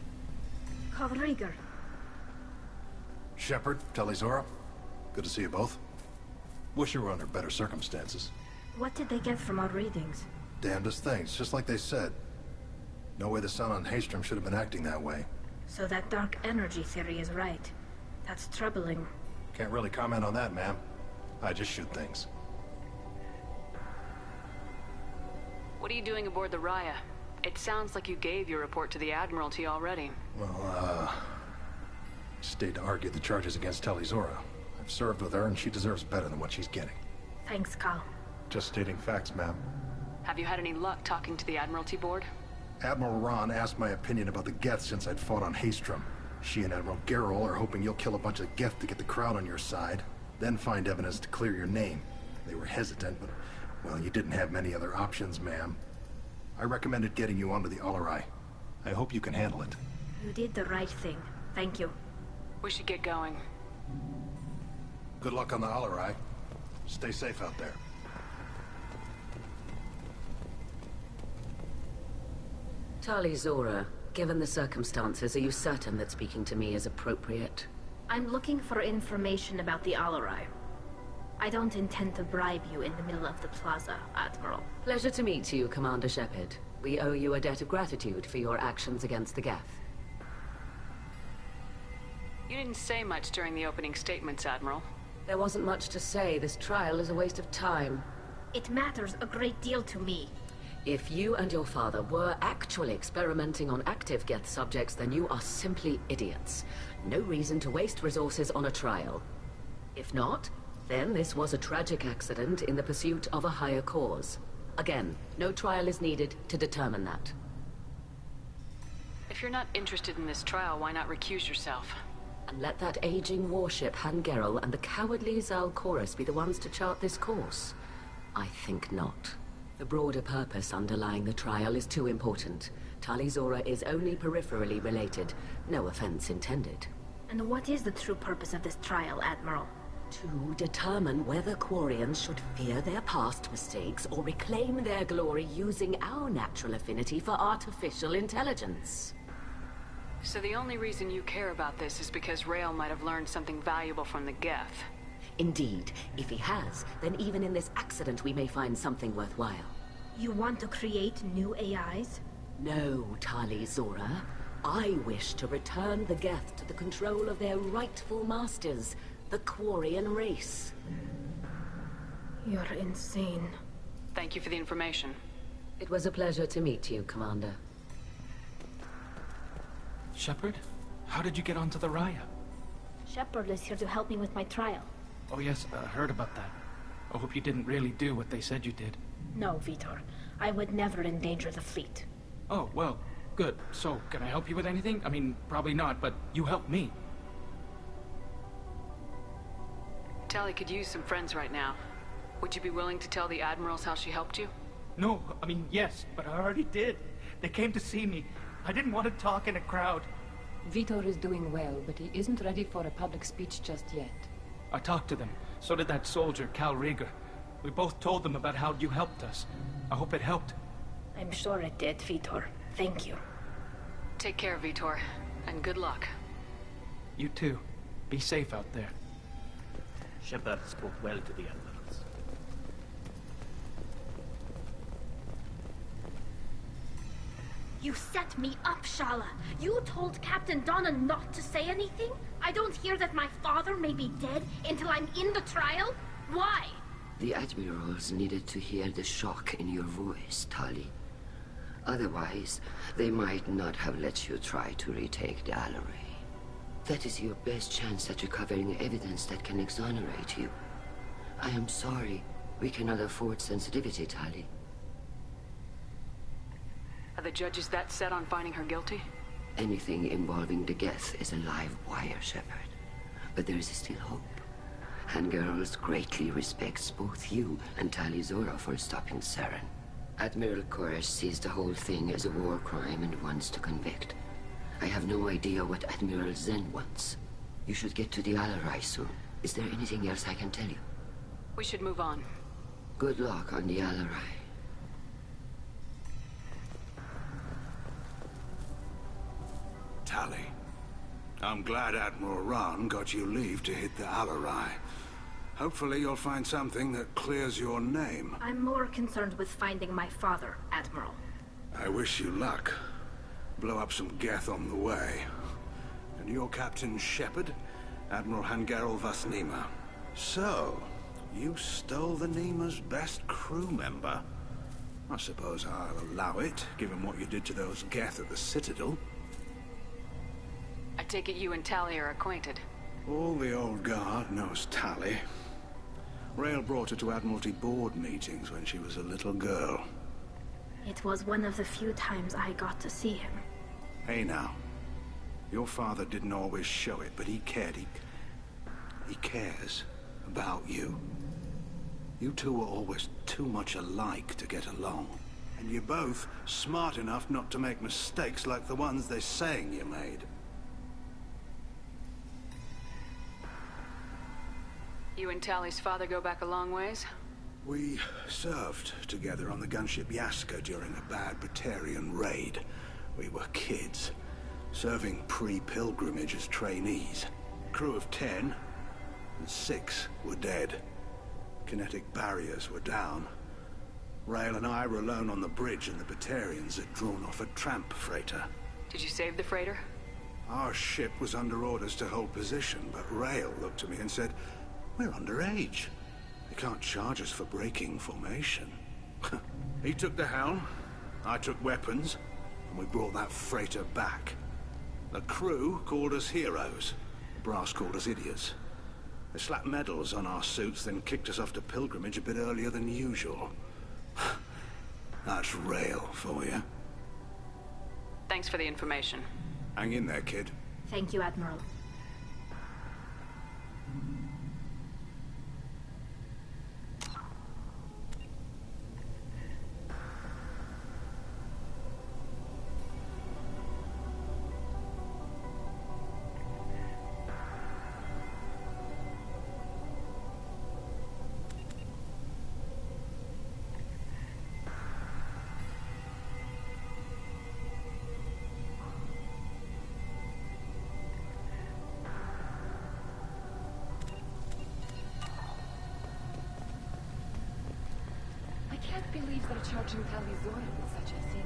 Kalriger. Shepard, Tali Zora. Good to see you both. Wish you were under better circumstances. What did they get from our readings? Damnedest things, just like they said. No way the sun on Haystrom should have been acting that way. So that dark energy theory is right. That's troubling. Can't really comment on that, ma'am. I just shoot things. What are you doing aboard the Raya? It sounds like you gave your report to the Admiralty already. Well, stayed to argue the charges against Tali Zora. I've served with her, and she deserves better than what she's getting. Thanks, Cal. Just stating facts, ma'am. Have you had any luck talking to the Admiralty Board? Admiral Ron asked my opinion about the Geth since I'd fought on Haystrom. She and Admiral Gerrel are hoping you'll kill a bunch of Geth to get the crowd on your side, then find evidence to clear your name. They were hesitant, but, well, you didn't have many other options, ma'am. I recommended getting you onto the Alarai. I hope you can handle it. You did the right thing. Thank you. We should get going. Good luck on the Alarai. Stay safe out there. Tali Zora, given the circumstances, are you certain that speaking to me is appropriate? I'm looking for information about the Alarai. I don't intend to bribe you in the middle of the plaza, Admiral. Pleasure to meet you, Commander Shepard. We owe you a debt of gratitude for your actions against the Geth. You didn't say much during the opening statements, Admiral. There wasn't much to say. This trial is a waste of time. It matters a great deal to me. If you and your father were actually experimenting on active Geth subjects, then you are simply idiots. No reason to waste resources on a trial. If not, then this was a tragic accident in the pursuit of a higher cause. Again, no trial is needed to determine that. If you're not interested in this trial, why not recuse yourself? And let that aging warship Han Gerrel and the cowardly Zal Chorus be the ones to chart this course? I think not. The broader purpose underlying the trial is too important. Tali Zora is only peripherally related. No offense intended. And what is the true purpose of this trial, Admiral? To determine whether Quarians should fear their past mistakes or reclaim their glory using our natural affinity for artificial intelligence. So the only reason you care about this is because Rael might have learned something valuable from the Geth. Indeed. If he has, then even in this accident we may find something worthwhile. You want to create new AIs? No, Tali Zora. I wish to return the Geth to the control of their rightful masters, the Quarian race. You're insane. Thank you for the information. It was a pleasure to meet you, Commander. Shepard? How did you get onto the Raya? Shepard is here to help me with my trial. Oh yes, I heard about that. I hope you didn't really do what they said you did. No, Vitor. I would never endanger the fleet. Oh, well, good. So, can I help you with anything? I mean, probably not, but you helped me. Tali could use some friends right now. Would you be willing to tell the Admirals how she helped you? No, I mean, yes, but I already did. They came to see me. I didn't want to talk in a crowd. Vitor is doing well, but he isn't ready for a public speech just yet. I talked to them. So did that soldier, Cal Rieger. We both told them about how you helped us. I hope it helped. I'm sure it did, Vitor. Thank you. Take care, Vitor, and good luck. You too. Be safe out there. Shepard spoke well to the Admirals. You set me up, Shala. You told Captain Donna not to say anything? I don't hear that my father may be dead until I'm in the trial? Why? The Admirals needed to hear the shock in your voice, Tali. Otherwise, they might not have let you try to retake the Alarai. That is your best chance at recovering evidence that can exonerate you. I am sorry. We cannot afford sensitivity, Tali. Are the judges that set on finding her guilty? Anything involving the Geth is a live wire, Shepard. But there is still hope. Han Gerrel greatly respects both you and Tali Zora for stopping Saren. Admiral Koresh sees the whole thing as a war crime and wants to convict. I have no idea what Admiral Zen wants. You should get to the Alarai soon. Is there anything else I can tell you? We should move on. Good luck on the Alarai. Tali, I'm glad Admiral Ron got you leave to hit the Alarai. Hopefully you'll find something that clears your name. I'm more concerned with finding my father, Admiral. I wish you luck. Blow up some Geth on the way. And you're Captain Shepard, Admiral Han Gerrel Vasnima. So, you stole the Nima's best crew member. I suppose I'll allow it, given what you did to those Geth at the Citadel. I take it you and Tali are acquainted. All the old guard knows Tali. Rael brought her to Admiralty board meetings when she was a little girl. It was one of the few times I got to see him. Hey now. Your father didn't always show it, but he cared. He cares about you. You two were always too much alike to get along. And you're both smart enough not to make mistakes like the ones they're saying you made. You and Tally's father go back a long ways? We served together on the gunship Yaska during a bad Batarian raid. We were kids, serving pre-pilgrimage as trainees. Crew of 10, and 6 were dead. Kinetic barriers were down. Rail and I were alone on the bridge, and the Batarians had drawn off a tramp freighter. Did you save the freighter? Our ship was under orders to hold position, but Rail looked at me and said, "We're underage. They can't charge us for breaking formation." He took the helm, I took weapons, and we brought that freighter back. The crew called us heroes. The brass called us idiots. They slapped medals on our suits, then kicked us off to pilgrimage a bit earlier than usual. That's Rail for you. Thanks for the information. Hang in there, kid. Thank you, Admiral. I can't believe they're charging Talizora with such a thing.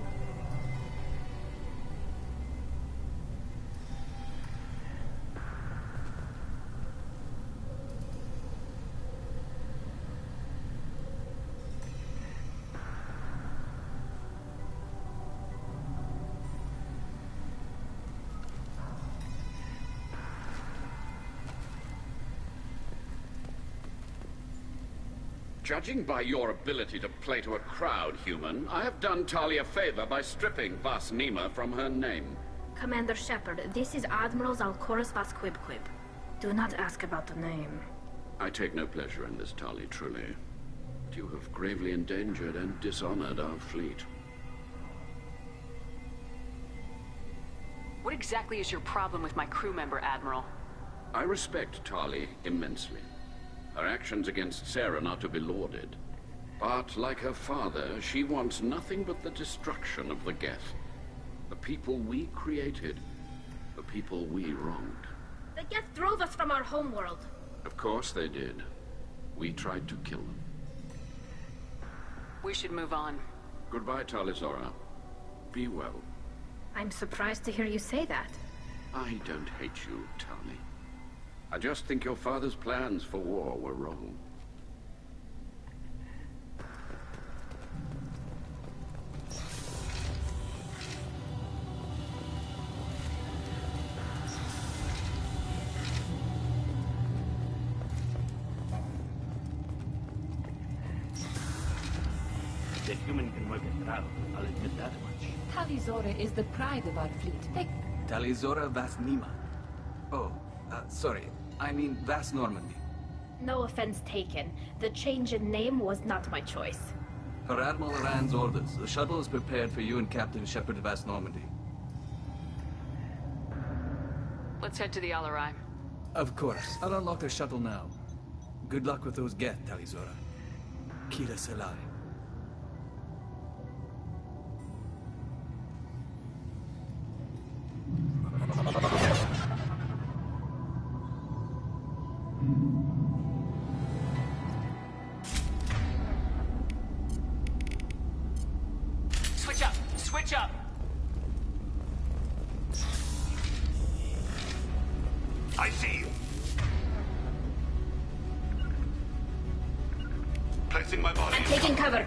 Judging by your ability to play to a crowd, human, I have done Tali a favor by stripping Vas Nima from her name. Commander Shepard, this is Admiral Zalkoris Vas Quibquib. Do not ask about the name. I take no pleasure in this, Tali, truly. But you have gravely endangered and dishonored our fleet. What exactly is your problem with my crew member, Admiral? I respect Tali immensely. Her actions against Saren are to be lauded. But, like her father, she wants nothing but the destruction of the Geth. The people we created. The people we wronged. The Geth drove us from our homeworld. Of course they did. We tried to kill them. We should move on. Goodbye, Talizora. Be well. I'm surprised to hear you say that. I don't hate you, Tali. I just think your father's plans for war were wrong. The human can work it out, I'll admit that much. Talizora is the pride of our fleet. Talizora Vas Nima. Oh, sorry. I mean Vas Normandy. No offense taken. The change in name was not my choice. Per Admiral Rand's orders, the shuttle is prepared for you and Captain Shepard of Vas Normandy. Let's head to the Alarai. Of course. I'll unlock the shuttle now. Good luck with those Geth, Talizora. Kira Selai. Switch up! Switch up! I see you. Placing my body. I'm taking cover.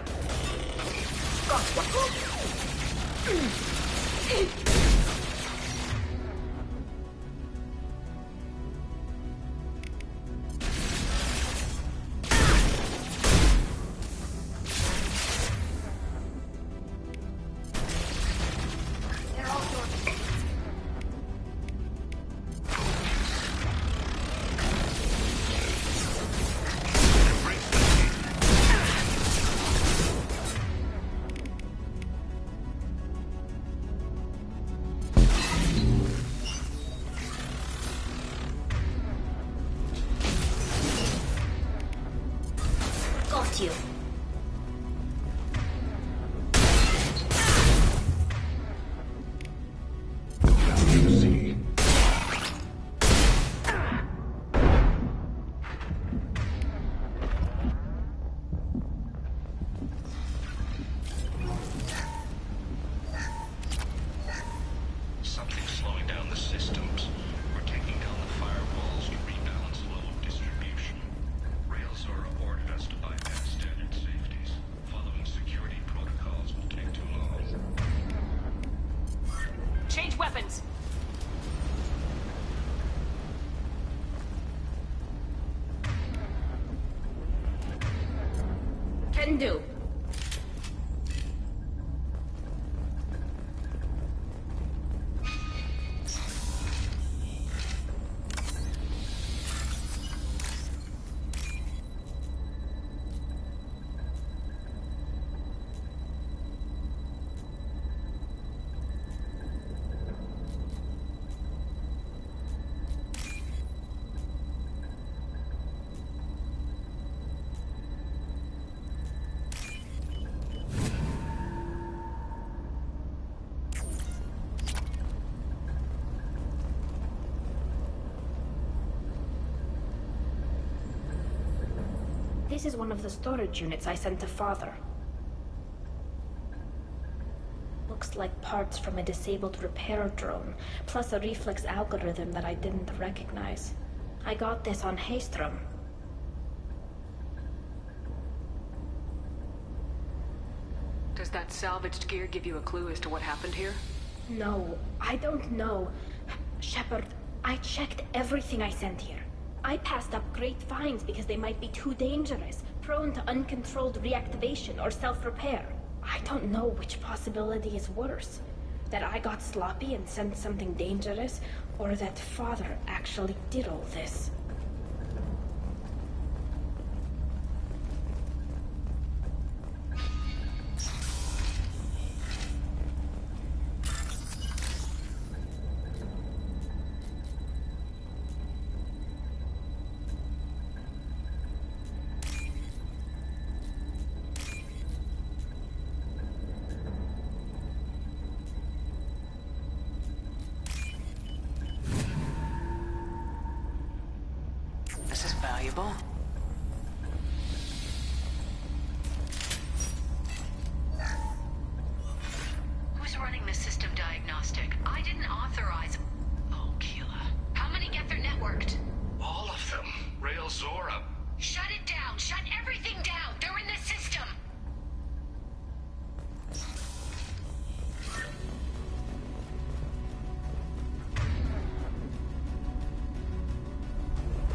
happens. Can do. This is one of the storage units I sent to Father. Looks like parts from a disabled repair drone, plus a reflex algorithm that I didn't recognize. I got this on Haystrom. Does that salvaged gear give you a clue as to what happened here? No, I don't know. Shepard, I checked everything I sent here. I passed up great finds because they might be too dangerous, prone to uncontrolled reactivation or self-repair. I don't know which possibility is worse. That I got sloppy and sent something dangerous, or that Father actually did all this. This is valuable. Who's running the system diagnostic? I didn't authorize... Oh, Keela. How many get their networked? All of them. Rail Zora. Shut it down! Shut everything down! They're in the system!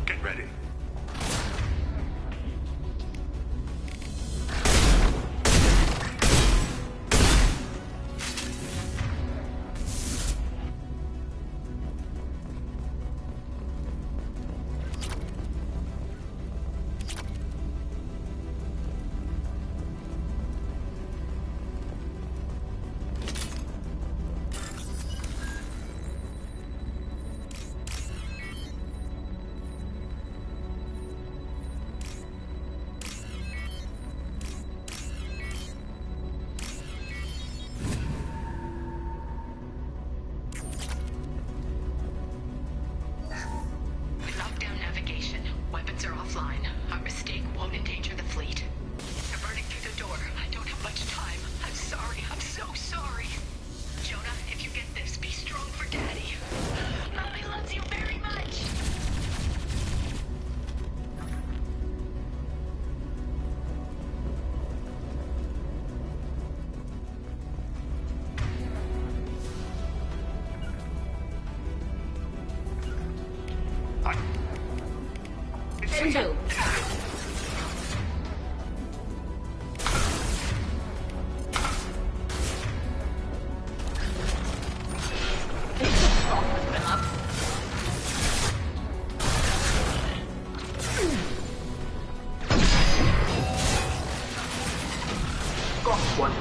Get ready. Weapons are offline. Our mistake won't endanger the fleet. They're burning through the door. I don't have much time. I'm sorry. I'm so sorry. Jonah, if you get this, be strong for Daddy. Mommy loves you very much. Window. Got one.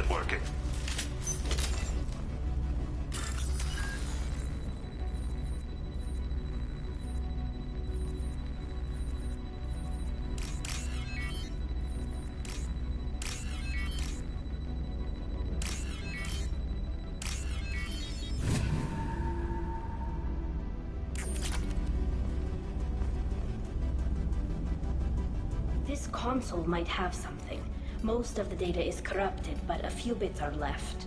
method working? This console might have something. Most of the data is corrupted, but a few bits are left.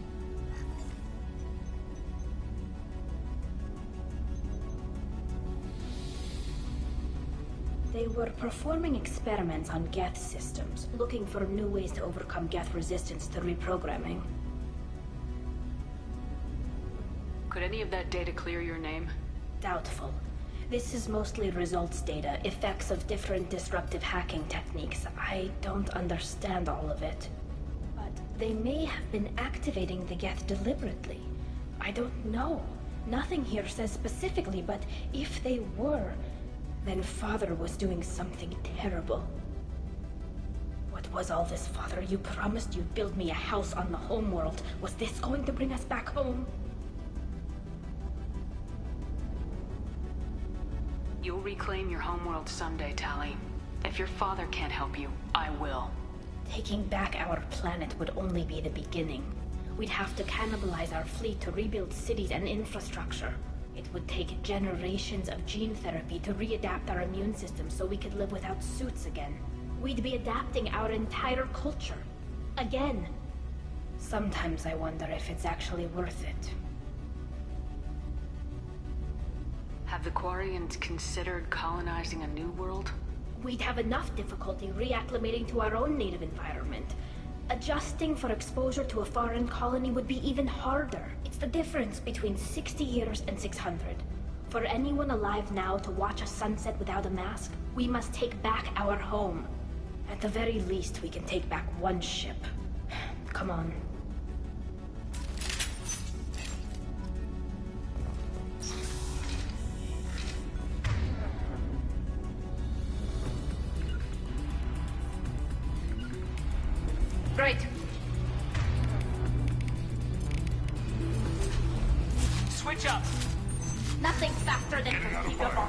They were performing experiments on Geth systems, looking for new ways to overcome Geth resistance to reprogramming. Could any of that data clear your name? Doubtful. This is mostly results data, effects of different disruptive hacking techniques. I don't understand all of it. But they may have been activating the Geth deliberately. I don't know. Nothing here says specifically, but if they were, then Father was doing something terrible. What was all this, Father? You promised you'd build me a house on the homeworld. Was this going to bring us back home? You'll reclaim your homeworld someday, Tali. If your father can't help you, I will. Taking back our planet would only be the beginning. We'd have to cannibalize our fleet to rebuild cities and infrastructure. It would take generations of gene therapy to readapt our immune system so we could live without suits again. We'd be adapting our entire culture. Again. Sometimes I wonder if it's actually worth it. Have the Quarians considered colonizing a new world? We'd have enough difficulty reacclimating to our own native environment. Adjusting for exposure to a foreign colony would be even harder. It's the difference between 60 years and 600. For anyone alive now to watch a sunset without a mask, we must take back our home. At the very least, we can take back one ship. Come on. Great. Switch up. Nothing's faster than conceivable.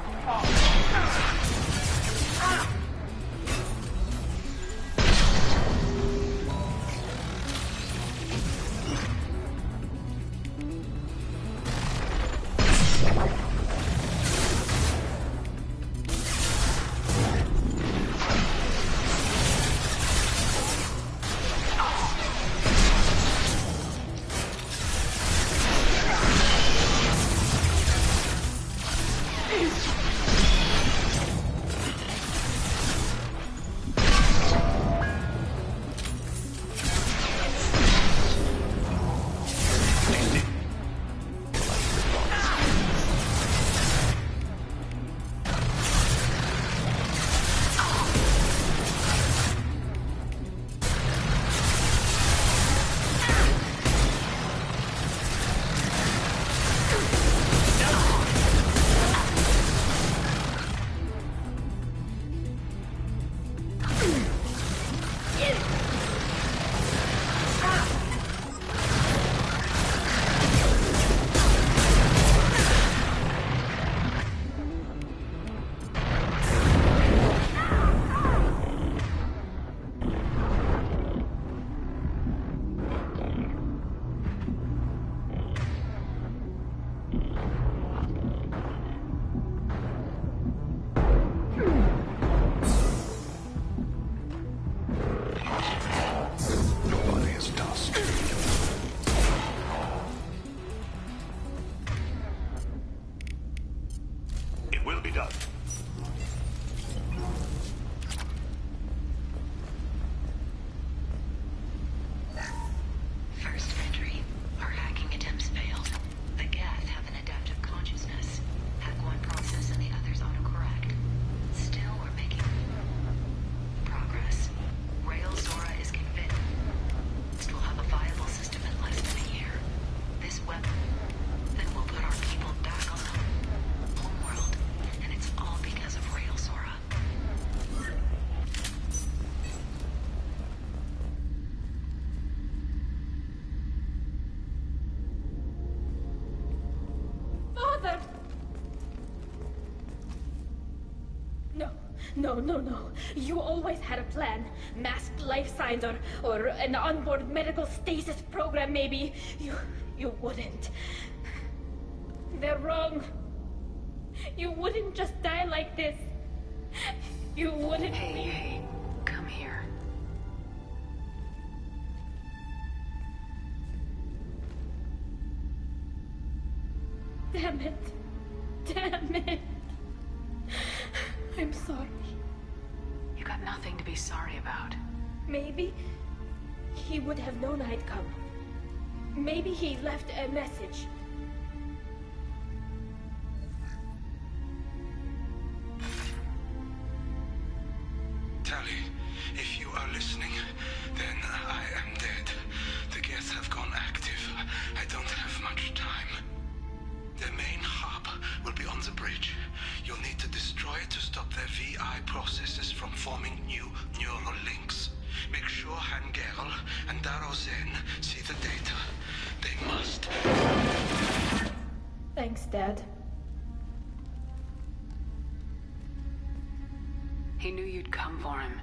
No, no, no. You always had a plan. Masked life signs or an onboard medical stasis program, maybe. You wouldn't. They're wrong. You wouldn't just die like this. You wouldn't. Hey, come here. Damn it. Damn it. I'm sorry. You got nothing to be sorry about. Maybe he would have known I'd come. Maybe he left a message. Tally, if you are listening, then I am dead. The Geth have gone active. I don't have much time. The main hub will be on the bridge. You'll need to destroy it to stop their VI processes from forming new neural links. Make sure Hangerl and Darozen see the data. They must. Thanks, Dad. He knew you'd come for him.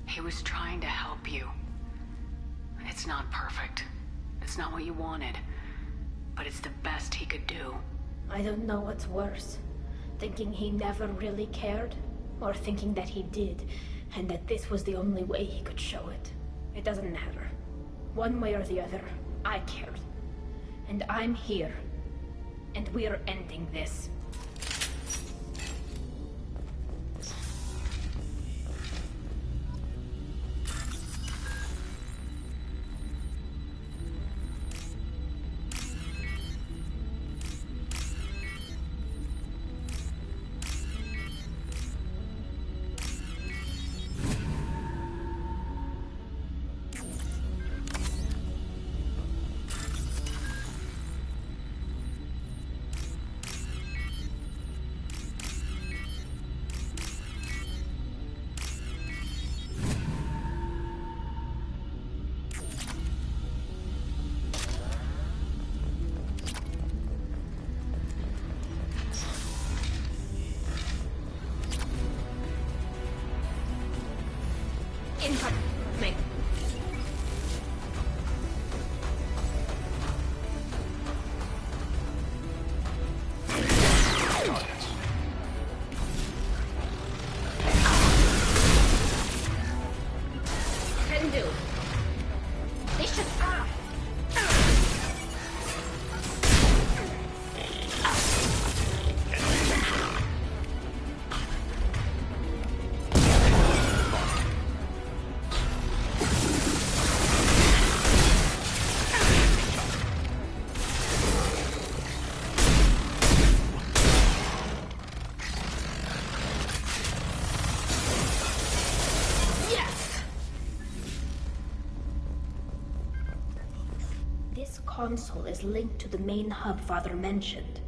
He was trying to help you. It's not perfect. It's not what you wanted. But it's the best he could do. I don't know what's worse. Thinking he never really cared, or thinking that he did, and that this was the only way he could show it. It doesn't matter. One way or the other, I cared. And I'm here. And we're ending this. Incoming. Can do. They should. Console is linked to the main hub Father mentioned.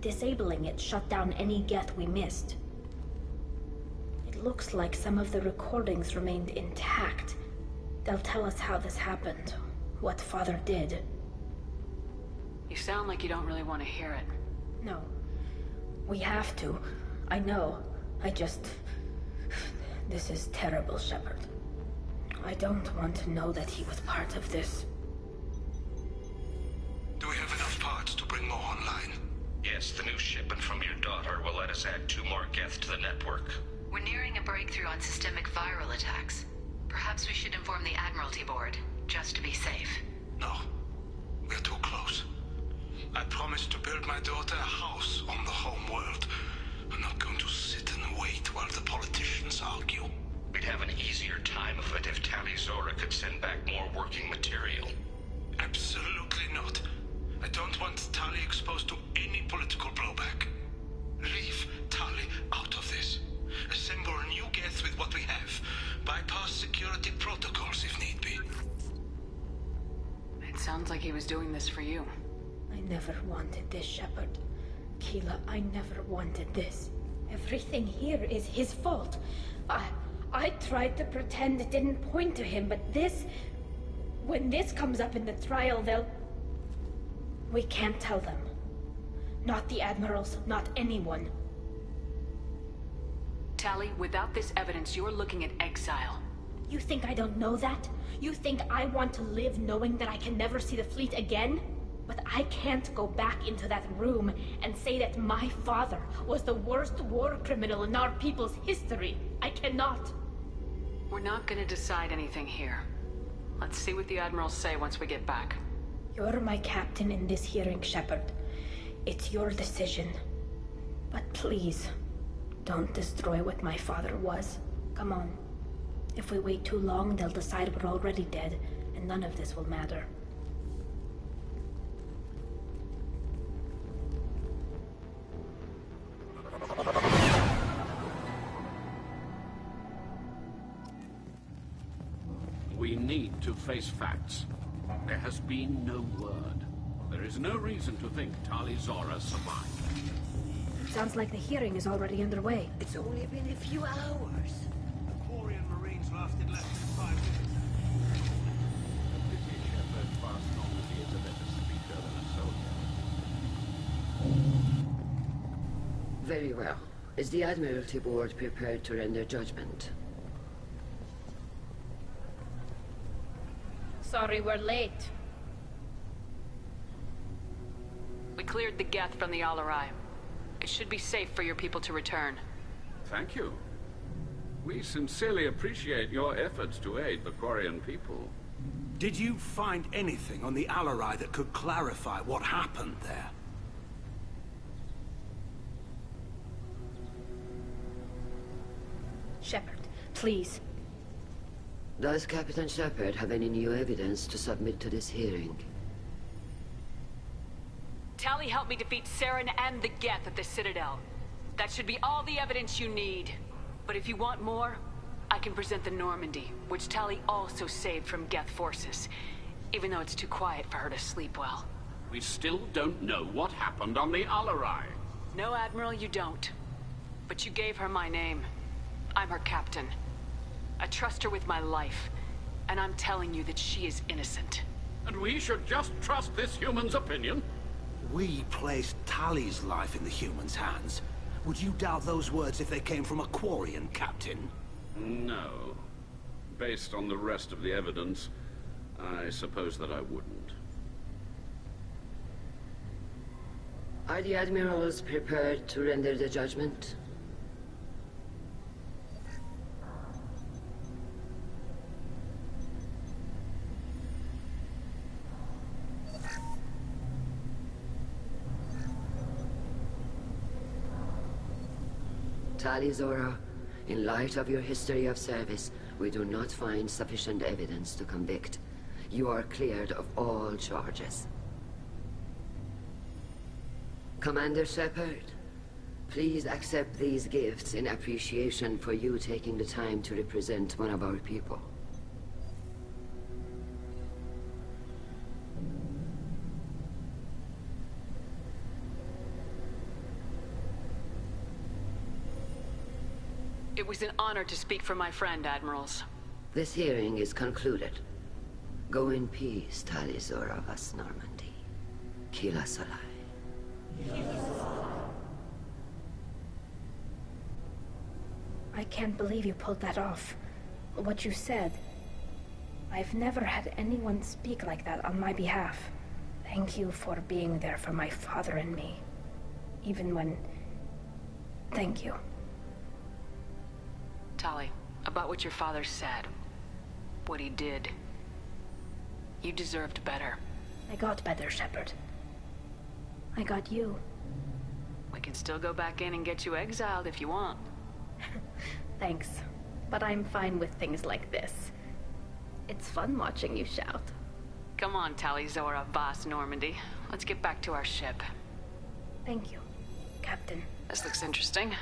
Disabling it shut down any Geth we missed. It looks like some of the recordings remained intact. They'll tell us how this happened, what Father did. You sound like you don't really want to hear it. No. We have to. I know. This is terrible, Shepard. I don't want to know that he was part of this. Do we have enough parts to bring more online? Yes, the new shipment from your daughter will let us add 2 more Geth to the network. We're nearing a breakthrough on systemic viral attacks. Perhaps we should inform the Admiralty Board, just to be safe. No. We're too close. I promised to build my daughter a house on the home world. I'm not going to sit and wait while the politicians argue. We'd have an easier time of it if Tali Zora could send back more working material. Absolutely not. I don't want Tali exposed to any political blowback. Leave Tali out of this. Assemble a new Geth with what we have. Bypass security protocols if need be. It sounds like he was doing this for you. I never wanted this, Shepard. Keela, I never wanted this. Everything here is his fault. I tried to pretend it didn't point to him, but this... When this comes up in the trial, they'll... We can't tell them. Not the admirals, not anyone. Tali, without this evidence, you're looking at exile. You think I don't know that? You think I want to live knowing that I can never see the fleet again? But I can't go back into that room and say that my father was the worst war criminal in our people's history. I cannot. We're not gonna decide anything here. Let's see what the admirals say once we get back. You're my captain in this hearing, Shepard. It's your decision. But please, don't destroy what my father was. Come on. If we wait too long, they'll decide we're already dead, and none of this will matter. We need to face facts. There has been no word. There is no reason to think Tali Zora survived. Sounds like the hearing is already underway. It's only been a few hours. The Quarian Marines lasted less than 5 minutes. A pity Shepard passed on that he is a better speaker than a soldier. Very well. Is the Admiralty Board prepared to render judgment? Sorry we're late. We cleared the Geth from the Alarai. It should be safe for your people to return. Thank you. We sincerely appreciate your efforts to aid the Quarian people. Did you find anything on the Alarai that could clarify what happened there? Shepard, please. Does Captain Shepard have any new evidence to submit to this hearing? Tali helped me defeat Saren and the Geth at the Citadel. That should be all the evidence you need. But if you want more, I can present the Normandy, which Tali also saved from Geth forces, even though it's too quiet for her to sleep well. We still don't know what happened on the Alarai. No, Admiral, you don't. But you gave her my name. I'm her captain. I trust her with my life, and I'm telling you that she is innocent. And we should just trust this human's opinion? We placed Tali's life in the human's hands. Would you doubt those words if they came from a Quarian, Captain? No. Based on the rest of the evidence, I suppose that I wouldn't. Are the Admirals prepared to render the judgment? Tali Zora, in light of your history of service, we do not find sufficient evidence to convict. You are cleared of all charges. Commander Shepard, please accept these gifts in appreciation for you taking the time to represent one of our people. It was an honor to speak for my friend, Admirals. This hearing is concluded. Go in peace, Tali Zora vas Normandy. Kila Salai. I can't believe you pulled that off. What you said. I've never had anyone speak like that on my behalf. Thank you for being there for my father and me. Even when... Thank you. Tali, about what your father said, what he did, you deserved better. I got better, Shepard. I got you. We can still go back in and get you exiled if you want. Thanks, but I'm fine with things like this. It's fun watching you shout. Come on, Tali Zora vas Normandy. Let's get back to our ship. Thank you, Captain. This looks interesting.